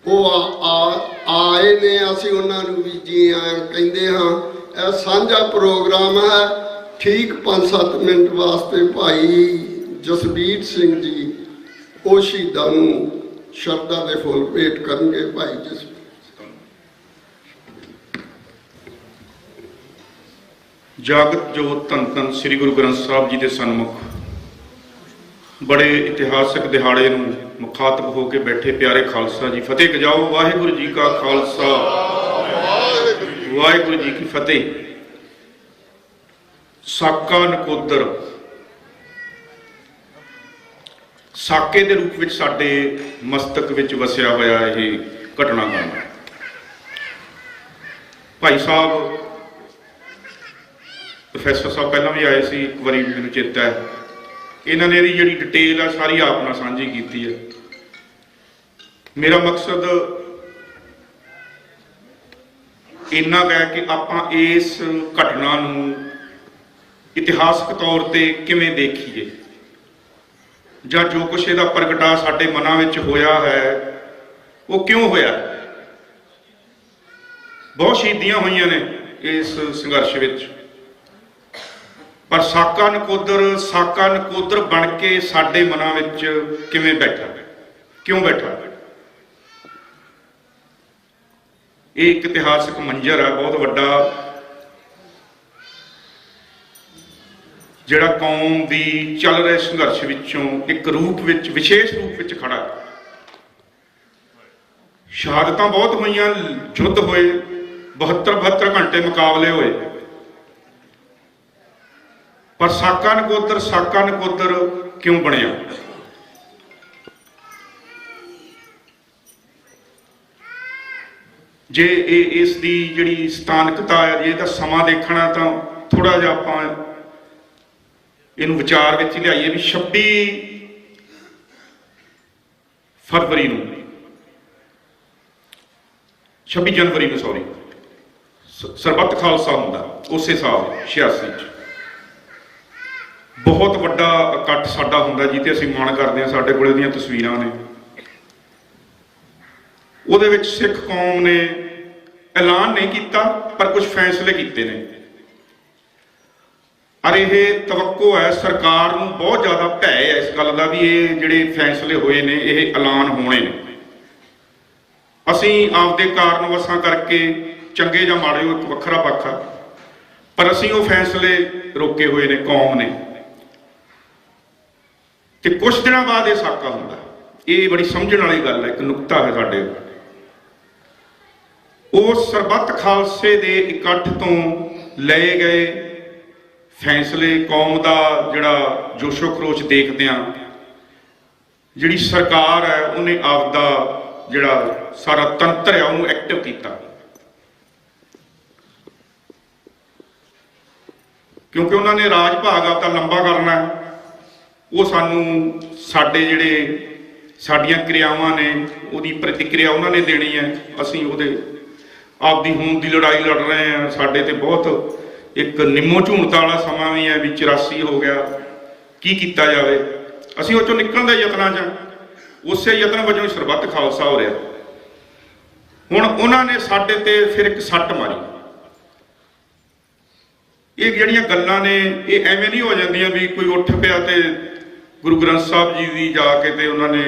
ਉਹ ਆਏ ਨੇ, ਅਸੀਂ ਉਹਨਾਂ ਨੂੰ ਵੀ ਜੀ ਆਇਆਂ ਕਹਿੰਦੇ ਹਾਂ। ਇਹ ਸਾਂਝਾ ਪ੍ਰੋਗਰਾਮ ਹੈ। ਠੀਕ 5-7 ਮਿੰਟ ਵਾਸਤੇ ਭਾਈ ਜਸਵੀਰ ਸਿੰਘ ਜੀ ਉਹ ਸ਼ਹੀਦਾਂ ਨੂੰ ਸ਼ਰਧਾ ਦੇ ਫੁੱਲ ਭੇਟ ਕਰਨਗੇ। ਭਾਈ ਜਸਵੀਰ ਜਾਗਤ ਜੋਤ ਧੰਨ ਧੰਨ ਸ੍ਰੀ ਗੁਰੂ ਗ੍ਰੰਥ ਸਾਹਿਬ ਜੀ ਦੇ ਸਨਮੁਖ ਬੜੇ ਇਤਿਹਾਸਕ ਦਿਹਾੜੇ ਨੂੰ ਮੁਖਾਤਬ ਹੋ ਕੇ ਬੈਠੇ ਪਿਆਰੇ ਖਾਲਸਾ ਜੀ, ਫਤਿਹ ਗਜਾਓ। ਵਾਹਿਗੁਰੂ ਜੀ ਕਾ ਖਾਲਸਾ, ਵਾਹਿਗੁਰੂ ਜੀ ਕੀ ਫਤਿਹ। ਸਾਕਾ ਨਕੋਦਰ ਸਾਕੇ ਦੇ ਰੂਪ ਵਿੱਚ ਸਾਡੇ ਮਸਤਕ ਵਿੱਚ ਵਸਿਆ ਹੋਇਆ ਇਹ ਘਟਨਾਕ੍ਰਮ ਹੈ। ਭਾਈ ਸਾਹਿਬ ਪ੍ਰੋਫੈਸਰ ਸਾਹਿਬ ਪਹਿਲਾਂ ਵੀ ਆਏ ਸੀ, ਇੱਕ ਵਾਰੀ ਮੈਨੂੰ ਚੇਤਾ ਹੈ। ਇਹਨਾਂ ਨੇ ਇਹਦੀ ਜਿਹੜੀ ਡਿਟੇਲ ਆ ਸਾਰੀ ਆਪ ਨਾਲ ਸਾਂਝੀ ਕੀਤੀ ਹੈ। ਮੇਰਾ ਮਕਸਦ ਇੰਨਾ ਹੈ ਕਿ ਆਪਾਂ ਇਸ ਘਟਨਾ ਨੂੰ ਇਤਿਹਾਸਕ ਤੌਰ ਤੇ ਕਿਵੇਂ ਦੇਖੀਏ, ਜਾਂ ਜੋ ਕੁਛ ਇਹਦਾ ਪ੍ਰਗਟਾ ਸਾਡੇ ਮਨਾਂ ਵਿੱਚ ਹੋਇਆ ਹੈ ਉਹ ਕਿਉਂ ਹੋਇਆ। ਬਹੁਤ ਸ਼ਹੀਦੀਆਂ ਹੋਈਆਂ ਨੇ ਇਸ ਸੰਘਰਸ਼ ਵਿੱਚ, ਪਰ ਸਾਕਾ ਨਕੋਦਰ ਬਣ ਕੇ ਸਾਡੇ ਮਨਾਂ ਵਿੱਚ ਕਿਵੇਂ ਬੈਠਾ, ਕਿਉਂ ਬੈਠਾ। ਇਹ ਇੱਕ ਇਤਿਹਾਸਕ ਮੰਜ਼ਰ ਹੈ ਬਹੁਤ ਵੱਡਾ, ਜਿਹੜਾ ਕੌਮ ਦੀ ਚੱਲ ਰਹੇ ਸੰਘਰਸ਼ ਵਿੱਚੋਂ ਇੱਕ ਰੂਪ ਵਿੱਚ, ਵਿਸ਼ੇਸ਼ ਰੂਪ ਵਿੱਚ ਖੜਾ ਹੈ। ਸ਼ਹਾਦਤਾਂ ਬਹੁਤ ਹੋਈਆਂ, ਯੁੱਧ ਹੋਏ, 72 ਘੰਟੇ ਮੁਕਾਬਲੇ ਹੋਏ, ਪਰ ਸਾਕਾ ਨਕੋਦਰ ਕਿਉਂ ਬਣਿਆ। ਜੇ ਇਸ ਦੀ ਜਿਹੜੀ ਸਥਾਨਕਤਾ ਹੈ, ਜੇ ਇਹਦਾ ਸਮਾਂ ਦੇਖਣਾ ਤਾਂ ਥੋੜਾ ਜਿਹਾ ਆਪਾਂ ਇਹਨੂੰ ਵਿਚਾਰ ਵਿੱਚ ਲਿਆਈਏ ਵੀ 26 ਜਨਵਰੀ ਨੂੰ ਸਰਬੱਤ ਖਾਲਸਾ ਹੁੰਦਾ, ਉਸੇ ਸਾਲ 86 ਚ ਬਹੁਤ ਵੱਡਾ ਇਕੱਠ ਸਾਡਾ ਹੁੰਦਾ ਜੀ, ਤੇ ਅਸੀਂ ਮਾਣ ਕਰਦੇ ਹਾਂ। ਸਾਡੇ ਕੋਲ ਦੀਆਂ ਤਸਵੀਰਾਂ ਨੇ। ਉਹਦੇ ਵਿੱਚ ਸਿੱਖ ਕੌਮ ਨੇ ਐਲਾਨ ਨਹੀਂ ਕੀਤਾ, ਪਰ ਕੁਝ ਫੈਸਲੇ ਕੀਤੇ ਨੇ। ਅਰੇ ਇਹ ਤਵੱਕੋ ਹੈ, ਸਰਕਾਰ ਨੂੰ ਬਹੁਤ ਜ਼ਿਆਦਾ ਭੈ ਹੈ ਇਸ ਗੱਲ ਦਾ ਵੀ ਇਹ ਜਿਹੜੇ ਫੈਸਲੇ ਹੋਏ ਨੇ ਇਹ ਐਲਾਨ ਹੋਣੇ ਨੇ। ਅਸੀਂ ਆਪਦੇ ਕਾਰਨ ਵਸਾਂ ਕਰਕੇ ਚੰਗੇ ਜਾਂ ਮਾੜੇ ਇੱਕ ਵੱਖਰਾ ਪੱਖ ਆ, ਪਰ ਅਸੀਂ ਉਹ ਫੈਸਲੇ ਰੋਕੇ ਹੋਏ ਨੇ ਕੌਮ ਨੇ। ਤੇ ਕੁਝ ਦਿਨਾਂ ਬਾਅਦ ਇਹ ਸਾਕਾ ਹੁੰਦਾ। ਇਹ ਬੜੀ ਸਮਝਣ ਵਾਲੀ ਗੱਲ ਹੈ, ਇੱਕ ਨੁਕਤਾ ਹੈ ਸਾਡੇ। ਉਸ ਸਰਬੱਤ ਖਾਲਸੇ ਦੇ ਇਕੱਠ ਤੋਂ ਲਏ ਗਏ ਫੈਸਲੇ, ਕੌਮ ਦਾ ਜਿਹੜਾ ਜੋਸ਼ੋ ਖਰੋਸ਼ ਦੇਖਦਿਆਂ ਜਿਹੜੀ ਸਰਕਾਰ ਹੈ ਉਹਨੇ ਆਪਦਾ ਜਿਹੜਾ ਸਾਰਾ ਤੰਤਰ ਹੈ ਉਹਨੂੰ ਐਕਟਿਵ ਕੀਤਾ, ਕਿਉਂਕਿ ਉਹਨਾਂ ਨੇ ਰਾਜ ਭਾਗ ਆਪਦਾ ਲੰਬਾ ਕਰਨਾ। ਉਹ ਸਾਨੂੰ ਸਾਡੇ ਜਿਹੜੇ ਸਾਡੀਆਂ ਕਿਰਿਆਵਾਂ ਨੇ ਉਹਦੀ ਪ੍ਰਤੀਕਿਰਿਆ ਉਹਨਾਂ ਨੇ ਦੇਣੀ ਹੈ। ਅਸੀਂ ਉਹਦੇ ਆਪਦੀ ਹੋਂਦ ਦੀ ਲੜਾਈ ਲੜ ਰਹੇ ਹਾਂ। ਸਾਡੇ ਤੇ ਬਹੁਤ ਇੱਕ ਨਿੰਮੋ ਝੂਣਤਾ ਵਾਲਾ ਸਮਾਂ ਵੀ ਹੈ ਵੀ 84 ਹੋ ਗਿਆ, ਕੀ ਕੀਤਾ ਜਾਵੇ। ਅਸੀਂ ਉਹ ਚੋਂ ਨਿਕਲਣ ਦੇ ਯਤਨਾਂ 'ਚ, ਉਸੇ ਯਤਨ ਵਜੋਂ ਸਰਬੱਤ ਖਾਲਸਾ ਹੋ ਰਿਹਾ। ਹੁਣ ਉਹਨਾਂ ਨੇ ਸਾਡੇ ਤੇ ਫਿਰ ਇੱਕ ਸੱਟ ਮਾਰੀ। ਇਹ ਜਿਹੜੀਆਂ ਗੱਲਾਂ ਨੇ ਇਹ ਐਵੇਂ ਨਹੀਂ ਹੋ ਜਾਂਦੀਆਂ ਵੀ ਕੋਈ ਉੱਠ ਪਿਆ ਤੇ ਗੁਰੂ ਗ੍ਰੰਥ ਸਾਹਿਬ ਜੀ ਦੀ ਜਾ ਕੇ ਤੇ ਉਹਨਾਂ ਨੇ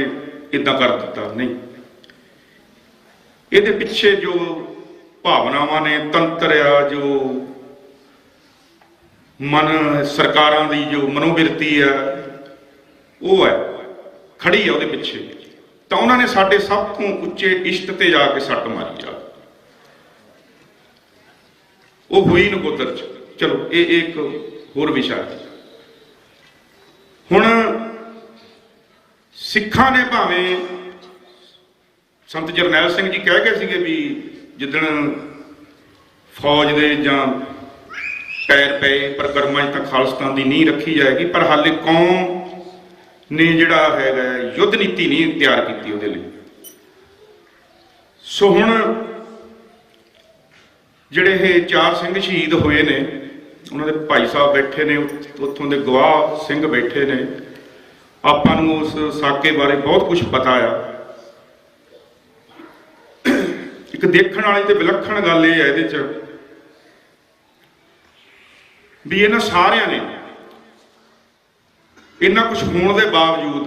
ਇਦਾਂ ਕਰ ਦਿੱਤਾ, ਨਹੀਂ। ਇਹਦੇ ਪਿੱਛੇ ਜੋ ਭਾਵਨਾਵਾਂ ਨੇ, ਤੰਤਰ ਆ, ਜੋ ਮਨ ਸਰਕਾਰਾਂ ਦੀ ਜੋ ਮਨੋਬਿਰਤੀ ਆ ਉਹ ਹੈ, ਖੜੀ ਹੈ ਉਹਦੇ ਪਿੱਛੇ। ਤਾਂ ਉਹਨਾਂ ਨੇ ਸਾਡੇ ਸਭ ਤੋਂ ਉੱਚੇ ਇਸ਼ਟ ਤੇ ਜਾ ਕੇ ਸੱਟ ਮਾਰੀ ਆ। ਉਹ ਹੋਈ ਨਕੋਦਰ ਚ। ਚਲੋ ਇਹ ਇੱਕ ਹੋਰ ਵਿਸ਼ਾ ਹੈ। ਹੁਣ ਸਿੱਖਾਂ ਨੇ ਭਾਵੇਂ ਸੰਤ ਜਰਨੈਲ ਸਿੰਘ ਜੀ ਕਹਿ ਗਏ ਸੀਗੇ ਵੀ ਜਿੱਦਣ ਫੌਜ ਦੇ ਜਾਂ ਪੈਰ ਪਏ ਪਰ ਕਰਮਾਂ 'ਚ ਤਾਂ ਖਾਲਿਸਤਾਨ ਦੀ ਨੀਂਹ ਰੱਖੀ ਜਾਏਗੀ, ਪਰ ਹਾਲੇ ਕੌਮ ਨੇ ਜਿਹੜਾ ਹੈਗਾ ਯੁੱਧ ਨੀਤੀ ਨਹੀਂ ਤਿਆਰ ਕੀਤੀ ਉਹਦੇ ਲਈ। ਸੋ ਹੁਣ ਜਿਹੜੇ ਇਹ 4 ਸਿੰਘ ਸ਼ਹੀਦ ਹੋਏ ਨੇ, ਉਹਨਾਂ ਦੇ ਭਾਈ ਸਾਹਿਬ ਬੈਠੇ ਨੇ, ਉੱਥੋਂ ਦੇ ਗਵਾਹ ਸਿੰਘ ਬੈਠੇ ਨੇ। ਆਪਾਂ ਨੂੰ ਉਸ ਸਾਕੇ ਬਾਰੇ ਬਹੁਤ ਕੁਝ ਪਤਾ ਆ। ਇੱਕ ਦੇਖਣ ਵਾਲੀ ਤੇ ਵਿਲੱਖਣ ਗੱਲ ਇਹ ਹੈ ਇਹਦੇ 'ਚ ਵੀ ਇਹਨਾਂ ਸਾਰਿਆਂ ਨੇ ਇੰਨਾ ਕੁਝ ਹੋਣ ਦੇ ਬਾਵਜੂਦ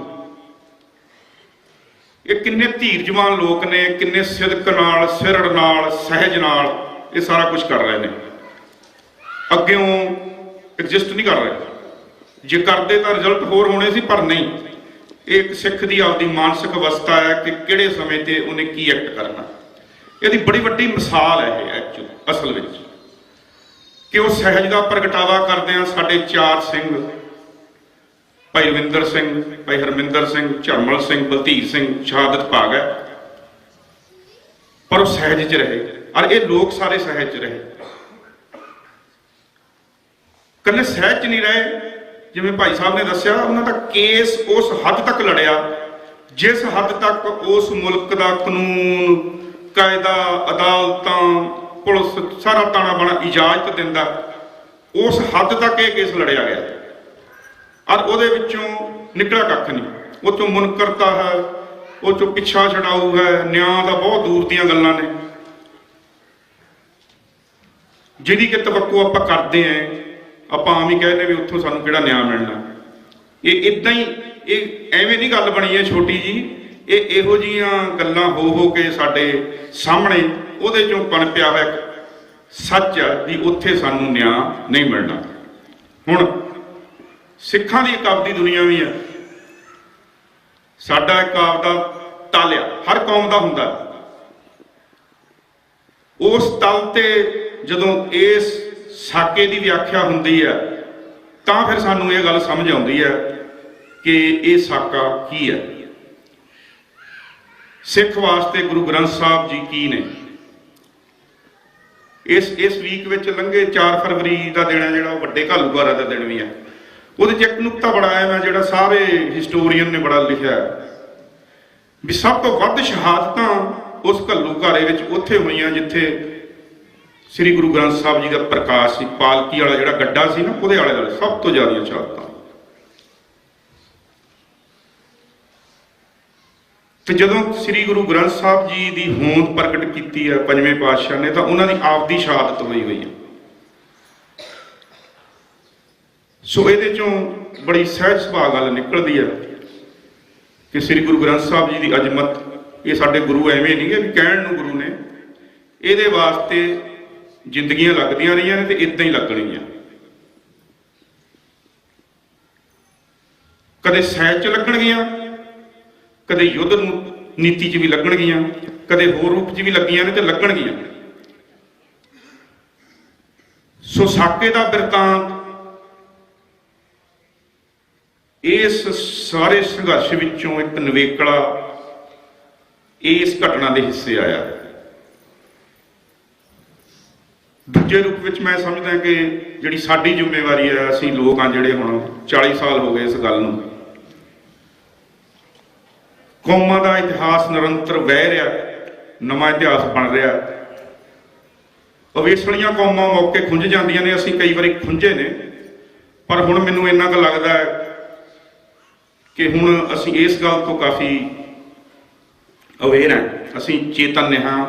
ਇਹ ਕਿੰਨੇ ਧੀਰਜਵਾਨ ਲੋਕ ਨੇ, ਕਿੰਨੇ ਸਿਦਕ ਨਾਲ, ਸਿਰੜ ਨਾਲ, ਸਹਿਜ ਨਾਲ ਇਹ ਸਾਰਾ ਕੁਝ ਕਰ ਰਹੇ ਨੇ। ਅੱਗਿਓਂ ਐਗਜ਼ਿਸਟ ਨਹੀਂ ਕਰ ਰਹੇ। ਜੇ ਕਰਦੇ ਤਾਂ ਰਿਜ਼ਲਟ ਹੋਰ ਹੋਣੇ ਸੀ, ਪਰ ਨਹੀਂ। ਇਹ ਇੱਕ ਸਿੱਖ ਦੀ ਆਪਦੀ ਮਾਨਸਿਕ ਅਵਸਥਾ ਹੈ ਕਿ ਕਿਹੜੇ ਸਮੇਂ ਤੇ ਉਹਨੇ ਕੀ ਐਕਟ ਕਰਨਾ। ਇਹਦੀ ਬੜੀ ਵੱਡੀ ਮਿਸਾਲ ਹੈ ਇਹ ਐਕਚੁਅਲ ਅਸਲ ਵਿੱਚ, ਕਿ ਉਹ ਸਹਿਜ ਦਾ ਪ੍ਰਗਟਾਵਾ ਕਰਦੇ ਆ। ਸਾਡੇ 4 ਸਿੰਘ, ਭਾਈ ਰਵਿੰਦਰ ਸਿੰਘ, ਭਾਈ ਹਰਮਿੰਦਰ ਸਿੰਘ, ਝਰਮਲ ਸਿੰਘ, ਬਲਧੀਰ ਸਿੰਘ ਸ਼ਹਾਦਤ ਪਾ ਗਏ, ਪਰ ਉਹ ਸਹਿਜ 'ਚ ਰਹੇ। ਔਰ ਇਹ ਲੋਕ ਸਾਰੇ ਸਹਿਜ 'ਚ ਰਹੇ, ਕੱਲੇ ਸਹਿਜ 'ਚ ਨਹੀਂ ਰਹੇ। ਜਿਵੇਂ ਭਾਈ ਸਾਹਿਬ ਨੇ ਦੱਸਿਆ, ਉਹਨਾਂ ਦਾ ਕੇਸ ਉਸ ਹੱਦ ਤੱਕ ਲੜਿਆ ਜਿਸ ਹੱਦ ਤੱਕ ਉਸ ਮੁਲਕ ਦਾ ਕਾਨੂੰਨ, ਕਾਇਦਾ, ਅਦਾਲਤਾਂ, ਪੁਲਿਸ ਸਾਰਾ ਤਾਣਾ ਬਾਣਾ ਇਜਾਜ਼ਤ ਦਿੰਦਾ, ਉਸ ਹੱਦ ਤੱਕ ਇਹ ਕੇਸ ਲੜਿਆ ਗਿਆ। ਔਰ ਉਹਦੇ ਵਿੱਚੋਂ ਨਿਕਲਿਆ ਕੱਖ ਨਹੀਂ। ਉਹ 'ਚੋਂ ਮੁਨਕਰਤਾ ਹੈ, ਉਹ 'ਚੋਂ ਪਿੱਛਾ ਛਡਾਊ ਹੈ, ਨਿਆਂ ਦਾ ਬਹੁਤ ਦੂਰ ਦੀਆਂ ਗੱਲਾਂ ਨੇ। ਜਿਹਦੀ ਕਿ ਤਵੱਕੂ ਆਪਾਂ ਕਰਦੇ ਆਂ, ਆਪਾਂ ਆਮ ਹੀ ਕਹਿੰਦੇ ਵੀ ਉੱਥੋਂ ਸਾਨੂੰ ਕਿਹੜਾ ਨਿਆਂ ਮਿਲਣਾ। ਇਹ ਇਦਾਂ ਹੀ, ਇਹ ਐਵੇਂ ਨਹੀਂ ਗੱਲ ਬਣੀ ਹੈ ਛੋਟੀ ਜੀ। ਇਹ ਇਹੋ ਜਿਹੀਆਂ ਗੱਲਾਂ ਹੋ ਕੇ ਸਾਡੇ ਸਾਹਮਣੇ ਉਹਦੇ 'ਚੋਂ ਪਣਪਿਆ ਹੋਇਆ ਸੱਚ ਆ ਵੀ ਉੱਥੇ ਸਾਨੂੰ ਨਿਆਂ ਨਹੀਂ ਮਿਲਣਾ। ਹੁਣ ਸਿੱਖਾਂ ਦੀ ਇੱਕ ਆਪਦੀ ਦੁਨੀਆ ਵੀ ਹੈ, ਸਾਡਾ ਇੱਕ ਆਪਦਾ ਤਲ ਆ, ਹਰ ਕੌਮ ਦਾ ਹੁੰਦਾ। ਉਸ ਤਲ ਤੇ ਜਦੋਂ ਇਸ ਸਾਕੇ ਦੀ ਵਿਆਖਿਆ ਹੁੰਦੀ ਹੈ ਤਾਂ ਫਿਰ ਸਾਨੂੰ ਇਹ ਗੱਲ ਸਮਝ ਆਉਂਦੀ ਹੈ ਕਿ ਇਹ ਸਾਕਾ ਕੀ ਹੈ, ਸਿੱਖ ਵਾਸਤੇ ਗੁਰੂ ਗ੍ਰੰਥ ਸਾਹਿਬ ਜੀ ਕੀ ਨੇ। ਇਸ ਵੀਕ ਵਿੱਚ ਲੰਘੇ 4 ਫਰਵਰੀ ਦਾ ਦਿਨ ਹੈ ਜਿਹੜਾ, ਉਹ ਵੱਡੇ ਘਾਲੂਘਾਰਾ ਦਾ ਦਿਨ ਵੀ ਹੈ। ਉਹਦੇ 'ਚ ਇੱਕ ਨੁਕਤਾ ਬੜਾ ਆਇਆ, ਮੈਂ ਜਿਹੜਾ ਸਾਰੇ ਹਿਸਟੋਰੀਅਨ ਨੇ ਬੜਾ ਲਿਖਿਆ ਵੀ ਸਭ ਤੋਂ ਵੱਧ ਸ਼ਹਾਦਤਾਂ ਉਸ ਘੱਲੂਘਾਰੇ ਵਿੱਚ ਉੱਥੇ ਹੋਈਆਂ ਜਿੱਥੇ ਸ੍ਰੀ ਗੁਰੂ ਗ੍ਰੰਥ ਸਾਹਿਬ ਜੀ ਦਾ ਪ੍ਰਕਾਸ਼ ਸੀ। ਪਾਲਕੀ ਵਾਲਾ ਜਿਹੜਾ ਗੱਡਾ ਸੀ ਨਾ, ਉਹਦੇ ਆਲੇ ਦੁਆਲੇ ਸਭ ਤੋਂ ਜ਼ਿਆਦਾ ਸ਼ਹਾਦਤਾਂ। ਤੇ ਜਦੋਂ ਸ੍ਰੀ ਗੁਰੂ ਗ੍ਰੰਥ ਸਾਹਿਬ ਜੀ ਦੀ ਹੋਂਦ ਪ੍ਰਗਟ ਕੀਤੀ ਹੈ ਪੰਜਵੇਂ ਪਾਤਸ਼ਾਹ ਨੇ, ਤਾਂ ਉਹਨਾਂ ਦੀ ਆਪਦੀ ਸ਼ਹਾਦਤ ਹੋਈ ਹੈ। ਸੋ ਇਹਦੇ ਚੋਂ ਬੜੀ ਸਹਿਜ ਸੁਭਾਅ ਗੱਲ ਨਿਕਲਦੀ ਹੈ ਕਿ ਸ੍ਰੀ ਗੁਰੂ ਗ੍ਰੰਥ ਸਾਹਿਬ ਜੀ ਦੀ ਅਜ਼ਮਤ, ਇਹ ਸਾਡੇ ਗੁਰੂ ਐਵੇਂ ਨਹੀਂ ਗੇ ਵੀ ਕਹਿਣ ਨੂੰ ਗੁਰੂ ਨੇ, ਇਹਦੇ ਵਾਸਤੇ ਜ਼ਿੰਦਗੀਆਂ ਲੱਗਦੀਆਂ ਰਹੀਆਂ ਨੇ ਤੇ ਇਦਾਂ ਹੀ ਲੱਗਣਗੀਆਂ। ਕਦੇ ਸਹਿਜ 'ਚ ਲੱਗਣਗੀਆਂ, ਕਦੇ ਯੁੱਧ ਨੀਤੀ 'ਚ ਵੀ ਲੱਗਣਗੀਆਂ, ਕਦੇ ਹੋਰ ਰੂਪ 'ਚ ਵੀ ਲੱਗੀਆਂ ਨੇ ਤੇ ਲੱਗਣਗੀਆਂ। ਸੋ ਸਾਕੇ ਦਾ ਬਿਰਤਾਂਤ ਇਸ ਸਾਰੇ ਸੰਘਰਸ਼ ਵਿੱਚੋਂ ਇੱਕ ਨਵੇਕਲਾ ਇਸ ਘਟਨਾ ਦੇ ਹਿੱਸੇ ਆਇਆ। ਦੂਜੇ ਰੂਪ ਵਿੱਚ ਮੈਂ ਸਮਝਦਾ ਕਿ ਜਿਹੜੀ ਸਾਡੀ ਜ਼ਿੰਮੇਵਾਰੀ ਹੈ, ਅਸੀਂ ਲੋਕ ਹਾਂ ਜਿਹੜੇ ਹੁਣ 40 ਸਾਲ ਹੋ ਗਏ ਇਸ ਗੱਲ ਨੂੰ, ਕੌਮਾਂ ਦਾ ਇਤਿਹਾਸ ਨਿਰੰਤਰ ਵਹਿ ਰਿਹਾ, ਨਵਾਂ ਇਤਿਹਾਸ ਬਣ ਰਿਹਾ। ਅਵੇਸਲੀਆਂ ਕੌਮਾਂ ਮੌਕੇ ਖੁੰਝ ਜਾਂਦੀਆਂ ਨੇ, ਅਸੀਂ ਕਈ ਵਾਰੀ ਖੁੰਝੇ ਨੇ, ਪਰ ਹੁਣ ਮੈਨੂੰ ਇੰਨਾ ਕੁ ਲੱਗਦਾ ਹੈ ਕਿ ਹੁਣ ਅਸੀਂ ਇਸ ਗੱਲ ਤੋਂ ਕਾਫੀ ਅਵੇਅਰ ਹਾਂ, ਅਸੀਂ ਚੇਤਨ ਹਾਂ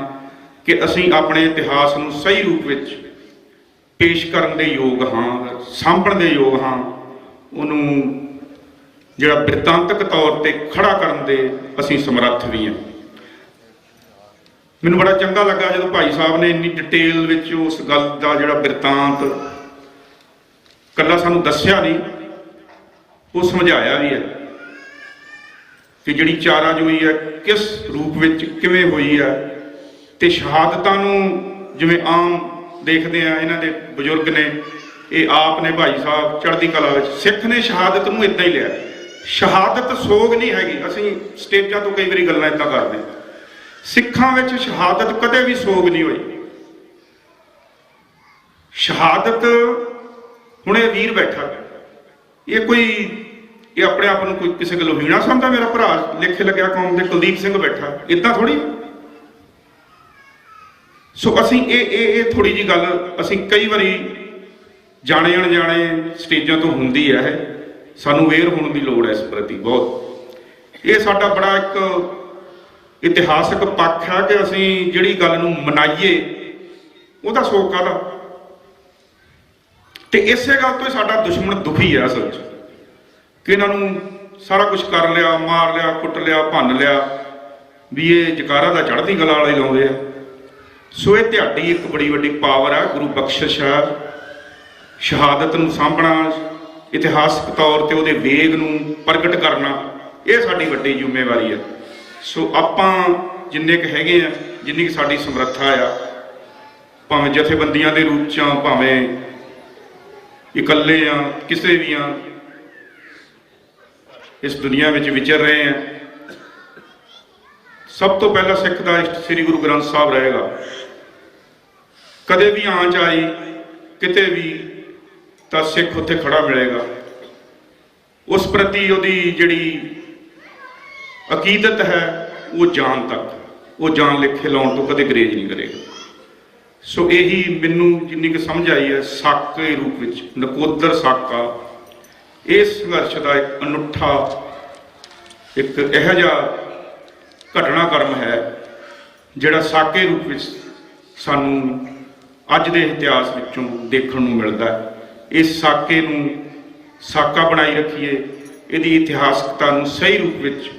ਕਿ ਅਸੀਂ ਆਪਣੇ ਇਤਿਹਾਸ ਨੂੰ ਸਹੀ ਰੂਪ ਵਿੱਚ ਪੇਸ਼ ਕਰਨ ਦੇ ਯੋਗ ਹਾਂ, ਸਾਂਭਣ ਦੇ ਯੋਗ ਹਾਂ, ਉਹਨੂੰ ਜਿਹੜਾ ਬਿਰਤਾਂਤਕ ਤੌਰ ਤੇ ਖੜਾ ਕਰਨ ਦੇ ਅਸੀਂ ਸਮਰੱਥ ਵੀ ਹਾਂ। ਮੈਨੂੰ ਬੜਾ ਚੰਗਾ ਲੱਗਾ ਜਦੋਂ ਭਾਈ ਸਾਹਿਬ ਨੇ ਇੰਨੀ ਡਿਟੇਲ ਵਿੱਚ ਉਸ ਗੱਲ ਦਾ ਜਿਹੜਾ ਬਿਰਤਾਂਤ ਕੱਲਾ ਸਾਨੂੰ ਦੱਸਿਆ ਨਹੀਂ, ਉਹ ਸਮਝਾਇਆ ਵੀ ਹੈ ਕਿ ਜਿਹੜੀ ਚਾਰਾਜੋਈ ਹੈ ਕਿਸ ਰੂਪ ਵਿੱਚ ਕਿਵੇਂ ਹੋਈ ਹੈ। ਤੇ ਸ਼ਹਾਦਤਾਂ ਨੂੰ ਜਿਵੇਂ ਆਮ ਦੇਖਦੇ ਆ, ਇਹਨਾਂ ਦੇ ਬਜ਼ੁਰਗ ਨੇ, ਇਹ ਆਪ ਨੇ ਭਾਈ ਸਾਹਿਬ ਚੜ੍ਹਦੀ ਕਲਾ ਵਿੱਚ, ਸਿੱਖ ਨੇ ਸ਼ਹਾਦਤ ਨੂੰ ਇਦਾਂ ਹੀ ਲਿਆ। ਸ਼ਹਾਦਤ ਸੋਗ ਨਹੀਂ ਹੈਗੀ। ਅਸੀਂ ਸਟੇਜਾਂ ਤੋਂ ਕਈ ਵਾਰੀ ਗੱਲਾਂ ਇਦਾਂ ਕਰਦੇ, ਸਿੱਖਾਂ ਵਿੱਚ ਸ਼ਹਾਦਤ ਕਦੇ ਵੀ ਸੋਗ ਨਹੀਂ ਹੋਈ। ਸ਼ਹਾਦਤ, ਹੁਣ ਇਹ ਵੀਰ ਬੈਠਾ, ਇਹ ਆਪਣੇ ਆਪ ਨੂੰ ਕੋਈ ਕਿਸੇ ਗੱਲੋਂ ਹੀਣਾ ਸਮਝਦਾ, ਮੇਰਾ ਭਰਾ ਲੇਖੇ ਲੱਗਿਆ ਕੌਮ ਦੇ ਕੁਲਦੀਪ ਸਿੰਘ ਬੈਠਾ, ਇਦਾਂ ਥੋੜੀ। ਸੋ ਅਸੀਂ ਇਹ ਥੋੜੀ ਜੀ ਗੱਲ ਅਸੀਂ ਕਈ ਵਾਰੀ ਜਾਣੇ ਅਣਜਾਣੇ ਸਟੇਜਾਂ ਤੋਂ ਹੁੰਦੀ ਹੈ, ਸਾਨੂੰ ਅਵੇਅਰ ਹੋਣ ਦੀ ਲੋੜ ਹੈ ਇਸ ਪ੍ਰਤੀ ਬਹੁਤ। ਇਹ ਸਾਡਾ ਬੜਾ ਇੱਕ ਇਤਿਹਾਸਕ ਪੱਖ ਹੈ ਕਿ ਅਸੀਂ ਜਿਹੜੀ ਗੱਲ ਨੂੰ ਮਨਾਈਏ ਉਹਦਾ ਸੋਗ ਕਾਹਦਾ। ਤੇ ਇਸੇ ਗੱਲ ਤੋਂ ਹੀ ਸਾਡਾ ਦੁਸ਼ਮਣ ਦੁਖੀ ਹੈ ਅਸਲ 'ਚ, ਕਿ ਇਹਨਾਂ ਨੂੰ ਸਾਰਾ ਕੁਝ ਕਰ ਲਿਆ, ਮਾਰ ਲਿਆ, ਕੁੱਟ ਲਿਆ, ਭੰਨ ਲਿਆ, ਵੀ ਇਹ ਜਕਾਰਾ ਦਾ ਚੜ੍ਹਦੀ ਕਲਾ ਵਾਲੇ ਲਾਉਂਦੇ ਆ। ਸੋ ਇਹ ਤੁਹਾਡੀ ਇੱਕ ਬੜੀ ਵੱਡੀ ਪਾਵਰ ਹੈ, ਗੁਰੂ ਬਖਸ਼ਿਸ਼ ਹੈ। ਸ਼ਹਾਦਤ ਨੂੰ ਸਾਂਭਣਾ, ਇਤਿਹਾਸਕ ਤੌਰ ਤੇ ਉਹਦੇ ਵੇਗ ਨੂੰ ਪ੍ਰਗਟ ਕਰਨਾ, ਇਹ ਸਾਡੀ ਵੱਡੀ ਜ਼ਿੰਮੇਵਾਰੀ ਹੈ। ਸੋ ਆਪਾਂ ਜਿੰਨੇ ਕੁ ਹੈਗੇ ਆ, ਜਿੰਨੀ ਕੁ ਸਾਡੀ ਸਮਰੱਥਾ ਆ, ਭਾਵੇਂ ਜਥੇਬੰਦੀਆਂ ਦੇ ਰੂਪ 'ਚ ਆ, ਭਾਵੇਂ ਇਕੱਲੇ ਆ, ਕਿਸੇ ਵੀ ਆ, ਇਸ ਦੁਨੀਆ ਵਿੱਚ ਵਿਚਰ ਰਹੇ ਆ। ਸਭ ਤੋਂ ਪਹਿਲਾਂ ਸਿੱਖ ਦਾ ਇਸ਼ਟ ਸ੍ਰੀ ਗੁਰੂ ਗ੍ਰੰਥ ਸਾਹਿਬ ਰਹੇਗਾ। ਕਦੇ ਵੀ ਆਂਚ ਆਈ ਕਿਤੇ ਵੀ ਤਾਂ ਸਿੱਖ ਉੱਥੇ ਖੜਾ ਮਿਲੇਗਾ। ਉਸ ਪ੍ਰਤੀ ਉਹਦੀ ਜਿਹੜੀ ਅਕੀਦਤ ਹੈ ਉਹ ਜਾਨ ਤੱਕ, ਉਹ ਜਾਨ ਲਿਖੇ ਲਾਉਣ ਤੋਂ ਕਦੇ ਗਰੇਜ ਨਹੀਂ ਕਰੇਗਾ। ਸੋ ਇਹੀ ਮੈਨੂੰ ਜਿੰਨੀ ਕੁ ਸਮਝ ਆਈ ਹੈ, ਸੱਕ ਦੇ ਰੂਪ ਵਿੱਚ ਨਕੋਦਰ ਸਾਕਾ, ਇਸ ਸੰਘਰਸ਼ ਦਾ ਇੱਕ ਅਨੁੱਠਾ, ਇੱਕ ਇਹੋ ਜਿਹਾ ਘਟਨਾਕ੍ਰਮ ਹੈ ਜਿਹੜਾ ਸਾਕੇ ਰੂਪ ਵਿੱਚ ਸਾਨੂੰ ਅੱਜ ਦੇ ਇਤਿਹਾਸ ਵਿੱਚੋਂ ਦੇਖਣ ਨੂੰ ਮਿਲਦਾ ਹੈ। ਇਸ ਸਾਕੇ ਨੂੰ ਸਾਕਾ ਬਣਾਈ ਰੱਖੀਏ, ਇਹਦੀ ਇਤਿਹਾਸਕਤਾ ਨੂੰ ਸਹੀ ਰੂਪ ਵਿੱਚ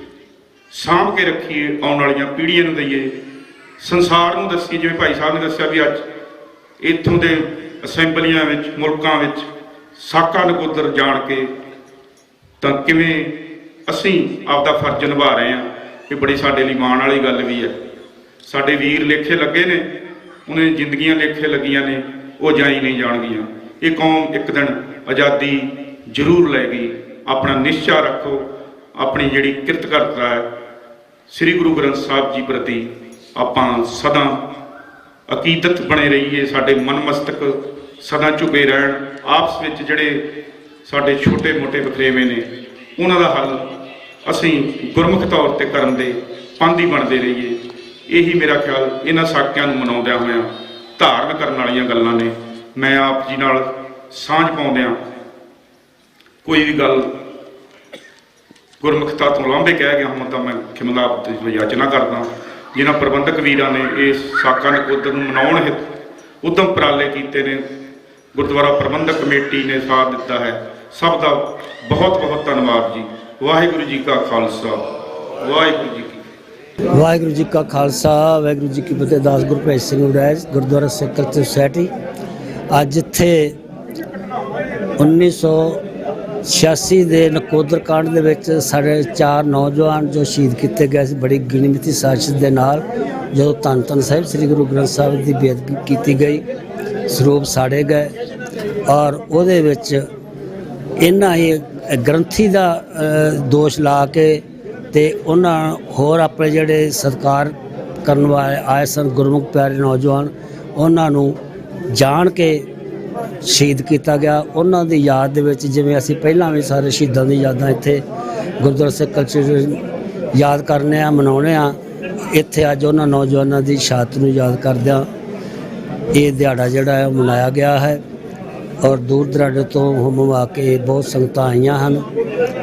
ਸਾਂਭ ਕੇ ਰੱਖੀਏ, ਆਉਣ ਵਾਲੀਆਂ ਪੀੜ੍ਹੀਆਂ ਨੂੰ ਦਈਏ, ਸੰਸਾਰ ਨੂੰ ਦੱਸੀਏ। ਜਿਵੇਂ ਭਾਈ ਸਾਹਿਬ ਨੇ ਦੱਸਿਆ ਵੀ ਅੱਜ ਇੱਥੋਂ ਦੇ ਅਸੈਂਬਲੀਆਂ ਵਿੱਚ, ਮੁਲਕਾਂ ਵਿੱਚ ਸਾਕਾ ਨਕੋਦਰ ਜਾਣ ਕੇ ਤਾਂ ਕਿਵੇਂ ਅਸੀਂ ਆਪਦਾ ਫਰਜ਼ ਨਿਭਾ ਰਹੇ ਹਾਂ, ਇਹ ਬੜੀ ਸਾਡੇ ਲਈ ਮਾਣ ਵਾਲੀ ਗੱਲ ਵੀ ਹੈ। ਸਾਡੇ ਵੀਰ ਲੇਖੇ ਲੱਗੇ ਨੇ, ਉਹਨਾਂ ਦੀਆਂ ਜ਼ਿੰਦਗੀਆਂ ਲੇਖੇ ਲੱਗੀਆਂ ਨੇ, ਉਹ ਜਾਈ ਨਹੀਂ ਜਾਣਗੀਆਂ। ਇਹ ਕੌਮ ਇੱਕ ਦਿਨ ਆਜ਼ਾਦੀ ਜ਼ਰੂਰ ਲੈਗੀ। ਆਪਣਾ ਨਿਸ਼ਚਾ ਰੱਖੋ, ਆਪਣੀ ਜਿਹੜੀ ਕਿਰਤਕਰਤਾ ਹੈ ਸ੍ਰੀ ਗੁਰੂ ਗ੍ਰੰਥ ਸਾਹਿਬ ਜੀ ਪ੍ਰਤੀ ਆਪਾਂ ਸਦਾ ਅਕੀਦਤ ਬਣੇ ਰਹੀਏ। ਸਾਡੇ ਮਨ ਮਸਤਕ ਸਦਾ ਝੁਕੇ ਰਹਿਣ। ਆਪਸ ਵਿੱਚ ਜਿਹੜੇ ਸਾਡੇ ਛੋਟੇ ਮੋਟੇ ਵਖਰੇਵੇਂ ਨੇ ਉਹਨਾਂ ਦਾ ਹੱਲ ਅਸੀਂ ਗੁਰਮੁਖ ਤੌਰ ਤੇ ਕਰਨ ਦੇ ਪਾਂਧੀ ਬਣਦੇ ਰਹੀਏ। ਇਹੀ ਮੇਰਾ ਖਿਆਲ ਇਹਨਾਂ ਸਾਕਿਆਂ ਨੂੰ ਮਨਾਉਂਦਿਆਂ ਹੋਇਆਂ ਧਾਰਨ ਕਰਨ ਵਾਲੀਆਂ ਗੱਲਾਂ ਨੇ। ਮੈਂ ਆਪ ਜੀ ਨਾਲ ਸਾਂਝ ਪਾਉਂਦਿਆਂ ਕੋਈ ਵੀ ਗੱਲ ਗੁਰਮੁਖਤਾ ਤੋਂ ਲਾਂਭੇ ਕਹਿ ਗਿਆ ਹਾਂ ਤਾਂ ਮੈਂ ਖਿਮਲਾ ਤੇ ਯਾਚਨਾ ਕਰਦਾ। ਜਿਨ੍ਹਾਂ ਪ੍ਰਬੰਧਕ ਵੀਰਾਂ ਨੇ ਇਸ ਸਾਕਾ ਨਕੋਦਰ ਨੂੰ ਮਨਾਉਣ ਹਿੱਤ ਉਦਮ ਉਪਰਾਲੇ ਕੀਤੇ ਨੇ, ਗੁਰਦੁਆਰਾ ਪ੍ਰਬੰਧਕ ਕਮੇਟੀ ਨੇ ਸਾਥ ਦਿੱਤਾ ਹੈ, ਸਭ ਦਾ ਬਹੁਤ ਬਹੁਤ ਧੰਨਵਾਦ ਜੀ। ਵਾਹਿਗੁਰੂ ਜੀ ਕਾ ਖਾਲਸਾ, ਵਾਹਿਗੁਰੂ ਜੀ ਕੀ ਵਾਹਿਗੁਰੂ ਜੀ ਕਾ ਖਾਲਸਾ, ਵਾਹਿਗੁਰੂ ਜੀ ਕੀ ਫਤਿਹ। ਦਾਸ ਗੁਰਭੇਜ ਸਿੰਘ ਵੜੈਚ, ਗੁਰਦੁਆਰਾ ਸਿੱਖ ਕਲਚਰ ਸੁਸਾਇਟੀ। ਅੱਜ ਇੱਥੇ 1986 ਦੇ ਨਕੋਦਰ ਕਾਂਡ ਦੇ ਵਿੱਚ ਸਾਡੇ 4 ਨੌਜਵਾਨ ਜੋ ਸ਼ਹੀਦ ਕੀਤੇ ਗਏ ਸੀ, ਬੜੀ ਗਿਣਤੀ ਸਾਜ਼ਿਸ਼ ਦੇ ਨਾਲ, ਜਦੋਂ ਧੰਨ ਧੰਨ ਸਾਹਿਬ ਸ੍ਰੀ ਗੁਰੂ ਗ੍ਰੰਥ ਸਾਹਿਬ ਦੀ ਬੇਅਦਬੀ ਕੀਤੀ ਗਈ, ਸਰੂਪ ਸਾੜੇ ਗਏ, ਔਰ ਉਹਦੇ ਵਿੱਚ ਇਹਨਾਂ ਹੀ ਗ੍ਰੰਥੀ ਦਾ ਦੋਸ਼ ਲਾ ਕੇ ਤੇ ਉਹਨਾਂ ਹੋਰ ਆਪਣੇ ਜਿਹੜੇ ਸਤਿਕਾਰ ਕਰਨ ਵਾਲੇ ਆਏ ਸਨ ਗੁਰਮੁਖ ਪਿਆਰੇ ਨੌਜਵਾਨ, ਉਹਨਾਂ ਨੂੰ ਜਾਣ ਕੇ ਸ਼ਹੀਦ ਕੀਤਾ ਗਿਆ। ਉਹਨਾਂ ਦੀ ਯਾਦ ਦੇ ਵਿੱਚ ਜਿਵੇਂ ਅਸੀਂ ਪਹਿਲਾਂ ਵੀ ਸਾਰੇ ਸ਼ਹੀਦਾਂ ਦੀ ਯਾਦਾਂ ਇੱਥੇ ਗੁਰਦੁਆਰਾ ਸਿੱਖ ਕਲਚਰ ਯਾਦ ਕਰਨੇ ਆ, ਮਨਾਉਣੇ ਆ, ਇੱਥੇ ਅੱਜ ਉਹਨਾਂ ਨੌਜਵਾਨਾਂ ਦੀ ਸ਼ਹਾਦਤ ਨੂੰ ਯਾਦ ਕਰਦਿਆਂ ਇਹ ਦਿਹਾੜਾ ਜਿਹੜਾ ਹੈ ਮਨਾਇਆ ਗਿਆ ਹੈ। ਔਰ ਦੂਰ ਦਰਾਡੇ ਤੋਂ ਹੁੰਮ ਕੇ ਬਹੁਤ ਸੰਗਤਾਂ ਆਈਆਂ ਹਨ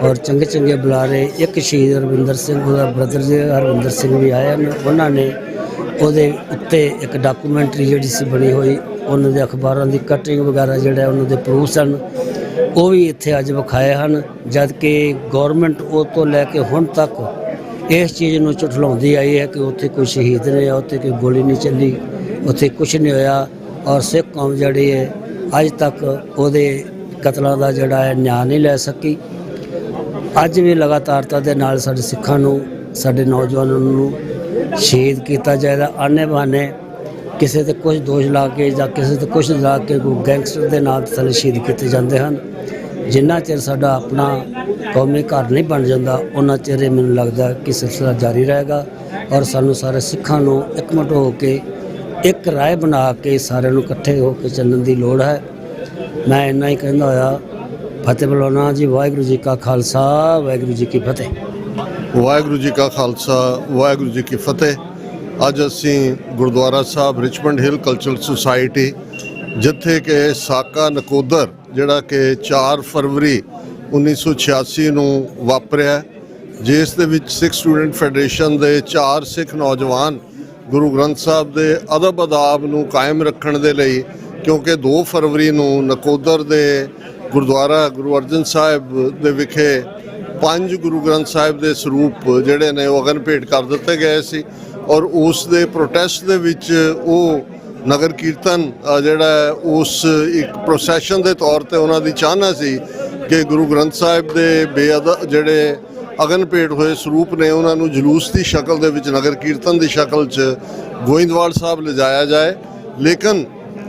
ਔਰ ਚੰਗੇ ਚੰਗੇ ਬੁਲਾਰੇ। ਇੱਕ ਸ਼ਹੀਦ ਹਰਵਿੰਦਰ ਸਿੰਘ, ਉਹਦਾ ਬ੍ਰਦਰ ਜੀ ਹਰਵਿੰਦਰ ਸਿੰਘ ਵੀ ਆਏ ਹਨ। ਉਹਨਾਂ ਨੇ ਉਹਦੇ ਉੱਤੇ ਇੱਕ ਡਾਕੂਮੈਂਟਰੀ ਜਿਹੜੀ ਸੀ ਬਣੀ ਹੋਈ, ਉਹਨਾਂ ਦੇ ਅਖਬਾਰਾਂ ਦੀ ਕਟਿੰਗ ਵਗੈਰਾ ਜਿਹੜਾ ਉਹਨਾਂ ਦੇ ਪ੍ਰੂਫ ਸਨ, ਉਹ ਵੀ ਇੱਥੇ ਅੱਜ ਵਿਖਾਏ ਹਨ। ਜਦ ਕਿ ਗੌਰਮੈਂਟ ਉਹ ਤੋਂ ਲੈ ਕੇ ਹੁਣ ਤੱਕ ਇਸ ਚੀਜ਼ ਨੂੰ ਝੁਠਲਾਉਂਦੀ ਆਈ ਹੈ ਕਿ ਉੱਥੇ ਕੋਈ ਸ਼ਹੀਦ ਨੇ, ਉੱਥੇ ਕੋਈ ਗੋਲੀ ਨਹੀਂ ਚੱਲੀ, ਉੱਥੇ ਕੁਛ ਨਹੀਂ ਹੋਇਆ। ਔਰ ਸਿੱਖ ਕੌਮ ਜਿਹੜੀ ਹੈ ਅੱਜ ਤੱਕ ਉਹਦੇ ਕਤਲਾਂ ਦਾ ਜਿਹੜਾ ਹੈ ਨਿਆਂ ਨਹੀਂ ਲੈ ਸਕੀ। ਅੱਜ ਵੀ ਲਗਾਤਾਰਤਾ ਦੇ ਨਾਲ ਸਾਡੇ ਸਿੱਖਾਂ ਨੂੰ, ਸਾਡੇ ਨੌਜਵਾਨਾਂ ਨੂੰ ਸ਼ਹੀਦ ਕੀਤਾ ਜਾਏਗਾ। ਆਨੇ ਬਹਾਨੇ ਕਿਸੇ 'ਤੇ ਕੁਝ ਦੋਸ਼ ਲਾ ਕੇ ਜਾਂ ਕਿਸੇ 'ਤੇ ਕੁਛ ਲਾ ਕੇ ਕੋਈ ਗੈਂਗਸਟਰ ਦੇ ਨਾਂ 'ਤੇ ਥੱਲੇ ਸ਼ਹੀਦ ਕੀਤੇ ਜਾਂਦੇ ਹਨ। ਜਿੰਨਾ ਚਿਰ ਸਾਡਾ ਆਪਣਾ ਕੌਮੀ ਘਰ ਨਹੀਂ ਬਣ ਜਾਂਦਾ, ਉਹਨਾਂ ਚਿਰ ਇਹ ਮੈਨੂੰ ਲੱਗਦਾ ਕਿ ਸਿਲਸਿਲਾ ਜਾਰੀ ਰਹੇਗਾ। ਔਰ ਸਾਨੂੰ ਸਾਰੇ ਸਿੱਖਾਂ ਨੂੰ ਇਕਮੁੱਠ ਹੋ ਕੇ ਇੱਕ ਰਾਏ ਬਣਾ ਕੇ ਸਾਰਿਆਂ ਨੂੰ ਇਕੱਠੇ ਹੋ ਕੇ ਚੱਲਣ ਦੀ ਲੋੜ ਹੈ। ਮੈਂ ਇੰਨਾ ਹੀ ਕਹਿੰਦਾ ਹੋਇਆ ਫਤਿਹ ਬੁਲਾਉਣਾ ਜੀ। ਵਾਹਿਗੁਰੂ ਜੀ ਕਾ ਖਾਲਸਾ, ਵਾਹਿਗੁਰੂ ਜੀ ਕੀ ਫਤਿਹ। ਵਾਹਿਗੁਰੂ ਜੀ ਕਾ ਖਾਲਸਾ, ਵਾਹਿਗੁਰੂ ਜੀ ਕੀ ਫਤਿਹ। ਅੱਜ ਅਸੀਂ ਗੁਰਦੁਆਰਾ ਸਾਹਿਬ ਰਿਚਮੰਡ ਹਿੱਲ ਕਲਚਰਲ ਸੁਸਾਇਟੀ ਜਿੱਥੇ ਕਿ ਸਾਕਾ ਨਕੋਦਰ ਜਿਹੜਾ ਕਿ 4 ਫਰਵਰੀ 1986 ਨੂੰ ਵਾਪਰਿਆ, ਜਿਸ ਦੇ ਵਿੱਚ ਸਿੱਖ ਸਟੂਡੈਂਟ ਫੈਡਰੇਸ਼ਨ ਦੇ 4 ਸਿੱਖ ਨੌਜਵਾਨ ਗੁਰੂ ਗ੍ਰੰਥ ਸਾਹਿਬ ਦੇ ਅਦਬ ਅਦਾਬ ਨੂੰ ਕਾਇਮ ਰੱਖਣ ਦੇ ਲਈ, ਕਿਉਂਕਿ 2 ਫਰਵਰੀ ਨੂੰ ਨਕੋਦਰ ਦੇ ਗੁਰਦੁਆਰਾ ਗੁਰੂ ਅਰਜਨ ਸਾਹਿਬ ਦੇ ਵਿਖੇ 5 ਗੁਰੂ ਗ੍ਰੰਥ ਸਾਹਿਬ ਦੇ ਸਰੂਪ ਜਿਹੜੇ ਨੇ ਉਹ ਅਗਨ ਭੇਟ ਕਰ ਦਿੱਤੇ ਗਏ ਸੀ ਔਰ ਉਸ ਦੇ ਪ੍ਰੋਟੈਸਟ ਦੇ ਵਿੱਚ ਉਹ ਨਗਰ ਕੀਰਤਨ ਜਿਹੜਾ ਉਸ ਇੱਕ ਪ੍ਰੋਸੈਸ਼ਨ ਦੇ ਤੌਰ ਤੇ ਉਹਨਾਂ ਦੀ ਚਾਹਨਾ ਸੀ ਕਿ ਗੁਰੂ ਗ੍ਰੰਥ ਸਾਹਿਬ ਦੇ ਜਿਹੜੇ ਅਗਨ ਭੇਟ ਹੋਏ ਸਰੂਪ ਨੇ ਉਹਨਾਂ ਨੂੰ ਜਲੂਸ ਦੀ ਸ਼ਕਲ ਦੇ ਵਿੱਚ ਨਗਰ ਕੀਰਤਨ ਦੀ ਸ਼ਕਲ 'ਚ ਗੋਇੰਦਵਾਲ ਸਾਹਿਬ ਲਿਜਾਇਆ ਜਾਏ। ਲੇਕਿਨ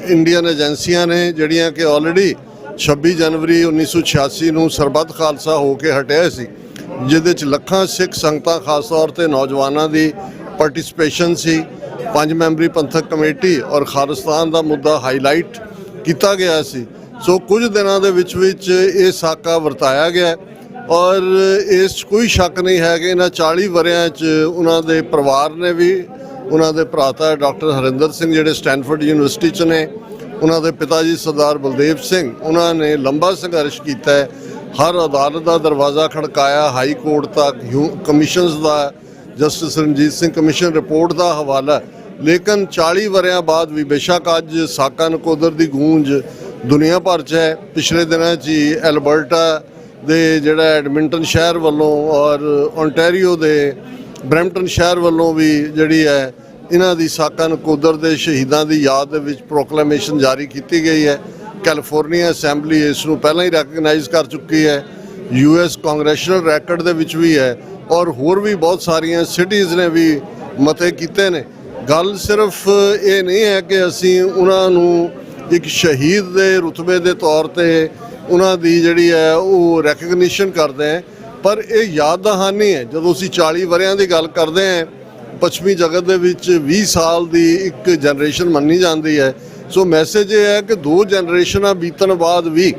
ਇੰਡੀਅਨ ਏਜੰਸੀਆਂ ਨੇ ਜਿਹੜੀਆਂ ਕਿ ਆਲਰੇਡੀ 26 ਜਨਵਰੀ 1986 ਨੂੰ ਸਰਬੱਤ ਖਾਲਸਾ ਹੋ ਕੇ ਹਟਿਆ ਸੀ, ਜਿਹਦੇ 'ਚ ਲੱਖਾਂ ਸਿੱਖ ਸੰਗਤਾਂ ਖਾਸ ਤੌਰ ਤੇ ਨੌਜਵਾਨਾਂ ਦੀ ਪਾਰਟਿਸਿਪੇਸ਼ਨ ਸੀ। 5 ਮੈਂਬਰੀ ਪੰਥਕ ਕਮੇਟੀ ਔਰ ਖਾਲਿਸਤਾਨ ਦਾ ਮੁੱਦਾ ਹਾਈਲਾਈਟ ਕੀਤਾ ਗਿਆ ਸੀ। ਸੋ ਕੁਝ ਦਿਨਾਂ ਦੇ ਵਿੱਚ ਇਹ ਸਾਕਾ ਵਰਤਾਇਆ ਗਿਆ ਔਰ ਇਸ 'ਚ ਕੋਈ ਸ਼ੱਕ ਨਹੀਂ ਹੈ ਕਿ ਇਹਨਾਂ 40 ਵਰ੍ਹਿਆਂ 'ਚ ਉਹਨਾਂ ਦੇ ਪਰਿਵਾਰ ਨੇ ਵੀ, ਉਹਨਾਂ ਦੇ ਭਰਾਤਾ ਡਾਕਟਰ ਹਰਿੰਦਰ ਸਿੰਘ ਜਿਹੜੇ ਸਟੈਨਫੋਰਡ ਯੂਨੀਵਰਸਿਟੀ 'ਚ ਨੇ, ਉਹਨਾਂ ਦੇ ਪਿਤਾ ਜੀ ਸਰਦਾਰ ਬਲਦੇਵ ਸਿੰਘ, ਉਹਨਾਂ ਨੇ ਲੰਬਾ ਸੰਘਰਸ਼ ਕੀਤਾ ਹੈ, ਹਰ ਅਦਾਲਤ ਦਾ ਦਰਵਾਜ਼ਾ ਖੜਕਾਇਆ, ਹਾਈ ਕੋਰਟ ਤੱਕ, ਕਮਿਸ਼ਨਸ ਦਾ, Justice Ranjit Singh commission report ਦਾ ਹਵਾਲਾ। ਲੇਕਿਨ 40 ਵਰ੍ਹਿਆਂ ਬਾਅਦ ਵੀ ਬੇਸ਼ੱਕ ਅੱਜ ਸਾਕਾ ਨਕੋਦਰ ਦੀ ਗੂੰਜ ਦੁਨੀਆ ਭਰ 'ਚ ਹੈ। ਪਿਛਲੇ ਦਿਨਾਂ 'ਚ ਹੀ ਐਲਬਰਟਾ ਦੇ ਜਿਹੜਾ ਐਡਮਿੰਟਨ ਸ਼ਹਿਰ ਵੱਲੋਂ ਔਰ ਓਨਟਾਰੀਓ ਦੇ ਬਰੈਂਪਟਨ ਸ਼ਹਿਰ ਵੱਲੋਂ ਵੀ ਜਿਹੜੀ ਹੈ ਇਹਨਾਂ ਦੀ ਸਾਕਾ ਨਕੋਦਰ ਦੇ ਸ਼ਹੀਦਾਂ ਦੀ ਯਾਦ ਦੇ ਵਿੱਚ ਪ੍ਰੋਕਲੇਮੇਸ਼ਨ ਜਾਰੀ ਕੀਤੀ ਗਈ ਹੈ। ਕੈਲੀਫੋਰਨੀਆ ਅਸੈਂਬਲੀ ਇਸ ਨੂੰ ਪਹਿਲਾਂ ਹੀ ਰੈਕਗਨਾਈਜ਼ ਕਰ ਚੁੱਕੀ ਹੈ, US ਕਾਂਗਰੈਸ਼ਨਲ ਰੈਕਡ ਦੇ ਵਿੱਚ ਵੀ ਹੈ ਔਰ ਹੋਰ ਵੀ ਬਹੁਤ ਸਾਰੀਆਂ ਸਿਟੀਜ਼ ਨੇ ਵੀ ਮਤੇ ਕੀਤੇ ਨੇ। ਗੱਲ ਸਿਰਫ ਇਹ ਨਹੀਂ ਹੈ ਕਿ ਅਸੀਂ ਉਹਨਾਂ ਨੂੰ ਇੱਕ ਸ਼ਹੀਦ ਦੇ ਰੁਤਬੇ ਦੇ ਤੌਰ ਤੇ ਉਹਨਾਂ ਦੀ ਜਿਹੜੀ ਹੈ ਉਹ ਰੈਕਗਨੀਸ਼ਨ ਕਰਦੇ ਹਾਂ, ਪਰ ਇਹ ਯਾਦ ਦਹਾਨੀ ਹੈ। ਜਦੋਂ ਅਸੀਂ 40 ਵਰ੍ਹਿਆਂ ਦੀ ਗੱਲ ਕਰਦੇ ਹਾਂ, ਪੱਛਮੀ ਜਗਤ ਦੇ ਵਿੱਚ 20 ਸਾਲ ਦੀ ਇੱਕ ਜਨਰੇਸ਼ਨ ਮੰਨੀ ਜਾਂਦੀ ਹੈ। ਸੋ ਮੈਸੇਜ ਇਹ ਹੈ ਕਿ 2 ਜਨਰੇਸ਼ਨਾਂ ਬੀਤਣ ਬਾਅਦ ਵੀ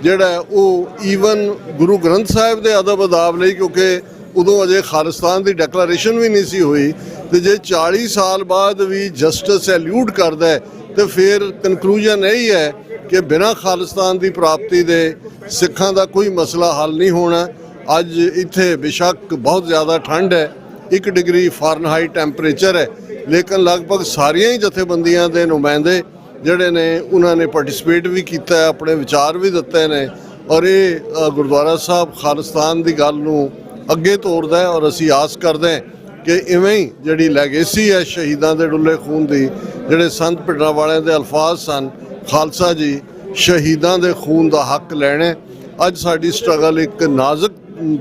ਜਿਹੜਾ ਉਹ ਈਵਨ ਗੁਰੂ ਗ੍ਰੰਥ ਸਾਹਿਬ ਦੇ ਅਦਬ ਅਦਾਬ ਲਈ, ਕਿਉਂਕਿ ਉਦੋਂ ਅਜੇ ਖਾਲਿਸਤਾਨ ਦੀ ਡੈਕਲੇਰੇਸ਼ਨ ਵੀ ਨਹੀਂ ਸੀ ਹੋਈ, ਤੇ ਜੇ 40 ਸਾਲ ਬਾਅਦ ਵੀ ਜਸਟਿਸ ਐਲਿਊਟ ਕਰਦਾ ਹੈ ਤੇ ਫਿਰ ਕਨਕਲੂਜਨ ਇਹ ਹੈ ਕਿ ਬਿਨਾਂ ਖਾਲਿਸਤਾਨ ਦੀ ਪ੍ਰਾਪਤੀ ਦੇ ਸਿੱਖਾਂ ਦਾ ਕੋਈ ਮਸਲਾ ਹੱਲ ਨਹੀਂ ਹੋਣਾ। ਅੱਜ ਇੱਥੇ ਬੇਸ਼ੱਕ ਬਹੁਤ ਜ਼ਿਆਦਾ ਠੰਡ ਹੈ, 1 ਡਿਗਰੀ ਫਾਰਨਹਾਈਟ ਟੈਂਪਰੇਚਰ ਹੈ, ਲੇਕਿਨ ਲਗਭਗ ਸਾਰੀਆਂ ਹੀ ਜਥੇਬੰਦੀਆਂ ਦੇ ਨੁਮਾਇੰਦੇ ਜਿਹੜੇ ਨੇ ਉਹਨਾਂ ਨੇ ਪਾਰਟਿਸਿਪੇਟ ਵੀ ਕੀਤਾ ਹੈ, ਆਪਣੇ ਵਿਚਾਰ ਵੀ ਦਿੱਤੇ ਨੇ ਔਰ ਇਹ ਗੁਰਦੁਆਰਾ ਸਾਹਿਬ ਖਾਲਿਸਤਾਨ ਦੀ ਗੱਲ ਨੂੰ ਅੱਗੇ ਤੋਰਦਾ ਹੈ ਔਰ ਅਸੀਂ ਆਸ ਕਰਦੇ ਹਾਂ ਕਿ ਇਵੇਂ ਹੀ ਜਿਹੜੀ ਲੈਗੇਸੀ ਹੈ ਸ਼ਹੀਦਾਂ ਦੇ ਡੁੱਲੇ ਖੂਨ ਦੀ, ਜਿਹੜੇ ਸੰਤ ਭਿੰਡਰਾਂ ਵਾਲਿਆਂ ਦੇ ਅਲਫਾਜ਼ ਸਨ, ਖਾਲਸਾ ਜੀ ਸ਼ਹੀਦਾਂ ਦੇ ਖੂਨ ਦਾ ਹੱਕ ਲੈਣੇ। ਅੱਜ ਸਾਡੀ ਸਟਰਗਲ ਇੱਕ ਨਾਜ਼ੁਕ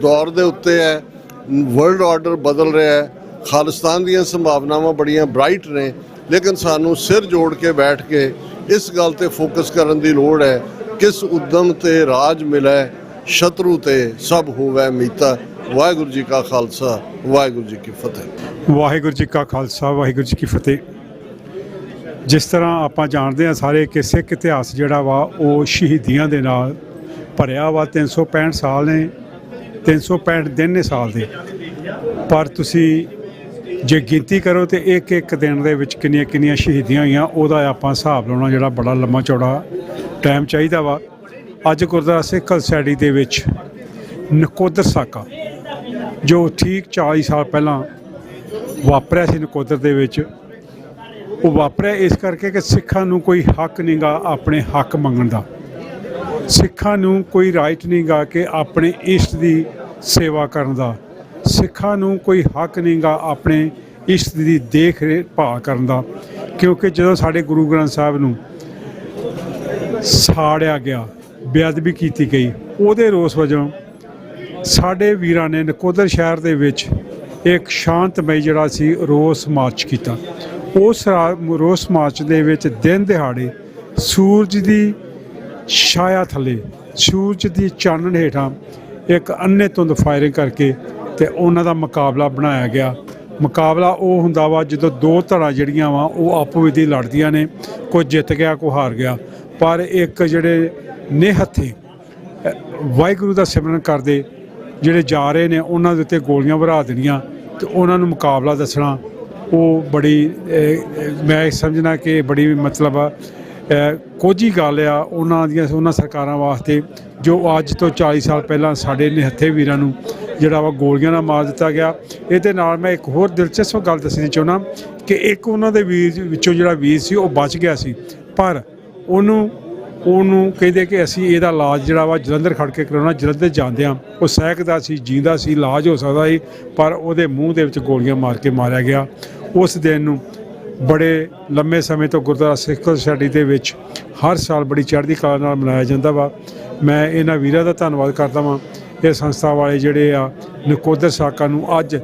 ਦੌਰ ਦੇ ਉੱਤੇ ਹੈ, ਵਰਲਡ ਆਰਡਰ ਬਦਲ ਰਿਹਾ ਹੈ, ਖਾਲਿਸਤਾਨ ਦੀਆਂ ਸੰਭਾਵਨਾਵਾਂ ਬੜੀਆਂ ਬ੍ਰਾਈਟ ਨੇ, ਲੇਕਿਨ ਸਾਨੂੰ ਸਿਰ ਜੋੜ ਕੇ ਬੈਠ ਕੇ ਇਸ ਗੱਲ ਤੇ ਫੋਕਸ ਕਰਨ ਦੀ ਲੋੜ ਹੈ, ਕਿਸ ਉਦਮ ਤੇ ਰਾਜ ਮਿਲੈ, ਸ਼ਤਰੂ ਤੇ ਸਭ ਹੋਵੇ ਮੀਤਾ। ਵਾਹਿਗੁਰੂ ਜੀ ਕਾ ਖਾਲਸਾ, ਵਾਹਿਗੁਰੂ ਜੀ ਕੀ ਫਤਿਹ। ਵਾਹਿਗੁਰੂ ਜੀ ਕਾ ਖਾਲਸਾ, ਵਾਹਿਗੁਰੂ ਜੀ ਕੀ ਫਤਿਹ। ਜਿਸ ਤਰ੍ਹਾਂ ਆਪਾਂ ਜਾਣਦੇ ਹਾਂ ਸਾਰੇ ਕਿ ਸਿੱਖ ਇਤਿਹਾਸ ਜਿਹੜਾ ਵਾ ਉਹ ਸ਼ਹੀਦੀਆਂ ਦੇ ਨਾਲ ਭਰਿਆ ਵਾ। 365 ਸਾਲ ਨੇ, 365 ਦਿਨ ਨੇ ਸਾਲ ਦੇ, ਪਰ ਤੁਸੀਂ ਜੇ ਗਿਣਤੀ ਕਰੋ ਤੇ ਇੱਕ ਦਿਨ ਦੇ ਵਿੱਚ ਕਿੰਨੀਆਂ ਕਿੰਨੀਆਂ ਸ਼ਹੀਦੀਆਂ ਹੋਈਆਂ ਉਹਦਾ ਆਪਾਂ ਹਿਸਾਬ ਲਾਉਣਾ ਜਿਹੜਾ ਬੜਾ ਲੰਮਾ ਚੌੜਾ ਟਾਈਮ ਚਾਹੀਦਾ ਵਾ। ਅੱਜ ਗੁਰਦੁਆਰਾ ਸਿੱਖ ਸੋਸਾਇਟੀ ਦੇ ਵਿੱਚ ਨਕੋਦਰ ਸਾਕਾ ਜੋ ਠੀਕ 40 ਸਾਲ ਪਹਿਲਾਂ ਵਾਪਰਿਆ ਸੀ ਨਕੋਦਰ ਦੇ ਵਿੱਚ, ਉਹ ਵਾਪਰਿਆ ਇਸ ਕਰਕੇ ਕਿ ਸਿੱਖਾਂ ਨੂੰ ਕੋਈ ਹੱਕ ਨਹੀਂ ਗਾ ਆਪਣੇ ਹੱਕ ਮੰਗਣ ਦਾ, ਸਿੱਖਾਂ ਨੂੰ ਕੋਈ ਰਾਈਟ ਨਹੀਂ ਗਾ ਕਿ ਆਪਣੇ ਇਸ਼ਟ ਦੀ ਸੇਵਾ ਕਰਨ ਦਾ, ਸਿੱਖਾਂ ਨੂੰ ਕੋਈ ਹੱਕ ਨਹੀਂ ਗਾ ਆਪਣੇ ਇਸ਼ਟ ਦੀ ਦੇਖ ਭਾਲ ਕਰਨ ਦਾ। ਕਿਉਂਕਿ ਜਦੋਂ ਸਾਡੇ ਗੁਰੂ ਗ੍ਰੰਥ ਸਾਹਿਬ ਨੂੰ ਸਾੜਿਆ ਗਿਆ, ਬੇਅਦਬੀ ਕੀਤੀ ਗਈ, ਉਹਦੇ ਰੋਸ ਵਜੋਂ ਸਾਡੇ ਵੀਰਾਂ ਨੇ ਨਕੋਦਰ ਸ਼ਹਿਰ ਦੇ ਵਿੱਚ ਇੱਕ ਸ਼ਾਂਤਮਈ ਜਿਹੜਾ ਸੀ ਰੋਸ ਮਾਰਚ ਕੀਤਾ। ਉਸ ਰੋਸ ਮਾਰਚ ਦੇ ਵਿੱਚ ਦਿਨ ਦਿਹਾੜੇ ਸੂਰਜ ਦੀ ਛਾਇਆ ਥੱਲੇ, ਸੂਰਜ ਦੀ ਚਾਨਣ ਹੇਠਾਂ ਇੱਕ ਅੰਨ੍ਹੇ ਧੁੰਦ ਫਾਇਰਿੰਗ ਕਰਕੇ ਤੇ ਉਹਨਾਂ ਦਾ ਮੁਕਾਬਲਾ ਬਣਾਇਆ ਗਿਆ। ਮੁਕਾਬਲਾ ਉਹ ਹੁੰਦਾ ਵਾ ਜਦੋਂ 2 ਧੜਾਂ ਜਿਹੜੀਆਂ ਵਾ ਉਹ ਆਪੋ ਵਿੱਚ ਹੀ ਲੜਦੀਆਂ ਨੇ, ਕੋਈ ਜਿੱਤ ਗਿਆ ਕੋਈ ਹਾਰ ਗਿਆ, ਪਰ ਇੱਕ ਜਿਹੜੇ ਨਿਹੱਥੇ ਵਾਹਿਗੁਰੂ ਦਾ ਸਿਮਰਨ ਕਰਦੇ ਜਿਹੜੇ ਜਾ ਰਹੇ ਨੇ ਉਹਨਾਂ ਦੇ ਉੱਤੇ ਗੋਲੀਆਂ ਵਰ੍ਹਾ ਦੇਣੀਆਂ ਤੇ ਉਹਨਾਂ ਨੂੰ ਮੁਕਾਬਲਾ ਦੱਸਣਾ, ਉਹ ਬੜੀ ਮੈਂ ਸਮਝਣਾ ਕਿ ਬੜੀ ਮਤਲਬ ਕੋਝੀ ਗੱਲ ਆ ਉਹਨਾਂ ਸਰਕਾਰਾਂ ਵਾਸਤੇ ਜੋ ਅੱਜ ਤੋਂ 40 ਸਾਲ ਪਹਿਲਾਂ ਸਾਡੇ ਨਿਹੱਥੇ ਵੀਰਾਂ ਨੂੰ ਜਿਹੜਾ ਵਾ ਗੋਲੀਆਂ ਨਾਲ ਮਾਰ ਦਿੱਤਾ ਗਿਆ। ਇਹਦੇ ਨਾਲ ਮੈਂ ਇੱਕ ਹੋਰ ਦਿਲਚਸਪ ਗੱਲ ਦੱਸਣੀ ਚਾਹੁੰਦਾ ਕਿ ਇੱਕ ਉਹਨਾਂ ਦੇ ਵੀਰ ਵਿੱਚੋਂ ਜਿਹੜਾ ਵੀਰ ਸੀ ਉਹ ਬਚ ਗਿਆ ਸੀ, ਪਰ ਉਹਨੂੰ ਕਹਿੰਦੇ ਕਿ ਅਸੀਂ ਇਹਦਾ ਇਲਾਜ ਜਿਹੜਾ ਵਾ ਜਲੰਧਰ ਖੜ ਕੇ ਕਰਾਉਣਾ। ਜਲੰਧਰ ਜਾਂਦਿਆਂ ਉਹ ਸਹਿਕਦਾ ਸੀ, ਜੀਂਦਾ ਸੀ, ਇਲਾਜ ਹੋ ਸਕਦਾ ਸੀ, ਪਰ ਉਹਦੇ ਮੂੰਹ ਦੇ ਵਿੱਚ ਗੋਲੀਆਂ ਮਾਰ ਕੇ ਮਾਰਿਆ ਗਿਆ। ਉਸ ਦਿਨ ਨੂੰ ਬੜੇ ਲੰਮੇ ਸਮੇਂ ਤੋਂ ਗੁਰਦੁਆਰਾ ਸਿੱਖ ਸੁਸਾਇਟੀ ਦੇ ਵਿੱਚ ਹਰ ਸਾਲ ਬੜੀ ਚੜ੍ਹਦੀ ਕਲਾ ਨਾਲ ਮਨਾਇਆ ਜਾਂਦਾ ਵਾ। ਮੈਂ ਇਹਨਾਂ ਵੀਰਾਂ ਦਾ ਧੰਨਵਾਦ ਕਰਦਾ ਵਾਂ। ਇਹ ਸੰਸਥਾ ਵਾਲੇ ਜਿਹੜੇ ਆ ਨਕੋਦਰ ਸਾਕਾ ਨੂੰ ਅੱਜ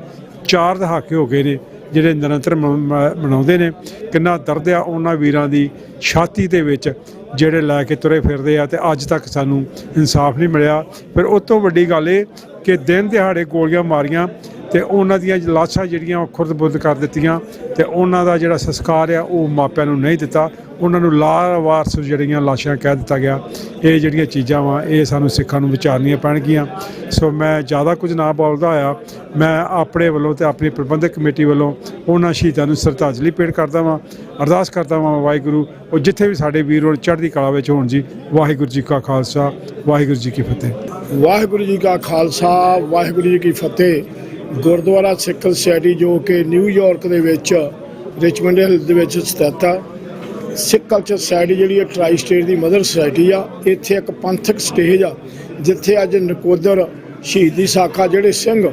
4 ਦਹਾਕੇ ਹੋ ਗਏ ਨੇ ਜਿਹੜੇ ਨਿਰੰਤਰ ਮਨਾਉਂਦੇ ਨੇ। ਕਿੰਨਾ ਦਰਦ ਆ ਉਹਨਾਂ ਵੀਰਾਂ ਦੀ ਛਾਤੀ ਦੇ ਵਿੱਚ ਜਿਹੜੇ ਲੈ ਕੇ ਤੁਰੇ ਫਿਰਦੇ ਆ, ਅਤੇ ਅੱਜ ਤੱਕ ਸਾਨੂੰ ਇਨਸਾਫ ਨਹੀਂ ਮਿਲਿਆ। ਫਿਰ ਉਸ ਤੋਂ ਵੱਡੀ ਗੱਲ ਇਹ ਕਿ ਦਿਨ ਦਿਹਾੜੇ ਗੋਲੀਆਂ ਮਾਰੀਆਂ ਅਤੇ ਉਹਨਾਂ ਦੀਆਂ ਲਾਸ਼ਾਂ ਜਿਹੜੀਆਂ ਉਹ ਖੁਰਦ-ਬੁਰਦ ਕਰ ਦਿੱਤੀਆਂ, ਅਤੇ ਉਹਨਾਂ ਦਾ ਜਿਹੜਾ ਸੰਸਕਾਰ ਆ ਉਹ ਮਾਪਿਆਂ ਨੂੰ ਨਹੀਂ ਦਿੱਤਾ। ਉਹਨਾਂ ਨੂੰ ਲਾਵਾਰਸ ਜਿਹੜੀਆਂ ਲਾਸ਼ਾਂ ਕਹਿ ਦਿੱਤਾ ਗਿਆ। ਇਹ ਜਿਹੜੀਆਂ ਚੀਜ਼ਾਂ ਵਾ ਇਹ ਸਾਨੂੰ ਸਿੱਖਾਂ ਨੂੰ ਵਿਚਾਰਨੀਆਂ ਪੈਣਗੀਆਂ। ਸੋ ਮੈਂ ਜ਼ਿਆਦਾ ਕੁਝ ਨਾ ਬੋਲਦਾ ਹੋਇਆ ਮੈਂ ਆਪਣੇ ਵੱਲੋਂ ਅਤੇ ਆਪਣੀ ਪ੍ਰਬੰਧਕ ਕਮੇਟੀ ਵੱਲੋਂ ਉਹਨਾਂ ਸ਼ਹੀਦਾਂ ਨੂੰ ਸ਼ਰਧਾਂਜਲੀ ਭੇਟ ਕਰਦਾ ਵਾਂ। ਅਰਦਾਸ ਕਰਦਾ ਵਾਂ ਵਾਹਿਗੁਰੂ ਉਹ ਜਿੱਥੇ ਵੀ ਸਾਡੇ ਵੀਰ ਹੋਣ ਚੜ੍ਹਦੀ ਕਲਾ ਵਿੱਚ ਹੋਣ ਜੀ। ਵਾਹਿਗੁਰੂ ਜੀ ਕਾ ਖਾਲਸਾ, ਵਾਹਿਗੁਰੂ ਜੀ ਕੀ ਫਤਿਹ। ਵਾਹਿਗੁਰੂ ਜੀ ਕਾ ਖਾਲਸਾ, ਵਾਹਿਗੁਰੂ ਜੀ ਕੀ ਫਤਿਹ। ਗੁਰਦੁਆਰਾ ਸਿੱਖ ਸੁਸਾਇਟੀ ਜੋ ਕਿ ਨਿਊਯਾਰਕ ਦੇ ਵਿੱਚ ਰਿਚਮੰਡ ਹਿੱਲ ਦੇ ਵਿੱਚ ਸਥਿਤ ਆ, ਸਿੱਖ ਕਲਚਰ ਸੁਸਾਇਟੀ ਜਿਹੜੀ ਹੈ ਟਰਾਈ ਸਟੇਟ ਦੀ ਮਦਰ ਸੁਸਾਇਟੀ ਆ। ਇੱਥੇ ਇੱਕ ਪੰਥਕ ਸਟੇਜ ਆ ਜਿੱਥੇ ਅੱਜ ਨਕੋਦਰ ਸ਼ਹੀਦੀ ਸਾਖਾ ਜਿਹੜੇ ਸਿੰਘ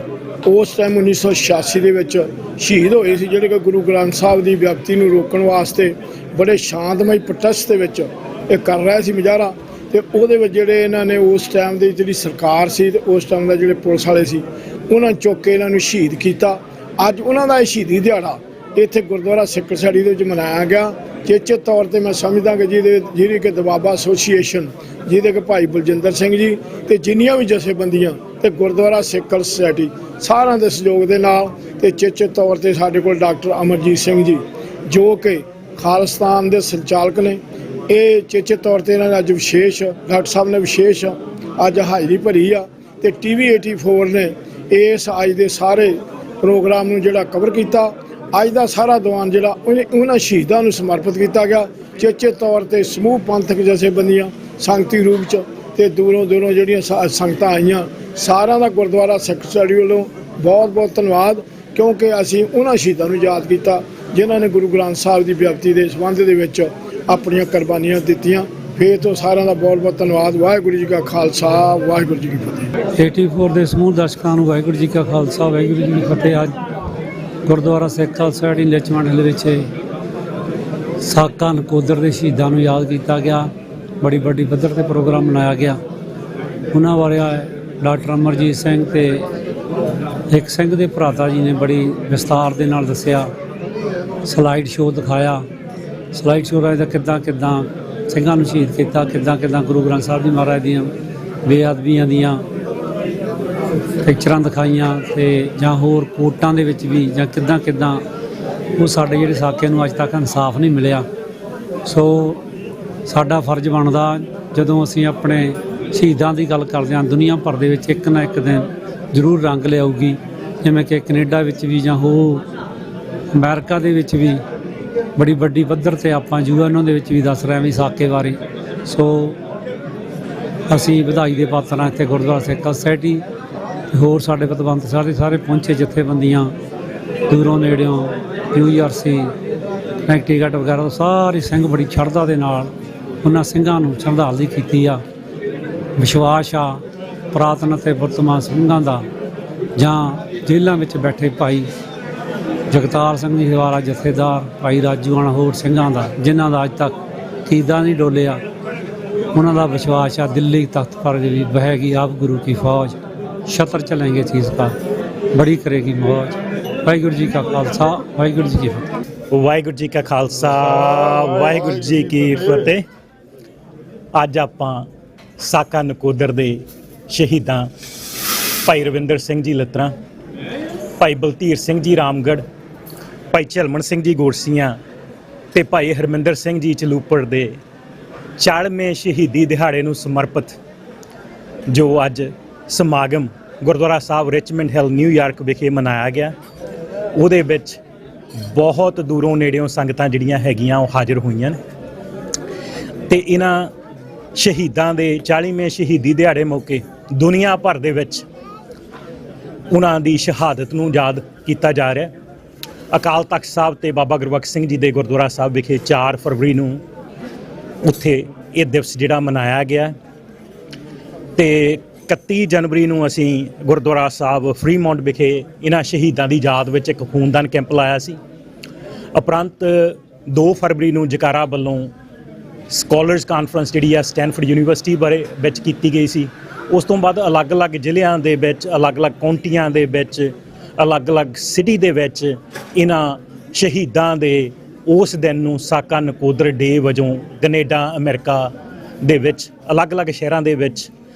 ਉਸ ਟਾਈਮ 1986 ਦੇ ਵਿੱਚ ਸ਼ਹੀਦ ਹੋਏ ਸੀ, ਜਿਹੜੇ ਕਿ ਗੁਰੂ ਗ੍ਰੰਥ ਸਾਹਿਬ ਦੀ ਵਿਅਕਤੀ ਨੂੰ ਰੋਕਣ ਵਾਸਤੇ ਬੜੇ ਸ਼ਾਂਤਮਈ ਪ੍ਰੋਟੈਸਟ ਦੇ ਵਿੱਚ ਇਹ ਕਰ ਰਿਹਾ ਸੀ ਮੁਜ਼ਾਹਰਾ। ਅਤੇ ਉਹਦੇ ਵਿੱਚ ਜਿਹੜੇ ਇਹਨਾਂ ਨੇ ਉਸ ਟਾਈਮ ਦੀ ਜਿਹੜੀ ਸਰਕਾਰ ਸੀ ਅਤੇ ਉਸ ਟਾਈਮ ਦਾ ਜਿਹੜੇ ਪੁਲਿਸ ਵਾਲੇ ਸੀ ਉਹਨਾਂ ਚੁੱਕ ਕੇ ਇਹਨਾਂ ਨੂੰ ਸ਼ਹੀਦ ਕੀਤਾ। ਅੱਜ ਉਹਨਾਂ ਦਾ ਇਹ ਸ਼ਹੀਦੀ ਦਿਹਾੜਾ ਇੱਥੇ ਗੁਰਦੁਆਰਾ ਸਿੱਖ ਸੁਸਾਇਟੀ ਦੇ ਵਿੱਚ ਮਨਾਇਆ ਗਿਆ। ਚੇਚੇ ਤੌਰ 'ਤੇ ਮੈਂ ਸਮਝਦਾ ਕਿ ਜਿਹਦੀ ਕਿ ਦਬਾਬਾ ਐਸੋਸੀਏਸ਼ਨ, ਜਿਹਦੇ ਕਿ ਭਾਈ ਬਲਜਿੰਦਰ ਸਿੰਘ ਜੀ ਅਤੇ ਜਿੰਨੀਆਂ ਵੀ ਜਥੇਬੰਦੀਆਂ ਅਤੇ ਗੁਰਦੁਆਰਾ ਸਿੱਖ ਸੁਸਾਇਟੀ ਸਾਰਿਆਂ ਦੇ ਸਹਿਯੋਗ ਦੇ ਨਾਲ, ਅਤੇ ਚੇਚੇ ਤੌਰ 'ਤੇ ਸਾਡੇ ਕੋਲ ਡਾਕਟਰ ਅਮਰਜੀਤ ਸਿੰਘ ਜੀ ਜੋ ਕਿ ਖਾਲਿਸਤਾਨ ਦੇ ਸੰਚਾਲਕ ਨੇ, ਇਹ ਚੇਚੇ ਤੌਰ 'ਤੇ ਇਹਨਾਂ ਨੇ ਅੱਜ ਵਿਸ਼ੇਸ਼ ਡਾਕਟਰ ਸਾਹਿਬ ਨੇ ਵਿਸ਼ੇਸ਼ ਅੱਜ ਹਾਜ਼ਰੀ ਭਰੀ ਆ। ਅਤੇ TV 84 ਨੇ ਇਸ ਅੱਜ ਦੇ ਸਾਰੇ ਪ੍ਰੋਗਰਾਮ ਨੂੰ ਜਿਹੜਾ ਕਵਰ ਕੀਤਾ। ਅੱਜ ਦਾ ਸਾਰਾ ਦੀਵਾਨ ਜਿਹੜਾ ਉਹਨਾਂ ਸ਼ਹੀਦਾਂ ਨੂੰ ਸਮਰਪਿਤ ਕੀਤਾ ਗਿਆ। ਚੇਚੇ ਤੌਰ 'ਤੇ ਸਮੂਹ ਪੰਥਕ ਜਥੇਬੰਦੀਆਂ ਸੰਗਤੀ ਰੂਪ 'ਚ ਅਤੇ ਦੂਰੋਂ ਜਿਹੜੀਆਂ ਸੰਗਤਾਂ ਆਈਆਂ, ਸਾਰਿਆਂ ਦਾ ਗੁਰਦੁਆਰਾ ਸਿੱਖ ਸੁਸਾਇਟੀ ਵੱਲੋਂ ਬਹੁਤ ਬਹੁਤ ਧੰਨਵਾਦ, ਕਿਉਂਕਿ ਅਸੀਂ ਉਹਨਾਂ ਸ਼ਹੀਦਾਂ ਨੂੰ ਯਾਦ ਕੀਤਾ ਜਿਨ੍ਹਾਂ ਨੇ ਗੁਰੂ ਗ੍ਰੰਥ ਸਾਹਿਬ ਦੀ ਵਿਅਕਤੀ ਦੇ ਸੰਬੰਧ ਦੇ ਵਿੱਚ ਆਪਣੀਆਂ ਕੁਰਬਾਨੀਆਂ ਦਿੱਤੀਆਂ। ਫਿਰ ਤੋਂ ਸਾਰਿਆਂ ਦਾ ਬਹੁਤ ਬਹੁਤ ਧੰਨਵਾਦ। ਵਾਹਿਗੁਰੂ ਜੀ ਕਾ ਖਾਲਸਾ, ਵਾਹਿਗੁਰੂ ਜੀ ਕੀ ਫਤਿਹ। 84 ਦੇ ਸਮੂਹ ਦਰਸ਼ਕਾਂ ਨੂੰ ਵਾਹਿਗੁਰੂ ਜੀ ਕਾ ਖਾਲਸਾ, ਵਾਹਿਗੁਰੂ ਜੀ ਕੀ ਫਤਿਹ। ਅੱਜ ਗੁਰਦੁਆਰਾ ਸਿੱਖ ਸੁਸਾਇਟੀ ਰਿਚਮੰਡ ਹਿੱਲ ਵਿੱਚ ਸਾਕਾ ਨਕੋਦਰ ਦੇ ਸ਼ਹੀਦਾਂ ਨੂੰ ਯਾਦ ਕੀਤਾ ਗਿਆ। ਬੜੀ ਵੱਡੀ ਪੱਧਰ 'ਤੇ ਪ੍ਰੋਗਰਾਮ ਮਨਾਇਆ ਗਿਆ। ਉਹਨਾਂ ਬਾਰੇ ਡਾਕਟਰ ਅਮਰਜੀਤ ਸਿੰਘ ਅਤੇ ਇੱਕ ਸਿੰਘ ਦੇ ਭਰਾਤਾ ਜੀ ਨੇ ਬੜੀ ਵਿਸਤਾਰ ਦੇ ਨਾਲ ਦੱਸਿਆ। ਸਲਾਈਡ ਸ਼ੋਅ ਦਿਖਾਇਆ। ਸਲਾਈਡ ਸ਼ੋਅ ਰਾਹੀਂ ਦਾ ਕਿੱਦਾਂ ਸਿੰਘਾਂ ਨੂੰ ਸ਼ਹੀਦ ਕੀਤਾ, ਕਿੱਦਾਂ ਗੁਰੂ ਗ੍ਰੰਥ ਸਾਹਿਬ ਜੀ ਮਹਾਰਾਜ ਦੀਆਂ ਬੇਅਦਬੀਆਂ ਦੀਆਂ ਪਿਕਚਰਾਂ ਦਿਖਾਈਆਂ, ਅਤੇ ਜਾਂ ਹੋਰ ਕੋਰਟਾਂ ਦੇ ਵਿੱਚ ਵੀ ਜਾਂ ਕਿੱਦਾਂ ਉਹ ਸਾਡੇ ਜਿਹੜੇ ਸਾਕੇ ਨੂੰ ਅੱਜ ਤੱਕ ਇਨਸਾਫ ਨਹੀਂ ਮਿਲਿਆ। ਸੋ ਸਾਡਾ ਫਰਜ਼ ਬਣਦਾ ਜਦੋਂ ਅਸੀਂ ਆਪਣੇ ਸ਼ਹੀਦਾਂ ਦੀ ਗੱਲ ਕਰਦੇ ਹਾਂ, ਦੁਨੀਆ ਭਰ ਦੇ ਵਿੱਚ ਇੱਕ ਨਾ ਇੱਕ ਦਿਨ ਜ਼ਰੂਰ ਰੰਗ ਲਿਆਊਗੀ। ਜਿਵੇਂ ਕਿ ਕੈਨੇਡਾ ਵਿੱਚ ਵੀ ਜਾਂ ਹੋਰ ਅਮਰੀਕਾ ਦੇ ਵਿੱਚ ਵੀ ਬੜੀ ਵੱਡੀ ਪੱਧਰ ਤੇ ਆਪਾਂ UN ਦੇ ਵਿੱਚ ਵੀ ਦੱਸ ਰਹੇ ਵੀ ਸਾਕੇ ਬਾਰੇ। ਸੋ ਅਸੀਂ ਵਧਾਈ ਦੇ ਪਾਤਰ ਹਾਂ ਇੱਥੇ ਗੁਰਦੁਆਰਾ ਸਿੱਖ ਸੁਸਾਇਟੀ, ਹੋਰ ਸਾਡੇ ਪਤਵੰਤ ਸਾਰੇ ਪਹੁੰਚੇ ਜਥੇਬੰਦੀਆਂ ਦੂਰੋਂ ਨੇੜਿਓਂ, URC, ਕਨੈਕਟੀਕਟ ਵਗੈਰਾ ਤੋਂ ਸਾਰੇ ਸਿੰਘ ਬੜੀ ਸ਼ਰਧਾ ਦੇ ਨਾਲ ਉਹਨਾਂ ਸਿੰਘਾਂ ਨੂੰ ਸ਼ਰਧਾਂਜਲੀ ਕੀਤੀ ਆ। ਵਿਸ਼ਵਾਸ ਆ ਪੁਰਾਤਨ ਅਤੇ ਵਰਤਮਾਨ ਸਿੰਘਾਂ ਦਾ, ਜਾਂ ਜੇਲ੍ਹਾਂ ਵਿੱਚ ਬੈਠੇ ਭਾਈ ਜਗਤਾਰ ਸਿੰਘ ਜੀ ਹਵਾਲਾ ਜਥੇਦਾਰ, ਭਾਈ ਰਾਜੂਆਣਾ, ਹੋਰ ਸਿੰਘਾਂ ਦਾ ਜਿਨ੍ਹਾਂ ਦਾ ਅੱਜ ਤੱਕ ਕੀਦਾ ਨਹੀਂ ਡੋਲਿਆ, ਉਹਨਾਂ ਦਾ ਵਿਸ਼ਵਾਸ ਆ ਦਿੱਲੀ ਤਖਤ ਪਰ ਵੀ ਬਹੇਗੀ ਆਪ ਗੁਰੂ ਕੀ ਫੌਜ, ਛਤਰ ਚलेंगे चीज़ का बड़ी करेगी मौज। वाहिगुरू जी का खालसा, वाहिगुरू जी की फतेह। ਵਾਹਿਗੁਰੂ ਜੀ ਕਾ ਖਾਲਸਾ, ਵਾਹਿਗੁਰੂ ਜੀ ਕੀ ਫਤਿਹ। ਅੱਜ ਆਪਾਂ ਸਾਕਾ ਨਕੋਦਰ ਦੇ ਸ਼ਹੀਦਾਂ ਭਾਈ ਰਵਿੰਦਰ ਸਿੰਘ ਜੀ ਲੱਤਰਾਂ, ਭਾਈ ਬਲਧੀਰ ਸਿੰਘ ਜੀ ਰਾਮਗੜ੍ਹ, ਭਾਈ ਝਲਮਣ ਸਿੰਘ ਜੀ ਗੋਰਸੀਆਂ ਅਤੇ ਭਾਈ ਹਰਮਿੰਦਰ ਸਿੰਘ ਜੀ ਚਲੂਪੜ ਦੇ 40ਵੇਂ ਸ਼ਹੀਦੀ ਦਿਹਾੜੇ ਨੂੰ ਸਮਰਪਿਤ ਜੋ ਅੱਜ ਸਮਾਗਮ ਗੁਰਦੁਆਰਾ ਸਾਹਿਬ ਰਿਚਮੰਡ ਹਿੱਲ ਨਿਊਯਾਰਕ ਵਿਖੇ ਮਨਾਇਆ ਗਿਆ, ਉਹਦੇ ਵਿੱਚ ਬਹੁਤ ਦੂਰੋਂ ਨੇੜਿਓਂ ਸੰਗਤਾਂ ਜਿਹੜੀਆਂ ਹੈਗੀਆਂ ਉਹ ਹਾਜ਼ਰ ਹੋਈਆਂ ਨੇ ਤੇ ਇਹਨਾਂ ਸ਼ਹੀਦਾਂ ਦੇ 40ਵੇਂ ਸ਼ਹੀਦੀ ਦਿਹਾੜੇ ਮੌਕੇ ਦੁਨੀਆ ਭਰ ਦੇ ਵਿੱਚ ਉਹਨਾਂ ਦੀ ਸ਼ਹਾਦਤ ਨੂੰ ਯਾਦ ਕੀਤਾ ਜਾ ਰਿਹਾ। ਅਕਾਲ ਤਖਤ ਸਾਹਿਬ ਤੇ ਬਾਬਾ ਗੁਰਬਖਸ਼ ਸਿੰਘ ਜੀ ਦੇ ਗੁਰਦੁਆਰਾ ਸਾਹਿਬ ਵਿਖੇ 4 ਫਰਵਰੀ ਨੂੰ ਉੱਥੇ ਇਹ ਦਿਵਸ ਜਿਹੜਾ ਮਨਾਇਆ ਗਿਆ ਤੇ 31 ਜਨਵਰੀ ਨੂੰ ਅਸੀਂ ਗੁਰਦੁਆਰਾ ਸਾਹਿਬ ਫਰੀਮੌਂਟ ਵਿਖੇ ਇਹਨਾਂ ਸ਼ਹੀਦਾਂ ਦੀ ਯਾਦ ਵਿੱਚ ਇੱਕ ਖੂਨਦਾਨ ਕੈਂਪ ਲਾਇਆ ਸੀ। ਉਪਰੰਤ 2 ਫਰਵਰੀ ਨੂੰ ਜਕਾਰਾ ਵੱਲੋਂ ਸਕਾਲਰਸ ਕਾਨਫਰੰਸ ਜਿਹੜੀ ਆ ਸਟੈਨਫੋਰਡ ਯੂਨੀਵਰਸਿਟੀ ਬਾਰੇ ਵਿੱਚ ਕੀਤੀ ਗਈ ਸੀ। ਉਸ ਤੋਂ ਬਾਅਦ ਅਲੱਗ-ਅਲੱਗ ਜ਼ਿਲ੍ਹਿਆਂ ਦੇ ਵਿੱਚ, ਅਲੱਗ-ਅਲੱਗ ਕਾਉਂਟੀਆਂ ਦੇ ਵਿੱਚ, ਅਲੱਗ-ਅਲੱਗ ਸਿਟੀ ਦੇ ਵਿੱਚ ਇਹਨਾਂ ਸ਼ਹੀਦਾਂ ਦੇ ਉਸ ਦਿਨ ਨੂੰ ਸਾਕਾ ਨਕੋਦਰ ਡੇ ਵਜੋਂ ਕੈਨੇਡਾ, ਅਮਰੀਕਾ ਦੇ ਵਿੱਚ ਅਲੱਗ-ਅਲੱਗ ਸ਼ਹਿਰਾਂ ਦੇ ਵਿੱਚ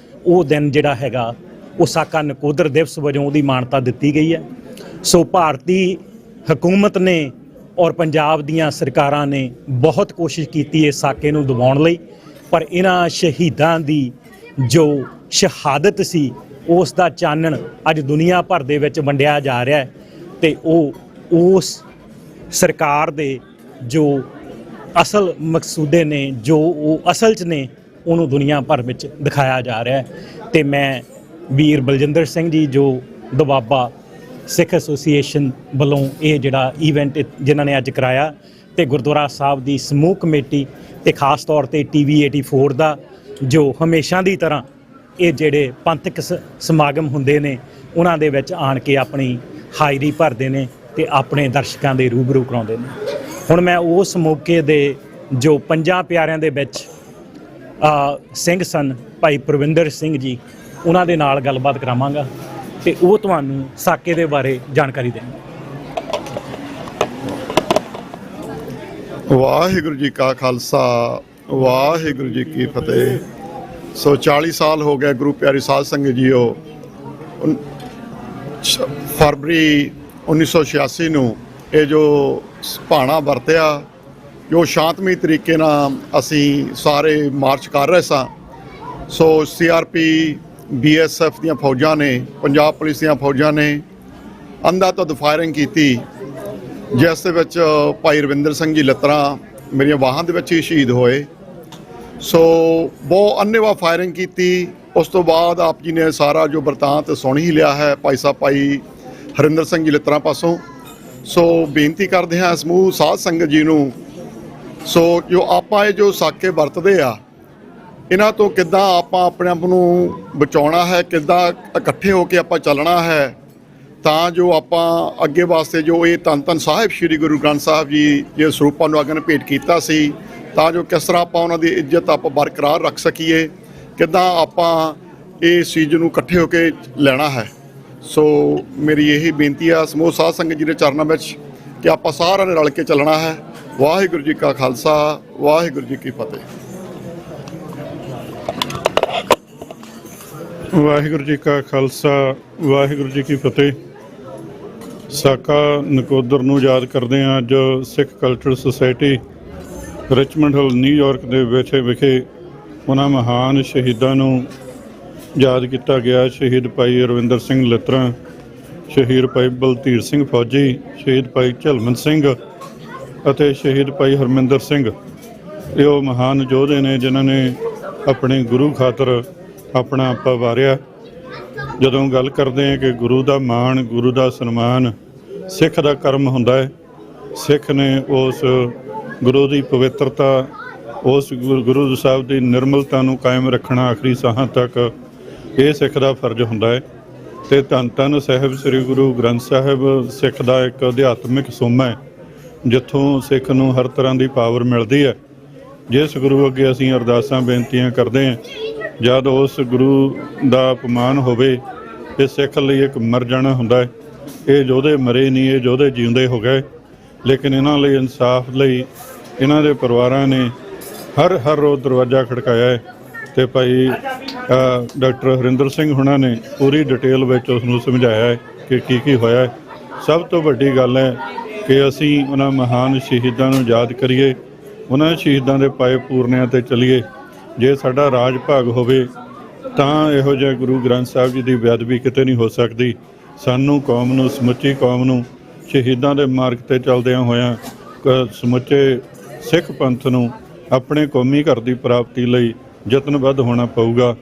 ਉਹ ਦਿਨ ਜਿਹੜਾ ਹੈਗਾ ਉਹ ਸਾਕਾ ਨਕੋਦਰ ਦਿਵਸ ਵਜੋਂ ਉਹਦੀ ਮਾਨਤਾ ਦਿੱਤੀ ਗਈ ਹੈ। ਸੋ ਭਾਰਤੀ ਹਕੂਮਤ ਨੇ ਔਰ ਪੰਜਾਬ ਦੀਆਂ ਸਰਕਾਰਾਂ ਨੇ ਬਹੁਤ ਕੋਸ਼ਿਸ਼ ਕੀਤੀ ਇਸ ਸਾਕੇ ਨੂੰ ਦਬਾਉਣ ਲਈ, ਪਰ ਇਹਨਾਂ ਸ਼ਹੀਦਾਂ ਦੀ ਜੋ ਸ਼ਹਾਦਤ ਸੀ ਉਸ ਦਾ ਚਾਨਣ ਅੱਜ ਦੁਨੀਆ ਭਰ ਦੇ ਵਿੱਚ ਵੰਡਿਆ ਜਾ ਰਿਹਾ ਹੈ ਤੇ ਉਹ ਉਸ ਸਰਕਾਰ ਦੇ ਜੋ ਅਸਲ ਮਕਸੂਦੇ ਨੇ, ਜੋ ਉਹ ਅਸਲ 'ਚ ਨੇ, ਉਹਨੂੰ ਦੁਨੀਆ ਭਰ ਵਿੱਚ ਦਿਖਾਇਆ ਜਾ ਰਿਹਾ ਹੈ। ਤੇ ਮੈਂ ਵੀਰ ਬਲਜਿੰਦਰ ਸਿੰਘ ਜੀ ਜੋ ਦੁਆਬਾ ਸਿੱਖ ਐਸੋਸੀਏਸ਼ਨ ਵੱਲੋਂ ਇਹ ਜਿਹੜਾ ਈਵੈਂਟ ਜਿਨ੍ਹਾਂ ਨੇ ਅੱਜ ਕਰਾਇਆ ਤੇ ਗੁਰਦੁਆਰਾ ਸਾਹਿਬ ਦੀ ਸਮੂਹ ਕਮੇਟੀ ਤੇ ਖਾਸ ਤੌਰ ਤੇ TV 84 ਦਾ ਜੋ ਹਮੇਸ਼ਾ ਦੀ ਤਰ੍ਹਾਂ ਇਹ ਜਿਹੜੇ ਪੰਥਕ ਸਮਾਗਮ ਹੁੰਦੇ ਨੇ ਉਹਨਾਂ ਦੇ ਵਿੱਚ ਆਣ ਕੇ ਆਪਣੀ ਹਾਜ਼ਰੀ ਭਰਦੇ ਨੇ ਤੇ ਆਪਣੇ ਦਰਸ਼ਕਾਂ ਦੇ ਰੂਬਰੂ ਕਰਾਉਂਦੇ ਨੇ। ਹੁਣ ਮੈਂ ਉਸ ਮੌਕੇ ਦੇ ਜੋ 5 ਪਿਆਰਿਆਂ ਦੇ ਵਿੱਚ ਸਿੰਘ ਸਨ ਭਾਈ ਪ੍ਰਵਿੰਦਰ ਸਿੰਘ ਜੀ, ਉਹਨਾਂ ਦੇ ਨਾਲ ਗੱਲਬਾਤ ਕਰਾਵਾਂਗਾ ਤੇ ਉਹ ਤੁਹਾਨੂੰ ਸਾਕੇ ਦੇ ਬਾਰੇ ਜਾਣਕਾਰੀ ਦੇਣਗੇ। ਵਾਹਿਗੁਰੂ ਜੀ ਕਾ ਖਾਲਸਾ, ਵਾਹਿਗੁਰੂ ਜੀ ਕੀ ਫਤਿਹ। ਸੋ 40 ਸਾਲ ਹੋ ਗਏ ਗੁਰੂ ਪਿਆਰੀ ਸਾਧ ਸੰਗਤ ਜੀਓ। ਫਰਵਰੀ 1986 ਨੂੰ ਇਹ ਜੋ ਭਾਣਾ ਵਰਤਿਆ, ਜੋ ਸ਼ਾਂਤਮਈ ਤਰੀਕੇ ਨਾਲ ਅਸੀਂ ਸਾਰੇ ਮਾਰਚ ਕਰ ਰਹੇ ਸਾਂ। ਸੋ CRP BSF ਦੀਆਂ ਫੌਜਾਂ ਨੇ, ਪੰਜਾਬ ਪੁਲਿਸ ਦੀਆਂ ਫੌਜਾਂ ਨੇ ਅੰਧਾਧੁੰਦ ਫਾਇਰਿੰਗ ਕੀਤੀ, ਜਿਸ ਦੇ ਵਿੱਚ ਭਾਈ ਰਵਿੰਦਰ ਸਿੰਘ ਜੀ ਲੱਤਰਾ ਮੇਰੀਆਂ ਬਾਹਾਂ ਦੇ ਵਿੱਚ ਹੀ ਸ਼ਹੀਦ ਹੋਏ। ਸੋ ਬਹੁਤ ਅੰਨ੍ਹੇਵਾਹ ਫਾਇਰਿੰਗ ਕੀਤੀ। ਉਸ ਤੋਂ ਬਾਅਦ ਆਪ ਜੀ ਨੇ ਸਾਰਾ ਜੋ ਵਰਤਾਂਤ ਸੁਣ ਹੀ ਲਿਆ ਹੈ ਭਾਈ ਸਾਹਿਬ ਭਾਈ ਹਰਿੰਦਰ ਸਿੰਘ ਜੀ ਲੱਤਰਾ ਪਾਸੋਂ। ਸੋ ਬੇਨਤੀ ਕਰਦੇ ਹਾਂ ਸਮੂਹ ਸਾਧ ਸੰਗਤ ਜੀ ਨੂੰ, ਸੋ ਜੋ ਆਪਾਂ ਇਹ ਜੋ ਸਾਕੇ ਵਰਤਦੇ ਆ, ਇਹਨਾਂ ਤੋਂ ਕਿੱਦਾਂ ਆਪਾਂ ਆਪਣੇ ਆਪ ਨੂੰ ਬਚਾਉਣਾ ਹੈ, ਕਿੱਦਾਂ ਇਕੱਠੇ ਹੋ ਕੇ ਆਪਾਂ ਚੱਲਣਾ ਹੈ, ਤਾਂ ਜੋ ਆਪਾਂ ਅੱਗੇ ਵਾਸਤੇ ਜੋ ਇਹ ਧੰਨ ਧੰਨ ਸਾਹਿਬ ਸ੍ਰੀ ਗੁਰੂ ਗ੍ਰੰਥ ਸਾਹਿਬ ਜੀ ਜੇ ਸਰੂਪਾਂ ਨੂੰ ਅਗਨ ਭੇਟ ਕੀਤਾ ਸੀ, ਤਾਂ ਜੋ ਕਿਸ ਤਰ੍ਹਾਂ ਆਪਾਂ ਉਹਨਾਂ ਦੀ ਇੱਜ਼ਤ ਆਪਾਂ ਬਰਕਰਾਰ ਰੱਖ ਸਕੀਏ, ਕਿੱਦਾਂ ਆਪਾਂ ਇਸ ਚੀਜ਼ ਨੂੰ ਇਕੱਠੇ ਹੋ ਕੇ ਲੈਣਾ ਹੈ। ਸੋ ਮੇਰੀ ਇਹੀ ਬੇਨਤੀ ਆ ਸਮੂਹ ਸਾਧ ਸੰਗਤ ਜੀ ਦੇ ਚਰਨਾਂ ਵਿੱਚ ਕਿ ਆਪਾਂ ਸਾਰਿਆਂ ਨੇ ਰਲ ਕੇ ਚੱਲਣਾ ਹੈ। ਵਾਹਿਗੁਰੂ ਜੀ ਕਾ ਖਾਲਸਾ, ਵਾਹਿਗੁਰੂ ਜੀ ਕੀ ਫਤਿਹ। ਵਾਹਿਗੁਰੂ ਜੀ ਕਾ ਖਾਲਸਾ, ਵਾਹਿਗੁਰੂ ਜੀ ਕੀ ਫਤਿਹ। ਸਾਕਾ ਨਕੋਦਰ ਨੂੰ ਯਾਦ ਕਰਦੇ ਹਾਂ। ਅੱਜ Sikh Cultural Society Richmond Hill New York ਦੇ ਵਿਖੇ ਉਹਨਾਂ ਮਹਾਨ ਸ਼ਹੀਦਾਂ ਨੂੰ ਯਾਦ ਕੀਤਾ ਗਿਆ। ਸ਼ਹੀਦ ਭਾਈ ਰਵਿੰਦਰ ਸਿੰਘ ਲੱਤਰਾ, ਸ਼ਹੀਦ ਭਾਈ ਬਲਧੀਰ ਸਿੰਘ ਫੌਜੀ, ਸ਼ਹੀਦ ਭਾਈ ਝਲਮਨ ਸਿੰਘ ਅਤੇ ਸ਼ਹੀਦ ਭਾਈ ਹਰਮਿੰਦਰ ਸਿੰਘ। ਇਹ ਉਹ ਮਹਾਨ ਯੋਧੇ ਨੇ ਜਿਨ੍ਹਾਂ ਨੇ ਆਪਣੇ ਗੁਰੂ ਖਾਤਰ ਆਪਣਾ ਆਪਾ ਵਾਰਿਆ। ਜਦੋਂ ਗੱਲ ਕਰਦੇ ਹਾਂ ਕਿ ਗੁਰੂ ਦਾ ਮਾਣ, ਗੁਰੂ ਦਾ ਸਨਮਾਨ ਸਿੱਖ ਦਾ ਕਰਮ ਹੁੰਦਾ ਹੈ। ਸਿੱਖ ਨੇ ਉਸ ਗੁਰੂ ਦੀ ਪਵਿੱਤਰਤਾ, ਉਸ ਗੁਰੂ ਸਾਹਿਬ ਦੀ ਨਿਰਮਲਤਾ ਨੂੰ ਕਾਇਮ ਰੱਖਣਾ ਆਖਰੀ ਸਾਹਾਂ ਤੱਕ, ਇਹ ਸਿੱਖ ਦਾ ਫਰਜ਼ ਹੁੰਦਾ ਹੈ। ਅਤੇ ਧੰਨ ਧੰਨ ਸਾਹਿਬ ਸ੍ਰੀ ਗੁਰੂ ਗ੍ਰੰਥ ਸਾਹਿਬ ਸਿੱਖ ਦਾ ਇੱਕ ਅਧਿਆਤਮਿਕ ਸੋਮਾ ਹੈ, ਜਿੱਥੋਂ ਸਿੱਖ ਨੂੰ ਹਰ ਤਰ੍ਹਾਂ ਦੀ ਪਾਵਰ ਮਿਲਦੀ ਹੈ। ਜਿਸ ਗੁਰੂ ਅੱਗੇ ਅਸੀਂ ਅਰਦਾਸਾਂ ਬੇਨਤੀਆਂ ਕਰਦੇ ਹਾਂ, ਜਦ ਉਸ ਗੁਰੂ ਦਾ ਅਪਮਾਨ ਹੋਵੇ, ਇਹ ਸਿੱਖ ਲਈ ਇੱਕ ਮਰ ਜਾਣਾ ਹੁੰਦਾ ਹੈ। ਇਹ ਯੋਧੇ ਮਰੇ ਨਹੀਂ, ਇਹ ਯੋਧੇ ਜਿਉਂਦੇ ਹੋ ਗਏ। ਲੇਕਿਨ ਇਹਨਾਂ ਲਈ ਇਨਸਾਫ ਲਈ ਇਹਨਾਂ ਦੇ ਪਰਿਵਾਰਾਂ ਨੇ ਹਰ ਰੋਜ਼ ਦਰਵਾਜ਼ਾ ਖੜਕਾਇਆ ਹੈ ਅਤੇ ਭਾਈ ਡਾਕਟਰ ਹਰਿੰਦਰ ਸਿੰਘ ਹੁਣਾਂ ਨੇ ਪੂਰੀ ਡਿਟੇਲ ਵਿੱਚ ਉਸ ਨੂੰ ਸਮਝਾਇਆ ਹੈ ਕਿ ਕੀ ਹੋਇਆ ਹੈ। ਸਭ ਤੋਂ ਵੱਡੀ ਗੱਲ ਹੈ ਕਿ ਅਸੀਂ ਉਹਨਾਂ ਮਹਾਨ ਸ਼ਹੀਦਾਂ ਨੂੰ ਯਾਦ ਕਰੀਏ, ਉਹਨਾਂ ਸ਼ਹੀਦਾਂ ਦੇ ਪਾਏ ਪੂਰਨਿਆਂ 'ਤੇ ਚੱਲੀਏ। ਜੇ ਸਾਡਾ ਰਾਜ ਭਾਗ ਹੋਵੇ ਤਾਂ ਇਹੋ ਜਿਹਾ ਗੁਰੂ ਗ੍ਰੰਥ ਸਾਹਿਬ ਜੀ ਦੀ ਬੇਅਦਬੀ ਕਿਤੇ ਨਹੀਂ ਹੋ ਸਕਦੀ। ਸਾਨੂੰ ਕੌਮ ਨੂੰ, ਸਮੁੱਚੀ ਕੌਮ ਨੂੰ ਸ਼ਹੀਦਾਂ ਦੇ ਮਾਰਗ ਤੇ ਚੱਲਦਿਆਂ ਹੋਇਆਂ ਸਮੁੱਚੇ ਸਿੱਖ ਪੰਥ ਨੂੰ ਆਪਣੇ ਕੌਮੀ ਘਰ ਦੀ ਪ੍ਰਾਪਤੀ ਲਈ ਯਤਨਬੱਧ ਹੋਣਾ ਪਊਗਾ।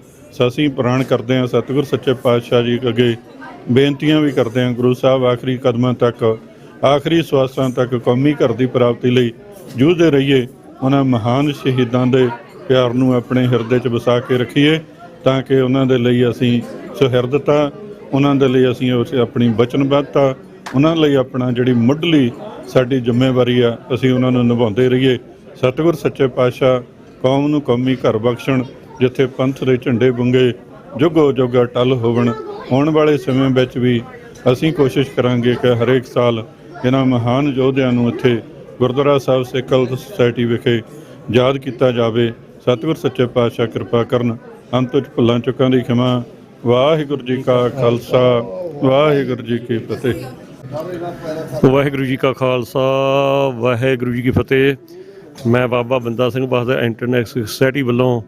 ਅਸੀਂ ਪ੍ਰਣ ਕਰਦੇ ਹਾਂ ਸਤਿਗੁਰ ਸੱਚੇ ਪਾਤਸ਼ਾਹ ਜੀ ਅੱਗੇ ਬੇਨਤੀਆਂ ਵੀ ਕਰਦੇ ਹਾਂ, ਗੁਰੂ ਸਾਹਿਬ ਆਖਰੀ ਕਦਮਾਂ ਤੱਕ, ਆਖਰੀ ਸਵਾਸਾਂ ਤੱਕ ਕੌਮੀ ਘਰ ਦੀ ਪ੍ਰਾਪਤੀ ਲਈ ਜੂਝਦੇ ਰਹੀਏ। ਉਹਨਾਂ ਮਹਾਨ ਸ਼ਹੀਦਾਂ ਦੇ ਪਿਆਰ ਨੂੰ ਆਪਣੇ ਹਿਰਦੇ 'ਚ ਵਸਾ ਕੇ ਰੱਖੀਏ ਤਾਂ ਕਿ ਉਹਨਾਂ ਦੇ ਲਈ ਅਸੀਂ ਸੁਹਿਰਦਤਾ, ਉਹਨਾਂ ਦੇ ਲਈ ਅਸੀਂ ਆਪਣੀ ਵਚਨਬੱਧਤਾ, ਉਹਨਾਂ ਲਈ ਆਪਣਾ ਜਿਹੜੀ ਮੁੱਢਲੀ ਸਾਡੀ ਜ਼ਿੰਮੇਵਾਰੀ ਆ ਅਸੀਂ ਉਹਨਾਂ ਨੂੰ ਨਿਭਾਉਂਦੇ ਰਹੀਏ। ਸਤਿਗੁਰ ਸੱਚੇ ਪਾਤਸ਼ਾਹ ਕੌਮ ਨੂੰ ਕੌਮੀ ਘਰ ਬਖਸ਼ਣ, ਜਿੱਥੇ ਪੰਥ ਦੇ ਝੰਡੇ ਬੁੰਗੇ ਜੁਗੋ ਜੁਗ ਅਟੱਲ ਹੋਵਣ। ਆਉਣ ਵਾਲੇ ਸਮੇਂ ਵਿੱਚ ਵੀ ਅਸੀਂ ਕੋਸ਼ਿਸ਼ ਕਰਾਂਗੇ ਕਿ ਹਰੇਕ ਸਾਲ ਇਹਨਾਂ ਮਹਾਨ ਯੋਧਿਆਂ ਨੂੰ ਇੱਥੇ ਗੁਰਦੁਆਰਾ ਸਾਹਿਬ ਸਿੱਖ ਕਲਚ ਸੁਸਾਇਟੀ ਵਿਖੇ ਯਾਦ ਕੀਤਾ ਜਾਵੇ। ਸਤਿਗੁਰ ਸੱਚੇ ਪਾਤਸ਼ਾਹ ਕਿਰਪਾ ਕਰਨ। ਅੰਤ ਵਿੱਚ ਭੁੱਲਾਂ ਚੁੱਕਾਂ ਦੀ ਖਿਮਾ। ਵਾਹਿਗੁਰੂ ਜੀ ਕਾ ਖਾਲਸਾ, ਵਾਹਿਗੁਰੂ ਜੀ ਕੀ ਫਤਿਹ। ਵਾਹਿਗੁਰੂ ਜੀ ਕਾ ਖਾਲਸਾ, ਵਾਹਿਗੁਰੂ ਜੀ ਕੀ ਫਤਿਹ। ਮੈਂ ਬਾਬਾ ਬੰਦਾ ਸਿੰਘ ਬਹਾਦਰ ਇੰਟਰਨੈਸ਼ਨਲ ਸੁਸਾਇਟੀ ਵੱਲੋਂ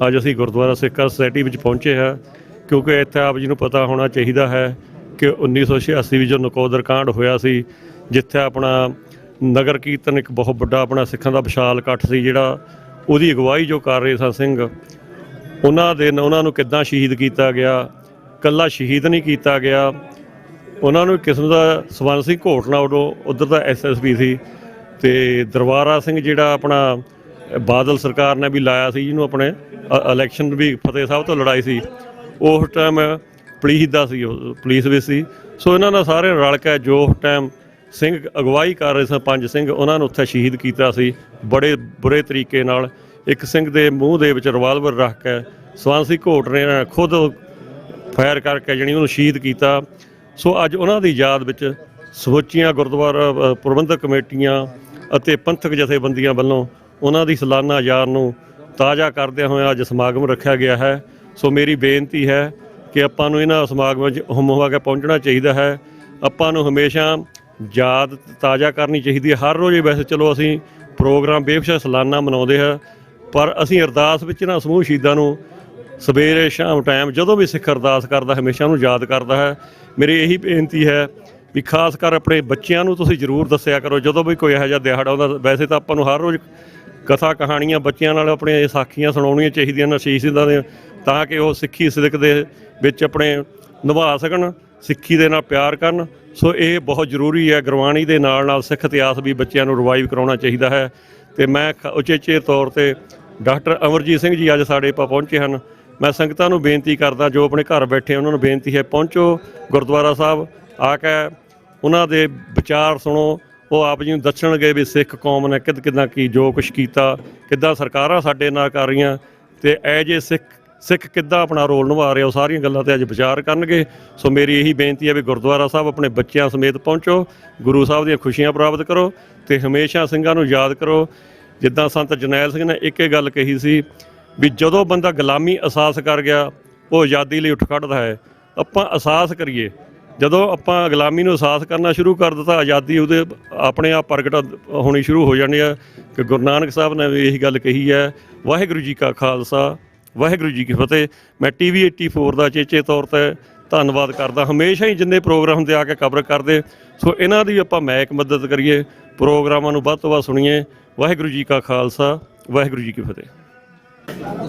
ਅੱਜ ਅਸੀਂ ਗੁਰਦੁਆਰਾ ਸਿੱਖ ਕਲਚ ਸੁਸਾਇਟੀ ਵਿੱਚ ਪਹੁੰਚੇ ਹਾਂ, ਕਿਉਂਕਿ ਇੱਥੇ ਆਪ ਜੀ ਨੂੰ ਪਤਾ ਹੋਣਾ ਚਾਹੀਦਾ ਹੈ ਕਿ 1986 ਵਿੱਚ ਜੋ ਨਕੋਦਰ ਕਾਂਡ ਹੋਇਆ ਸੀ, ਜਿੱਥੇ ਆਪਣਾ ਨਗਰ ਕੀਰਤਨ ਇੱਕ ਬਹੁਤ ਵੱਡਾ ਆਪਣਾ ਸਿੱਖਾਂ ਦਾ ਵਿਸ਼ਾਲ ਇਕੱਠ ਸੀ, ਜਿਹੜਾ ਉਹਦੀ ਅਗਵਾਈ ਜੋ ਕਰ ਰਹੇ ਸਨ ਸਿੰਘ, ਉਹਨਾਂ ਨੂੰ ਕਿੱਦਾਂ ਸ਼ਹੀਦ ਕੀਤਾ ਗਿਆ। ਇਕੱਲਾ ਸ਼ਹੀਦ ਨਹੀਂ ਕੀਤਾ ਗਿਆ, ਉਹਨਾਂ ਨੂੰ ਇੱਕ ਕਿਸਮ ਦਾ ਸਵਰਨ ਸਿੰਘ ਘੋਟਣਾ ਉਦੋਂ ਉੱਧਰ ਦਾ SSP ਸੀ, ਅਤੇ ਦਰਬਾਰਾ ਸਿੰਘ ਜਿਹੜਾ ਆਪਣਾ ਬਾਦਲ ਸਰਕਾਰ ਨੇ ਵੀ ਲਾਇਆ ਸੀ, ਜਿਹਨੂੰ ਆਪਣੇ ਇਲੈਕਸ਼ਨ ਵੀ ਫਤਿਹ ਸਾਹਿਬ ਤੋਂ ਲੜਾਈ ਸੀ, ਉਸ ਟਾਈਮ ਪੁਲਿਸ ਦਾ ਸੀ, ਉਹ ਪੁਲਿਸ ਵਿੱਚ ਸੀ। ਸੋ ਇਹਨਾਂ ਨਾਲ ਸਾਰੇ ਰਲ ਕੇ ਜੋ ਟਾਈਮ ਸਿੰਘ ਅਗਵਾਈ ਕਰ ਰਹੇ ਸਨ 5 ਸਿੰਘ, ਉਹਨਾਂ ਨੂੰ ਉੱਥੇ ਸ਼ਹੀਦ ਕੀਤਾ ਸੀ ਬੜੇ ਬੁਰੇ ਤਰੀਕੇ ਨਾਲ। ਇੱਕ ਸਿੰਘ ਦੇ ਮੂੰਹ ਦੇ ਵਿੱਚ ਰਿਵਾਲਵਰ ਰੱਖ ਕੇ ਸਵਰਨ ਸਿੰਘ ਘੋਟਣੇ ਨੇ ਖੁਦ ਫਾਇਰ ਕਰਕੇ ਜਾਣੀ ਉਹਨੂੰ ਸ਼ਹੀਦ ਕੀਤਾ। ਸੋ ਅੱਜ ਉਹਨਾਂ ਦੀ ਯਾਦ ਵਿੱਚ ਸਮੁੱਚੀਆਂ ਗੁਰਦੁਆਰਾ ਪ੍ਰਬੰਧਕ ਕਮੇਟੀਆਂ ਅਤੇ ਪੰਥਕ ਜਥੇਬੰਦੀਆਂ ਵੱਲੋਂ ਉਹਨਾਂ ਦੀ ਸਾਲਾਨਾ ਯਾਦ ਨੂੰ ਤਾਜ਼ਾ ਕਰਦਿਆਂ ਹੋਇਆਂ ਅੱਜ ਸਮਾਗਮ ਰੱਖਿਆ ਗਿਆ ਹੈ। ਸੋ ਮੇਰੀ ਬੇਨਤੀ ਹੈ ਕਿ ਆਪਾਂ ਨੂੰ ਇਹਨਾਂ ਸਮਾਗਮਾਂ 'ਚ ਹੁੰਮ ਹੁਆ ਕੇ ਪਹੁੰਚਣਾ ਚਾਹੀਦਾ ਹੈ। ਆਪਾਂ ਨੂੰ ਹਮੇਸ਼ਾ ਯਾਦ ਤਾਜ਼ਾ ਕਰਨੀ ਚਾਹੀਦੀ ਹੈ। ਹਰ ਰੋਜ਼ ਵੈਸੇ ਚਲੋ ਅਸੀਂ ਪ੍ਰੋਗਰਾਮ ਬੇਸ਼ੱਕ ਸਾਲਾਨਾ ਮਨਾਉਂਦੇ ਹਾਂ, ਪਰ ਅਸੀਂ ਅਰਦਾਸ ਵਿੱਚ ਨਾ ਸਮੂਹ ਸ਼ਹੀਦਾਂ ਨੂੰ ਸਵੇਰੇ ਸ਼ਾਮ ਟਾਈਮ ਜਦੋਂ ਵੀ ਸਿੱਖ ਅਰਦਾਸ ਕਰਦਾ ਹਮੇਸ਼ਾ ਉਹਨੂੰ ਯਾਦ ਕਰਦਾ ਹੈ। ਮੇਰੀ ਇਹੀ ਬੇਨਤੀ ਹੈ ਵੀ ਖਾਸ ਕਰ ਆਪਣੇ ਬੱਚਿਆਂ ਨੂੰ ਤੁਸੀਂ ਜ਼ਰੂਰ ਦੱਸਿਆ ਕਰੋ ਜਦੋਂ ਵੀ ਕੋਈ ਇਹੋ ਜਿਹਾ ਦਿਹਾੜਾ ਆਉਂਦਾ। ਵੈਸੇ ਤਾਂ ਆਪਾਂ ਨੂੰ ਹਰ ਰੋਜ਼ ਕਥਾ ਕਹਾਣੀਆਂ ਬੱਚਿਆਂ ਨਾਲ ਆਪਣੀਆਂ ਸਾਖੀਆਂ ਸੁਣਾਉਣੀਆਂ ਚਾਹੀਦੀਆਂ ਨੇ ਸ਼ਹੀਦਾਂ ਦੀਆਂ, ਤਾਂ ਕਿ ਉਹ ਸਿੱਖੀ ਸਿਦਕ ਦੇ ਵਿੱਚ ਆਪਣੇ ਨਿਭਾ ਸਕਣ, ਸਿੱਖੀ ਦੇ ਨਾਲ ਪਿਆਰ ਕਰਨ। ਸੋ ਇਹ ਬਹੁਤ ਜ਼ਰੂਰੀ ਹੈ। ਗੁਰਬਾਣੀ ਦੇ ਨਾਲ ਨਾਲ ਸਿੱਖ ਇਤਿਹਾਸ ਵੀ ਬੱਚਿਆਂ ਨੂੰ ਰਿਵਾਈਵ ਕਰਾਉਣਾ ਚਾਹੀਦਾ ਹੈ। ਅਤੇ ਮੈਂ ਉਚੇਚੇ ਤੌਰ 'ਤੇ ਡਾਕਟਰ ਅਮਰਜੀਤ ਸਿੰਘ ਜੀ ਅੱਜ ਸਾਡੇ ਪਹੁੰਚੇ ਹਨ। ਮੈਂ ਸੰਗਤਾਂ ਨੂੰ ਬੇਨਤੀ ਕਰਦਾ ਜੋ ਆਪਣੇ ਘਰ ਬੈਠੇ ਉਹਨਾਂ ਨੂੰ ਬੇਨਤੀ ਹੈ ਪਹੁੰਚੋ ਗੁਰਦੁਆਰਾ ਸਾਹਿਬ, ਆ ਕੇ ਉਹਨਾਂ ਦੇ ਵਿਚਾਰ ਸੁਣੋ। ਉਹ ਆਪ ਜੀ ਨੂੰ ਦੱਸਣਗੇ ਵੀ ਸਿੱਖ ਕੌਮ ਨੇ ਕਿੱਦਾਂ ਕੀ ਜੋ ਕੁਛ ਕੀਤਾ, ਕਿੱਦਾਂ ਸਰਕਾਰਾਂ ਸਾਡੇ ਨਾਲ ਕਰ ਰਹੀਆਂ, ਅਤੇ ਐਜ ਏ ਸਿੱਖ ਕਿੱਦਾਂ ਆਪਣਾ ਰੋਲ ਨਿਭਾ ਰਿਹਾ, ਉਹ ਸਾਰੀਆਂ ਗੱਲਾਂ 'ਤੇ ਅੱਜ ਵਿਚਾਰ ਕਰਨਗੇ। ਸੋ ਮੇਰੀ ਇਹੀ ਬੇਨਤੀ ਹੈ ਵੀ ਗੁਰਦੁਆਰਾ ਸਾਹਿਬ ਆਪਣੇ ਬੱਚਿਆਂ ਸਮੇਤ ਪਹੁੰਚੋ, ਗੁਰੂ ਸਾਹਿਬ ਦੀਆਂ ਖੁਸ਼ੀਆਂ ਪ੍ਰਾਪਤ ਕਰੋ ਅਤੇ ਹਮੇਸ਼ਾ ਸਿੰਘਾਂ ਨੂੰ ਯਾਦ ਕਰੋ। ਜਿੱਦਾਂ ਸੰਤ ਜਰਨੈਲ ਸਿੰਘ ਨੇ ਇੱਕ ਗੱਲ ਕਹੀ ਸੀ ਵੀ ਜਦੋਂ ਬੰਦਾ ਗੁਲਾਮੀ ਅਹਿਸਾਸ ਕਰ ਗਿਆ ਉਹ ਆਜ਼ਾਦੀ ਲਈ ਉੱਠ ਖੜ੍ਹਦਾ ਹੈ। ਆਪਾਂ ਅਹਿਸਾਸ ਕਰੀਏ, ਜਦੋਂ ਆਪਾਂ ਗੁਲਾਮੀ ਨੂੰ ਅਹਿਸਾਸ ਕਰਨਾ ਸ਼ੁਰੂ ਕਰ ਦਿੱਤਾ, ਆਜ਼ਾਦੀ ਉਹਦੇ ਆਪਣੇ ਆਪ ਪ੍ਰਗਟ ਹੋਣੀ ਸ਼ੁਰੂ ਹੋ ਜਾਣੀ ਹੈ। ਕਿ ਗੁਰੂ ਨਾਨਕ ਸਾਹਿਬ ਨੇ ਵੀ ਇਹੀ ਗੱਲ ਕਹੀ ਹੈ। ਵਾਹਿਗੁਰੂ ਜੀ ਕਾ ਖਾਲਸਾ, ਵਾਹਿਗੁਰੂ ਜੀ ਕੀ ਫਤਿਹ। ਮੈਂ TV 84 ਦਾ ਚੇਚੇ ਤੌਰ 'ਤੇ ਧੰਨਵਾਦ ਕਰਦਾ। ਹਮੇਸ਼ਾ ਹੀ ਜਿੰਨੇ ਪ੍ਰੋਗਰਾਮ ਹੁੰਦੇ ਆ ਕੇ ਕਵਰ ਕਰਦੇ। ਸੋ ਇਹਨਾਂ ਦੀ ਆਪਾਂ ਮੈਕ ਮਦਦ ਕਰੀਏ, ਪ੍ਰੋਗਰਾਮਾਂ ਨੂੰ ਵੱਧ ਤੋਂ ਵੱਧ ਸੁਣੀਏ। ਵਾਹਿਗੁਰੂ ਜੀ ਕਾ ਖਾਲਸਾ, ਵਾਹਿਗੁਰੂ ਜੀ ਕੀ ਫਤਿਹ।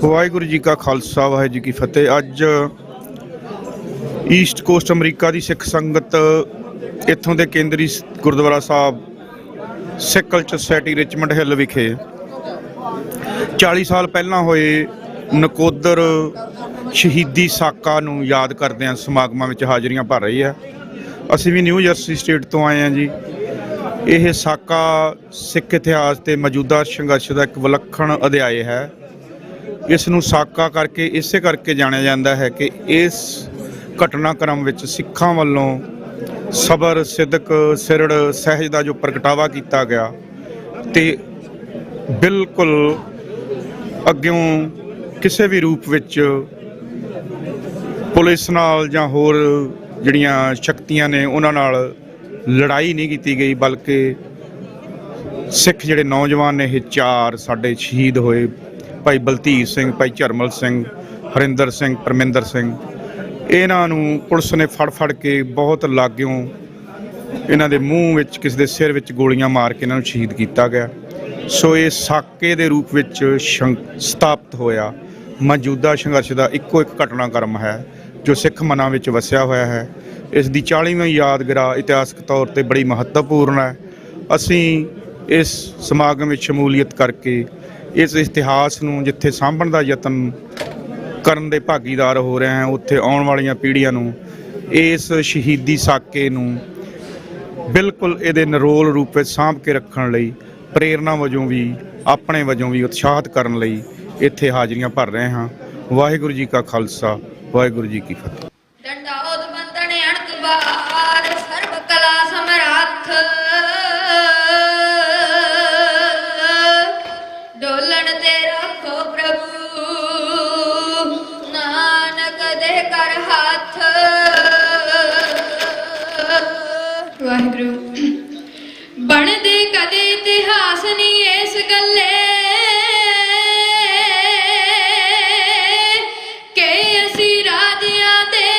ਵਾਹਿਗੁਰੂ ਜੀ ਕਾ ਖਾਲਸਾ, ਵਾਹਿਗੁਰੂ ਜੀ ਕੀ ਫਤਿਹ। ਅੱਜ ਈਸਟ ਕੋਸਟ ਅਮਰੀਕਾ ਦੀ ਸਿੱਖ ਸੰਗਤ ਇੱਥੋਂ ਦੇ ਕੇਂਦਰੀ ਗੁਰਦੁਆਰਾ ਸਾਹਿਬ ਸਿੱਖ ਕਲਚਰ ਸੁਸਾਇਟੀ ਰਿਚਮੰਡ ਹਿੱਲ ਵਿਖੇ 40 ਸਾਲ ਪਹਿਲਾਂ ਹੋਏ ਨਕੋਦਰ ਸ਼ਹੀਦੀ ਸਾਕਾ ਨੂੰ ਯਾਦ ਕਰਦਿਆਂ ਸਮਾਗਮਾਂ ਵਿੱਚ ਹਾਜ਼ਰੀਆਂ ਭਰ ਰਹੀ ਹੈ। ਅਸੀਂ ਵੀ ਨਿਊ ਜਰਸੀ ਸਟੇਟ ਤੋਂ ਆਏ ਹਾਂ ਜੀ। ਇਹ ਸਾਕਾ ਸਿੱਖ ਇਤਿਹਾਸ ਤੇ ਮੌਜੂਦਾ ਸੰਘਰਸ਼ ਦਾ ਇੱਕ ਵਿਲੱਖਣ ਅਧਿਆਇ ਹੈ। ਇਸ ਨੂੰ ਸਾਕਾ ਕਰਕੇ ਇਸੇ ਕਰਕੇ ਜਾਣਿਆ ਜਾਂਦਾ ਹੈ ਕਿ ਇਸ ਘਟਨਾਕ੍ਰਮ ਵਿੱਚ ਸਿੱਖਾਂ ਵੱਲੋਂ ਸਬਰ, ਸਿਦਕ, ਸਿਰੜ, ਸਹਿਜ ਦਾ ਜੋ ਪ੍ਰਗਟਾਵਾ ਕੀਤਾ ਗਿਆ ਅਤੇ ਬਿਲਕੁਲ ਅੱਗਿਓਂ ਕਿਸੇ ਵੀ ਰੂਪ ਵਿੱਚ ਪੁਲਿਸ ਨਾਲ ਜਾਂ ਹੋਰ ਜਿਹੜੀਆਂ ਸ਼ਕਤੀਆਂ ਨੇ ਉਹਨਾਂ ਨਾਲ ਲੜਾਈ ਨਹੀਂ ਕੀਤੀ ਗਈ, ਬਲਕਿ ਸਿੱਖ ਜਿਹੜੇ ਨੌਜਵਾਨ ਨੇ ਇਹ 4 ਸਾਡੇ ਸ਼ਹੀਦ ਹੋਏ, ਭਾਈ ਬਲਧੀਰ ਸਿੰਘ, ਭਾਈ ਝਰਮਲ ਸਿੰਘ, ਹਰਿੰਦਰ ਸਿੰਘ, ਪਰਮਿੰਦਰ ਸਿੰਘ, ਇਹਨਾਂ ਨੂੰ ਪੁਲਿਸ ਨੇ ਫੜ ਕੇ ਬਹੁਤ ਲਾਗਿਓਂ ਇਹਨਾਂ ਦੇ ਮੂੰਹ ਵਿੱਚ, ਕਿਸੇ ਦੇ ਸਿਰ ਵਿੱਚ ਗੋਲੀਆਂ ਮਾਰ ਕੇ ਇਹਨਾਂ ਨੂੰ ਸ਼ਹੀਦ ਕੀਤਾ ਗਿਆ। ਸੋ ਇਹ ਸਾਕੇ ਦੇ ਰੂਪ ਵਿੱਚ ਸਥਾਪਿਤ ਹੋਇਆ ਮੌਜੂਦਾ ਸੰਘਰਸ਼ ਦਾ ਇੱਕੋ ਇੱਕ ਘਟਨਾਕ੍ਰਮ ਹੈ ਜੋ ਸਿੱਖ ਮਨਾਂ ਵਿੱਚ ਵਸਿਆ ਹੋਇਆ ਹੈ। ਇਸ ਦੀ 40ਵੀਂ ਯਾਦਗਾਰ ਇਤਿਹਾਸਕ ਤੌਰ 'ਤੇ ਬੜੀ ਮਹੱਤਵਪੂਰਨ ਹੈ। ਅਸੀਂ ਇਸ ਸਮਾਗਮ ਵਿੱਚ ਸ਼ਮੂਲੀਅਤ ਕਰਕੇ ਇਸ ਇਤਿਹਾਸ ਨੂੰ ਜਿੱਥੇ ਸਾਂਭਣ ਦਾ ਯਤਨ ਕਰਨ ਦੇ ਭਾਗੀਦਾਰ ਹੋ ਰਹੇ ਹਾਂ, ਉੱਥੇ ਆਉਣ ਵਾਲੀਆਂ ਪੀੜ੍ਹੀਆਂ ਨੂੰ ਇਸ ਸ਼ਹੀਦੀ ਸਾਕੇ ਨੂੰ ਬਿਲਕੁਲ ਇਹਦੇ ਨਿਰੋਲ ਰੂਪ ਵਿੱਚ ਸਾਂਭ ਕੇ ਰੱਖਣ ਲਈ ਪ੍ਰੇਰਨਾ ਵਜੋਂ ਵੀ, ਆਪਣੇ ਵਜੋਂ ਵੀ ਉਤਸ਼ਾਹਿਤ ਕਰਨ ਲਈ ਇੱਥੇ ਹਾਜ਼ਰੀਆਂ ਭਰ ਰਹੇ ਹਾਂ। ਵਾਹਿਗੁਰੂ ਜੀ ਕਾ ਖਾਲਸਾ, ਵਾਹਿਗੁਰੂ ਜੀ ਕੀ ਫਤਿਹ। ਡੰਡਾਉਤ ਬੰਦਨ ਅਣਕਬਾਰ ਸਰਬ ਕਲਾ ਸਮਰੱਥ ਡੋਲਣ ਤੇ ਰੱਖੋ ਪ੍ਰਭੂ ਨਾਨਕ ਦੇ ਕਰ ਹੱਥ। ਵਾਹਿਗੁਰੂ ਬਣਦੇ ਕਦੇ ਇਤਿਹਾਸ ਨਹੀਂ ਇਸ ਗੱਲੇ ਕਿ ਅਸੀਂ ਰਾਜਿਆਂ ਦੇ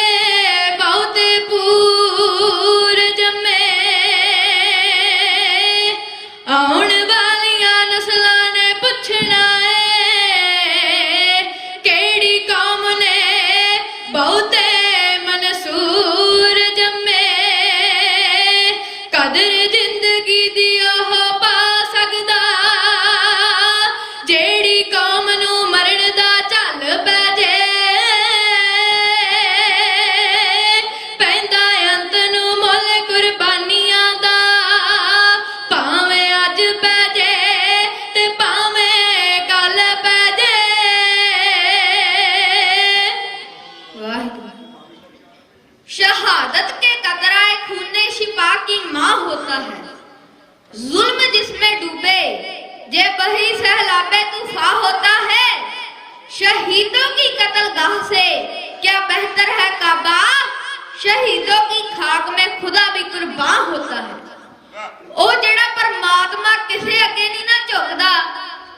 ਬਹੁਤੇ ਪੂਰ ਜੰਮੇ ਆਉਣ ਵਾਲੀਆਂ ਨਸਲਾਂ ਨੇ ਪੁੱਛਣਾ ਏ ਕਿਹੜੀ ਕੌਮ ਨੇ ਬਹੁਤੇ ਮਨਸੂਰ ਜੰਮੇ ਕਦਰ ਜ਼ਿੰਦਗੀ ਦੀ ਉਹ ਪਾ ਸਕਦਾ ਜਿਹੜੀ ਕੌਮ ਨੂੰ ਮਰਨ ਦਾ ਝੱਲ ਪੈ ਜੇ ਪੈਂਦਾ ਅੰਤ ਨੂੰ ਮੁੱਲ ਕੁਰਬਾਨੀਆਂ ਦਾ ਭਾਵੇਂ ਅੱਜ ਪੈ ਜੇ ਤੇ ਭਾਵੇਂ ਕੱਲ ਪੈ ਜੇ। ਵਾਹਿਗੁਰੂ शहादत के कतराए खूने शिपा की माँ होता है जुल्म जिसमें डूबे जे बही सहलाबे तूफा होता है शहीदों की कत्लगाह से क्या बेहतर है काबा शहीदों की खाक में खुदा भी कुर्बान होता है। ओ जेड़ा परमात्मा किसे अगे नहीं ना झुकदा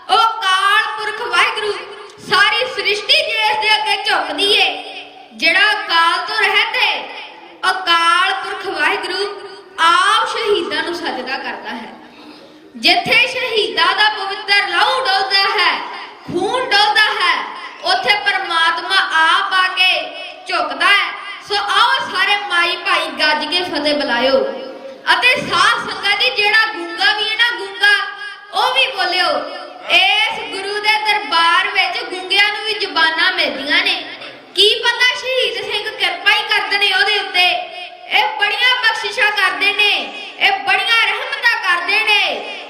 ओ काल पुरख वाहिगुरु सारी सृष्टि जिस दे अगे झुकदी है ਜਿਹੜਾ ਅਕਾਲ ਤੋਂ ਰਹਿਤ ਹੈ ਅਕਾਲ ਪੁਰਖ ਵਾਹਿਗੁਰੂ ਆਪ ਸ਼ਹੀਦਾਂ ਨੂੰ ਸਜਦਾ ਕਰਦਾ ਹੈ। ਜਿੱਥੇ ਸ਼ਹੀਦਾਂ ਦਾ ਪਵਿੱਤਰ ਲਹੂ ਡੋਲਦਾ ਹੈ, ਖੂਨ ਡੋਲਦਾ ਹੈ, ਉੱਥੇ ਪਰਮਾਤਮਾ ਆਪ ਆ ਕੇ ਝੁਕਦਾ ਹੈ। ਸੋ ਆਓ ਸਾਰੇ ਮਾਈ ਭਾਈ ਗੱਜ ਕੇ ਫਤਿਹ ਬੁਲਾਇਓ ਅਤੇ ਸਾਧ ਸੰਗਤ ਜੀ ਜਿਹੜਾ ਗੂੰਗਾ ਵੀ ਹੈ ਨਾ ਗੂੰਗਾ ਉਹ ਵੀ ਬੋਲਿਓ। ਇਸ ਗੁਰੂ ਦੇ ਦਰਬਾਰ ਵਿੱਚ ਗੂੰਗਿਆਂ ਨੂੰ ਵੀ ਜ਼ੁਬਾਨਾਂ ਮਿਲਦੀਆਂ ਨੇ। ਕੀ ਪਤਾ ਸ਼ਹੀਦ ਸਿੰਘ ਕਿਰਪਾ ਹੀ ਕਰਦੇ ਨੇ ਉਹਦੇ ਉੱਤੇ। ਇਹ ਬੜੀਆਂ ਬਖਸ਼ਿਸ਼ਾਂ ਕਰਦੇ ਨੇ, ਇਹ ਬੜੀਆਂ ਰਹਿਮਤਾਂ ਕਰਦੇ ਨੇ।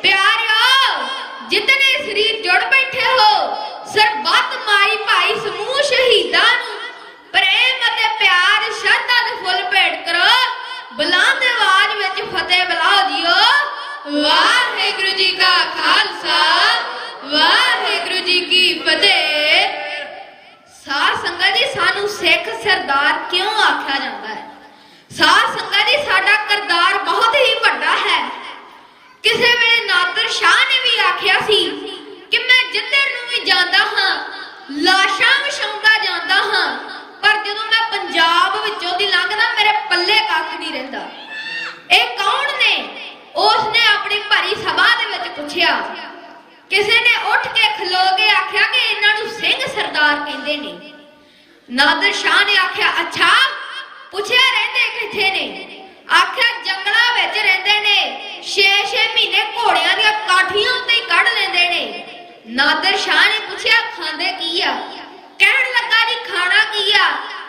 ਪਿਆਰਿਓ ਜਿਤਨੇ ਸਰੀਰ ਜੁੜ ਬੈਠੇ ਹੋ ਸਰਬੱਤ ਮਾਈ ਭਾਈ ਸਮੂਹ ਸ਼ਹੀਦਾਂ ਨੂੰ ਪ੍ਰੇਮ ਅਤੇ ਪਿਆਰ ਸ਼ਰਧਾ ਦੇ ਫੁੱਲ ਭੇਟ ਕਰੋ। ਬੁਲੰਦ ਆਵਾਜ਼ ਵਿੱਚ ਫਤਿਹ ਬੁਲਾਓ ਜੀਓ। ਵਾਹਿਗੁਰੂ ਜੀ ਕਾ ਖਾਲਸਾ, ਵਾਹਿਗੁਰੂ ਜੀ ਕੀ ਫਤਿਹ। ਸਾਧ ਸੰਗਤ ਜੀ ਸਾਨੂੰ ਸਿੱਖ ਸਰਦਾਰ ਕਿਉਂ ਆਖਿਆ ਜਾਂਦਾ ਹੈ? ਸਾਧ ਸੰਗਤ ਜੀ ਸਾਡਾ ਕਰਤਾਰ ਬਹੁਤ ਹੀ ਵੱਡਾ ਹੈ। ਕਿਸੇ ਵੇਲੇ ਨਾਦਰ ਸ਼ਾਹ ਨੇ ਵੀ ਆਖਿਆ ਸੀ ਕਿ ਮੈਂ ਜਿੱਧਰ ਨੂੰ ਵੀ ਜਾਂਦਾ ਹਾਂ ਲਾਸ਼ਾਂ ਵਿਛਾਉਂਦਾ ਜਾਂਦਾ ਹਾਂ, ਪਰ ਜਦੋਂ ਮੈਂ ਪੰਜਾਬ ਵਿੱਚੋਂ ਦੀ ਲੰਘਦਾ ਮੇਰੇ ਪੱਲੇ ਕੱਖ ਨਹੀਂ ਰਹਿੰਦਾ। ਇਹ ਕੌਣ ਨੇ? ਉਸ ਨੇ ਆਪਣੀ ਭਰੀ ਸਭਾ ਦੇ ਵਿੱਚ ਪੁੱਛਿਆ। ਕਿਸੇ ਨੇ ਉੱਠ ਕੇ ਖਲੋ ਕੇ ਆਖਿਆ ਕਿ ਇਹਨਾਂ ਨੂੰ ਸਿੰਘ ਸਰਦਾਰ ਕਹਿੰਦੇ ਨੇ। ਨਾਦਰ ਸ਼ਾਹ ਨੇ ਆਖਿਆ ਅੱਛਾ, ਪੁੱਛਿਆ ਰਹਿੰਦੇ ਕਿੱਥੇ ਨੇ? ਆਖਿਆ ਜੰਗਲਾਂ ਵਿੱਚ ਰਹਿੰਦੇ ਨੇ, 6-6 ਮਹੀਨੇ ਘੋੜਿਆਂ ਦੀਆਂ ਕਾਠੀਆਂ ਉੱਤੇ ਹੀ ਕੱਢ ਲੈਂਦੇ ਨੇ। ਨਾਦਰ ਸ਼ਾਹ ਨੇ ਪੁੱਛਿਆ ਖਾਂਦੇ ਕੀ ਆ? ਕਹਿਣ ਲੱਗਾ ਜੀ ਖਾਣਾ ਕੀ ਆ?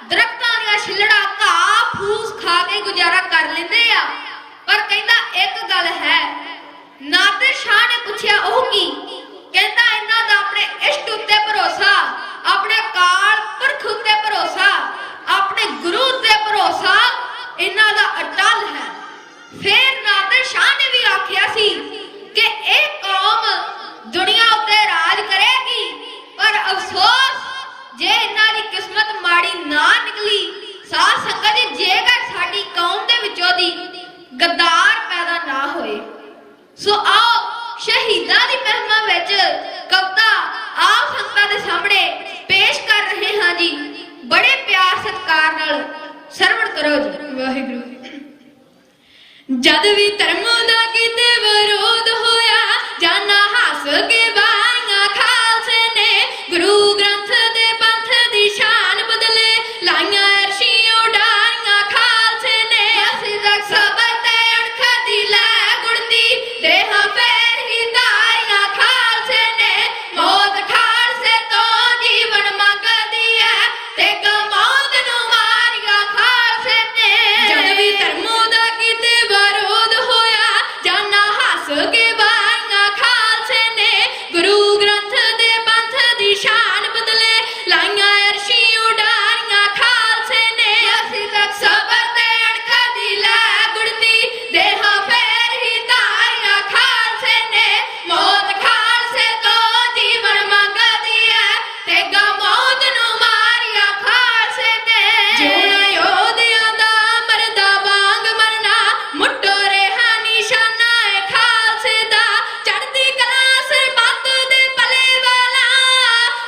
ਦਰਖਤਾਂ ਦੀਆਂ ਛਿੱਲੜਾਂ ਘਾਹ ਫੂਸ ਖਾ ਕੇ ਗੁਜ਼ਾਰਾ ਕਰ ਲੈਂਦੇ ਆ, ਪਰ ਕਹਿੰਦਾ ਇੱਕ ਗੱਲ ਹੈ। ਨਾਦਰ ਸ਼ਾਹ ਨੇ ਪੁੱਛਿਆ ਉਹ ਕੀ? ਕਹਿੰਦਾ ਇਹਨਾਂ ਦਾ ਆਪਣੇ ਇਸ਼ਟ ਉੱਤੇ ਭਰੋਸਾ, ਆਪਣੇ ਅਕਾਲ ਪੁਰਖ ਉੱਤੇ ਭਰੋਸਾ, ਆਪਣੇ ਗੁਰੂ ਉੱਤੇ ਭਰੋਸਾ ਇਹਨਾਂ ਦਾ ਅਟਲ ਹੈ। ਫਿਰ ਨਾਦਰ ਸ਼ਾਹ ਨੇ ਵੀ ਆਖਿਆ ਸੀ ਕਿ ਇਹ ਕੌਮ ਦੁਨੀਆ ਉੱਤੇ ਰਾਜ ਕਰੇਗੀ, ਪਰ ਅਫਸੋਸ ਜੇ ਇਹਨਾਂ ਦੀ ਕਿਸਮਤ ਮਾੜੀ ਨਾ ਨਿਕਲੀ। ਸਾਧ ਸੰਗਤ ਜੀ ਜੇਕਰ ਸਾਡੀ ਕੌਮ ਦੇ ਵਿੱਚੋਂ ਦੀ ਗੱਦਾਰ ਪੈਦਾ ਨਾ ਹੋਏ। ਸੋ ਆਓ ਸ਼ਹੀਦਾਂ ਦੀ ਮਹਿਮਾ ਵਿੱਚ ਕਵਿਤਾ ਆਪ ਸੰਗਤਾਂ ਦੇ ਸਾਹਮਣੇ ਪੇਸ਼ ਕਰ ਰਹੇ ਹਾਂ ਜੀ। ਬੜੇ ਪਿਆਰ ਸਤਿਕਾਰ ਨਾਲ ਸਰਵਣ ਕਰੋ ਜੀ। ਵਾਹਿਗੁਰੂ ਜਦ ਵੀ ਧਰਮ ਦਾ ਕਿਤੇ ਵਿਰੋਧ ਹੋਇਆ, ਜਾਨਾ ਹੱਸ ਕੇ ਬਾਈਆਂ ਖਾਲਸੇ ਨੇ। ਗੁਰੂ ਗ੍ਰੰਥ ਦੇ ਪੰਥ ਦੀ ਸ਼ਾਨ ਬਦਲੇ, ਲਾਈਆਂ ਅਰਸ਼ੀ ਉਡਾਰੀਆਂ ਖਾਲਸੇ ਨੇ। ਅਸੀਂ ਤੱਕ ਸਬਰ ਤੇ ਅਣਖ ਦੀ ਲੈ ਗੁੜਤੀ, ਦੇਹਾਂ ਫੇਰ ਹੀ ਤਾਰੀਆਂ ਖਾਲਸੇ ਨੇ। ਮੌਤ ਖਾਲਸੇ ਤੋਂ ਜੀਵਨ ਮੰਗਦੀ ਹੈ, ਤੇ ਮੌਤ ਨੂੰ ਮਾਰੀਆਂ ਖਾਲਸੇ ਨੇ। ਜਦ ਵੀ ਧਰਮ ਦਾ ਕਿਤੇ ਵਿਰੋਧ ਹੋਇਆ, ਜਾਨਾ ਹੱਸ ਕੇ ਬਾਈਆਂ ਖਾਲਸੇ ਨੇ। ਗੁਰੂ ਗ੍ਰੰਥ ਦੇ ਪੰਥ ਦੀ ਸ਼ਾਨ ਬਦਲੇ, ਲਾਈਆਂ ਅਰਸ਼ੀ ਉਡਾਰੀਆਂ ਖਾਲਸੇ ਨੇ। ਅਸੀਂ ਤੱਕ ਸਬਰ ਤੇ ਅਣਖ ਦੀ ਲੈ ਗੁੜਤੀ, ਦੇਹਾਂ ਫੇਰ ਹੀ ਤਾਰੀਆਂ ਖਾਲਸੇ ਨੇ। ਮੌਤ ਖਾਲਸੇ ਤੋਂ ਜੀਵਨ ਮੰਗਦੀ ਹੈ, ਤੇ ਮੌਤ ਨੂੰ ਮਾਰੀਆਂ ਖਾਲਸੇ ਨੇ। ਜਿਉਣਾ ਯੋਧਿਆਂ ਦਾ ਮਰਦਾ ਵਾਂਗ ਮਰਨਾ, ਮੁੱਢੋਂ ਰਿਹਾ ਨਿਸ਼ਾਨਾ ਏ ਖਾਲਸੇ ਦਾ। ਚੜ੍ਹਦੀ ਕਲਾ ਸਰਬੱਤ ਦੇ ਭਲੇ ਵਾਲਾ,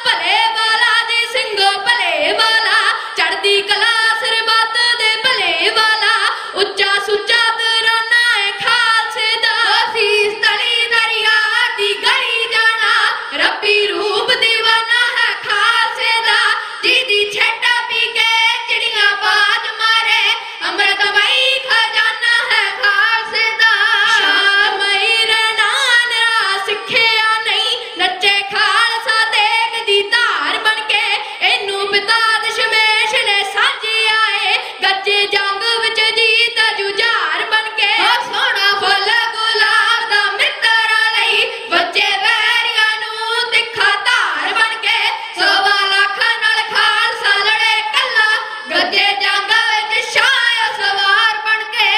ਭਲੇ ਵਾਲਾ ਜੀ ਸਿੰਘੋ ਭਲੇ ਵਾਲਾ। ਚੜ੍ਹਦੀ ਕਲਾ ਸਰਬੱਤ ਦੇ ਭਲੇ ਵਾਲਾ, ਉੱਚਾ ਸੁੱਚਾ ਤਰਾਨਾ ਏ ਖਾਲਸੇ ਦਾ। ਸੀਸ ਤਲੀ ਦਰਿਆ ਦੀ ਗਲੀ ਜਾਣਾ, ਰੱਬੀ ਰੂਪ ਦੀਵਾਨਾ ਹੈ ਖਾਲਸੇ ਦਾ। ਜਿਹਦੀ ਛੇਟਾ ਪੀ ਕੇ ਚਿੜੀਆਂ ਬਾਜ ਮਾਰੇ, ਅੰਮ੍ਰਿਤਮਈ ਖਜ਼ਾਨਾ ਹੈ ਖਾਲਸੇ ਦਾ। ਸ਼ਾਮਈ ਰਹਿਣਾ ਨਿਰਾ ਸਿੱਖਿਆ ਨਹੀਂ, ਨੱਚੇ ਖਾਲਸਾ ਦੇਗ ਦੀ ਧਾਰ ਬਣ ਕੇ। ਇਹਨੂੰ ਪਿਤਾ ਦਸ਼ਮੇਸ਼ ਨੇ ਸਾਜਿਆ ਏ, ਗੱਜੇ ਜੰਗ ਵਿੱਚ ਜੀਤ ਜੁਝਾਰ ਬਣ ਕੇ। ਸੋਹਣਾ ਫੁੱਲ ਗੁਲਾਬ ਦਾ ਮਿੱਤਰਾਂ ਲਈ, ਬੱਚੇ ਵੈਰੀਆਂ ਨੂੰ ਤਿੱਖਾ ਧਾਰ ਬਣ ਕੇ। 1.25 ਲੱਖ ਨਾਲ ਖਾਲਸਾ ਲੜੇ ਕੱਲਾ, ਗੱਜੇ ਜੰਗ ਵਿੱਚ ਸ਼ਾਹ ਸਵਾਰ ਬਣ ਕੇ।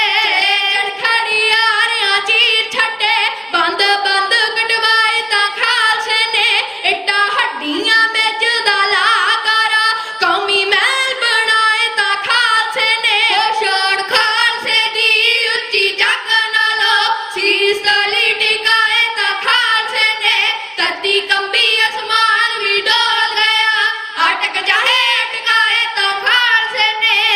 ਚੜਖੜੀ ਯਾਰਿਆਂ ਚੀਰ ਛੱਡੇ, ਬੰਦ ਬੰਦ ਕਟਵਾਏ ਤਾਂ ਖਾਲਸੇ ਨੇ। ਇੱਟਾਂ ਹੱਡੀਆਂ ਵਿੱਚ ਦਾ ਲਾਕਾਰਾ, ਕੌਮੀ ਮਹਿਲ ਬਣਾਏ ਤਾਂ ਖਾਲਸੇ ਨੇ। ਸ਼ਾਨ ਖਾਲਸੇ ਦੀ ਉੱਚੀ ਜੱਗ ਨਾਲੋਂ, ਸੀਸ ਤਲੀ ਟਿਕਾਏ ਤਾਂ ਖਾਲਸੇ ਨੇ। ਧਰਤੀ ਕੰਬੀ ਅਸਮਾਨ ਵੀ ਡੋਲ ਗਿਆ, ਅਟਕ ਜਾਏ ਅਟਕਾਏ ਤਾਂ ਖਾਲਸੇ ਨੇ।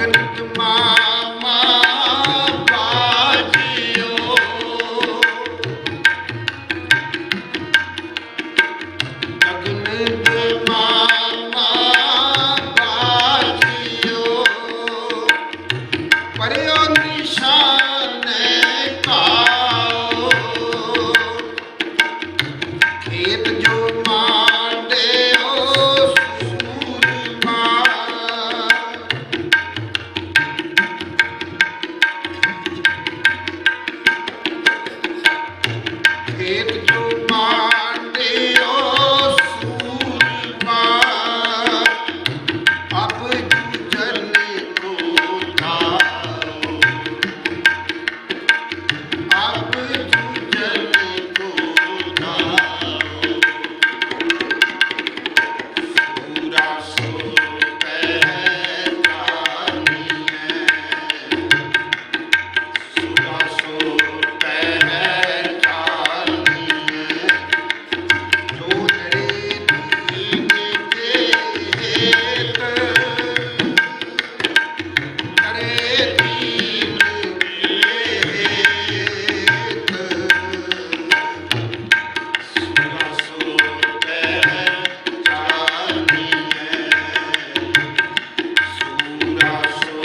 ਅਗਨਿਤ ਮਾਮਾ ਬਾਜਿਓ ਅਗਨਿਤ ਮਾਮਾ ਬਾਜਿਓ ਪਰਿਓ ਨਿਸ਼ਾਨੇ ਕਾਓ ਖੇਤ ਜੋ ਮਾਂਡਿਓ ਸੂਰਮਾ ਖੇਤ ਜੋ ਮਾਂਡਿਓ ਸੂਰਮਾ ਅਬ ਜੂਝਲ ਕੋ ਤਾਰੋ ਅਬ ਜੂਝਲ ਕੋ ਤਾਰੋ ਪੂਰਾ ਸੋ ਪਹਿਚਾਨੀਐ ਪੂਰਾ ਸੋ ਪਹਿਚਾਨੀਐ ਜੋ ਨਰੇ ਦੀਨ ਕੇ ਹੇਤ ਨਰੇ ਦੀਨ ਕੇ ਹੇਤ ਪੂਰਾ ਸੋ ਪਹਿਚਾਨੀਐ ਸੂਰਾ ਸੋ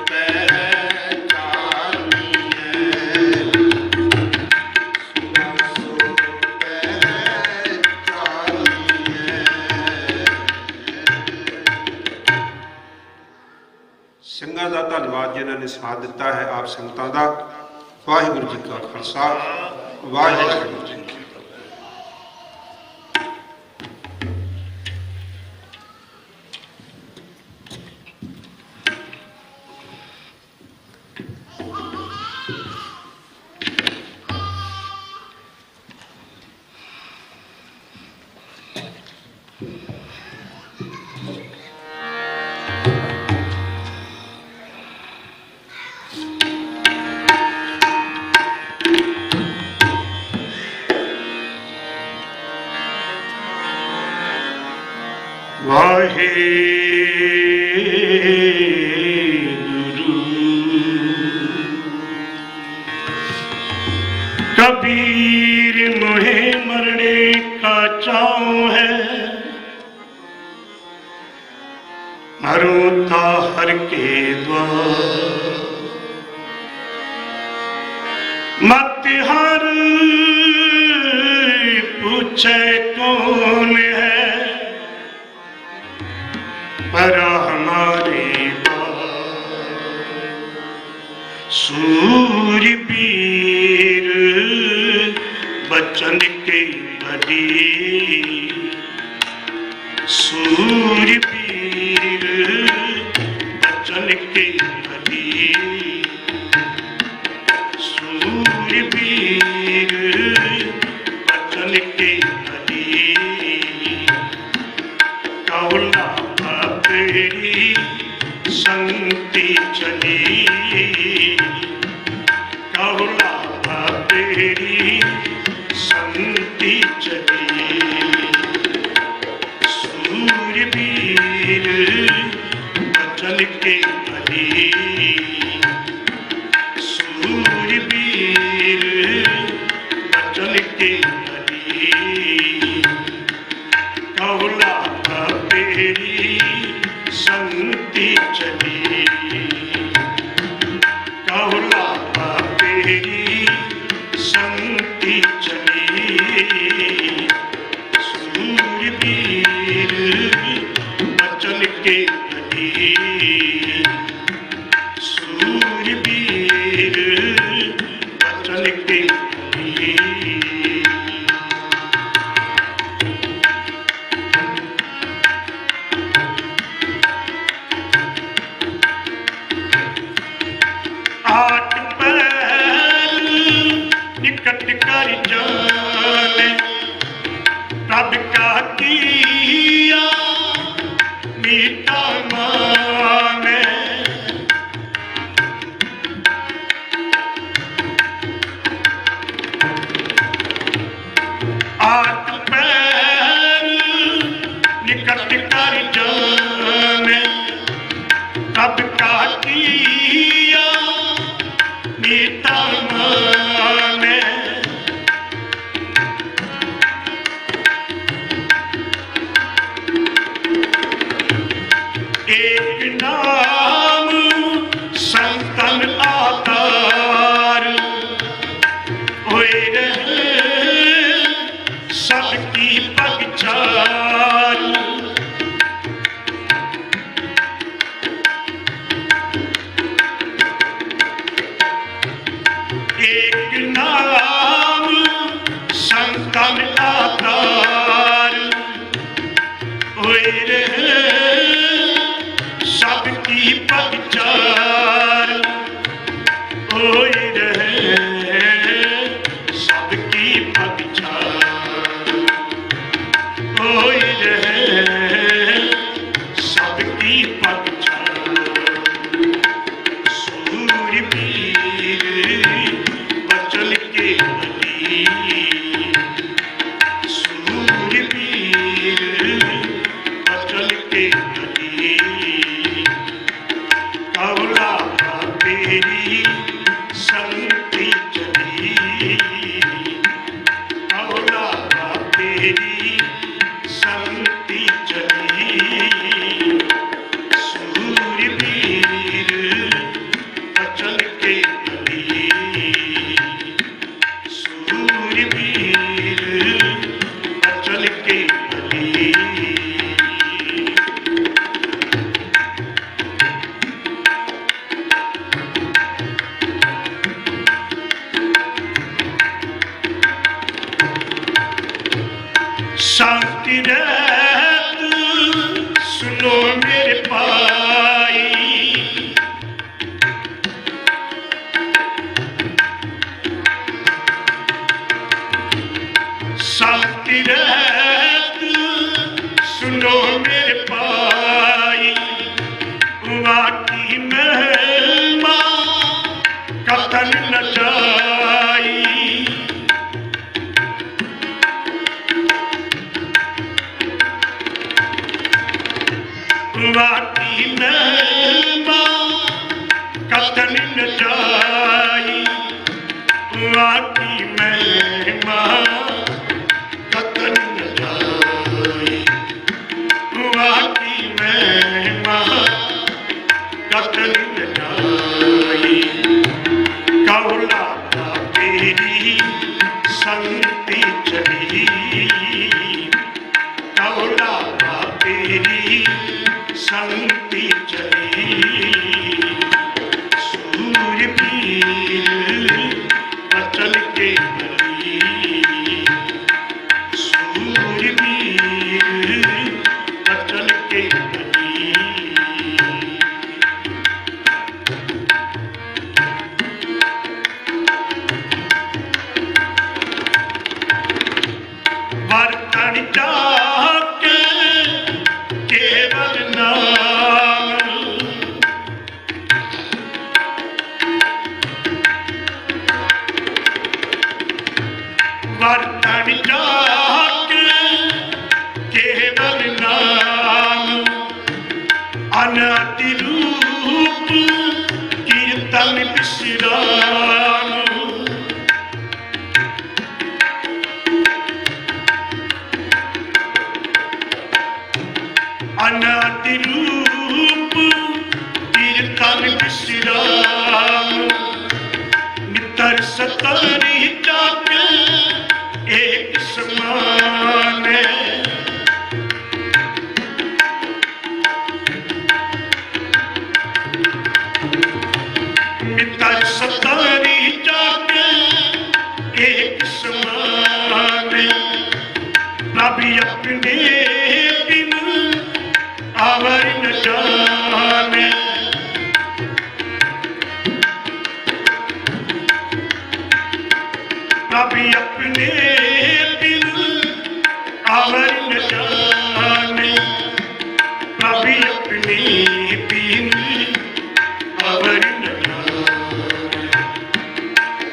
ਪਹਿਚਾਨੀਐ ਸੂਰਾ ਸੋ ਸਿੰਘਾਂ ਦਾ ਧੰਨਵਾਦ ਜਿਨ੍ਹਾਂ ਨੇ ਸਾਥ ਦਿੱਤਾ ਹੈ ਆਪ ਸੰਗਤਾਂ ਦਾ। ਵਾਹਿਗੁਰੂ ਜੀ ਕਾ ਖਾਲਸਾ ਵਾਹਿਗੁਰੂ ਜੀ ਕੀ ਫਤਿਹ। कबीर मोहे मरने का चाव है, मरूं ता हर के द्वार। मत हर पूछे कौन है, पर हमारे सूरबीर बचन के बड़ी। सूरबीर बचन के बड़ी। सूरबीर बचन के बड़ी। कौला तेरी संगति चली। कौला तेरी संगति चली। सूरबीर बचन के बली। सूरबीर बचन के बली। कौला तेरी संगति चली। कौला तेरी संगति चली। सूरबीर बचन के बली। सूरबीर बचन के बली। आठ पैर निकट कर जाने, प्रभ का किया मीठा माने। आठ पैर निकट कर जाने, प्रभ का नाम संतन आकार होए रहे सबकी पगचार। एक नाम संतन आकार होए रहे सबकी पगचार होए रहे सबकी पगचार होए रहे सबकी पगचार। सूरवीर बचल के बली सूरवीर बचल के बली कौला तेरी संगति चली कौला तेरी संगति चली। सूरवीर बचल के बली सूरवीर बचल के बली। शांति रहत सुनो मेरे भाई शांति रहत सुनो मेरे भाई वाकी महिमा कथन न जाई। वाकी महिमा कथन न जाई वाकी महिमा कथन न जाई वाकी महिमा कथन न जाई। कौला तेरी संगति चली कौला तेरी संगति चली। सूरवीर बचल के बली सूरवीर बचल के बली। बर्तन जाके केवल नाम बर्तन जाके केवल नाम अनादि रूप कीर्तन विश्राम। अनादि रूप कीर्तन विश्राम। नितर सतरी जाप एक समान नितर सतरी जाप एक समान। प्रभु अपने बिन आवर न जाने प्रभु अपने बिन आवर न जाने प्रभु अपने बिन आवर न जाने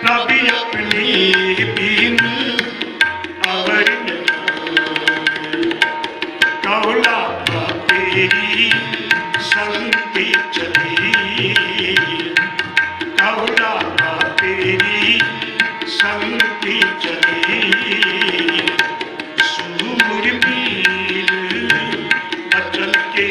प्रभु अपने बिन आवर न जाने। कौला तेरी संगति चली कौला तेरी संगति चली। सूरवीर बचल के